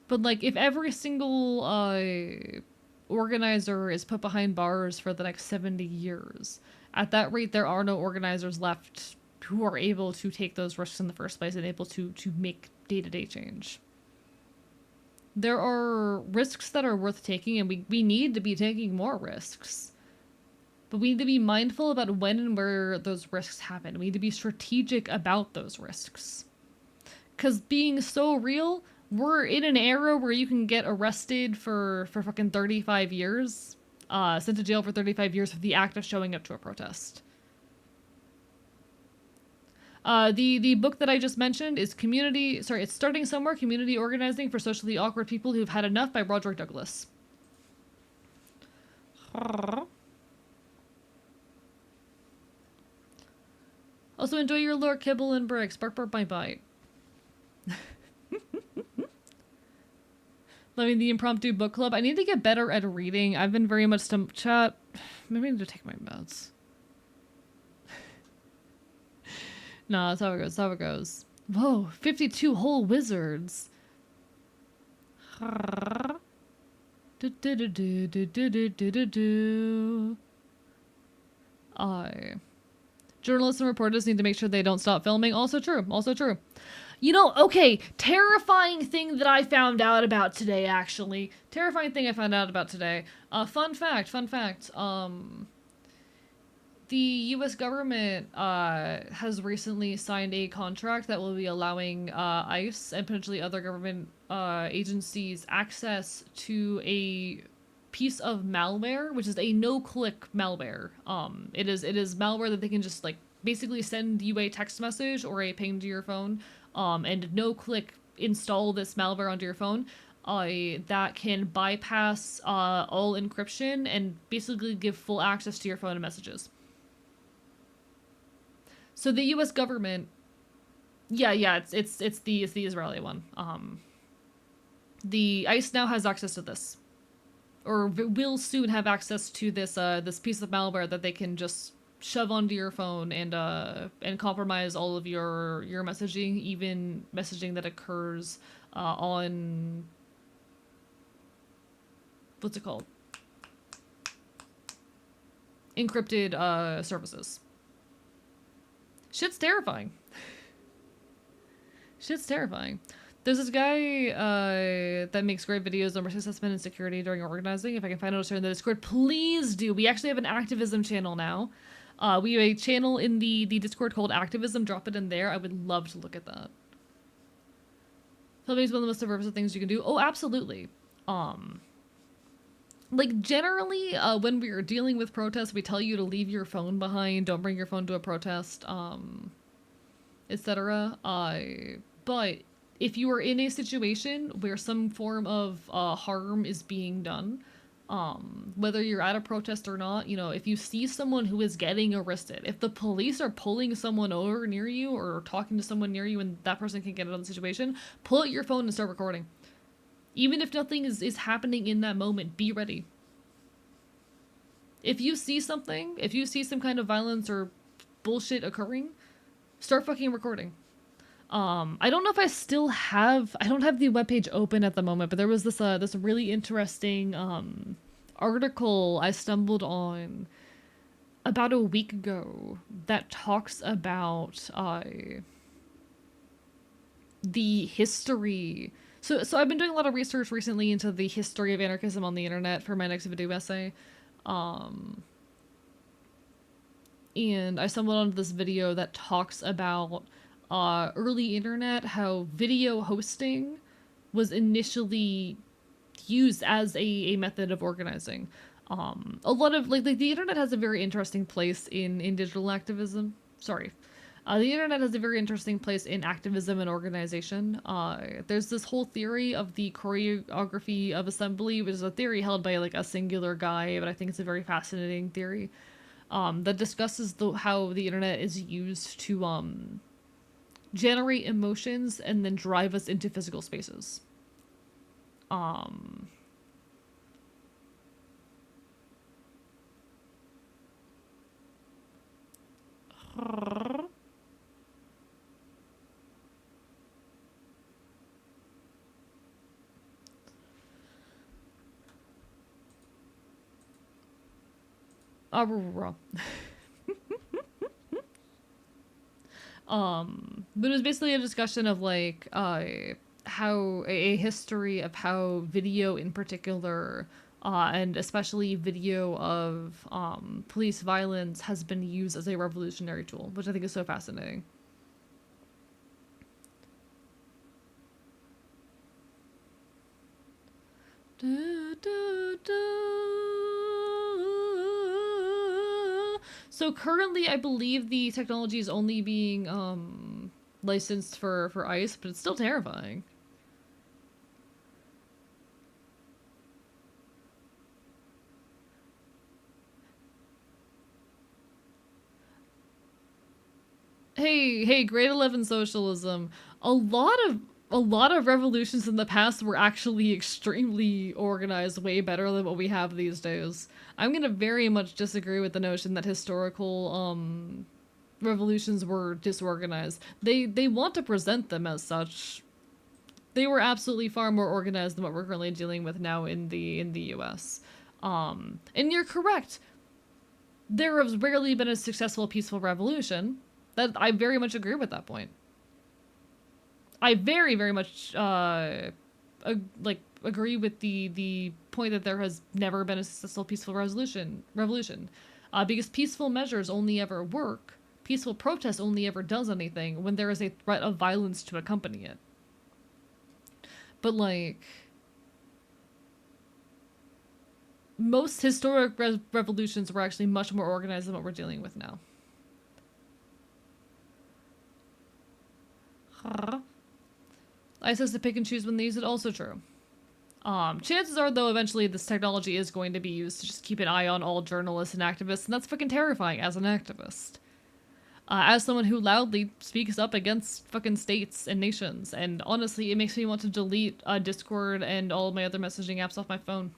But, like, if every single organizer is put behind bars for the next 70 years. At that rate, there are no organizers left who are able to take those risks in the first place and able to make day-to-day change. There are risks that are worth taking, and we need to be taking more risks. But we need to be mindful about when and where those risks happen. We need to be strategic about those risks. Because being so real, we're in an era where you can get arrested for fucking 35 years, sent to jail for 35 years for the act of showing up to a protest. The book that I just mentioned is it's Starting Somewhere, Community Organizing for Socially Awkward People Who've Had Enough by Roderick Douglas. Also enjoy your lore, kibble, and bricks. Bark, bark, bite, bite. Loving the impromptu book club. I need to get better at reading. I've been very much chat. Maybe I need to take my meds. Nah, that's how it goes. That's how it goes. Whoa, 52 whole wizards. Journalists and reporters need to make sure they don't stop filming. Also true. Also true. You know, okay, terrifying thing that I found out about today, actually. Terrifying thing I found out about today. Fun fact. The U.S. government has recently signed a contract that will be allowing ICE and potentially other government agencies access to a piece of malware, which is a no-click malware. It is malware that they can just like basically send you a text message or a ping to your phone, and no-click install this malware onto your phone. That can bypass all encryption and basically give full access to your phone and messages. So the U.S. government, yeah, it's the Israeli one. The ICE now has access to this, or will soon have access to this piece of malware that they can just shove onto your phone and compromise all of your messaging, even messaging that occurs on what's it called, encrypted services. Shit's terrifying. Shit's terrifying. There's this guy that makes great videos on risk assessment and security during organizing. If I can find out a share in the Discord, please do. We actually have an activism channel now. We have a channel in the Discord called Activism. Drop it in there. I would love to look at that. Filming is one of the most subversive things you can do. Oh, absolutely. Like generally, when we are dealing with protests, we tell you to leave your phone behind. Don't bring your phone to a protest. Etc. But if you are in a situation where some form of harm is being done, whether you're at a protest or not, you know, if you see someone who is getting arrested, if the police are pulling someone over near you or talking to someone near you and that person can get out of the situation, pull out your phone and start recording. Even if nothing is happening in that moment, be ready. If you see something, if you see some kind of violence or bullshit occurring, start fucking recording. I don't know if I don't have the webpage open at the moment, but there was this really interesting article I stumbled on about a week ago that talks about the history. So I've been doing a lot of research recently into the history of anarchism on the internet for my next video essay. And I stumbled onto this video that talks about early internet, how video hosting was initially used as a method of organizing. A lot of like the internet has a very interesting place in digital activism. Sorry. The internet has a very interesting place in activism and organization. There's this whole theory of the choreography of assembly, which is a theory held by like a singular guy, but I think it's a very fascinating theory that discusses how the internet is used to generate emotions and then drive us into physical spaces. But it was basically a discussion of like how a history of how video in particular and especially video of police violence has been used as a revolutionary tool, which I think is so fascinating. So currently, I believe the technology is only being licensed for ICE, but it's still terrifying. Hey, grade 11 socialism. A lot of revolutions in the past were actually extremely organized, way better than what we have these days. I'm gonna very much disagree with the notion that historical revolutions were disorganized. They want to present them as such. They were absolutely far more organized than what we're currently dealing with now in the US. And you're correct. There has rarely been a successful peaceful revolution. That I very much agree with that point. I very very much agree with the point that there has never been a successful peaceful revolution. Because peaceful measures only ever work. Peaceful protest only ever does anything when there is a threat of violence to accompany it. But like, most historic revolutions were actually much more organized than what we're dealing with now. ISIS to pick and choose when they use it, also true. Chances are, though, eventually this technology is going to be used to just keep an eye on all journalists and activists, and that's fucking terrifying as an activist. As someone who loudly speaks up against fucking states and nations, and honestly, it makes me want to delete Discord and all of my other messaging apps off my phone.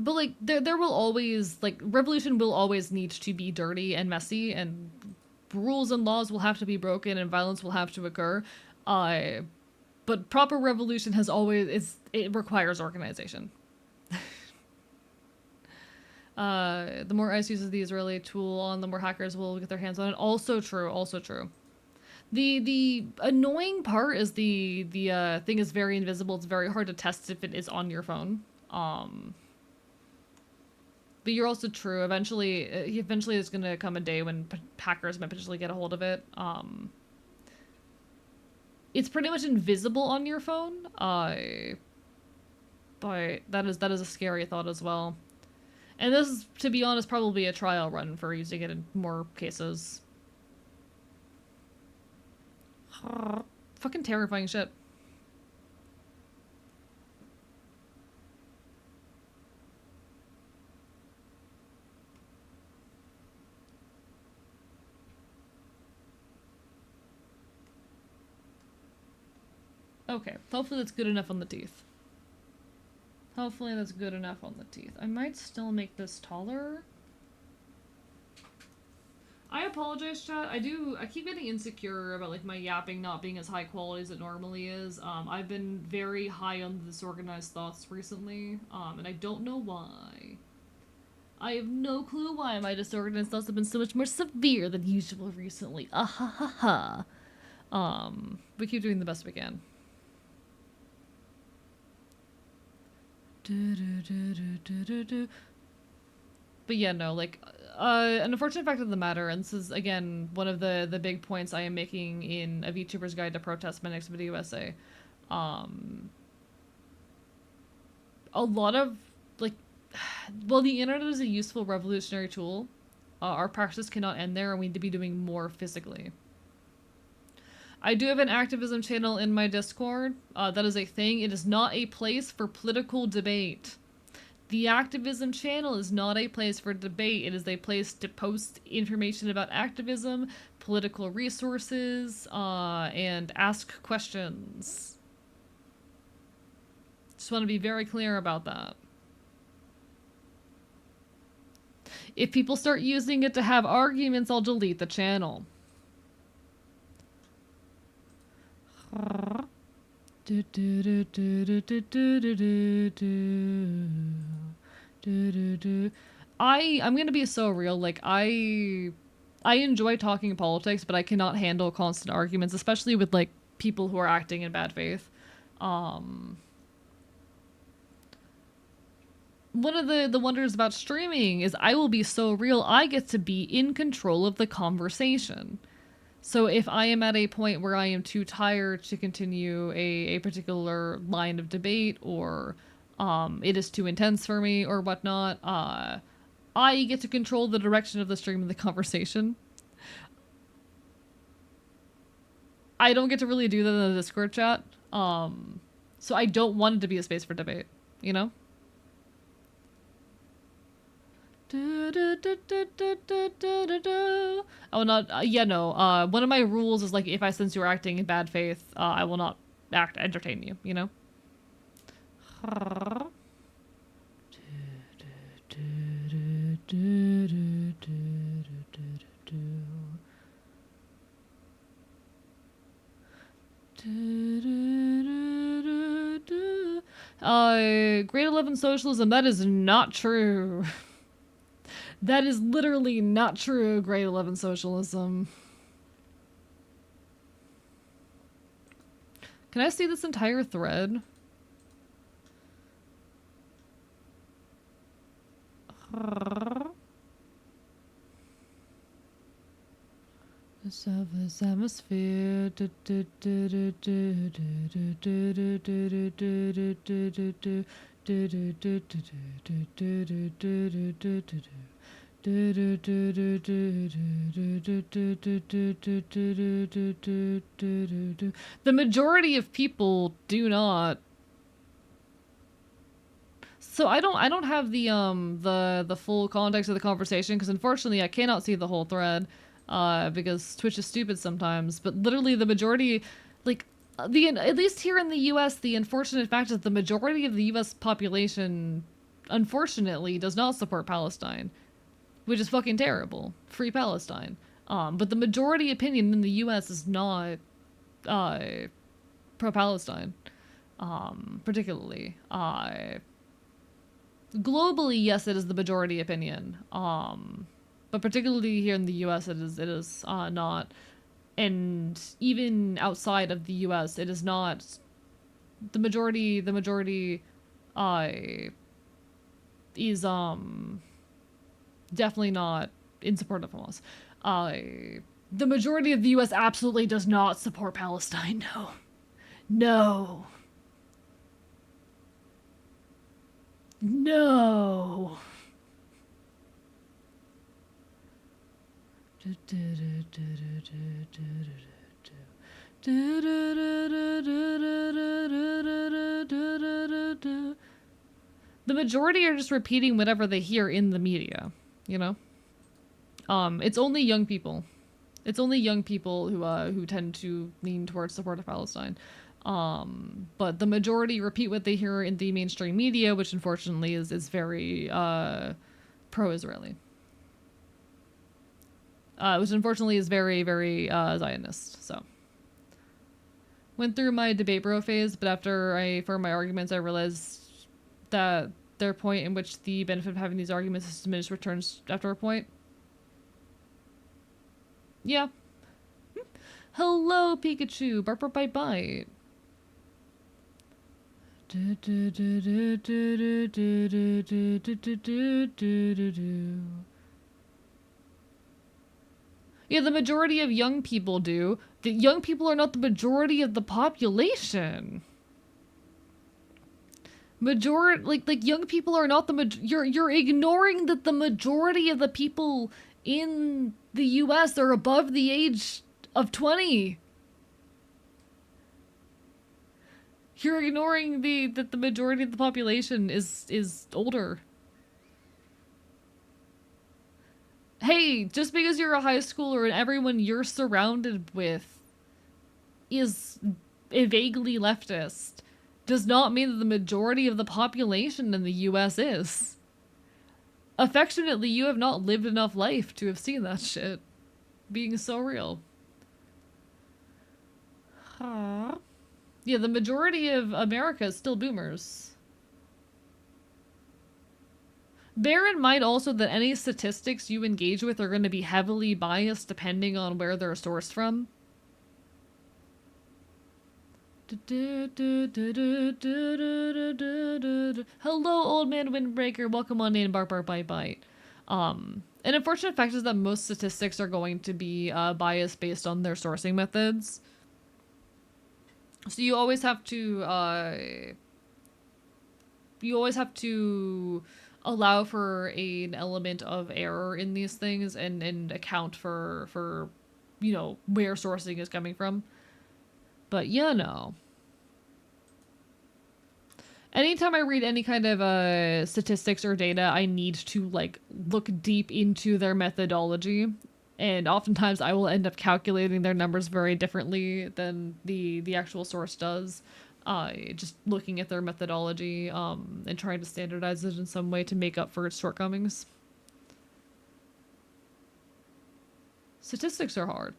But like there will always, like, revolution will always need to be dirty and messy, and rules and laws will have to be broken and violence will have to occur. But proper revolution has always it requires organization. The more ICE uses the Israeli tool on, the more hackers will get their hands on it. Also true. Also true. The annoying part is the thing is very invisible. It's very hard to test if it is on your phone. But you're also true. Eventually there's gonna come a day when hackers might potentially get a hold of it. It's pretty much invisible on your phone. But that is a scary thought as well. And this is, to be honest, probably a trial run for using it in more cases. Fucking terrifying shit. Okay, hopefully that's good enough on the teeth. Hopefully that's good enough on the teeth. I might still make this taller. I apologize, chat. I keep getting insecure about like my yapping not being as high quality as it normally is. I've been very high on disorganized thoughts recently, and I don't know why. I have no clue why my disorganized thoughts have been so much more severe than usual recently. Ah ha ha ha. We keep doing the best we can. But yeah, no, like, an unfortunate fact of the matter, and this is, again, one of the big points I am making in A VTuber's Guide to Protest, my next video essay. A lot of, like, while the internet is a useful revolutionary tool, our practice cannot end there, and we need to be doing more physically. I do have an activism channel in my Discord. That is a thing. It is not a place for political debate. The activism channel is not a place for debate. It is a place to post information about activism, political resources, and ask questions. Just want to be very clear about that. If people start using it to have arguments, I'll delete the channel. I'm gonna be so real. Like, I enjoy talking politics, but I cannot handle constant arguments, especially with like people who are acting in bad faith. One of the wonders about streaming is I will be so real. I get to be in control of the conversation. So if I am at a point where I am too tired to continue a particular line of debate, or it is too intense for me or whatnot, I get to control the direction of the stream of the conversation. I don't get to really do that in the Discord chat. So I don't want it to be a space for debate, you know? I will not. Yeah, no. One of my rules is like, if I sense you're acting in bad faith, I will not entertain you. You know. Grade 11 socialism. That is not true. That is literally not true, grade 11 socialism. Can I see this entire thread? The surface atmosphere. The majority of people do not. So I don't have the full context of the conversation because unfortunately I cannot see the whole thread because Twitch is stupid sometimes, but literally the majority, like the at least here in the US, the unfortunate fact is the majority of the US population unfortunately does not support Palestine, which is fucking terrible. Free Palestine. But the majority opinion in the US is not uh pro-Palestine, particularly. Globally, yes, it is the majority opinion. But particularly here in the U.S., it is not. And even outside of the U.S., it is not. The majority, uh, is definitely not in support of Hamas. The majority of the U.S. absolutely does not support Palestine. No, no, no. The majority are just repeating whatever they hear in the media, you know? It's only young people. It's only young people who tend to lean towards support of Palestine. But the majority repeat what they hear in the mainstream media, which unfortunately is very pro-Israeli. Which unfortunately is very, very Zionist. So went through my debate bro phase, but after I formed my arguments, I realized that their point in which the benefit of having these arguments is diminished returns after a point. Yeah. Hello, Pikachu. Bark, bark, bite, bite. Yeah, the majority of young people do. The young people are not the majority of the population. Like young people are not you're ignoring that the majority of the people in the US are above the age of 20. You're ignoring that the majority of the population is older. Hey, just because you're a high schooler and everyone you're surrounded with is vaguely leftist does not mean that the majority of the population in the US is. Affectionately, you have not lived enough life to have seen that shit being so real. Huh? Yeah, the majority of America is still boomers. Bear in mind also that any statistics you engage with are going to be heavily biased depending on where they're sourced from. Hello, old man windbreaker. Welcome on in, bark, bark, bite, bite. An unfortunate fact is that most statistics are going to be biased based on their sourcing methods. So you always have to allow for an element of error in these things and account for you know where sourcing is coming from. But you know, anytime I read any kind of statistics or data, I need to like look deep into their methodology, and oftentimes I will end up calculating their numbers very differently than the actual source does. Just looking at their methodology and trying to standardize it in some way to make up for its shortcomings. Statistics are hard.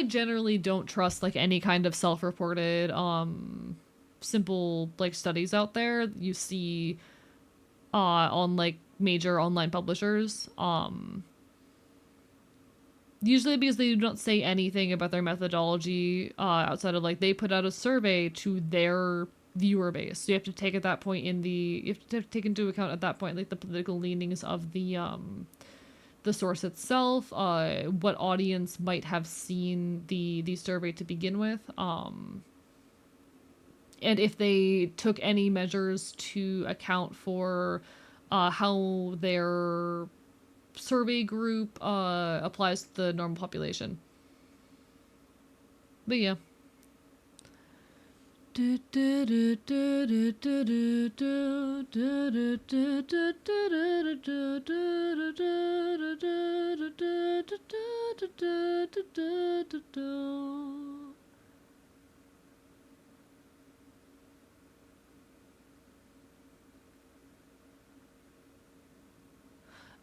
I generally don't trust like any kind of self-reported simple like studies out there you see on like major online publishers. Usually because they don't say anything about their methodology outside of like they put out a survey to their viewer base. So you have to take at that point you have to take into account at that point like the political leanings of the source itself, what audience might have seen the survey to begin with, and if they took any measures to account for how their survey group applies to the normal population. But yeah.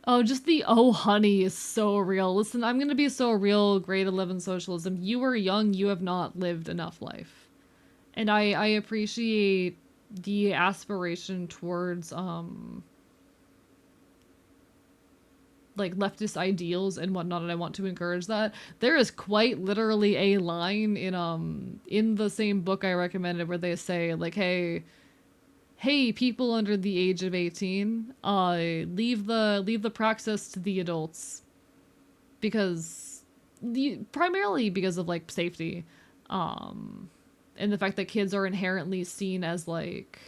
Oh, just the oh honey is so real. Listen, I'm gonna be so real, grade 11 socialism. You are young, you have not lived enough life. And I appreciate the aspiration towards like leftist ideals and whatnot, and I want to encourage that. There is quite literally a line in the same book I recommended where they say like, hey, people under the age of 18, leave the praxis to the adults, because primarily because of like safety, and the fact that kids are inherently seen as like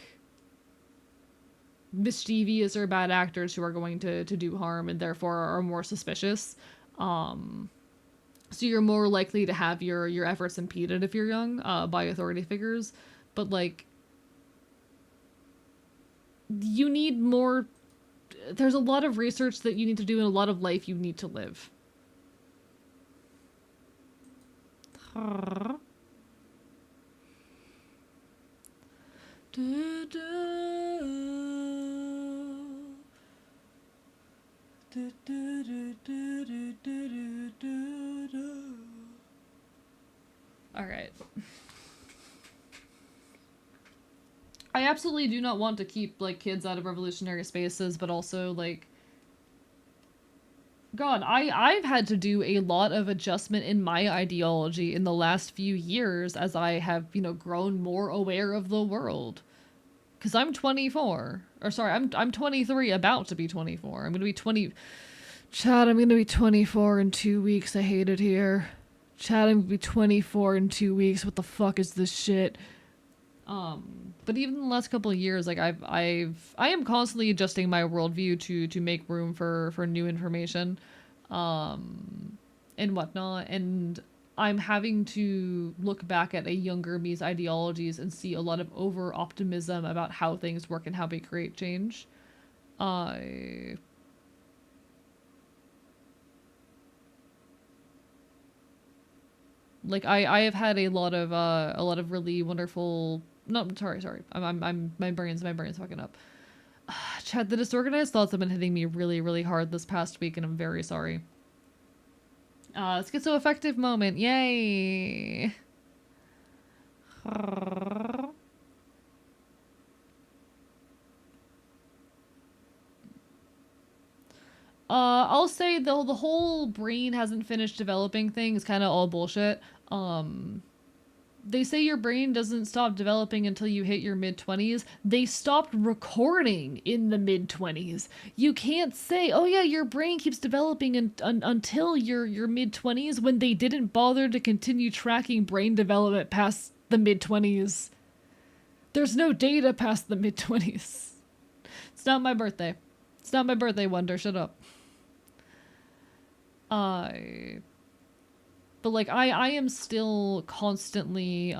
mischievous or bad actors who are going to do harm and therefore are more suspicious. So you're more likely to have your efforts impeded if you're young by authority figures. But like, you need more. There's a lot of research that you need to do and a lot of life you need to live. All right. I absolutely do not want to keep like kids out of revolutionary spaces, but also like, God, I've had to do a lot of adjustment in my ideology in the last few years as I have, grown more aware of the world. Cuz I'm 24. Or sorry, I'm 23, about to be 24. I'm going to be 20. Chad, I'm going to be 24 in 2 weeks. I hate it here. Chad, I'm going to be 24 in 2 weeks. What the fuck is this shit? But even in the last couple of years, like I am constantly adjusting my worldview to make room for new information, and whatnot. And I'm having to look back at a younger me's ideologies and see a lot of over optimism about how things work and how we create change. I like I have had a lot of really wonderful. No, sorry. I'm my brain's fucking up. Chad, the disorganized thoughts have been hitting me really, really hard this past week, and I'm very sorry. Schizoaffective moment, yay! I'll say the whole brain hasn't finished developing thing is kind of all bullshit. They say your brain doesn't stop developing until you hit your mid-20s. They stopped recording in the mid-20s. You can't say, oh yeah, your brain keeps developing until your mid-20s when they didn't bother to continue tracking brain development past the mid-20s. There's no data past the mid-20s. It's not my birthday. It's not my birthday, Wonder. Shut up. But like I am still constantly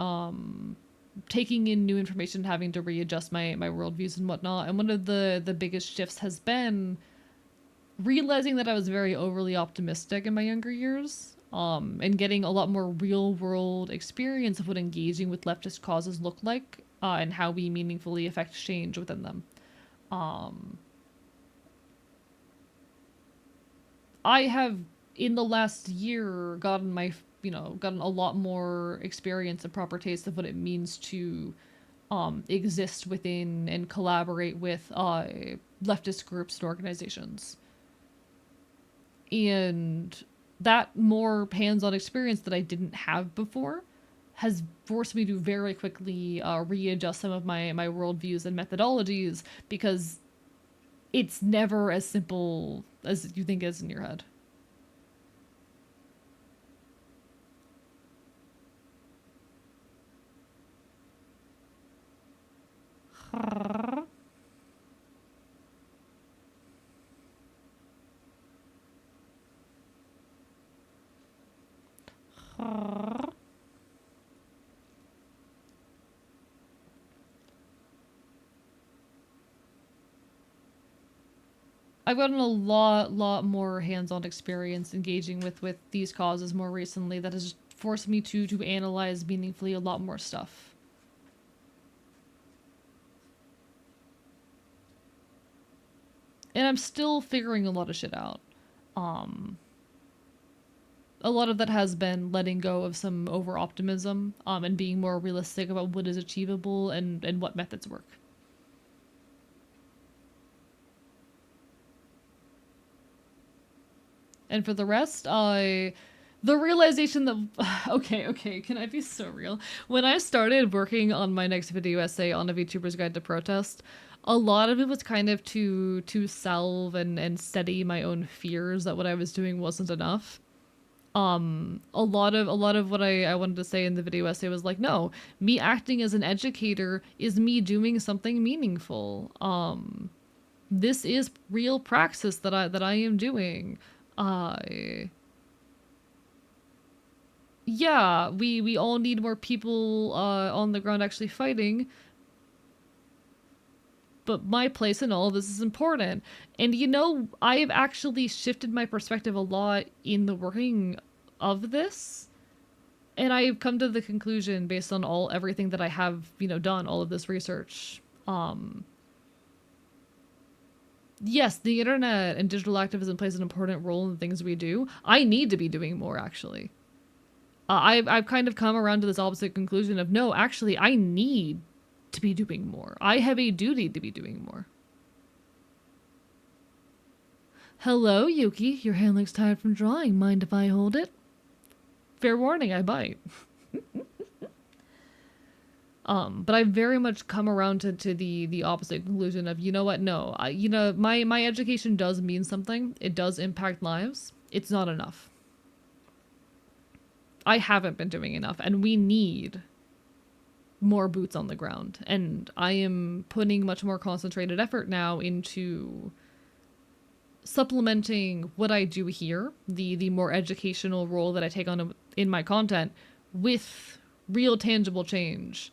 taking in new information, having to readjust my worldviews and whatnot. And one of the biggest shifts has been realizing that I was very overly optimistic in my younger years, and getting a lot more real world experience of what engaging with leftist causes look like, and how we meaningfully affect change within them. I have, in the last year, gotten my you know, gotten a lot more experience and proper taste of what it means to exist within and collaborate with leftist groups and organizations. And that more hands-on experience that I didn't have before has forced me to very quickly readjust some of my worldviews and methodologies, because it's never as simple as you think it is in your head. I've gotten a lot more hands-on experience engaging with these causes more recently that has forced me to analyze meaningfully a lot more stuff. And I'm still figuring a lot of shit out. Um, a lot of that has been letting go of some over-optimism, and being more realistic about what is achievable and what methods work. And for the rest, the realization that okay, can I be so real? When I started working on my next video essay on a VTuber's Guide to Protest, a lot of it was kind of to salve and steady my own fears that what I was doing wasn't enough. A lot of what I wanted to say in the video essay was like, no, me acting as an educator is me doing something meaningful. This is real praxis that I am doing. Uh yeah, we all need more people on the ground actually fighting, but my place in all of this is important. And you know, I have actually shifted my perspective a lot in the working of this. And I've come to the conclusion based on everything that I have, you know, done, all of this research. Yes, the internet and digital activism plays an important role in the things we do. I need to be doing more, actually. I've kind of come around to this opposite conclusion of no, actually, I need to be doing more. I have a duty to be doing more. Hello, Yuki. Your hand looks tired from drawing. Mind if I hold it? Fair warning, I bite. But I've very much come around to the opposite conclusion of, you know what, no, my education does mean something. It does impact lives. It's not enough. I haven't been doing enough, and we need more boots on the ground. And I am putting much more concentrated effort now into supplementing what I do here, the more educational role that I take on in my content, with real tangible change.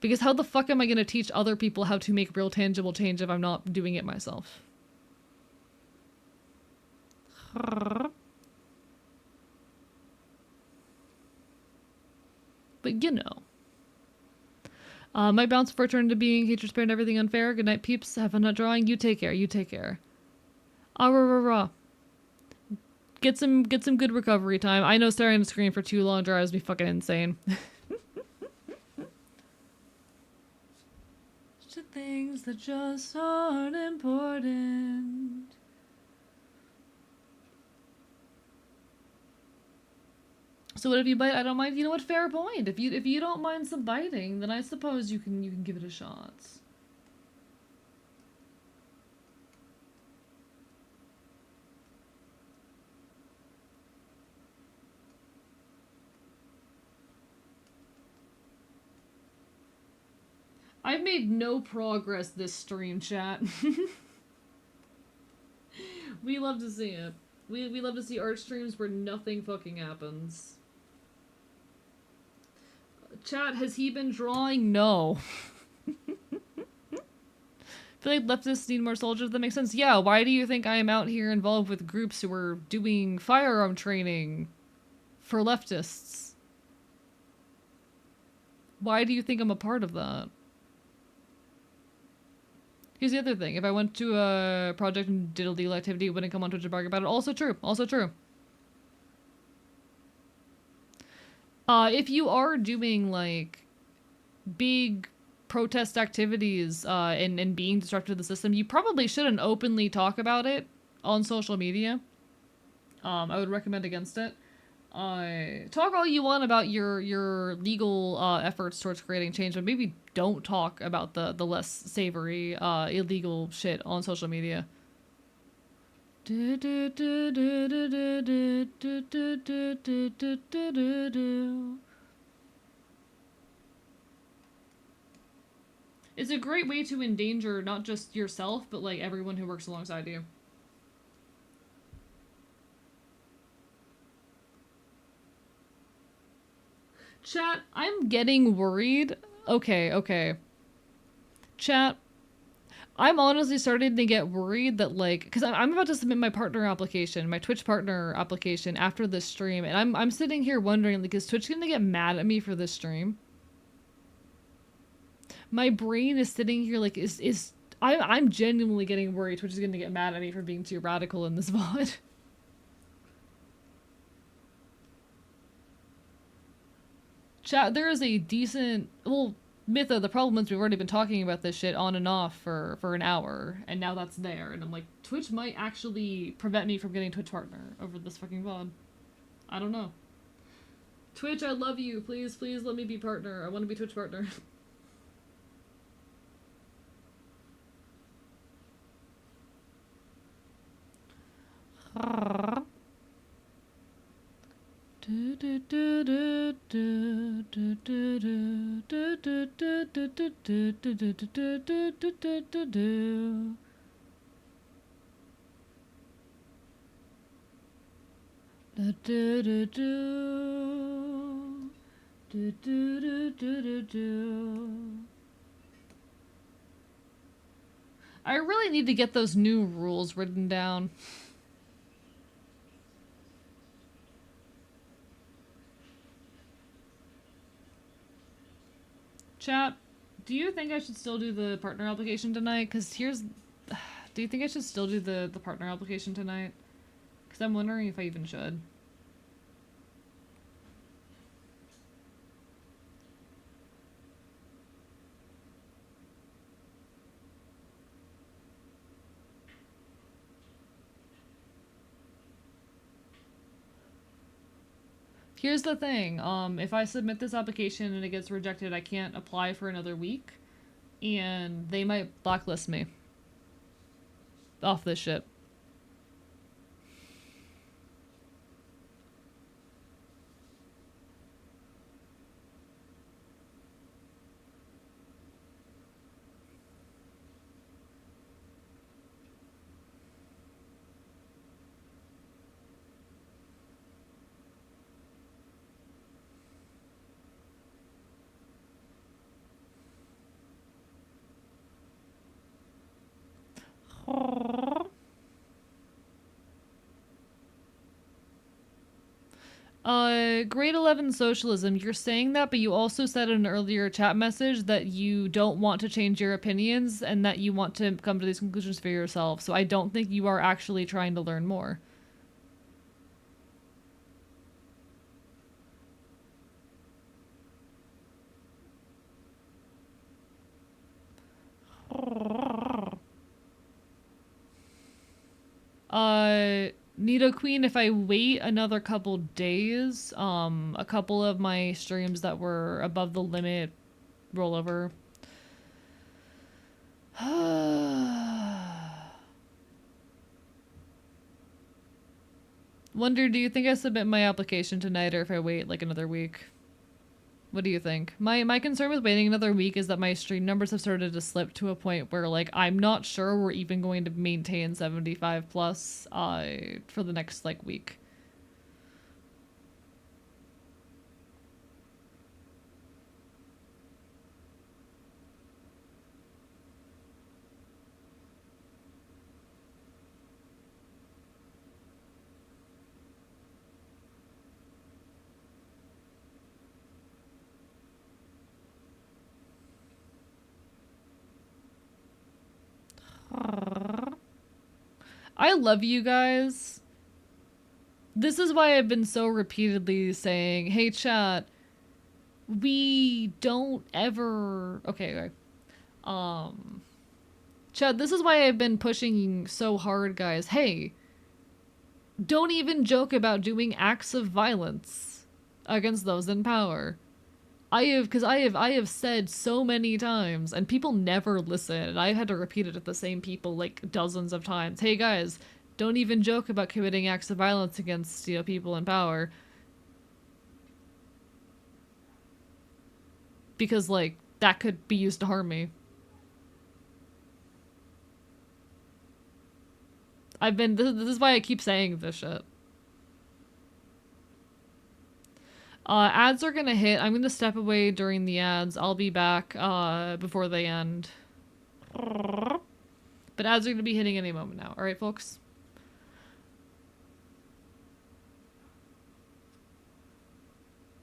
Because how the fuck am I going to teach other people how to make real tangible change if I'm not doing it myself? But you know. My bounce for return to being hatred spared and everything unfair. Good night, peeps. Have fun not drawing. You take care. You take care. Ah, rah, rah, rah. Get some good recovery time. I know staring at the screen for too long drives me fucking insane. To things that just aren't important. So what if you bite? I don't mind. You know what? Fair point. If you don't mind some biting, then I suppose you can give it a shot. I've made no progress this stream, chat. We love to see it. We love to see art streams where nothing fucking happens. Chat, has he been drawing? No. I feel like leftists need more soldiers. That makes sense. Yeah, why do you think I am out here involved with groups who are doing firearm training for leftists? Why do you think I'm a part of that? Here's the other thing. If I went to a project and did illegal activity, it wouldn't come on Twitch and brag about it. Also true. Also true. If you are doing like big protest activities and being disruptive to the system, you probably shouldn't openly talk about it on social media. I would recommend against it. Talk all you want about your legal efforts towards creating change, but maybe don't talk about the less savory illegal shit on social media. It's a great way to endanger not just yourself, but like everyone who works alongside you. Chat, I'm getting worried. Okay. Chat, I'm honestly starting to get worried that like, because I'm about to submit my partner application, my Twitch partner application after this stream, and I'm sitting here wondering like, is Twitch gonna get mad at me for this stream? My brain is sitting here like, I'm genuinely getting worried Twitch is gonna get mad at me for being too radical in this VOD. Chat, there is a decent, well, Mytha, the problem is we've already been talking about this shit on and off for an hour, and now that's there, and I'm like, Twitch might actually prevent me from getting Twitch partner over this fucking VOD. I don't know. Twitch, I love you. Please let me be partner. I want to be Twitch partner. I really need to get those new rules written down. Chat, do you think I should still do the partner application tonight? Because here's... Do you think I should still do the partner application tonight? Because I'm wondering if I even should. Here's the thing, if I submit this application and it gets rejected, I can't apply for another week, and they might blacklist me off this shit. Grade 11 socialism, you're saying that, but you also said in an earlier chat message that you don't want to change your opinions and that you want to come to these conclusions for yourself, so I don't think you are actually trying to learn more. Nido Queen, if I wait another couple days, a couple of my streams that were above the limit roll over. Wonder, do you think I submit my application tonight or if I wait like another week? What do you think? My concern with waiting another week is that my stream numbers have started to slip to a point where like I'm not sure we're even going to maintain 75 plus for the next like week. I love you guys. This is why I've been so repeatedly saying, hey chat, we don't ever. Okay. Chad, this is why I've been pushing so hard, guys. Hey, don't even joke about doing acts of violence against those in power. I have said so many times, and people never listen, and I've had to repeat it to the same people like dozens of times. Hey guys, don't even joke about committing acts of violence against, people in power. Because, like, that could be used to harm me. This is why I keep saying this shit. Ads are gonna hit. I'm gonna step away during the ads. I'll be back, before they end. But ads are gonna be hitting any moment now. Alright, folks?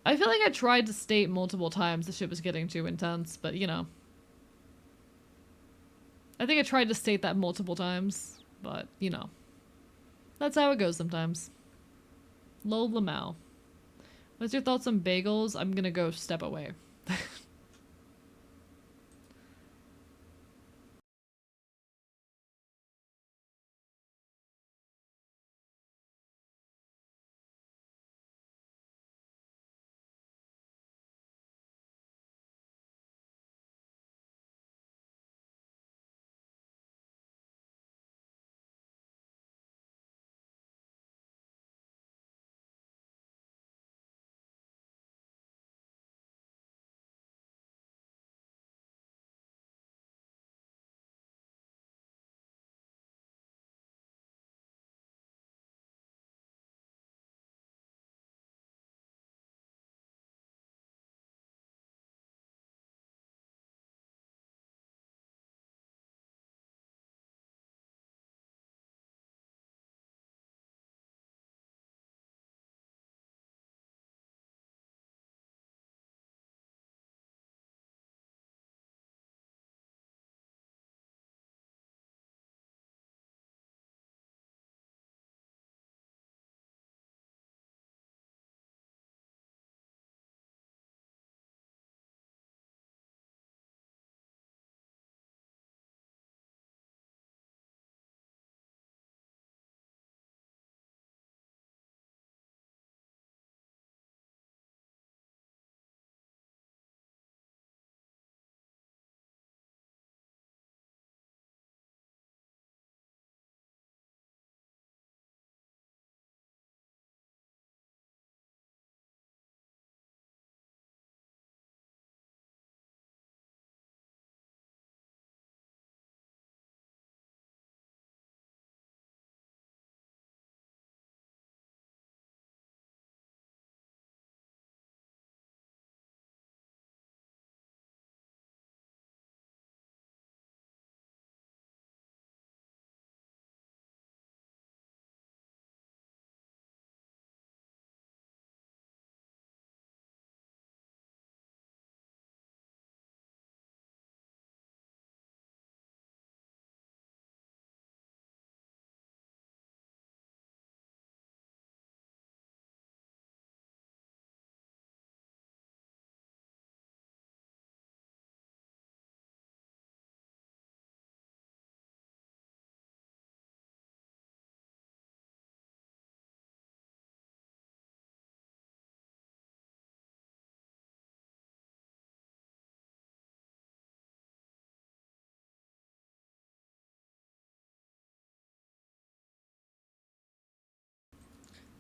I feel like I tried to state multiple times the shit was getting too intense, but I think I tried to state that multiple times, but that's how it goes sometimes. Lola Mao. What's your thoughts on bagels? I'm gonna go step away.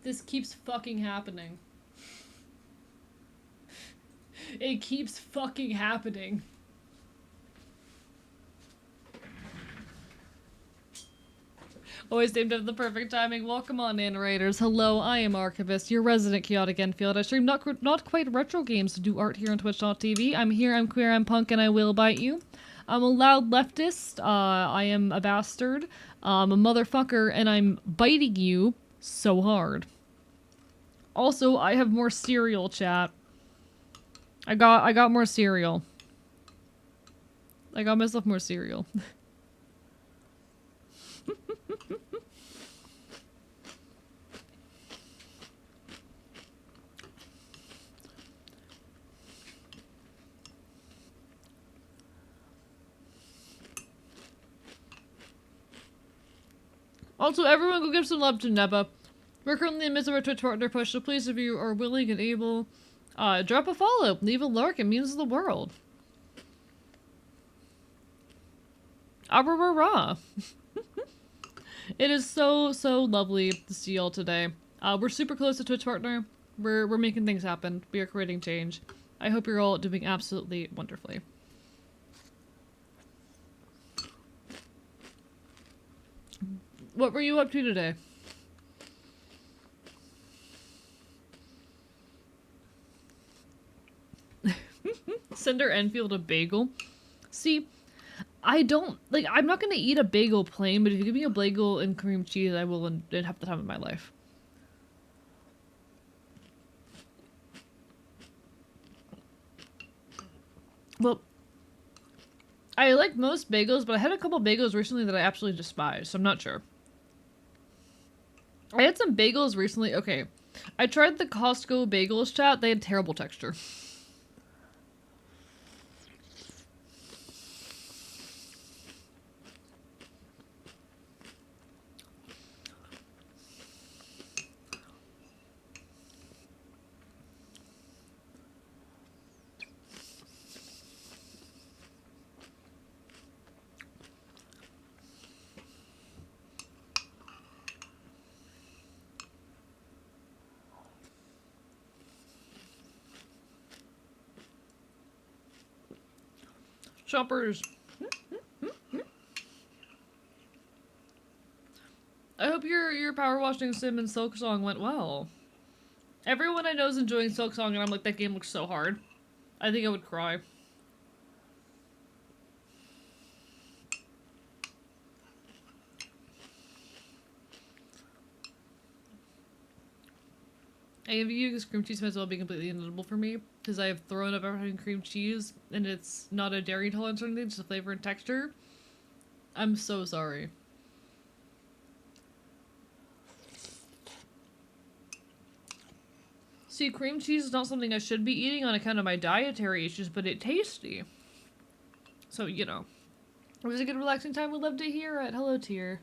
This keeps fucking happening. It keeps fucking happening. Always aimed at the perfect timing. Welcome on in, Raiders. Hello, I am Archivist, your resident chaotic Enfield. I stream not quite retro games to do art here on Twitch.tv. I'm here, I'm queer, I'm punk, and I will bite you. I'm a loud leftist. I am a bastard. I'm a motherfucker, and I'm biting you so hard. Also, I have more cereal, chat. I got more cereal. I got myself more cereal. Also, everyone go give some love to Neba. We're currently in the midst of our Twitch partner push, so please, if you are willing and able, drop a follow, leave a lurk, it means the world. Abrara. It is so, so lovely to see y'all today. We're super close to Twitch partner. We're making things happen. We are creating change. I hope you're all doing absolutely wonderfully. What were you up to today? Sender Enfield a bagel. See, I don't, like, I'm not gonna eat a bagel plain, but if you give me a bagel and cream cheese, I will have the time of my life. Well, I like most bagels, but I had a couple bagels recently that I absolutely despise, so I'm not sure. I had some bagels recently. Okay, I tried the Costco bagels, chat. They had terrible texture. Shoppers. I hope your power washing sim and Silk Song went well. Everyone I know is enjoying Silk Song, and I'm like, that game looks so hard. I think I would cry. AMVU because cream cheese might as well be completely inedible for me, because I have thrown up every having cream cheese, and it's not a dairy intolerance or anything, just a flavor and texture. I'm so sorry. See, cream cheese is not something I should be eating on account of my dietary issues, but it's tasty. So, you know. It was a good relaxing time. We'd love to hear it. Hello, Tier.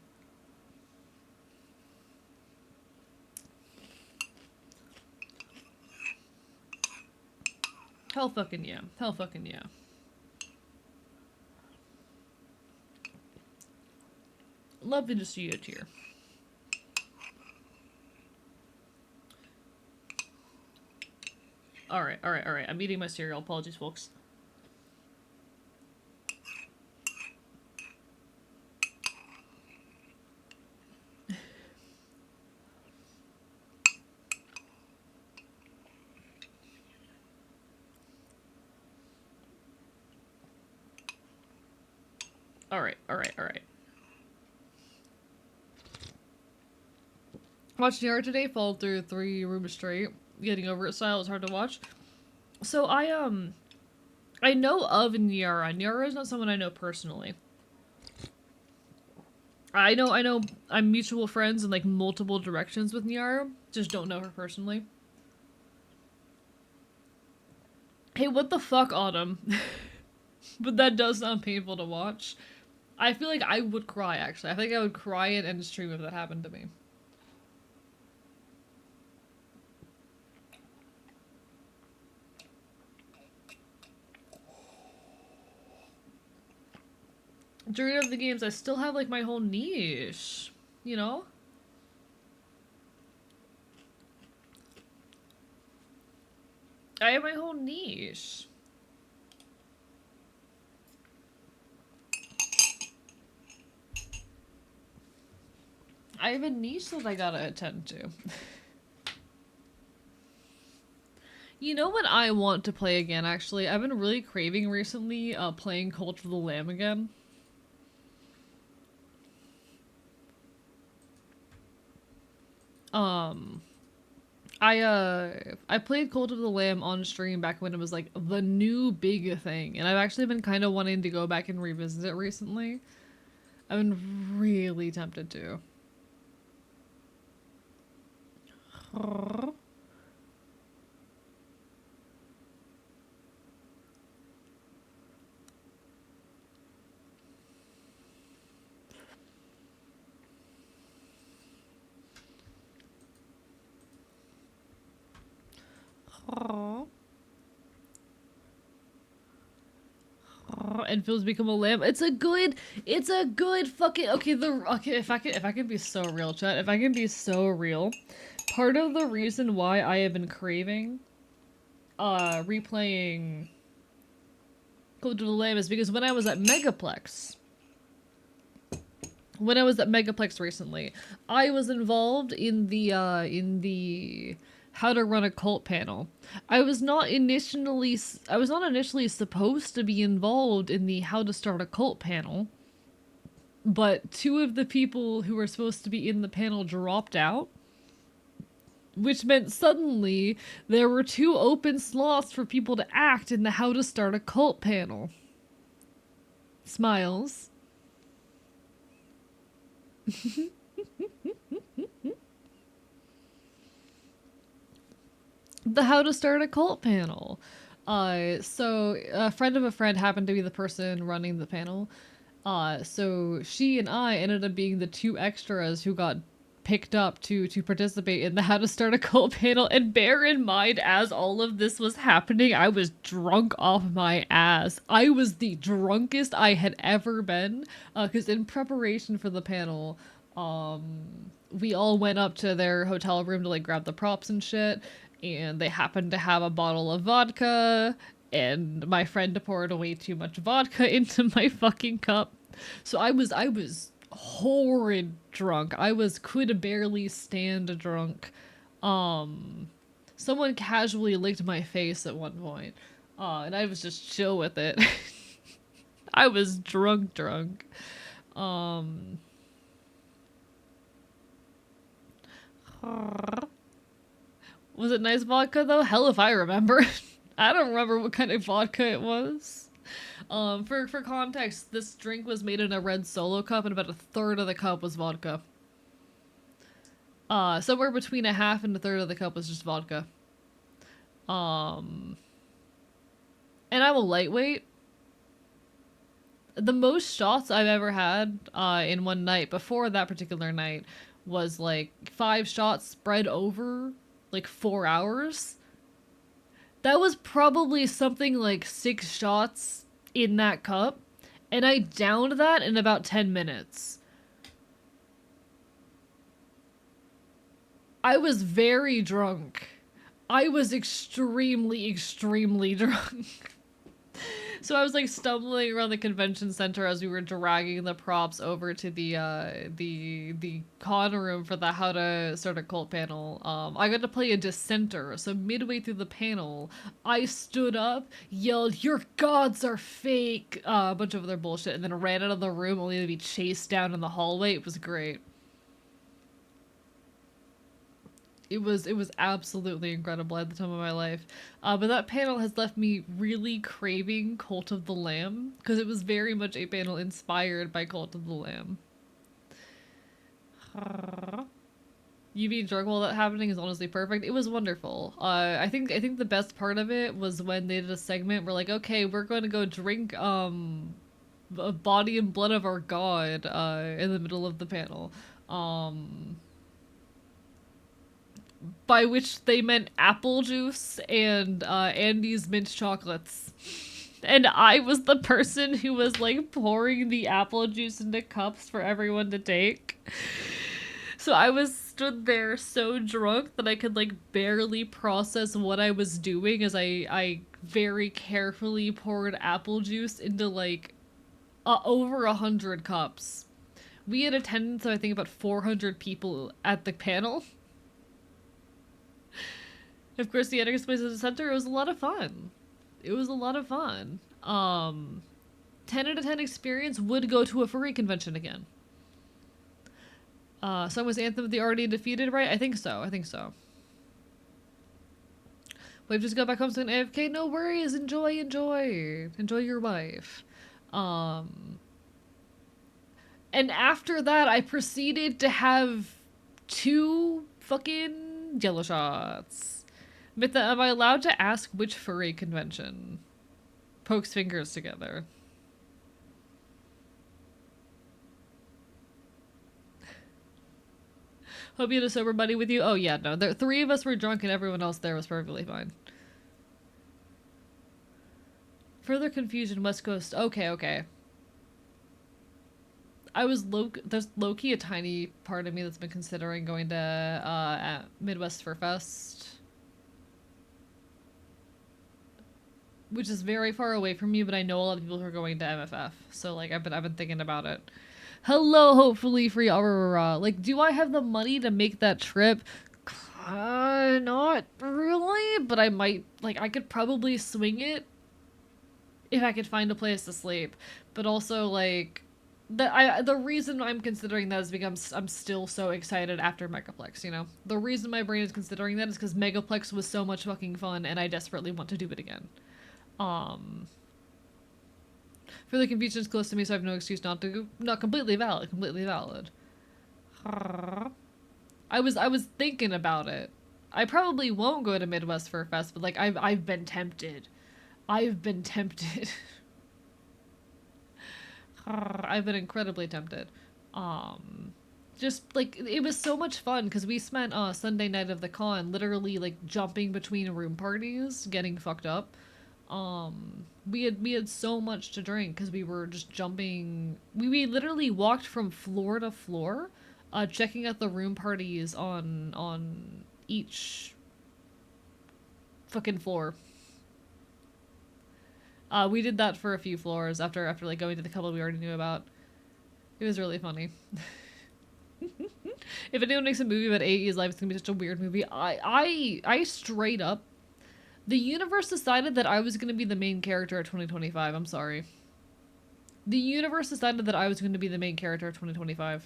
Hell fucking yeah. Hell fucking yeah. Lovely to see you, Tier. Alright, alright, alright. I'm eating my cereal. Apologies, folks. Alright, alright, alright. Watched Niara today, followed through 3 rooms straight. Getting over it style is hard to watch. So I know of Niara. Niara is not someone I know personally. I know I'm mutual friends in like multiple directions with Niara. Just don't know her personally. Hey, what the fuck, Autumn? But that does sound painful to watch. I feel like I would cry, actually. I think I would cry and end stream if that happened to me. During of the games, I still have like my whole niche, you know? I have my whole niche. I have a niche that I gotta attend to. You know what I want to play again, actually? I've been really craving recently, playing Cult of the Lamb again. I played Cult of the Lamb on stream back when it was like the new big thing, and I've actually been kind of wanting to go back and revisit it recently. I've been really tempted to. And Phil's become a lamb. It's a good fucking okay. If I can be so real, chat. If I can be so real, part of the reason why I have been craving, replaying Code of the Lamb is because when I was at Megaplex. When I was at Megaplex recently, I was involved in the how to run a cult panel. I was not initially supposed to be involved in the how to start a cult panel, but two of the people who were supposed to be in the panel dropped out, which meant suddenly there were two open slots for people to act in the how to start a cult panel. Smiles. The how to start a cult panel. So a friend of a friend happened to be the person running the panel. So she and I ended up being the two extras who got picked up to participate in the how to start a cult panel. And bear in mind, as all of this was happening, I was drunk off my ass. I was the drunkest I had ever been. Because in preparation for the panel, we all went up to their hotel room to like grab the props and shit, and they happened to have a bottle of vodka, and my friend poured way too much vodka into my fucking cup. So I was horrid drunk. Could barely stand drunk. Someone casually licked my face at one point. And I was just chill with it. I was drunk. Um Was it nice vodka though? Hell if I remember. I don't remember what kind of vodka it was. For context, this drink was made in a red Solo cup, and about a third of the cup was vodka. Somewhere between a half and a third of the cup was just vodka. And I'm a lightweight. The most shots I've ever had in one night before that particular night was like 5 shots spread over like 4 hours. That was probably something like 6 shots in that cup, and I downed that in about 10 minutes. I was very drunk. I was extremely drunk. So I was like stumbling around the convention center as we were dragging the props over to the con room for the how to start a cult panel. I got to play a dissenter, so midway through the panel, I stood up, yelled, "Your gods are fake!" A bunch of other bullshit, and then ran out of the room only to be chased down in the hallway. It was great. It was absolutely incredible at the time of my life. But that panel has left me really craving Cult of the Lamb, because it was very much a panel inspired by Cult of the Lamb. You being drunk while that happening is honestly perfect. It was wonderful. I think the best part of it was when they did a segment where like, okay, we're going to go drink body and blood of our god in the middle of the panel. By which they meant apple juice and Andy's mint chocolates. And I was the person who was like pouring the apple juice into cups for everyone to take. So I was stood there so drunk that I could like barely process what I was doing as I very carefully poured apple juice into like over 100 cups. We had attendance of I think about 400 people at the panel. Of course, the Edgar Space at the Center, it was a lot of fun. It was a lot of fun. 10 out of 10 experience, would go to a furry convention again. Song was Anthem of the Already Defeated, right? I think so. We've just got back home saying AFK. No worries. Enjoy. Enjoy your wife. And after that, I proceeded to have 2 fucking yellow shots. Mitha, am I allowed to ask which furry convention? Pokes fingers together. Hope you had a sober buddy with you. Oh yeah, no. 3 of us were drunk and everyone else there was perfectly fine. Further confusion, West Coast. Okay, okay. There's low-key a tiny part of me that's been considering going to Midwest Fur Fest, which is very far away from me, but I know a lot of people who are going to MFF. So like I've been thinking about it. Hello, hopefully free Aurora. Like, do I have the money to make that trip? Not really, but I might. Like, I could probably swing it if I could find a place to sleep. But also, like, the reason I'm considering that is because I'm still so excited after Megaplex. You know, the reason my brain is considering that is because Megaplex was so much fucking fun, and I desperately want to do it again. Um, for the confusion is close to me, so I have no excuse not to go. Not completely valid. Completely valid. I was thinking about it. I probably won't go to Midwest Fur Fest, but like I've been tempted. I've been tempted. I've been incredibly tempted. Just like it was so much fun because we spent Sunday night of the con literally like jumping between room parties, getting fucked up. We had so much to drink because we were just jumping. We literally walked from floor to floor, checking out the room parties on each fucking floor. We did that for a few floors after like going to the couple we already knew about. It was really funny. If anyone makes a movie about AE's life, it's gonna be such a weird movie. I straight up, the universe decided that I was gonna be the main character of 2025. I'm sorry. The universe decided that I was going to be the main character of 2025.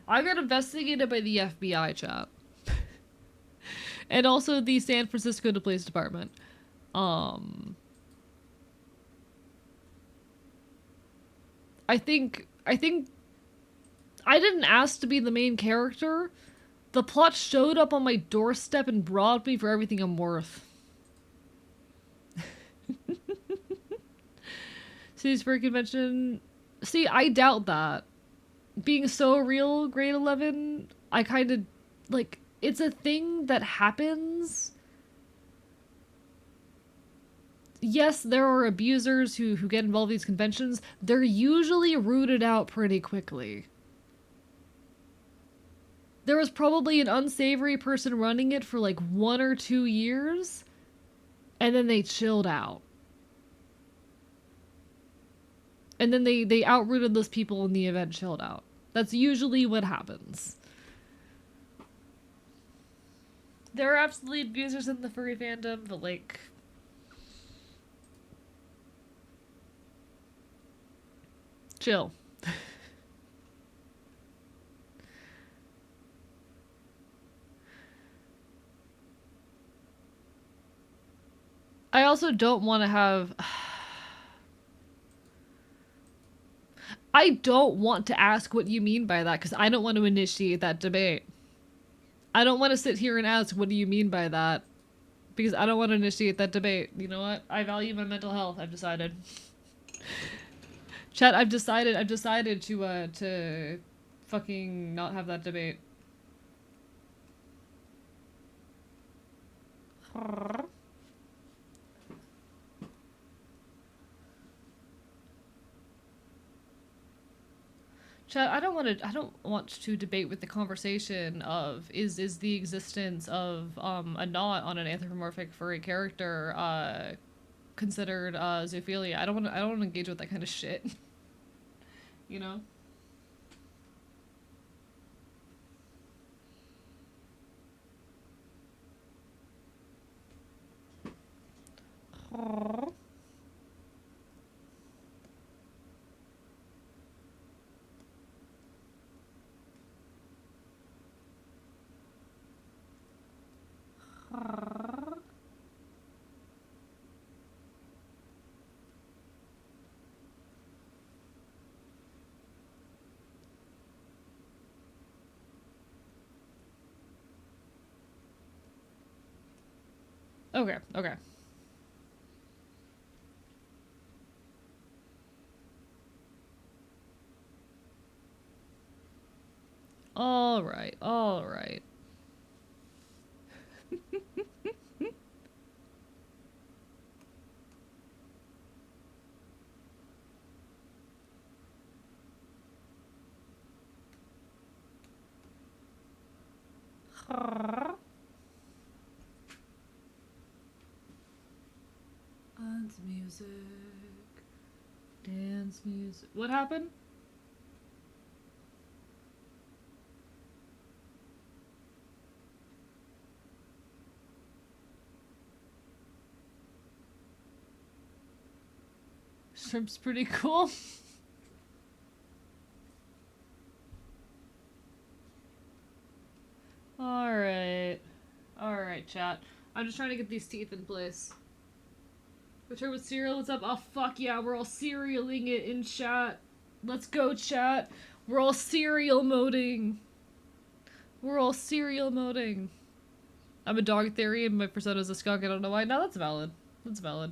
I got investigated by the FBI, chat. And also the San Francisco Police Department. I think I didn't ask to be the main character. The plot showed up on my doorstep and robbed me for everything I'm worth. Cities for a convention. See, I doubt that. Being so real, grade 11, I kind of like it's a thing that happens. Yes, there are abusers who get involved in these conventions. They're usually rooted out pretty quickly. There was probably an unsavory person running it for like 1 or 2 years, and then they chilled out. And then they outrooted those people and the event chilled out. That's usually what happens. There are absolutely abusers in the furry fandom, but like chill. I also don't want to have I don't want to ask what you mean by that because I don't want to initiate that debate. I don't want to sit here and ask what do you mean by that because I don't want to initiate that debate. You know what? I value my mental health. I've decided. Chat, I've decided to fucking not have that debate. Chat, I don't want to debate with the conversation of is the existence of a knot on an anthropomorphic furry character considered zoophilia. I don't want to engage with that kind of shit. You know? Okay, okay. All right, all right. Dance music. Dance music. What happened? Shrimp's pretty cool. Alright. Alright, chat. I'm just trying to get these teeth in place. Return with cereal, what's up? Oh, fuck yeah, we're all cerealing it in chat. Let's go, chat. We're all cereal moding. We're all cereal moding. I'm a dog theory and my persona's a skunk. I don't know why. No, that's valid. That's valid.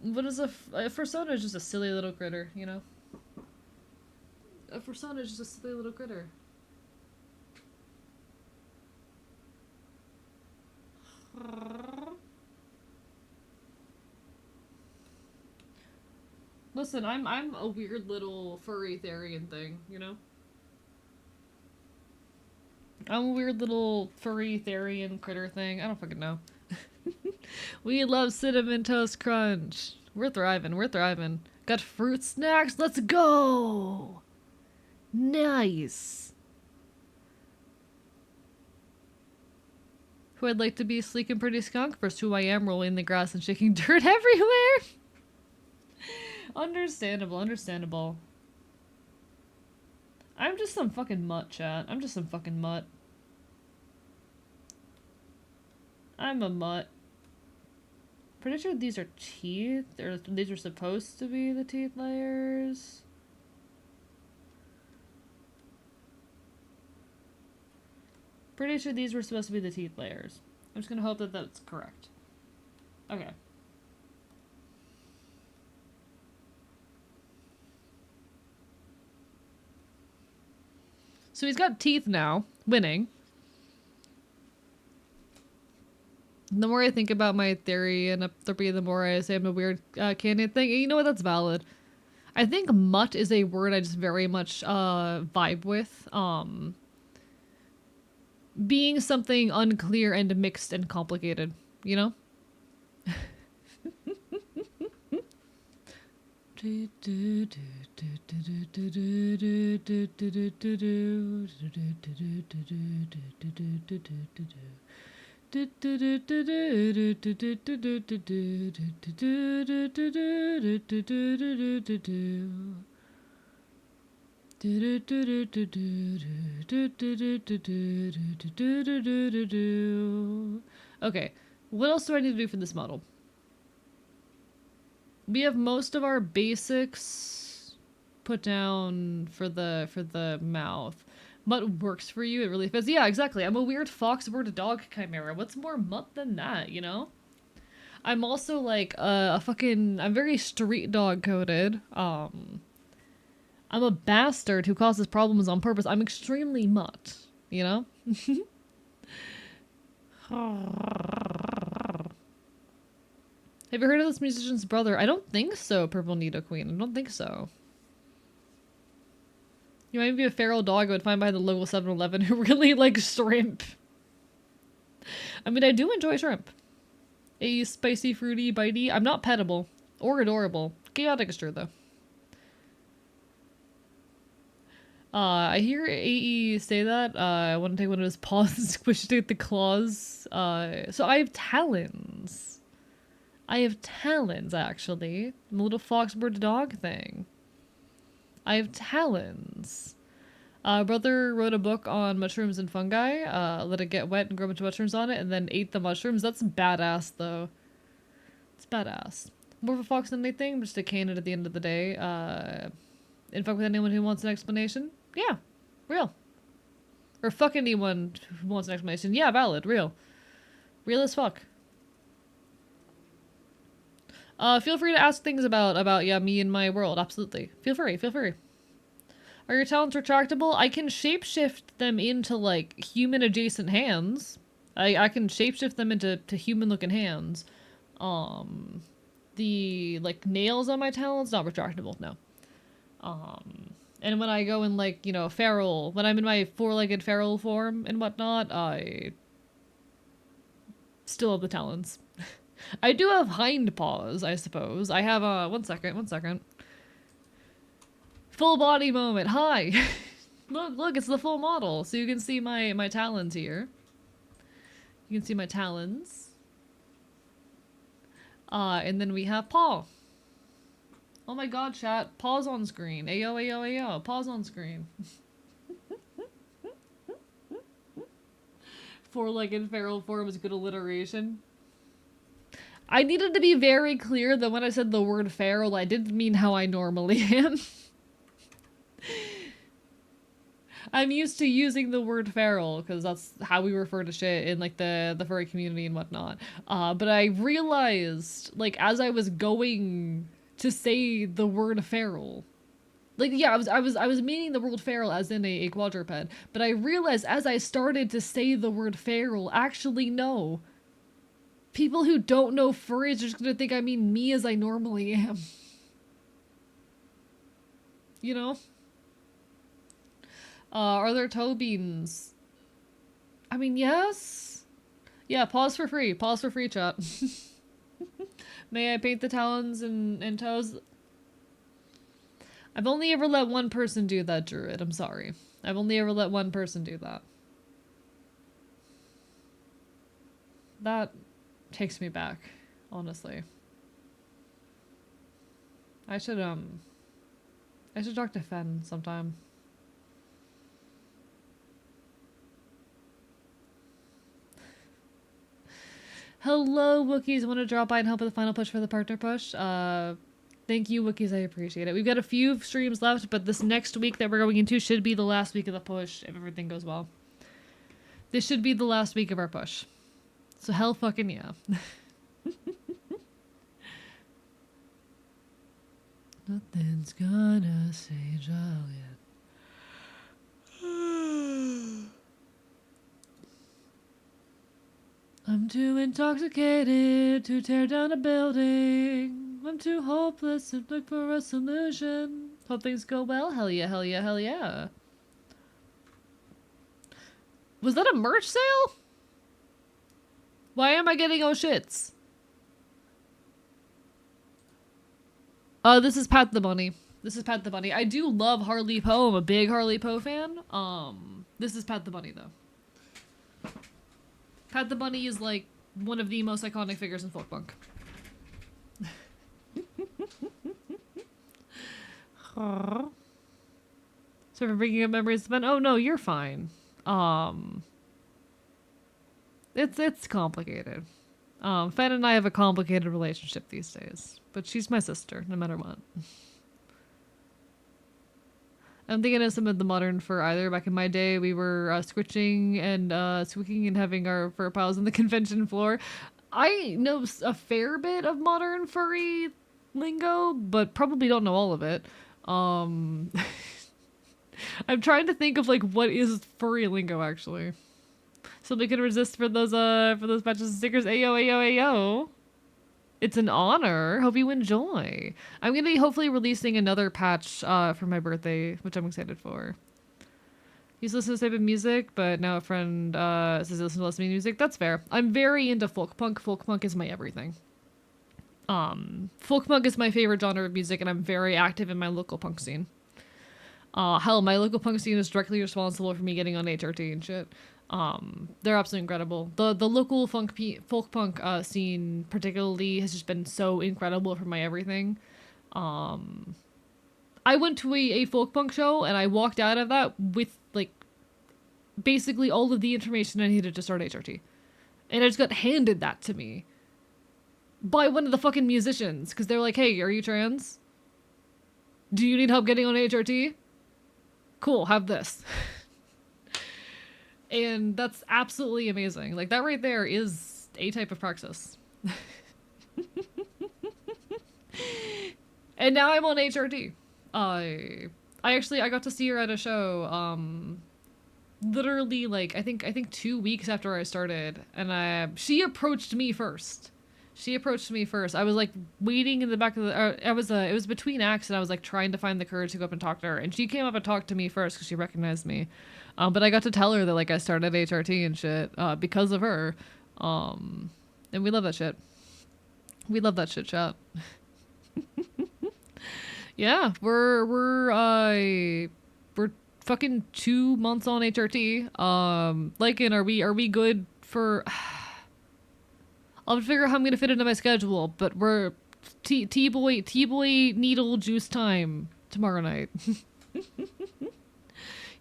What is a persona? Is just a silly little critter, you know? A persona is just a silly little critter. Listen, I'm a weird little furry Therian thing, you know? I'm a weird little furry Therian critter thing. I don't fucking know. We love Cinnamon Toast Crunch. We're thriving, we're thriving. Got fruit snacks, let's go! Nice! Who I'd like to be a sleek and pretty skunk versus who I am rolling in the grass and shaking dirt everywhere? Understandable, understandable. I'm just some fucking mutt, chat. I'm just some fucking mutt. I'm a mutt. Pretty sure these are teeth, or these are supposed to be the teeth layers. Pretty sure these were supposed to be the teeth layers. I'm just gonna hope that that's correct. Okay. So he's got teeth now, winning. The more I think about my theory and the more I say I'm a weird canyon thing. You know what? That's valid. I think mutt is a word I just very much vibe with. Being something unclear and mixed and complicated, you know? Okay, what else do I need to do for this model? We have most of our basics put down for the mouth. Mutt works for you, it really fits. Yeah, exactly. I'm a weird fox word dog chimera. What's more mutt than that, you know? I'm also like a fucking I'm very street dog coded. I'm a bastard who causes problems on purpose. I'm extremely mutt, you know? Have you heard of this musician's brother? I don't think so, Purple Nido Queen. I don't think so. You might be a feral dog I would find behind the local 7-Eleven who really likes shrimp. I mean, I do enjoy shrimp. A spicy, fruity, bitey. I'm not pettable. Or adorable. Chaotic is true, though. I hear AE say that. I want to take one of his paws and squish it with the claws. So I have talons. I have talons, actually. I'm a little foxbird dog thing. I have talons. Brother wrote a book on mushrooms and fungi. Let it get wet and grow into mushrooms on it, and then ate the mushrooms. That's badass, though. It's badass. More of a fox than anything, just a canid at the end of the day. And fuck with anyone who wants an explanation? Yeah, real. Or fuck anyone who wants an explanation. Yeah, valid, real. Real as fuck. Feel free to ask things about yeah, me and my world. Absolutely. Feel free, feel free. Are your talents retractable? I can shapeshift them into, like, human-adjacent hands. I can shapeshift them into human-looking hands. The, like, nails on my talents, not retractable, no. And when I go in, like, you know, feral, when I'm in my four-legged feral form and whatnot, I still have the talons. I do have hind paws, I suppose. I have, one second. Full body moment, hi! Look, it's the full model. So you can see my talons here. You can see my talons. And then we have paw. Oh my god, chat. Pause on screen. Ayo, ayo, ayo. Pause on screen. Four-legged feral form is good alliteration. I needed to be very clear that when I said the word feral, I didn't mean how I normally am. I'm used to using the word feral because that's how we refer to shit in like the furry community and whatnot. But I realized, like, as I was going to say the word feral, like, yeah, I was meaning the word feral as in a quadruped, but I realized as I started to say the word feral, actually no. People who don't know furries are just gonna think I mean me as I normally am. You know? Are there toe beans? I mean, yes. Yeah, pause for free. Pause for free, chat. May I paint the talons and toes? I've only ever let one person do that, Druid. I'm sorry. I've only ever let one person do that. That takes me back, honestly. I should talk to Fen sometime. Hello, Wookiees. Want to drop by and help with the final push for the partner push? Thank you, Wookiees. I appreciate it. We've got a few streams left, but this next week that we're going into should be the last week of the push, if everything goes well. This should be the last week of our push. So hell fucking yeah. Nothing's gonna say Juliet. I'm too intoxicated to tear down a building. I'm too hopeless to look for a solution. Hope things go well. Hell yeah, hell yeah, hell yeah. Was that a merch sale? Why am I getting oh shits? This is Pat the Bunny. This is Pat the Bunny. I do love Harley Poe. I'm a big Harley Poe fan. This is Pat the Bunny though. Pat the Bunny is like one of the most iconic figures in folk punk. So for bringing up memories of Ben. Oh no, you're fine. It's complicated. Fen and I have a complicated relationship these days, but she's my sister, no matter what. I'm thinking of some of the modern fur either. Back in my day, we were squitching and squeaking and having our fur piles on the convention floor. I know a fair bit of modern furry lingo, but probably don't know all of it. I'm trying to think of like what is furry lingo actually. Somebody can resist for those patches of stickers. Ayo, ayo, ayo. It's an honor. Hope you enjoy. I'm gonna be hopefully releasing another patch for my birthday, which I'm excited for. Used to listen to this type of music, but now a friend says he listens to less of music. That's fair. I'm very into folk punk. Folk punk is my everything. Folk punk is my favorite genre of music, and I'm very active in my local punk scene. Hell, my local punk scene is directly responsible for me getting on HRT and shit. They're absolutely incredible. The local folk punk scene particularly has just been so incredible for my everything. I went to a folk punk show and I walked out of that with like basically all of the information I needed to start HRT. And I just got handed that to me by one of the fucking musicians because they're like, "Hey, are you trans? Do you need help getting on HRT? Cool, have this." And that's absolutely amazing. Like, that right there is a type of praxis. And now I'm on HRT. I got to see her at a show, literally, like, I think 2 weeks after I started. And she approached me first. She approached me first. I was like waiting in the back of the. It was between acts, and I was like trying to find the courage to go up and talk to her. And she came up and talked to me first because she recognized me. But I got to tell her that like I started HRT and shit because of her. And we love that shit. We love that shit, chat. Yeah, we're fucking 2 months on HRT. Lycan, are we good for? I'll have to figure out how I'm gonna fit into my schedule, but we're T-boy needle juice time tomorrow night.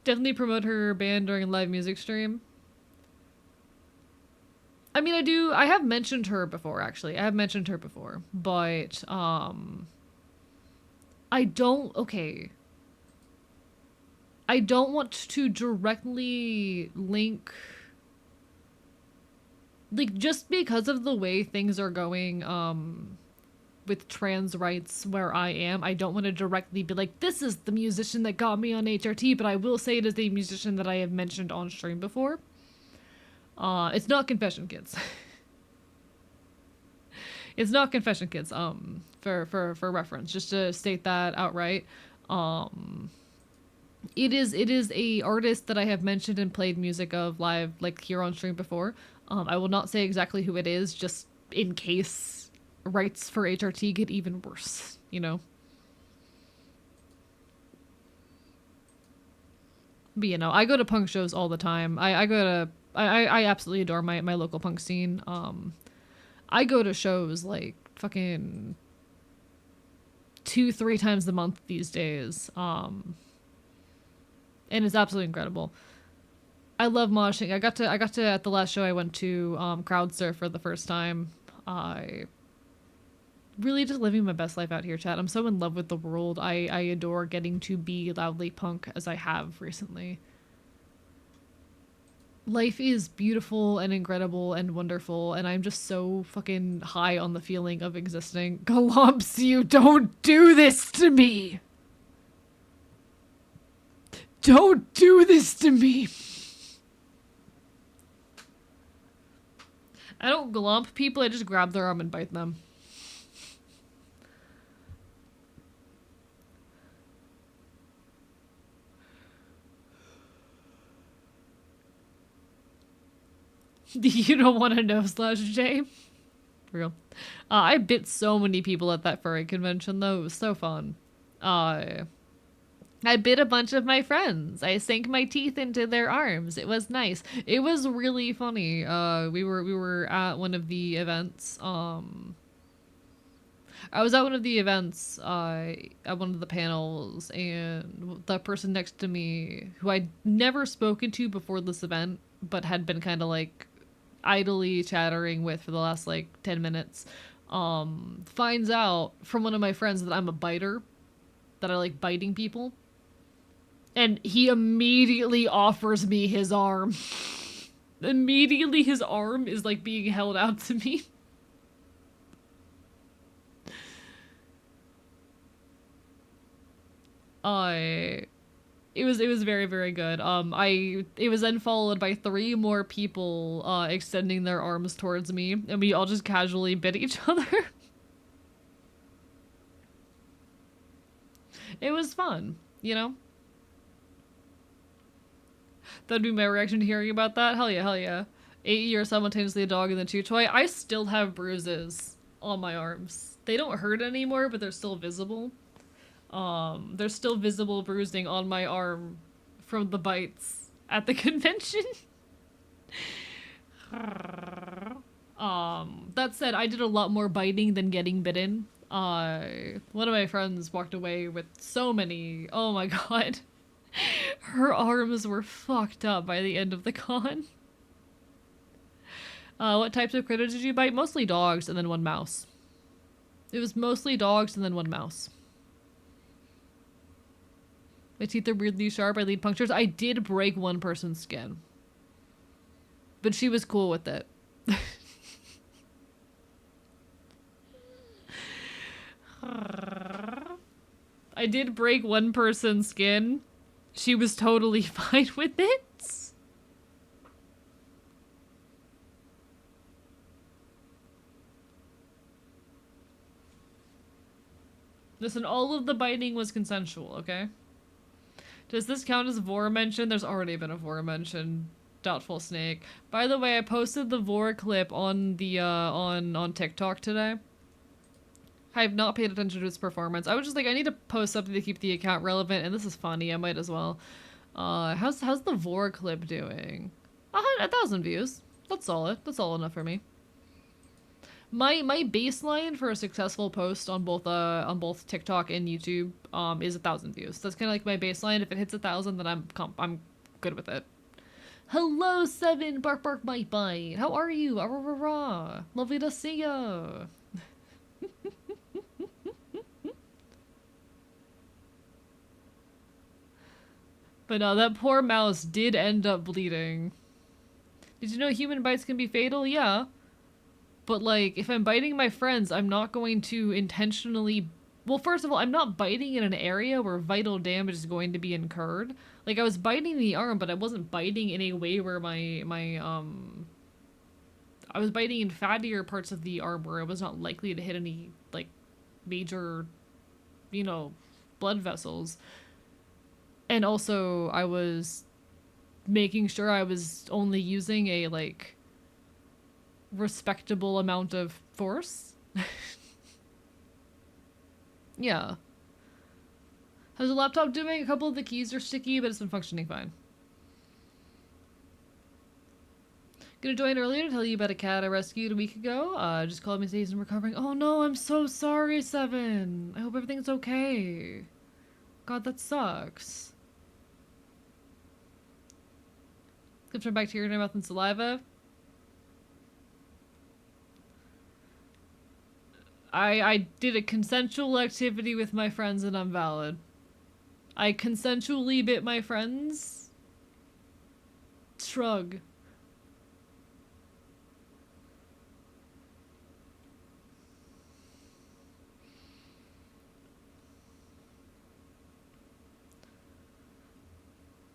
Definitely promote her band during a live music stream. I mean, I have mentioned her before, actually. I have mentioned her before, but I don't want to directly link, like, just because of the way things are going with trans rights where I am, I don't want to directly be like, this is the musician that got me on HRT, but I will say it is a musician that I have mentioned on stream before. It's not Confession Kids. It's not Confession Kids, for reference, just to state that outright. It is a artist that I have mentioned and played music of live, like, here on stream before. I will not say exactly who it is, just in case rights for HRT get even worse, you know? But, you know, I go to punk shows all the time. I absolutely adore my local punk scene. I go to shows, like, fucking 2-3 times a month these days. And it's absolutely incredible. I love moshing. I got to at the last show I went to, crowd surf for the first time. I really just living my best life out here, chat. I'm so in love with the world. I adore getting to be loudly punk as I have recently. Life is beautiful and incredible and wonderful, and I'm just so fucking high on the feeling of existing. Galumps, you don't do this to me! Don't do this to me! I don't glomp people, I just grab their arm and bite them. You don't want to know, /J. For real. I bit so many people at that furry convention, though. It was so fun. I bit a bunch of my friends. I sank my teeth into their arms. It was nice. It was really funny. We were at one of the events. I was at one of the events, at one of the panels, and the person next to me, who I'd never spoken to before this event, but had been kind of like idly chattering with for the last like 10 minutes, finds out from one of my friends that I'm a biter, that I like biting people, and he immediately offers me his arm. Immediately his arm is like being held out to me. It was very, very good. It was then followed by 3 more people extending their arms towards me, and we all just casually bit each other. It was fun, you know? That'd be my reaction to hearing about that. Hell yeah, hell yeah. 8 years simultaneously a dog and the chew toy. I still have bruises on my arms. They don't hurt anymore, but they're still visible. There's still visible bruising on my arm from the bites at the convention. That said, I did a lot more biting than getting bitten. One of my friends walked away with so many, oh my god. Her arms were fucked up by the end of the con. What types of critters did you bite? Mostly dogs and then 1 mouse. It was mostly dogs and then 1 mouse. My teeth are weirdly sharp. I lead punctures. I did break 1 person's skin. But she was cool with it. I did break 1 person's skin. She was totally fine with it. Listen, all of the biting was consensual, okay? Does this count as vor mention? There's already been a vor mention. Doubtful snake. By the way, I posted the vor clip on the on TikTok today. I have not paid attention to his performance. I was just like, I need to post something to keep the account relevant, and this is funny. I might as well. How's the vor clip doing? 1,000 views. That's solid. That's all enough for me. My baseline for a successful post on both TikTok and YouTube is 1,000 views. That's kind of like my baseline. If it hits 1,000, then I'm good with it. Hello, Seven. Bark bark bite bite. How are you? Rah, rah, rah. Lovely to see ya. But no, that poor mouse did end up bleeding. Did you know human bites can be fatal? Yeah. But, like, if I'm biting my friends, I'm not going to intentionally... Well, first of all, I'm not biting in an area where vital damage is going to be incurred. Like, I was biting the arm, but I wasn't biting in a way where I was biting in fattier parts of the arm where I was not likely to hit any, like, major, you know, blood vessels. And also, I was making sure I was only using a, like, respectable amount of force. Yeah. How's the laptop doing? A couple of the keys are sticky, but it's been functioning fine. Gonna join earlier to tell you about a cat I rescued a week ago. Just called me and said he's recovering. Oh no, I'm so sorry, Seven. I hope everything's okay. God, that sucks. Comes from bacteria in my mouth and saliva. I did a consensual activity with my friends and I'm valid. I consensually bit my friends. Shrug.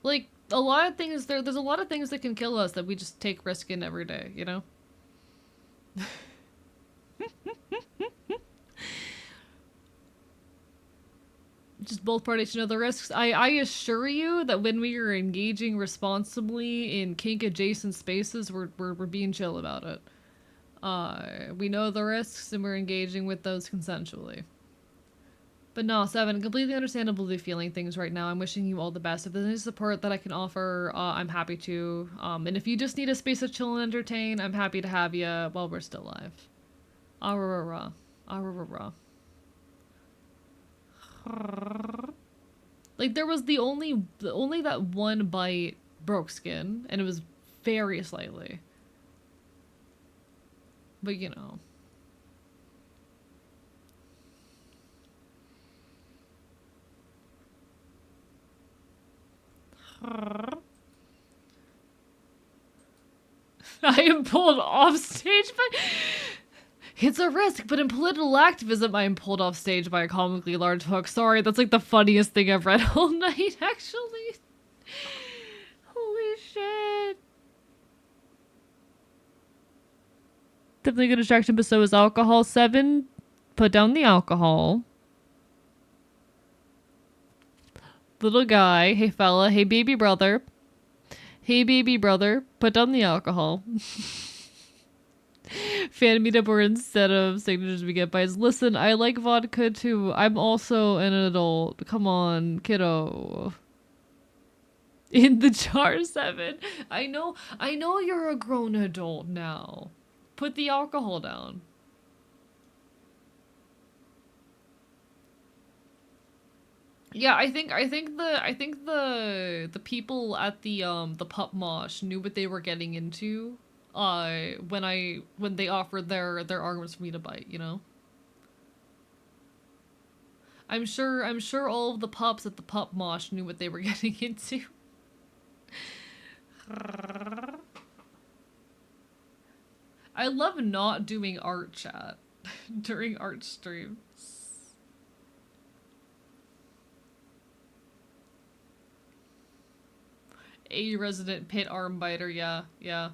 Like, a lot of things, there's a lot of things that can kill us that we just take risk in every day, you know? Just both parties should know the risks. I assure you that when we are engaging responsibly in kink adjacent spaces, we're being chill about it. We know the risks and we're engaging with those consensually. But no, Seven, completely understandable to be feeling things right now. I'm wishing you all the best. If there's any support that I can offer, I'm happy to. And if you just need a space to chill and entertain, I'm happy to have you while we're still alive. Ah rah rah rah. Ah rah rah rah. Like there was the only that one bite broke skin, and it was very slightly. But you know. I am pulled off stage by... It's a risk, but in political activism, I am pulled off stage by a comically large hook. Sorry, that's like the funniest thing I've read all night, actually. Holy shit. Definitely a good distraction, but so is alcohol. Seven, put down the alcohol. Little guy, hey fella, hey baby brother. Hey baby brother, put down the alcohol. Fan meetup where instead of signatures we get bites. Listen, I like vodka too. I'm also an adult. Come on, kiddo. In the jar, Seven. I know you're a grown adult now. Put the alcohol down. Yeah, I think the people at the pup mosh knew what they were getting into when they offered their arms for me to bite, you know? I'm sure all of the pups at the pup mosh knew what they were getting into. I love not doing art chat during art streams. A resident pit arm biter, yeah, yeah.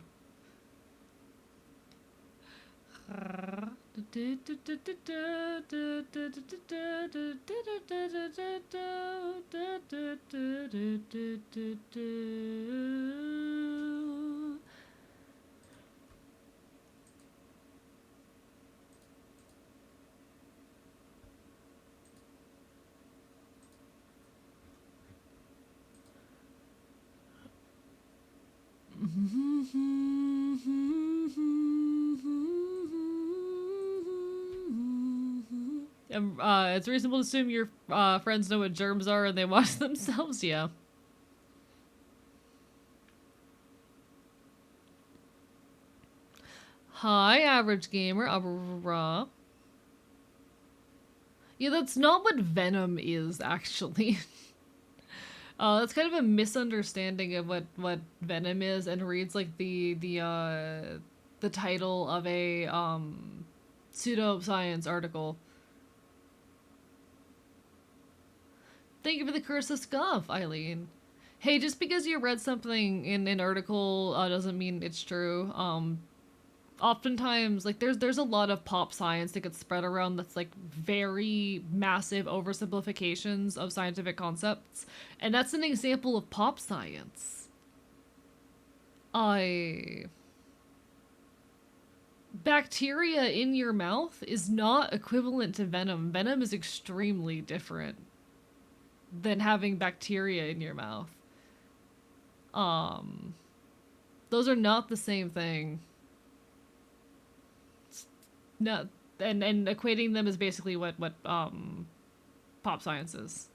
It's reasonable to assume your friends know what germs are and they wash themselves. Yeah. Hi, average gamer. Yeah, that's not what Venom is, actually. That's kind of a misunderstanding of what Venom is, and reads like the title of a pseudoscience article. Thank you for the curse of scuff, Eileen. Hey, just because you read something in an article doesn't mean it's true. Oftentimes, like there's a lot of pop science that gets spread around that's like very massive oversimplifications of scientific concepts, and that's an example of pop science. I Bacteria in your mouth is not equivalent to venom. Venom is extremely different than having bacteria in your mouth. Um, those are not the same thing. No, and equating them is basically what pop science is.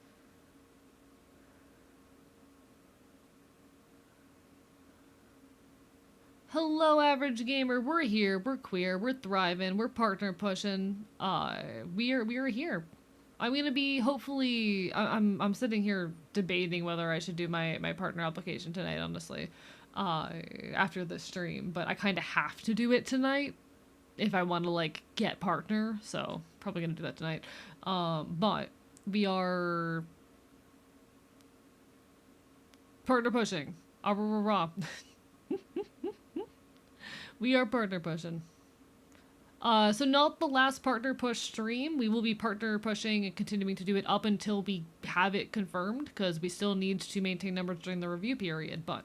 Hello, average gamer. We're here. We're queer. We're thriving. We're partner pushing. We are here. I'm gonna be hopefully. I'm sitting here debating whether I should do my partner application tonight. Honestly, after the stream, but I kind of have to do it tonight if I want to like get partner. So probably gonna do that tonight. But we are partner pushing. Ah, rah, rah, rah. We are partner pushing. So not the last partner push stream. We will be partner pushing and continuing to do it up until we have it confirmed, because we still need to maintain numbers during the review period, but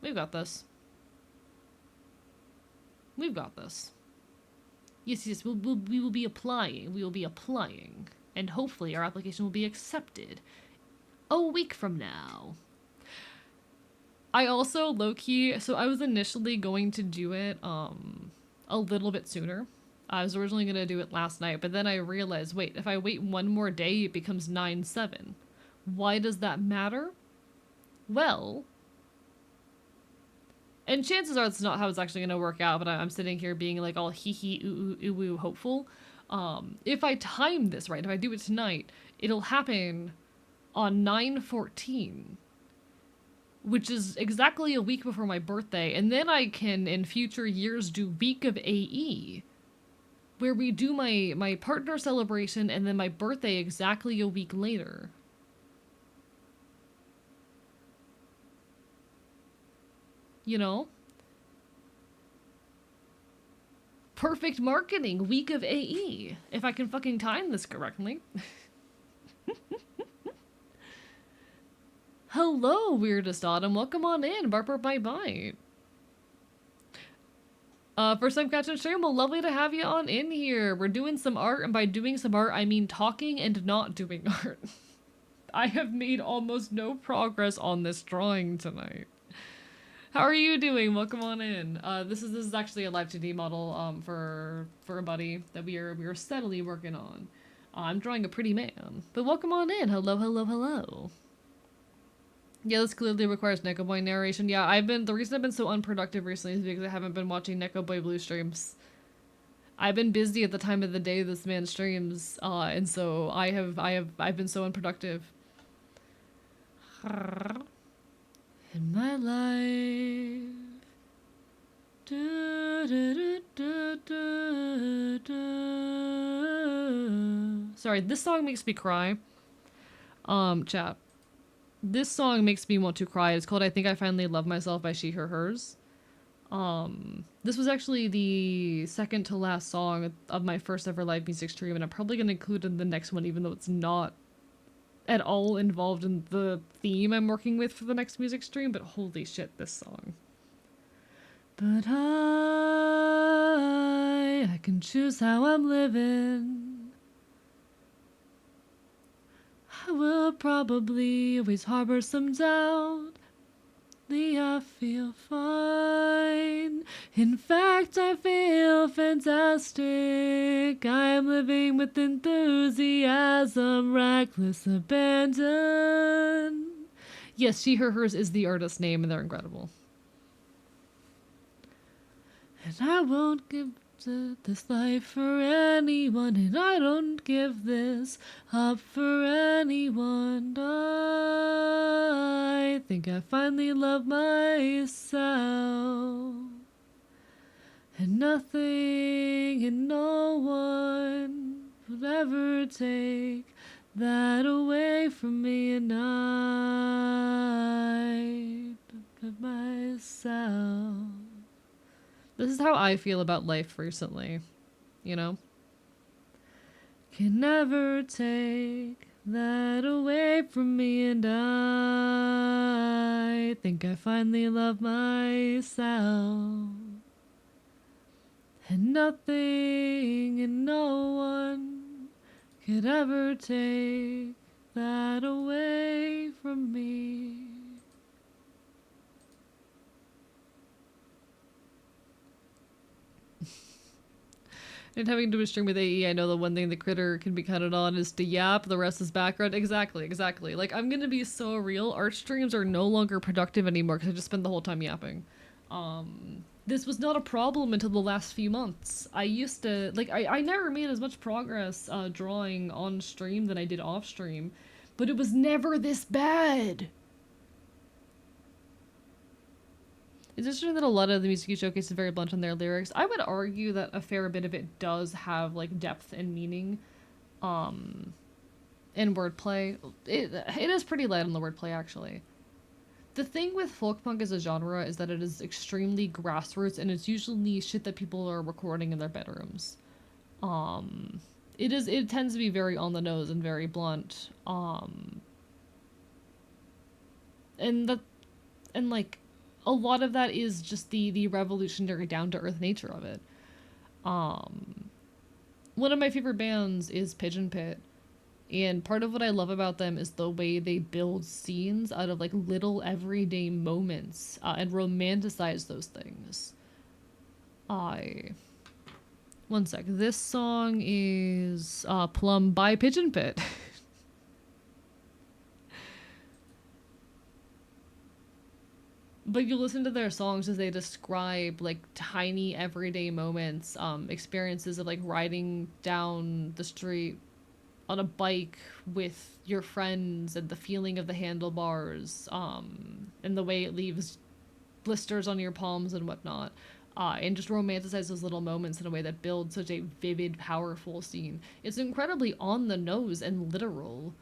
we've got this. We've got this. Yes, we will be applying. We will be applying. And hopefully our application will be accepted a week from now. I also low-key, so I was initially going to do it a little bit sooner. I was originally going to do it last night, but then I realized, wait, if I wait one more day, it becomes 9/7. Why does that matter? Well, and chances are it's not how it's actually going to work out, but I'm sitting here being like all hee hee ooh ooh ooh ooh hopeful. If I time this right, if I do it tonight, it'll happen on 9/14. Which is exactly a week before my birthday, and then I can, in future years, do Week of AE, where we do my partner celebration and then my birthday exactly a week later. You know? Perfect marketing, Week of AE, if I can fucking time this correctly. Hello, Weirdest Autumn. Welcome on in. Barper Bye Bye. First time catching stream. Well, lovely to have you on in here. We're doing some art, and by doing some art, I mean talking and not doing art. I have made almost no progress on this drawing tonight. How are you doing? Welcome on in. This is actually a live 2D model for a buddy that we are steadily working on. I'm drawing a pretty man, but welcome on in. Hello, hello, hello. Yeah, this clearly requires Neko Boy narration. Yeah, the reason I've been so unproductive recently is because I haven't been watching Neko Boy Blue streams. I've been busy at the time of the day this man streams, and so I've been so unproductive. In my life. Sorry, this song makes me cry. Chat. This song makes me want to cry. It's called I Think I Finally Love Myself by She, Her, Hers. This was actually the second to last song of my first ever live music stream, and I'm probably gonna include in the next one, even though it's not at all involved in the theme I'm working with for the next music stream. But holy shit, this song. But I can choose how I'm living. I will probably always harbor some doubt. I feel fine. In fact, I feel fantastic. I am living with enthusiasm, reckless abandon. Yes, she, her, hers is the artist name, and they're incredible. And I won't give this life for anyone, and I don't give this up for anyone. I think I finally love myself, and nothing and no one would ever take that away from me, and I love myself. This is how I feel about life recently, you know? Can never take that away from me, and I think I finally love myself. And nothing and no one could ever take that away from me. And having to do a stream with AE, I know the one thing the critter can be counted on is to yap, the rest is background. Exactly. Like, I'm gonna be so real. Art streams are no longer productive anymore because I just spend the whole time yapping. This was not a problem until the last few months. I used to, like, I never made as much progress drawing on stream than I did off stream, but it was never this bad. It's interesting that a lot of the music you showcase is very blunt on their lyrics. I would argue that a fair bit of it does have like depth and meaning, and wordplay. It is pretty light on the wordplay actually. The thing with folk punk as a genre is that it is extremely grassroots, and it's usually shit that people are recording in their bedrooms. It tends to be very on the nose and very blunt. And that and like a lot of that is just the revolutionary down to earth nature of it. One of my favorite bands is Pigeon Pit, and part of what I love about them is the way they build scenes out of like little everyday moments and romanticize those things. One sec. This song is Plum by Pigeon Pit. But you listen to their songs as they describe like tiny everyday moments, experiences of like riding down the street on a bike with your friends and the feeling of the handlebars, and the way it leaves blisters on your palms and whatnot. And just romanticize those little moments in a way that builds such a vivid, powerful scene. It's incredibly on the nose and literal,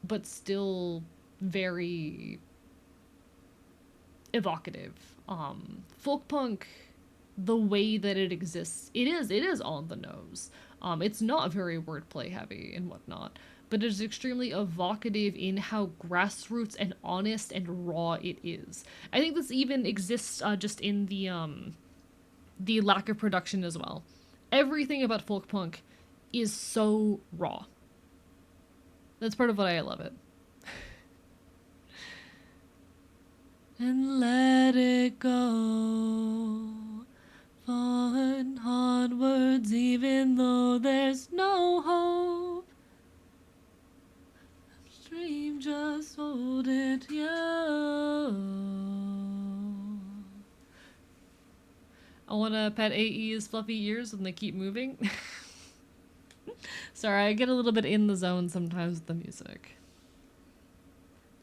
but still very evocative. Folk punk, the way that it exists, it is on the nose. It's not very wordplay heavy and whatnot, but it is extremely evocative in how grassroots and honest and raw it is. I think this even exists just in the lack of production as well. Everything about folk punk is so raw. That's part of why I love it. And let it go. Falling onwards even though there's no hope. Stream just hold it, yo. I wanna pet AE's fluffy ears when they keep moving. Sorry, I get a little bit in the zone sometimes with the music.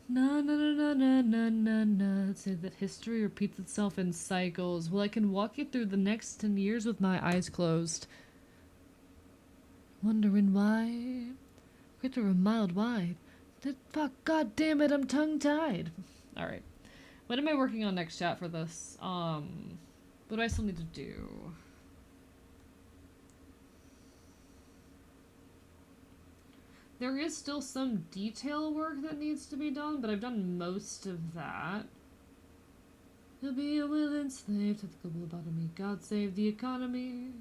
Na na na na na na na. Say that history repeats itself in cycles. Well, I can walk you through the next 10 years with my eyes closed. Wondering why? Critter a mild wide. Fuck, god damn it, I'm tongue tied. Alright. What am I working on next, chat, for this? What do I still need to do? There is still some detail work that needs to be done, but I've done most of that. He'll be a willing slave to the global lobotomy. God save the economy.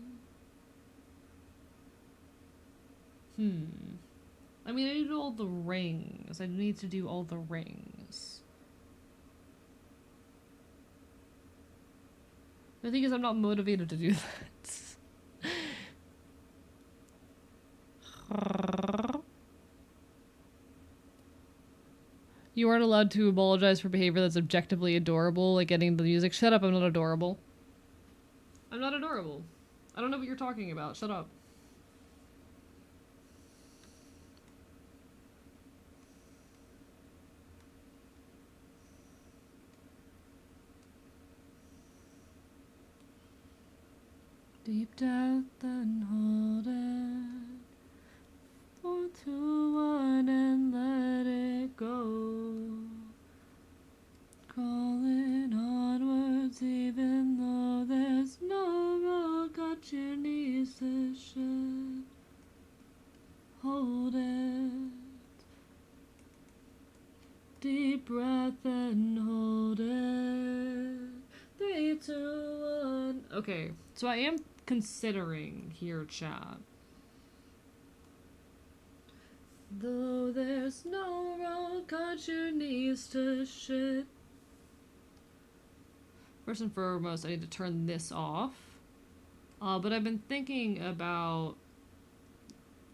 I mean, I need to do all the rings. I need to do all the rings. The thing is, I'm not motivated to do that. You aren't allowed to apologize for behavior that's objectively adorable, like getting the music. Shut up, I'm not adorable. I'm not adorable. I don't know what you're talking about. Shut up. Deep death and hold it. 4, 2, 1 and let it go. Crawling onwards even though there's no road. Got your knees to shit. Hold it. Deep breath and hold it. 3, 2, 1. Okay, so I am considering here, chat. Though there's no road, got your knees to shit. First and foremost, I need to turn this off. But I've been thinking about,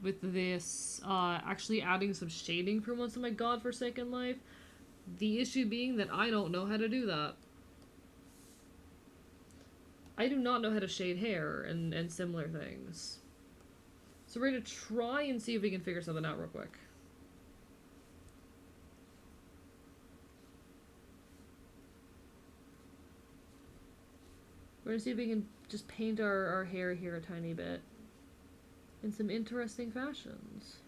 with this, actually adding some shading for once in my godforsaken life. The issue being that I don't know how to do that. I do not know how to shade hair and similar things. So we're gonna try and see if we can figure something out real quick. We're gonna see if we can just paint our hair here a tiny bit in some interesting fashions.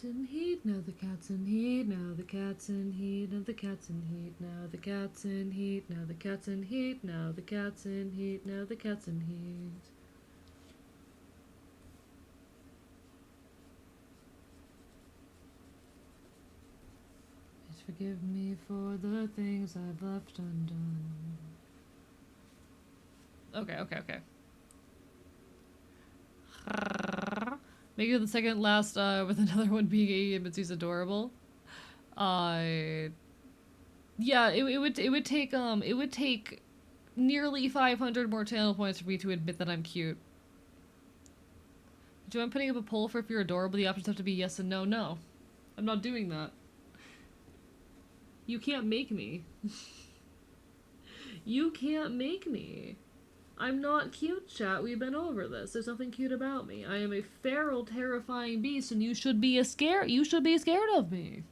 In heat, now the cat's in heat, now the cat's in heat, now the cat's in heat, now the cat's in heat, now the cat's in heat, now the cat's in heat, now the cat's in heat. Please forgive me for the things I've left undone. Okay. Make it the second last, with another one being A but he's adorable. Yeah, it would take nearly 500 more channel points for me to admit that I'm cute. Do I'm putting up a poll for if you're adorable? The options have to be yes and no. No, I'm not doing that. You can't make me. You can't make me. I'm not cute, chat. We've been over this. There's nothing cute about me. I am a feral, terrifying beast, and you should be scared of me.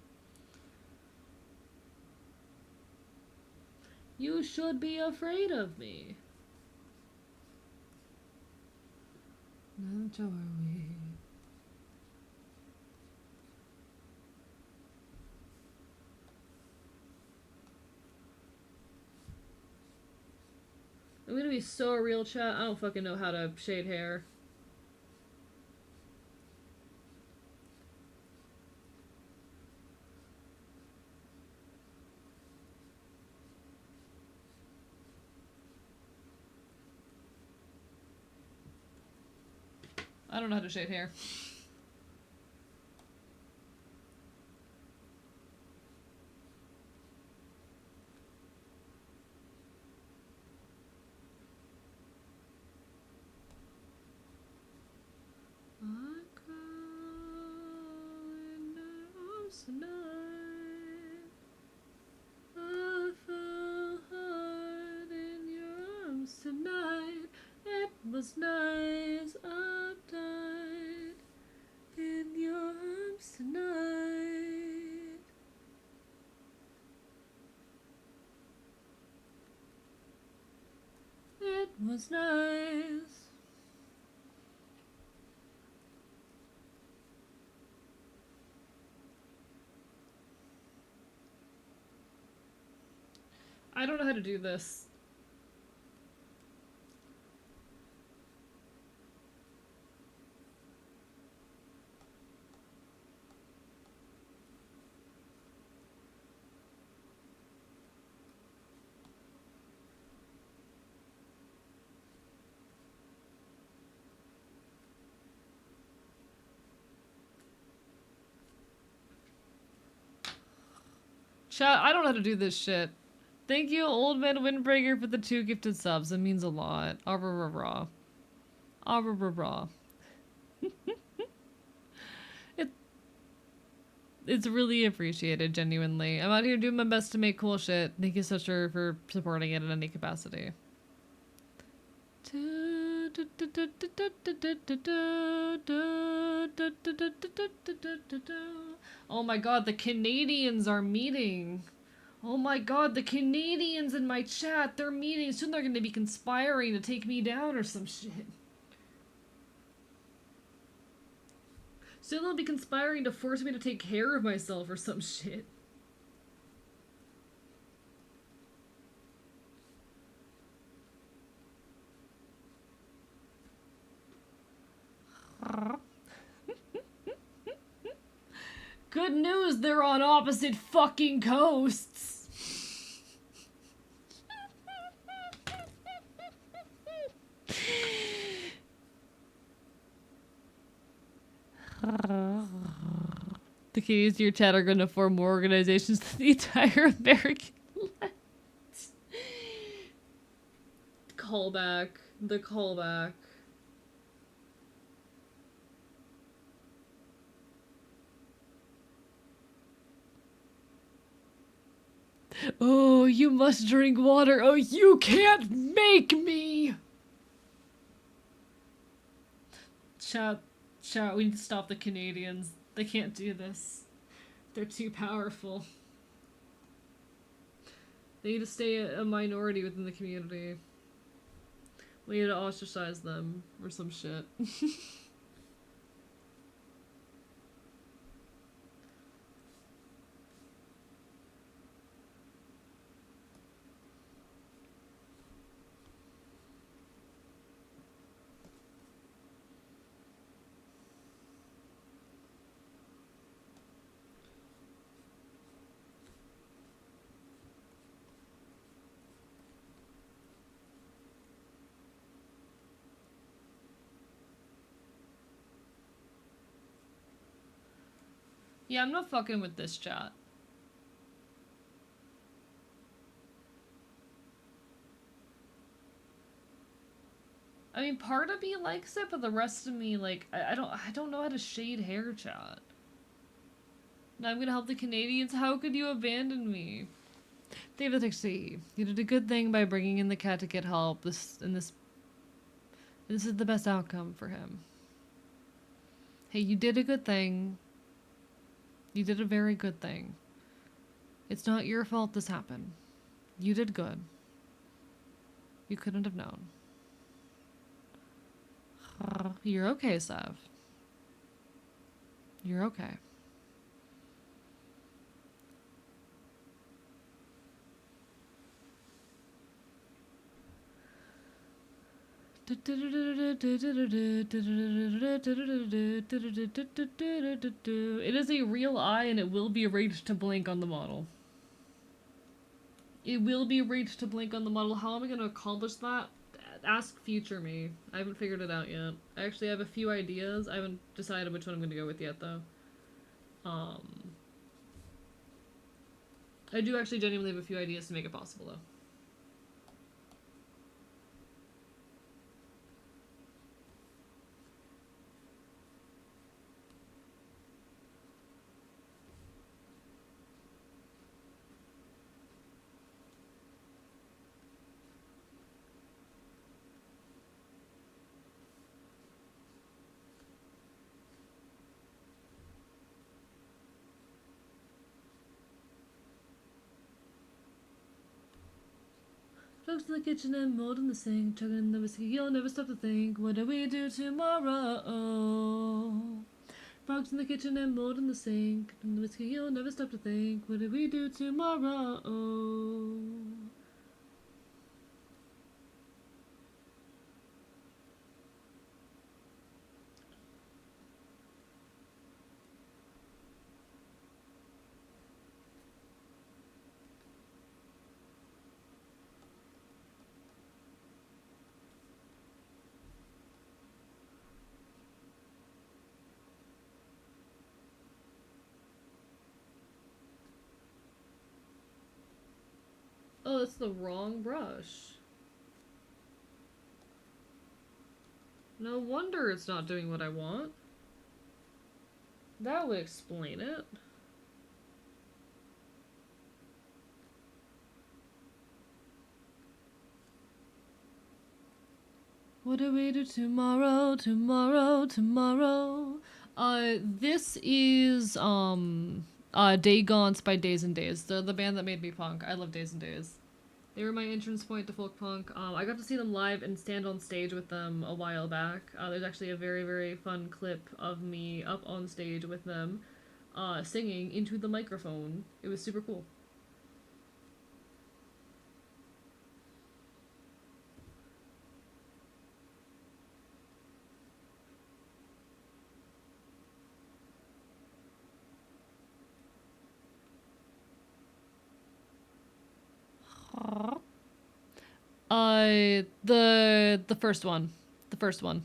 You should be afraid of me. Not are we. I'm gonna be so real, chat. I don't fucking know how to shade hair. I don't know how to shade hair. arms tonight. It was nice uptight in your arms tonight. It was nice. I don't know how to do this. Chat, I don't know how to do this shit. Thank you, Old Man Windbreaker, for the 2 gifted subs. It means a lot. Ah rah rah rah. Ah rah rah rah. It's really appreciated, genuinely. I'm out here doing my best to make cool shit. Thank you so much for supporting it in any capacity. Oh my god, the Canadians are meeting. Oh my god, the Canadians in my chat, they're meeting. Soon they're gonna be conspiring to take me down or some shit. Soon they'll be conspiring to force me to take care of myself or some shit. Good news, they're on opposite fucking coasts. The keys to your chat are going to form more organizations than the entire American left. Callback. The callback. Oh, you must drink water. Oh, you can't make me! Chat, we need to stop the Canadians. They can't do this. They're too powerful. They need to stay a minority within the community. We need to ostracize them or some shit. Yeah, I'm not fucking with this chat. I mean, part of me likes it, but the rest of me, like, I don't know how to shade hair, chat. Now I'm gonna help the Canadians. How could you abandon me? David Dixie, you did a good thing by bringing in the cat to get help. This is the best outcome for him. Hey, you did a good thing. You did a very good thing. It's not your fault this happened. You did good. You couldn't have known. You're okay, Sev. You're okay. It is a real eye and it will be rigged to blink on the model. It will be rigged to blink on the model. How am I going to accomplish that? Ask future me. I haven't figured it out yet. I actually have a few ideas. I haven't decided which one I'm going to go with yet, though. I do actually genuinely have a few ideas to make it possible, though. Folks in the kitchen and mold in the sink, chugging the whiskey, you'll never stop to think, what do we do tomorrow? Frogs in the kitchen and mold in the sink, and the whiskey, you'll never stop to think, what do we do tomorrow? Oh, that's the wrong brush. No wonder it's not doing what I want. That would explain it. What do we do tomorrow, tomorrow? This is, Dagons by Days and Days. They're the band that made me punk. I love Days and Days. They were my entrance point to folk punk. I got to see them live and stand on stage with them a while back. There's actually a very, very fun clip of me up on stage with them, singing into the microphone. It was super cool. The first one. The first one.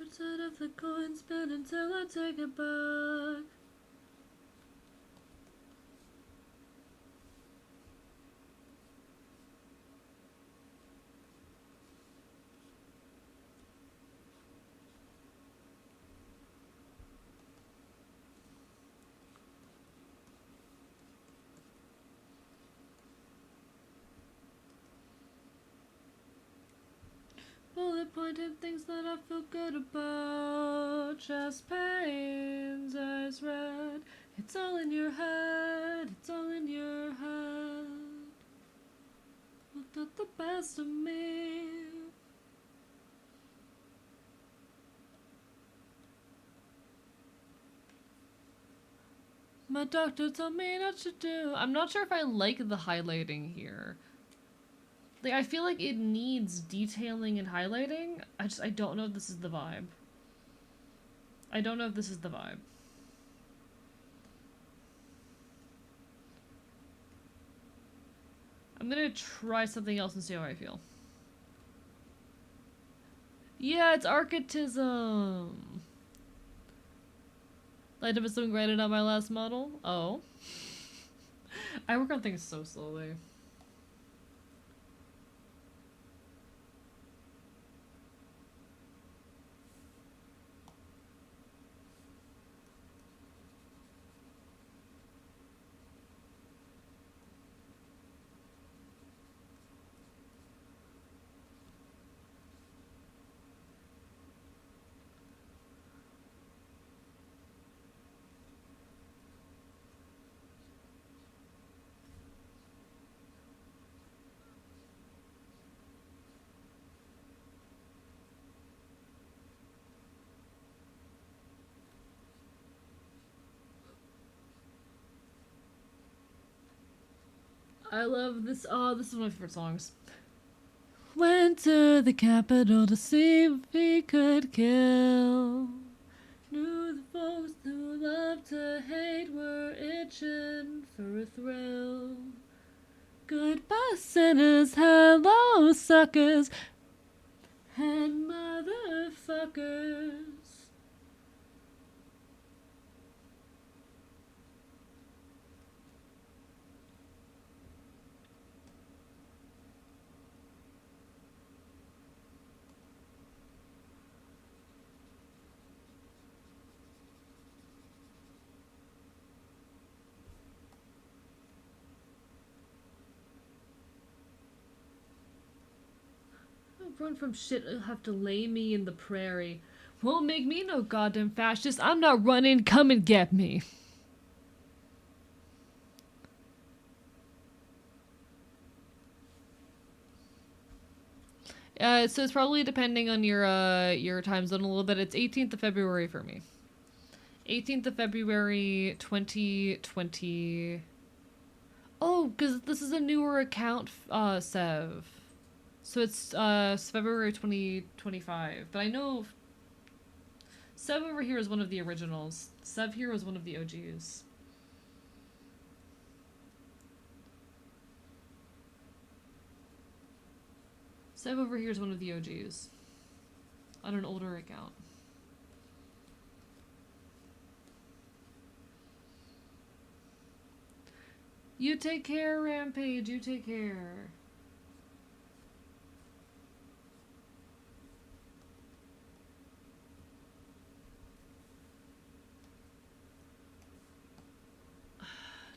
Outside of the coin spin until I take it back. Bullet pointed things that I feel good about. Chest pains, eyes red. It's all in your head, it's all in your head. Looked at the best of me. My doctor told me not to do. I'm not sure if I like the highlighting here. Like, I feel like it needs detailing and highlighting. I don't know if this is the vibe. I don't know if this is the vibe. I'm gonna try something else and see how I feel. Yeah, it's archetism. Light up something graded on my last model. Oh. I work on things so slowly. I love this. Oh, this is one of my favorite songs. Went to the capital to see if he could kill. Knew the folks who love to hate were itching for a thrill. Goodbye, sinners, hello, suckers, and motherfuckers. Run from shit, you'll have to lay me in the prairie. Won't make me no goddamn fascist. I'm not running, come and get me. So it's probably depending on your time zone a little bit. It's 18th of February for me. 18th of February 2020. Oh, because this is a newer account, Sev. So it's February 2025. But I know Sev over here is one of the originals. Sev here was one of the OGs. Sev over here is one of the OGs. On an older account. You take care, Rampage. You take care.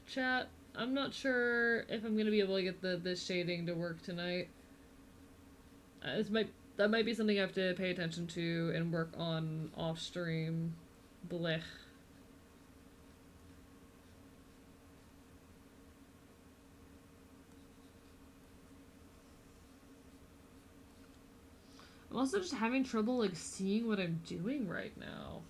Chat, I'm not sure if I'm gonna be able to get this shading to work tonight. That might be something I have to pay attention to and work on off stream. Blech. I'm also just having trouble like seeing what I'm doing right now.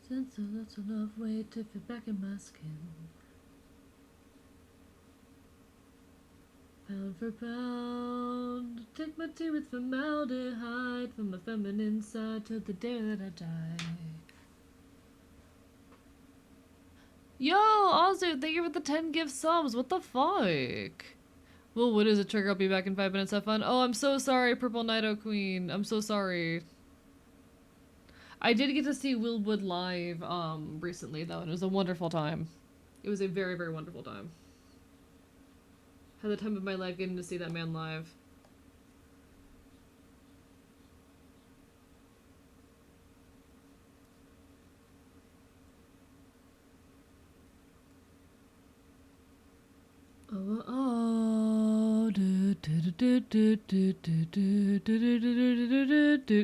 Since that's enough weight to fit back in my skin. Pound for pound, take my tea with formaldehyde from my feminine side till the day that I die. Yo, Azu, thank you for the 10 gift subs. What the fuck? Well, what is it, Trigger? I'll be back in 5 minutes. Have fun. Oh, I'm so sorry, Purple Nido Queen. I'm so sorry. I did get to see Will Wood live recently, though, and it was a wonderful time. It was a very, very wonderful time. Had the time of my life getting to see that man live.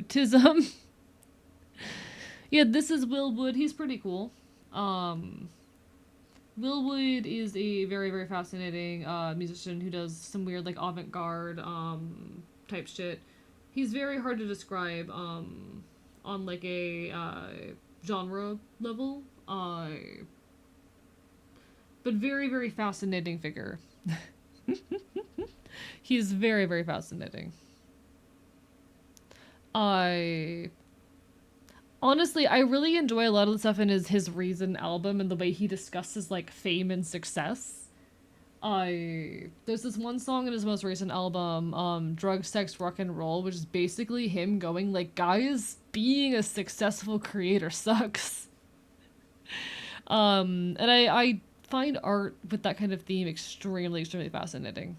Tism. Yeah, this is Will Wood. He's pretty cool. Will Wood is a very, very fascinating musician who does some weird, like, avant-garde type shit. He's very hard to describe on, like, a genre level. But very, very fascinating figure. He's very, very fascinating. Honestly, I really enjoy a lot of the stuff in his Reason album and the way he discusses, like, fame and success. There's this one song in his most recent album, Drug, Sex, Rock and Roll, which is basically him going, like, guys, being a successful creator sucks. And I find art with that kind of theme extremely, extremely fascinating.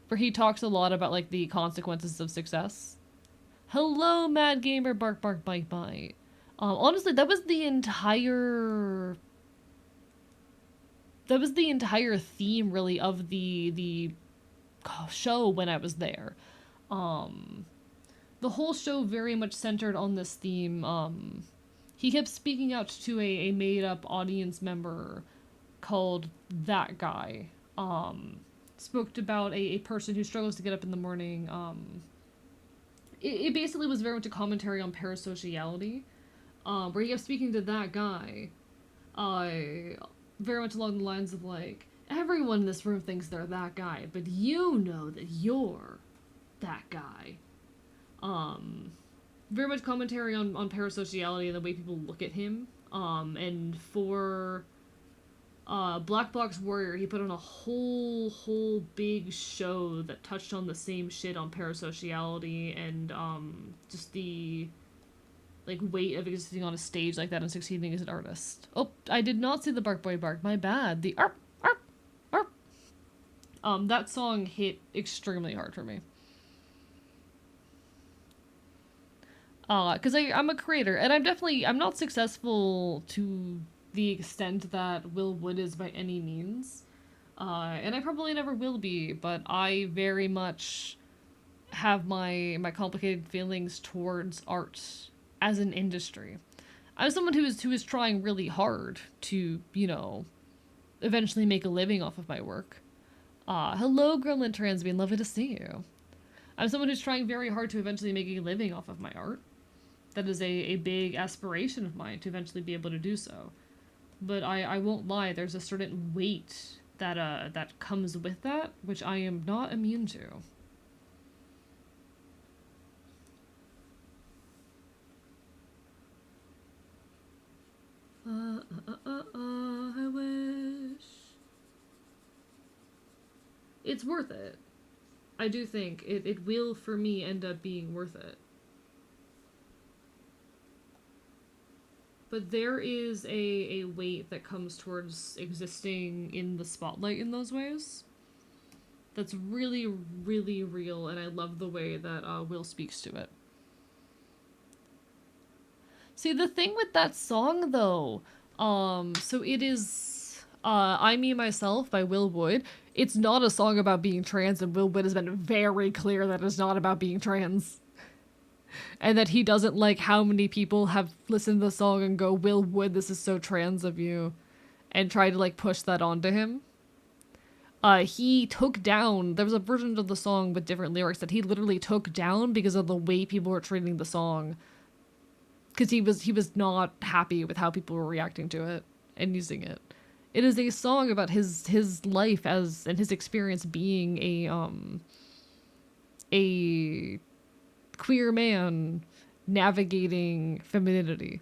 Where he talks a lot about, like, the consequences of success. Hello, Mad Gamer, bark, bark, bite, bite. Honestly, that was the entire theme, really, of the show when I was there. The whole show very much centered on this theme. He kept speaking out to a made-up audience member called That Guy. Spoke about a person who struggles to get up in the morning. It basically was very much a commentary on parasociality, where he kept speaking to that guy, very much along the lines of, like, everyone in this room thinks they're that guy, but you know that you're that guy. Very much commentary on parasociality and the way people look at him, and for Black Box Warrior, he put on a whole big show that touched on the same shit on parasociality and just the like weight of existing on a stage like that and succeeding as an artist. Oh, I did not see the Bark Boy Bark. My bad. The arp arp arp. That song hit extremely hard for me. Because I'm a creator and I'm not successful to the extent that Will Wood is by any means. And I probably never will be, but I very much have my complicated feelings towards art as an industry. I'm someone who is trying really hard to, eventually make a living off of my work. Hello, Gremlin Transbean, lovely to see you. I'm someone who's trying very hard to eventually make a living off of my art. That is a big aspiration of mine to eventually be able to do so. But I won't lie, there's a certain weight that comes with that, which I am not immune to. I wish. It's worth it. I do think it will, for me, end up being worth it. But there is a weight that comes towards existing in the spotlight in those ways. That's really, really real, and I love the way that Will speaks to it. See, the thing with that song, though, so it is, I Me Myself by Will Wood. It's not a song about being trans, and Will Wood has been very clear that it's not about being trans. And that he doesn't like how many people have listened to the song and go, Will Wood, this is so trans of you, and try to, like, push that onto him. He took down, there was a version of the song with different lyrics that he literally took down because of the way people were treating the song. Because he was not happy with how people were reacting to it and using it. It is a song about his life as and his experience being a queer man navigating femininity.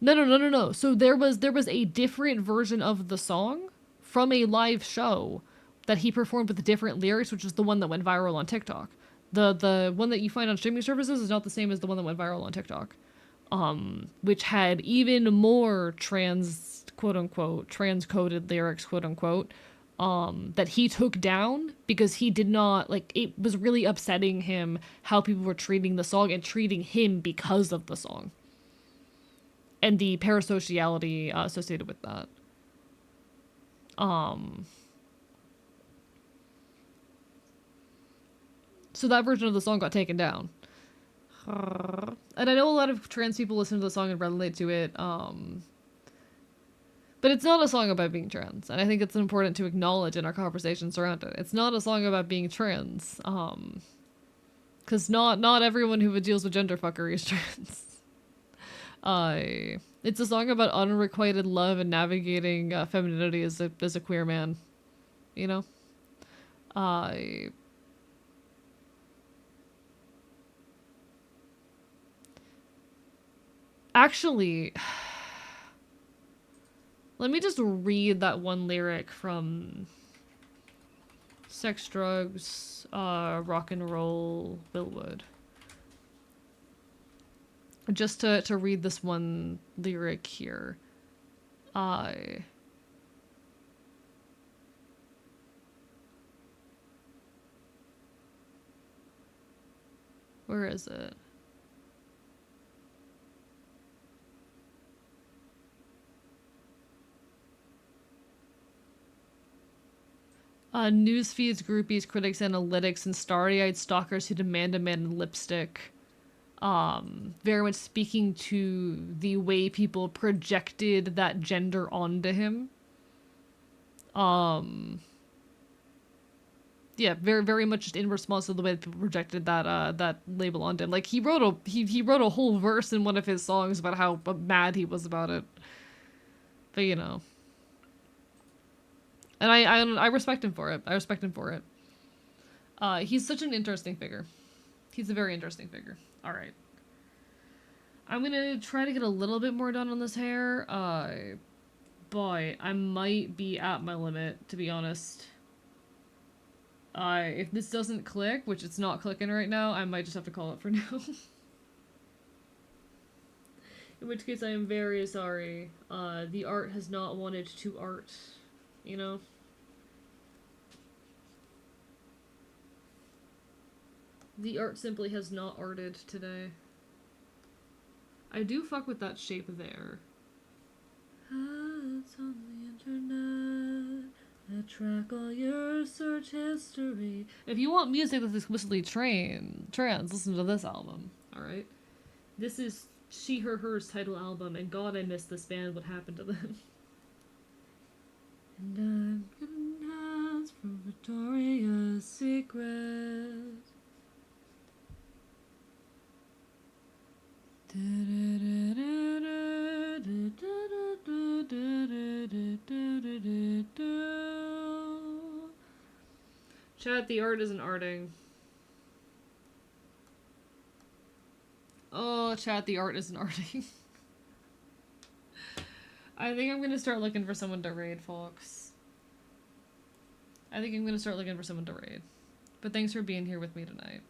No. So there was a different version of the song from a live show that he performed with different lyrics, which is the one that went viral on TikTok. The one that you find on streaming services is not the same as the one that went viral on TikTok. Which had even more trans, quote unquote, trans-coded lyrics, quote unquote, that he took down because he did not, like, it was really upsetting him how people were treating the song and treating him because of the song. And the parasociality associated with that. So that version of the song got taken down. And I know a lot of trans people listen to the song and relate to it, but it's not a song about being trans, and I think it's important to acknowledge in our conversations around it. It's not a song about being trans, because not everyone who deals with gender fuckery is trans. It's a song about unrequited love and navigating femininity as a queer man, you know? Actually, let me just read that one lyric from Sex, Drugs, Rock and Roll, Will Wood. Just to read this one lyric here. Where is it? News feeds, groupies, critics, analytics, and starry-eyed stalkers who demand a man in lipstick. Very much speaking to the way people projected that gender onto him. Yeah, very much just in response to the way that people projected that label onto him. Like, he wrote a whole verse in one of his songs about how mad he was about it. But, you know. And I respect him for it. I respect him for it. He's such an interesting figure. He's a very interesting figure. Alright. I'm gonna try to get a little bit more done on this hair. Boy, I might be at my limit, to be honest. If this doesn't click, which it's not clicking right now, I might just have to call it for now. In which case I am very sorry. The art has not wanted to art, you know? The art simply has not arted today. I do fuck with that shape there. It's on the internet. I track all your search history. If you want music that's explicitly trans, listen to this album, alright? This is She, Her, Hers title album, and God, I miss this band. What happened to them? And I'm gonna dance for Victoria's Secret. Chat, the art isn't arting. Oh, chat, the art isn't arting. I think I'm gonna start looking for someone to raid, folks. I think I'm gonna start looking for someone to raid. But thanks for being here with me tonight.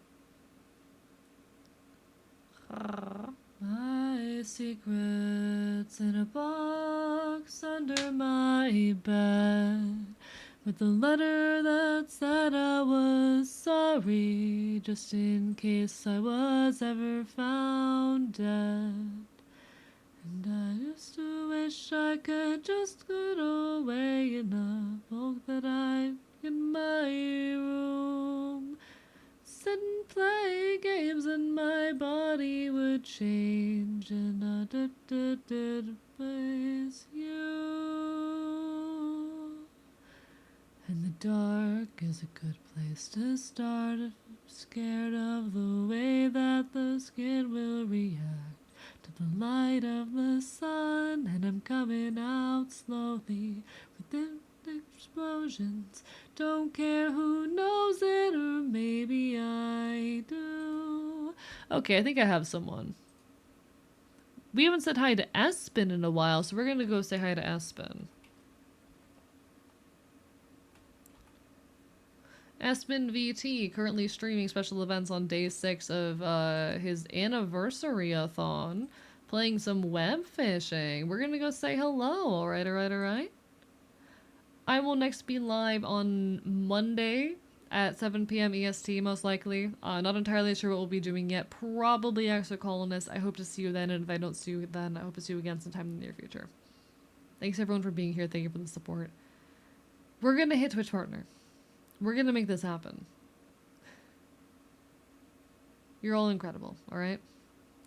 My secrets in a box under my bed, with a letter that said I was sorry, just in case I was ever found dead. And I used to wish I could just get away in a book that I'm in my room. Sit and play games and my body would change, and I did face you. And the dark is a good place to start if I'm scared of the way that the skin will react to the light of the sun. And I'm coming out slowly within explosions. Don't care who knows it, or maybe I do. Okay, I think I have someone. We haven't said hi to Espen in a while, so we're gonna go say hi to Espen. Espen VT currently streaming special events on day 6 of his anniversary-a-thon, playing some web fishing. We're gonna go say hello. Alright, alright, alright. I will next be live on Monday at 7 p.m. EST, most likely. Not entirely sure what we'll be doing yet. Probably Extra Colonist. I hope to see you then, and if I don't see you then, I hope to see you again sometime in the near future. Thanks everyone for being here. Thank you for the support. We're gonna hit Twitch Partner. We're gonna make this happen. You're all incredible, alright?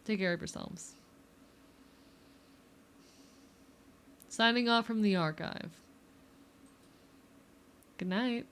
Take care of yourselves. Signing off from the archive. Good night.